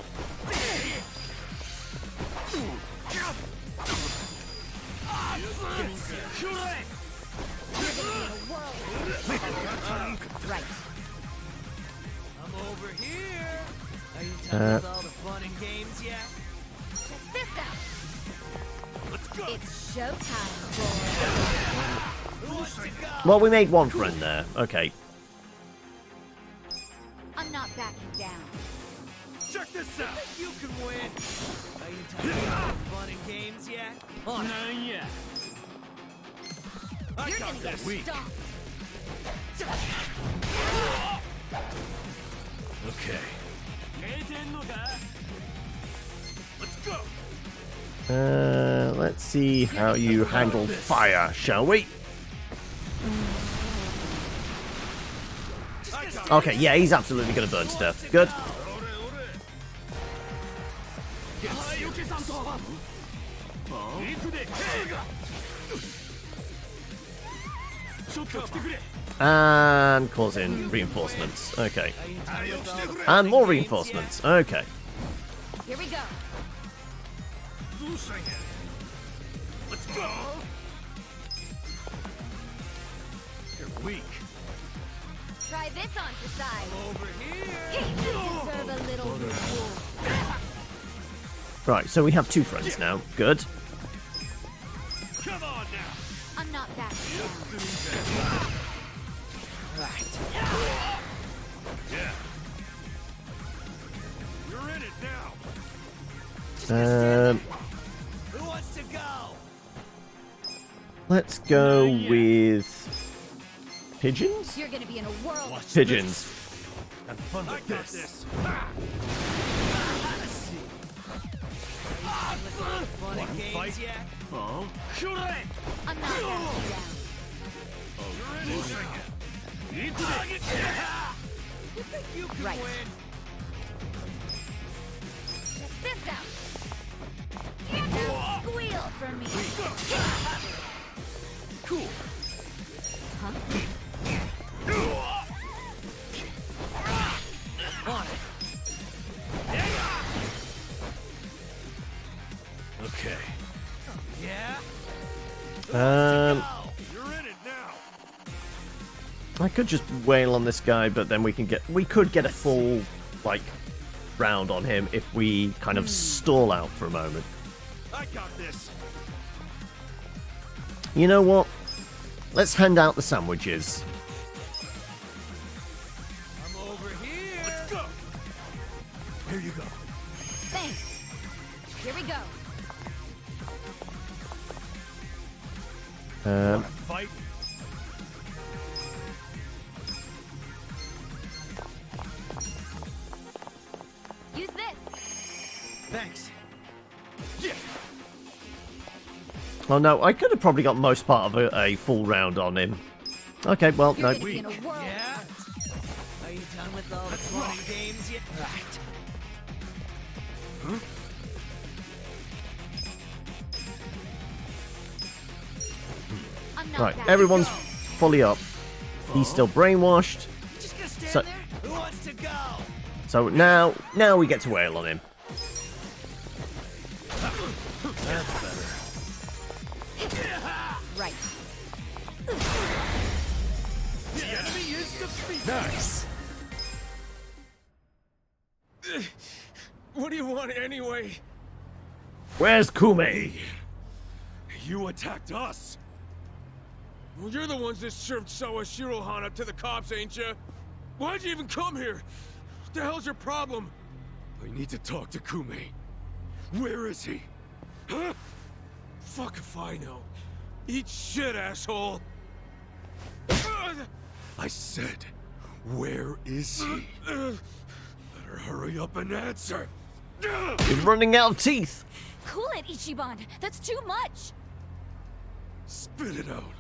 Right. I'm over here. Are you done with all the fun and games yet? Check this out. Let's go. It's showtime, Who wants to go? Well, we made one friend there. Okay. I'm not backing down. Check this out. You can win. Are you done with all the fun and games yet? Oh, no, yeah. I You're got gonna get this. stomped. Okay. Let's go. Let's see how you handle fire, shall we? Okay, yeah, he's absolutely gonna burn stuff. Good. And calls in reinforcements. Okay. And more reinforcements. Okay. Here we go. Let's go. You're weak. Try this on for size. Over here. You deserve a little reward. Right, so we have two friends now. Good. Come on now. I'm not backing down. Right. Yeah. You're in it now. Who wants to go? Let's go with pigeons. You're gonna be in a world. Pigeons. Have fun with this. Fun and games yet? Shoot it! I'm not backing down. You think you can Right. win? Check this out. Now squeal for me. Cool. Huh? On it. Okay. Yeah? Um, You're in it now. I could just wail on this guy, but then we could get a full like round on him if we kind of stall out for a moment. I got this. You know what? Let's hand out the sandwiches. I'm over here. Let's go. Here you go. Thanks. Here we go. Fight. Oh no, I could have probably got most part of a full round on him. Okay, well, no. Yeah? Are you done with all the fun games yet? Right. Huh? Right, everyone's fully up. He's still brainwashed. So, Who wants to go? so now we get to wail on him. That's better. Right. The enemy is defeated. Nice. What do you want anyway? Where's Kume? You attacked us. Well, you're the ones that served Sawa Shirohan up to the cops, ain't you? Why'd you even come here? What the hell's your problem? I need to talk to Kume. Where is he? Huh? Fuck if I know. Eat shit, asshole. I said, where is he? Better hurry up and answer. He's running out of teeth. Cool it, Ichiban. That's too much. Spit it out.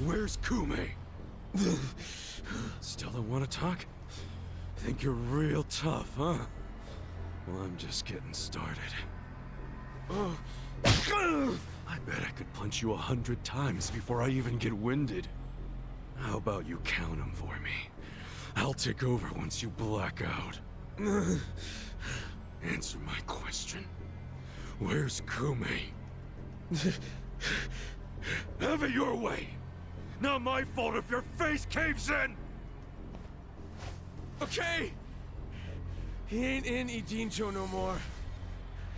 Where's Kume? Still don't want to talk? Think you're real tough, huh? Well, I'm just getting started. I bet I could punch you 100 times before I even get winded. How about you count them for me? I'll take over once you black out. Answer my question. Where's Kume? Have it your way! Not my fault if your face caves in! Okay! He ain't in Ijincho no more.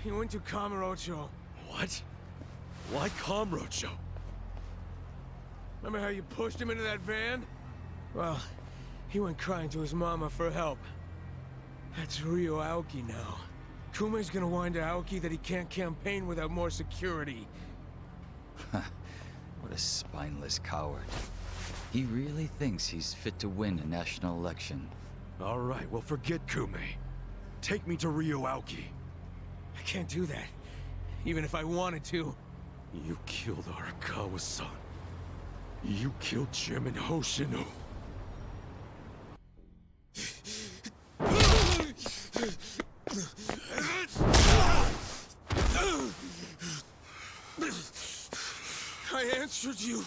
He went to Kamurocho. What? Why Kamurocho? Remember how you pushed him into that van? Well, he went crying to his mama for help. That's Ryo Aoki now. Kume's gonna whine to Aoki that he can't campaign without more security. What a spineless coward. He really thinks he's fit to win a national election. All right, well forget Kume. Take me to Ryo Aoki. I can't do that. Even if I wanted to. You killed Arakawa-san. You killed Chairman Hoshino. I answered you.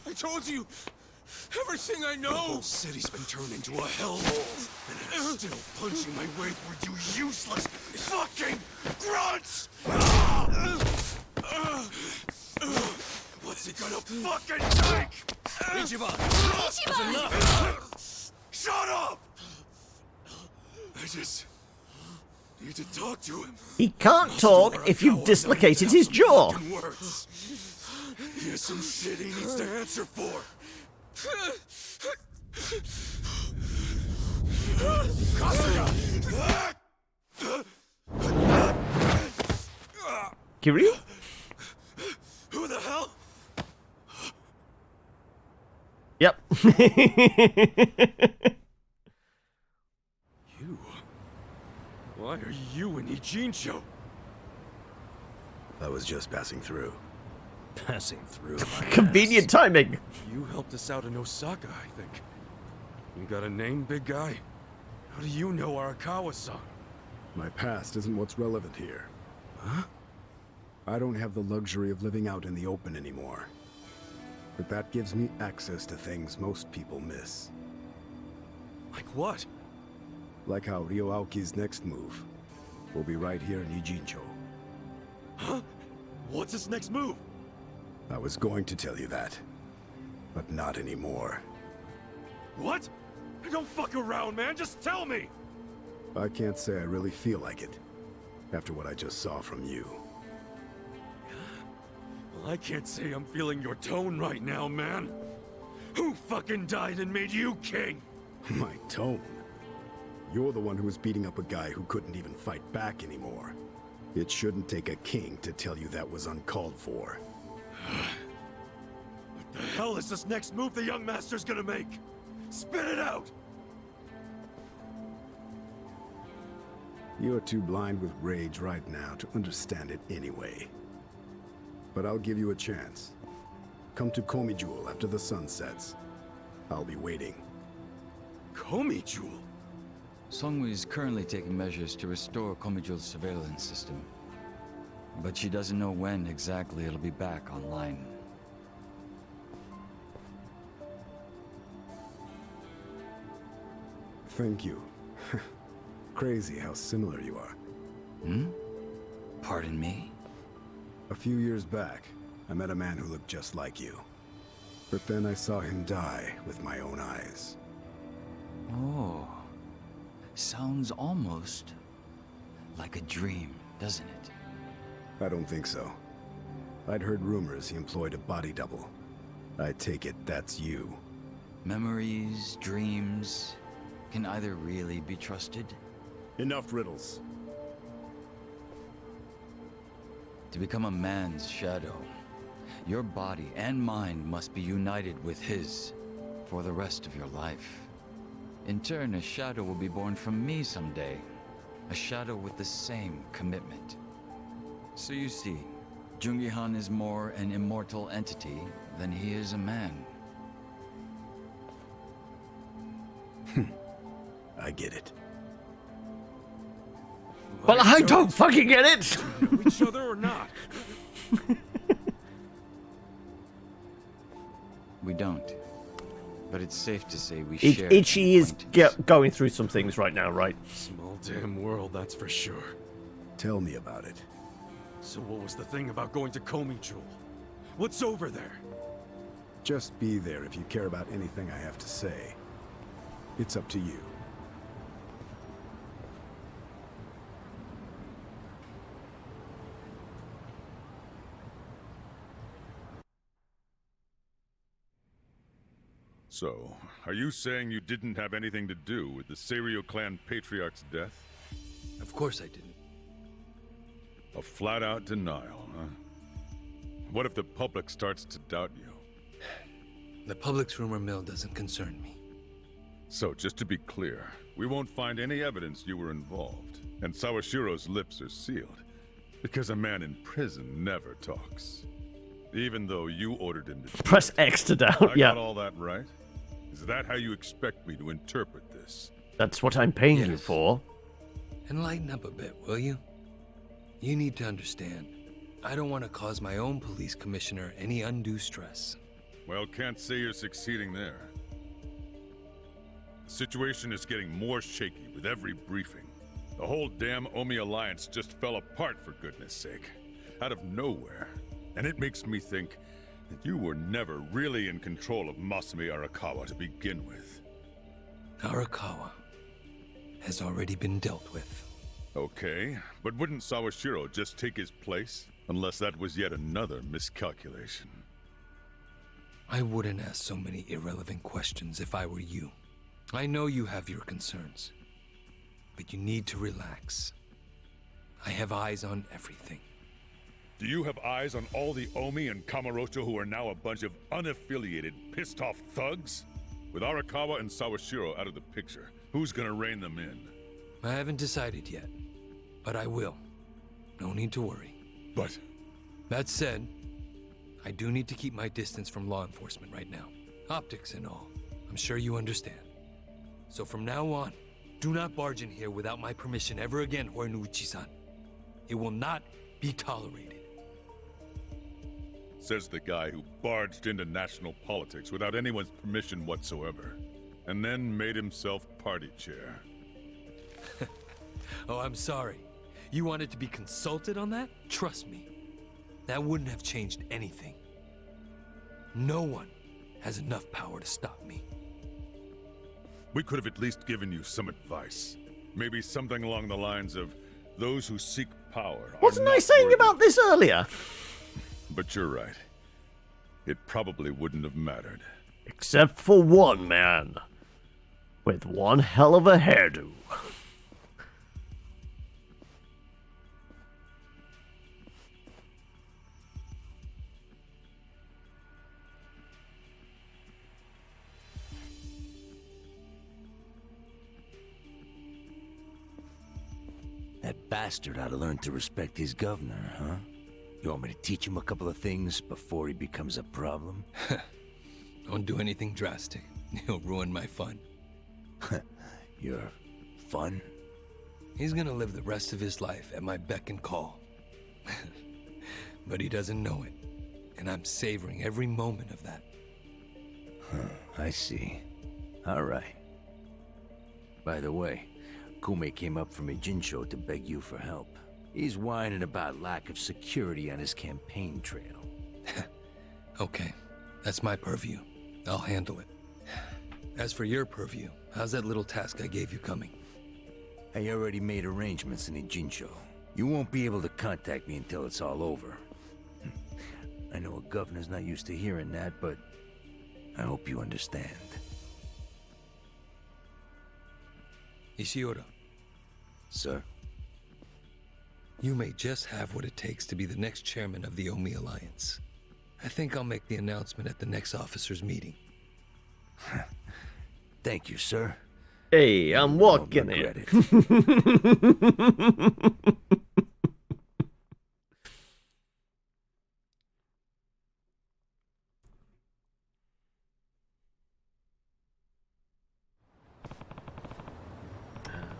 I told you everything I know. The whole city's been turned into a hellhole, and I'm still punching my way through you useless fucking grunts! What's it gonna fucking take? Ichiban! Ichiban! That's enough! Shut up! I just need to talk to him. He can't talk if you've dislocated his jaw. Words. He has some shit he needs to answer for. Kasuga! Kiryu? Who the hell? Yep. You? Why are you in Ijincho? I was just passing through. Passing through. Convenient timing. You helped us out in Osaka, I think. You got a name, big guy? How do you know Arakawa-san? My past isn't what's relevant here. Huh? I don't have the luxury of living out in the open anymore. But that gives me access to things most people miss. Like what? Like how Ryo Aoki's next move will be right here in Ijincho. Huh? What's his next move? I was going to tell you that, but not anymore. What? Don't fuck around, man. Just tell me. I can't say I really feel like it, after what I just saw from you. Well, I can't say I'm feeling your tone right now, man. Who fucking died and made you king? My tone? You're the one who was beating up a guy who couldn't even fight back anymore. It shouldn't take a king to tell you that was uncalled for. What the hell is this next move the young master's gonna make? Spit it out! You're too blind with rage right now to understand it anyway. But I'll give you a chance. Come to Komijul after the sun sets. I'll be waiting. Komijul? Songwoo is currently taking measures to restore Komijul's surveillance system. But she doesn't know when exactly it'll be back online. Thank you. Crazy how similar you are. Hmm? Pardon me? A few years back, I met a man who looked just like you. But then I saw him die with my own eyes. Oh. Sounds almost like a dream, doesn't it? I don't think so. I'd heard rumors he employed a body double. I take it that's you. Memories, dreams, can either really be trusted? Enough riddles. To become a man's shadow, your body and mind must be united with his for the rest of your life. In turn, a shadow will be born from me someday. A shadow with the same commitment. So you see, Jungi-han is more an immortal entity than he is a man. I get it. Well, I don't fucking get it! Each other or not? We don't. But it's safe to say we share. Ichi is going through some things right now, right? Small damn world, that's for sure. Tell me about it. So what was the thing about going to Komijul? What's over there? Just be there if you care about anything I have to say. It's up to you. So, are you saying you didn't have anything to do with the Seiryu clan patriarch's death? Of course I didn't. A flat-out denial, huh? What if the public starts to doubt you? The public's rumor mill doesn't concern me. So, just to be clear, we won't find any evidence you were involved, and Sawashiro's lips are sealed, because a man in prison never talks. Even though you ordered him to press X to doubt, I yeah. got all that right? Is that how you expect me to interpret this? That's what I'm paying you for. Enlighten up a bit, will you? You need to understand, I don't want to cause my own police commissioner any undue stress. Well, can't say you're succeeding there. The situation is getting more shaky with every briefing. The whole damn Omi alliance just fell apart, for goodness sake. Out of nowhere. And it makes me think that you were never really in control of Masumi Arakawa to begin with. Arakawa has already been dealt with. Okay, but wouldn't Sawashiro just take his place? Unless that was yet another miscalculation. I wouldn't ask so many irrelevant questions if I were you. I know you have your concerns, but you need to relax. I have eyes on everything. Do you have eyes on all the Omi and Kamurocho who are now a bunch of unaffiliated, pissed-off thugs? With Arakawa and Sawashiro out of the picture, who's gonna rein them in? I haven't decided yet, but I will. No need to worry. But... That said, I do need to keep my distance from law enforcement right now. Optics and all. I'm sure you understand. So from now on, do not barge in here without my permission ever again, Horiguchi-san. It will not be tolerated. Says the guy who barged into national politics without anyone's permission whatsoever, and then made himself party chair. Oh, I'm sorry. You wanted to be consulted on that? Trust me, that wouldn't have changed anything. No one has enough power to stop me. We could have at least given you some advice. Maybe something along the lines of, those who seek power Wasn't I saying about this earlier? But you're right. It probably wouldn't have mattered. Except for one man. With one hell of a hairdo. bastard ought to learn to respect his governor, huh? You want me to teach him a couple of things before he becomes a problem? Don't do anything drastic. He'll ruin my fun. Your fun? He's gonna live the rest of his life at my beck and call. But he doesn't know it. And I'm savoring every moment of that. Huh, I see. All right. By the way, Kume came up from Ijincho to beg you for help. He's whining about lack of security on his campaign trail. Okay, that's my purview. I'll handle it. As for your purview, how's that little task I gave you coming? I already made arrangements in Ijincho. You won't be able to contact me until it's all over. I know a governor's not used to hearing that, but I hope you understand. Ishiura. Sir? You may just have what it takes to be the next chairman of the Omi Alliance. I think I'll make the announcement at the next officers' meeting. Thank you, sir. Hey, I'm walking it.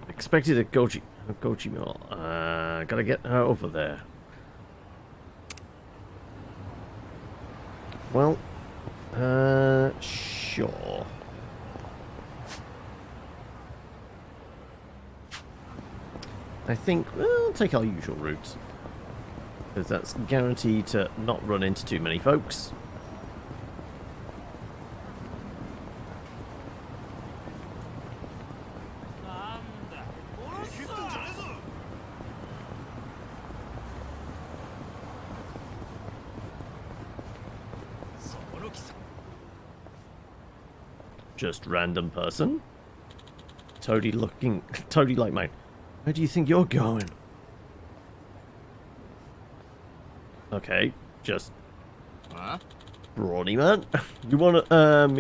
Expected a Goji Mill. Gotta get her over there. Well, sure. I think we'll take our usual route, because that's guaranteed to not run into too many folks. Just random person. Toady looking, Toady like mine. Where do you think you're going? Okay, just brawny man. You want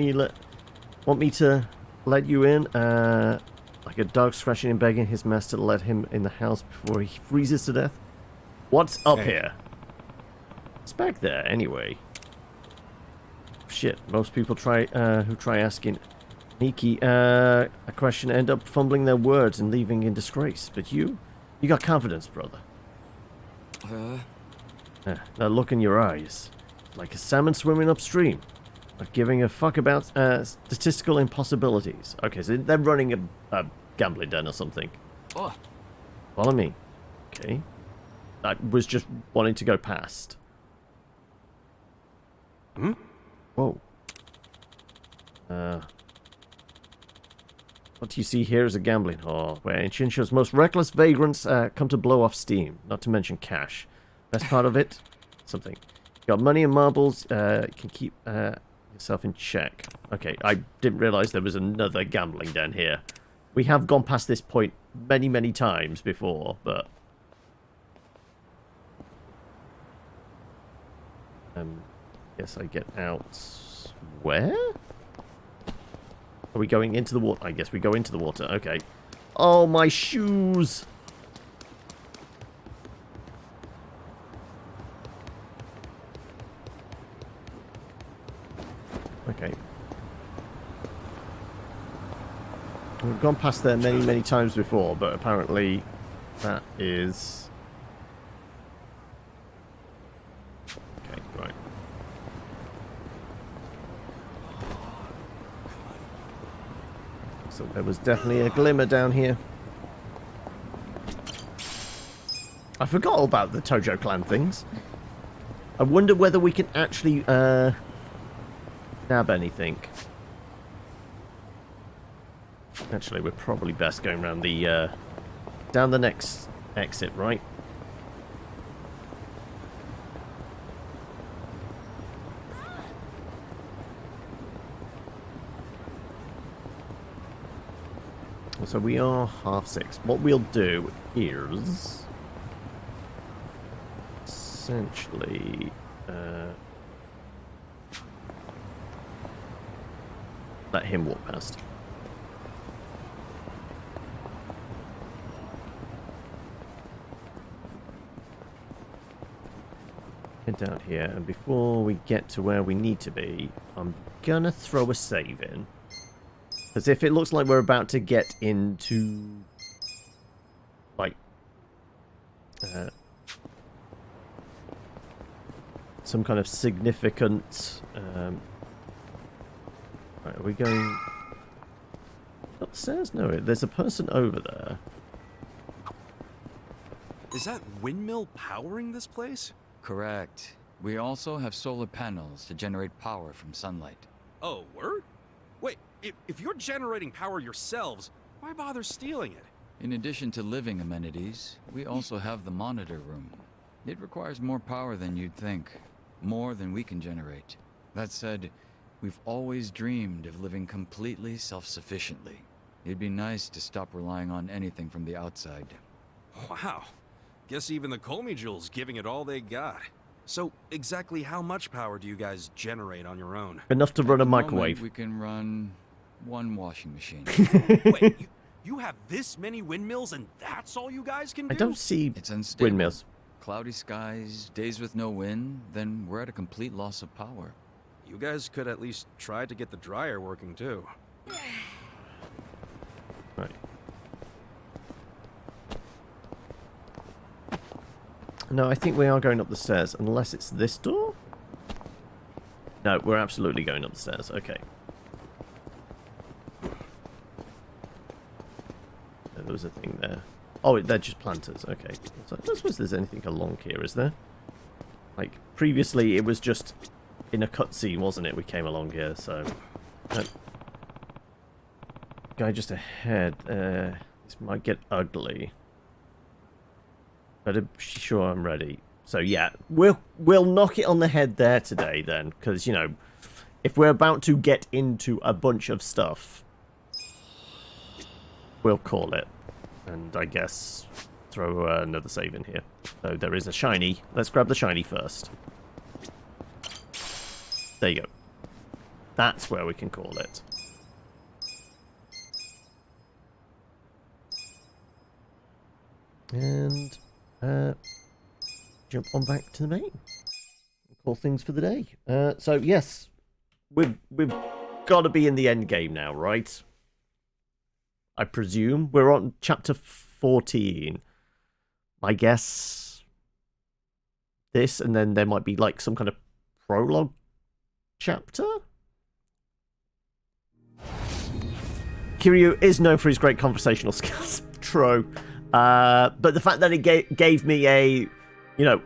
me to let you in? Like a dog scratching and begging his master to let him in the house before he freezes to death. What's up here? It's back there anyway. Shit, most people who try asking Nikki a question end up fumbling their words and leaving in disgrace. But you got confidence, brother. That look in your eyes, like a salmon swimming upstream, not giving a fuck about statistical impossibilities. Okay, so they're running a gambling den or something. Oh. Follow me. Okay. I was just wanting to go past. Hmm? Whoa. What you see here is a gambling hall, where Ichincho's most reckless vagrants come to blow off steam, not to mention cash. Best part of it? Something. You got money and marbles, you can keep yourself in check. Okay, I didn't realize there was another gambling den here. We have gone past this point many, many times before, but... guess I get out... Where? Are we going into the water? I guess we go into the water. Okay. Oh, my shoes! Okay. We've gone past there many, many times before, but apparently that is... Okay, right. So there was definitely a glimmer down here. I forgot all about the Tojo clan things. I wonder whether we can actually nab anything. Actually, we're probably best going around the down the next exit, right? So we are 6:30. What we'll do is essentially let him walk past. Head down here, and before we get to where we need to be, I'm gonna throw a save in. Because if it looks like we're about to get into, like, some kind of significant, right, are we going upstairs? No, there's a person over there. Is that windmill powering this place? Correct. We also have solar panels to generate power from sunlight. Oh, word? Wait, if you're generating power yourselves, why bother stealing it? In addition to living amenities, we also have the monitor room. It requires more power than you'd think. More than we can generate. That said, we've always dreamed of living completely self-sufficiently. It'd be nice to stop relying on anything from the outside. Wow. Guess even the Komi-Jules giving it all they got. So, exactly how much power do you guys generate on your own? Enough to run a At the moment, microwave. we can run one washing machine. Wait, you have this many windmills and that's all you guys can do? I don't see It's unstable. windmills. Cloudy skies, days with no wind, then we're at a complete loss of power. You guys could at least try to get the dryer working too. Right. No, I think we are going up the stairs, unless it's this door? No, we're absolutely going up the stairs. Okay. There was a thing there. Oh, they're just planters. Okay. So I don't suppose there's anything along here, is there? Like, previously it was just in a cutscene, wasn't it? We came along here, so... Guy just ahead. This might get ugly. But I'm sure I'm ready. So yeah, we'll knock it on the head there today then, because you know, if we're about to get into a bunch of stuff, we'll call it. And I guess throw another save in here. So there is a shiny. Let's grab the shiny first. There you go. That's where we can call it. And jump on back to the main. Call things for the day. So yes, we've got to be in the end game now, right? I presume we're on chapter 14. I guess this, and then there might be like some kind of prologue chapter. Kiryu is known for his great conversational skills. True. But the fact that it gave me a, you know,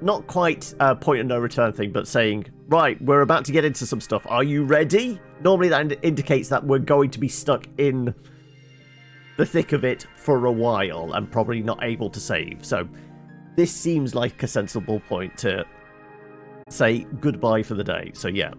not quite a point of no return thing, but saying, right, we're about to get into some stuff. Are you ready? Normally that indicates that we're going to be stuck in the thick of it for a while and probably not able to save. So this seems like a sensible point to say goodbye for the day. So yeah,